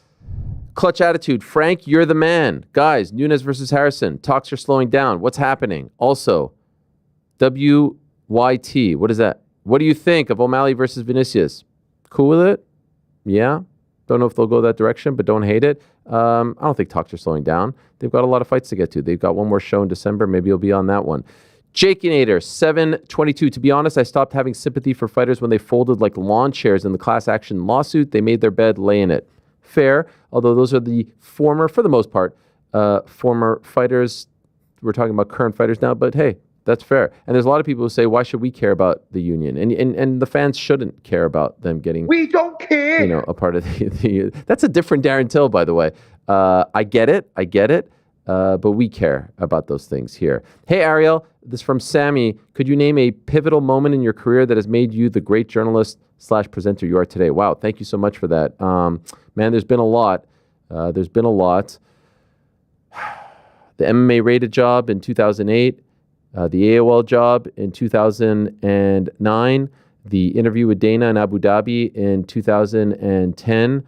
Clutch attitude. Frank, you're the man. Guys, Nunes versus Harrison. Talks are slowing down. What's happening? Also, WYT. What is that? What do you think of O'Malley versus Vinicius? Cool with it? Yeah. Don't know if they'll go that direction, but don't hate it. I don't think talks are slowing down. They've got a lot of fights to get to. They've got one more show in December. Maybe you'll be on that one. Jakinator, 722. To be honest, I stopped having sympathy for fighters when they folded like lawn chairs in the class action lawsuit. They made their bed, lay in it. Fair, although those are the former, for the most part, former fighters. We're talking about current fighters now, but hey, that's fair. And there's a lot of people who say, why should we care about the union? And the fans shouldn't care about them getting... We don't care! You know, a part of the that's a different Darren Till, by the way. I get it. But we care about those things here. Hey, Ariel, this is from Sammy. Could you name a pivotal moment in your career that has made you the great journalist / presenter you are today? Wow, thank you so much for that. Man, there's been a lot. The MMA rated job in 2008. The AOL job in 2009, the interview with Dana in Abu Dhabi in 2010,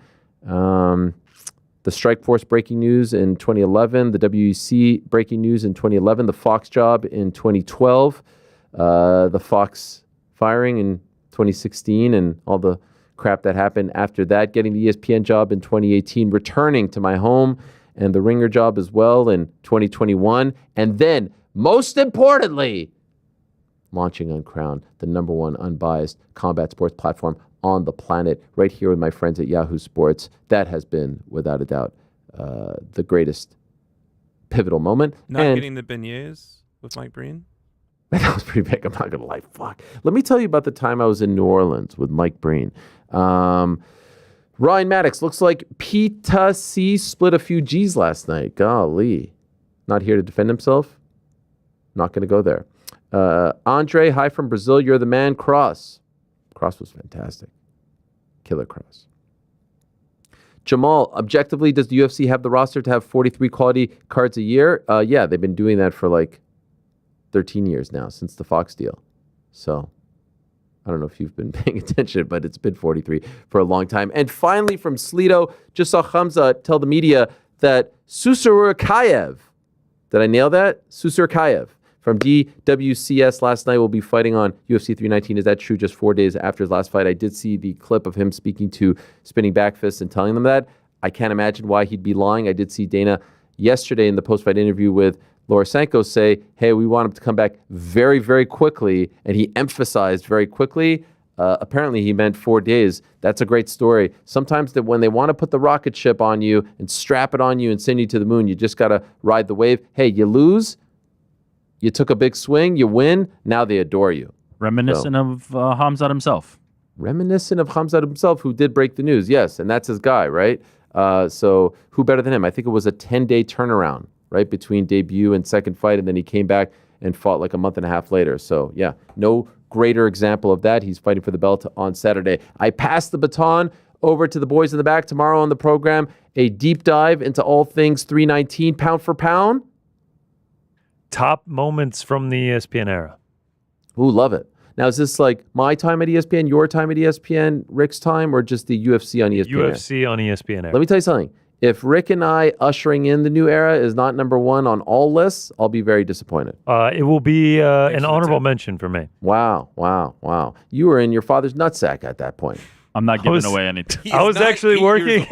The Strikeforce breaking news in 2011, the WEC breaking news in 2011, the Fox job in 2012, the Fox firing in 2016, and all the crap that happened after that, getting the ESPN job in 2018, returning to my home and the Ringer job as well in 2021, and then, most importantly, launching Uncrowned, the #1 unbiased combat sports platform on the planet, right here with my friends at Yahoo Sports. That has been, without a doubt, the greatest pivotal moment. Not getting the beignets with Mike Breen? That was pretty big. I'm not going to lie. Fuck. Let me tell you about the time I was in New Orleans with Mike Breen. Ryan Maddox, looks like Pita C split a few G's last night. Golly. Not here to defend himself. Not going to go there. Andre, hi from Brazil. You're the man. Kross. Kross was fantastic. Killer Kross. Jamal, objectively, does the UFC have the roster to have 43 quality cards a year? Yeah, they've been doing that for like 13 years now, since the Fox deal. So, I don't know if you've been paying attention, but it's been 43 for a long time. And finally, from Slito, just saw Hamza tell the media that Susurkayev, did I nail that? Susurkayev from DWCS last night will be fighting on UFC 319. Is that true? Just 4 days after his last fight. I did see the clip of him speaking to Spinning Back Fists and telling them that. I can't imagine why he'd be lying. I did see Dana yesterday in the post-fight interview with Laura Sanko say, hey, we want him to come back very, very quickly. And he emphasized very quickly. Apparently, he meant 4 days. That's a great story. Sometimes that when they want to put the rocket ship on you and strap it on you and send you to the moon, you just got to ride the wave. Hey, you lose. You took a big swing. You win. Now they adore you. Reminiscent of Hamzat himself. Reminiscent of Hamzat himself, who did break the news. Yes, and that's his guy, right? So who better than him? I think it was a 10-day turnaround, right, between debut and second fight, and then he came back and fought like a month and a half later. So, yeah, no greater example of that. He's fighting for the belt on Saturday. I pass the baton over to the boys in the back. Tomorrow on the program, a deep dive into all things 319, pound for pound. Top moments from the ESPN era. Ooh, love it. Now, is this like my time at ESPN, your time at ESPN, Rick's time, or just the UFC on ESPN? UFC on ESPN era. Let me tell you something. If Rick and I ushering in the new era is not #1 on all lists, I'll be very disappointed. It will be an honorable mention for me. Wow. You were in your father's nutsack at that point. I'm not giving away anything. I was actually working.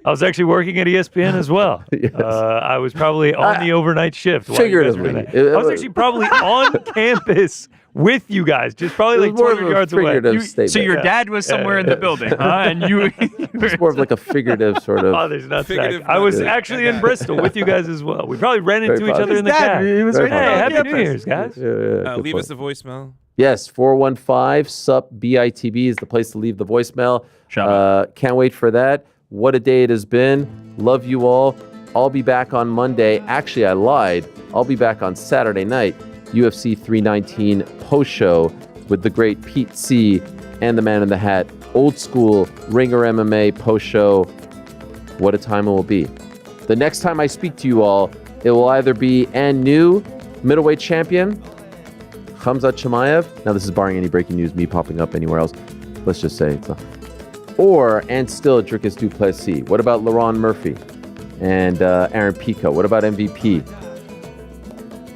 I was actually working at ESPN as well. Yes. I was probably on the overnight shift. Figuratively. I was actually probably on campus with you guys, just probably like 200 yards away. So your dad was somewhere in the building, huh? And you it's more of like a figurative sort of. Oh, there's nutsack. I was actually in Bristol with you guys as well. We probably ran into each other in the cab. He was Hey, right there. Happy New Year's, guys. Leave us a voicemail. Yes, 415-SUP-BITB is the place to leave the voicemail. Can't wait for that. What a day it has been. Love you all. I'll be back on Monday. Actually, I lied. I'll be back on Saturday night. UFC 319 post-show with the great Pete C. and the Man in the Hat. Old school Ringer MMA post-show. What a time it will be. The next time I speak to you all, it will either be and new middleweight champion, Khamzat Chimaev. Now, this is barring any breaking news, me popping up anywhere else. Let's just say it's or and still Dricus Du Plessis. What about Laron Murphy and Aaron Pico? What about MVP?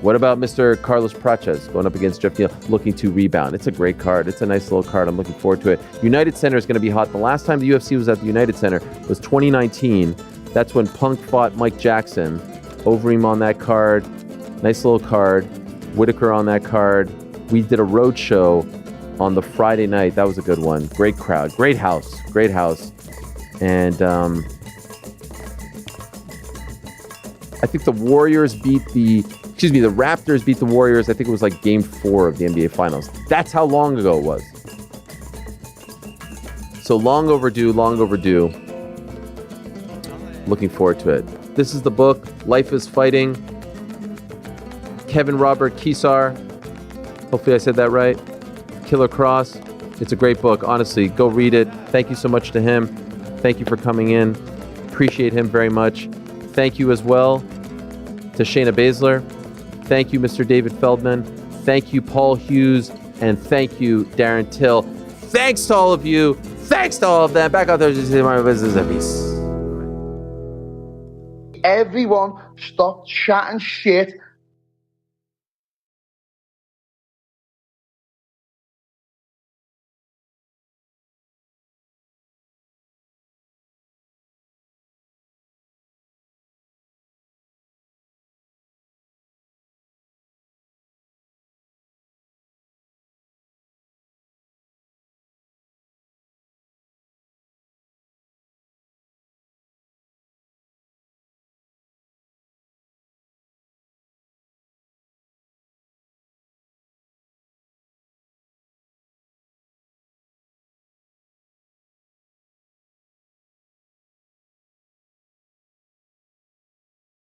What about Mr. Carlos Praches going up against Jeff Neal, looking to rebound? It's a great card. It's a nice little card. I'm looking forward to it. United Center is going to be hot. The last time the UFC was at the United Center was 2019. That's when Punk fought Mike Jackson. Overeem on that card. Nice little card. Whitaker on that card. We did a road show on the Friday night. That was a good one. Great crowd. Great house. And I think the Raptors beat the Warriors. I think it was like game 4 of the NBA Finals. That's how long ago it was. So long overdue. Looking forward to it. This is the book, Life is Fighting. Kevin Robert Kesar. Hopefully I said that right. Killer Kross. It's a great book. Honestly, go read it. Thank you so much to him. Thank you for coming in. Appreciate him very much. Thank you as well to Shayna Baszler. Thank you, Mr. David Feldman. Thank you, Paul Hughes. And thank you, Darren Till. Thanks to all of you. Thanks to all of them. Back out there to see my business. Peace. everyone stop chatting shit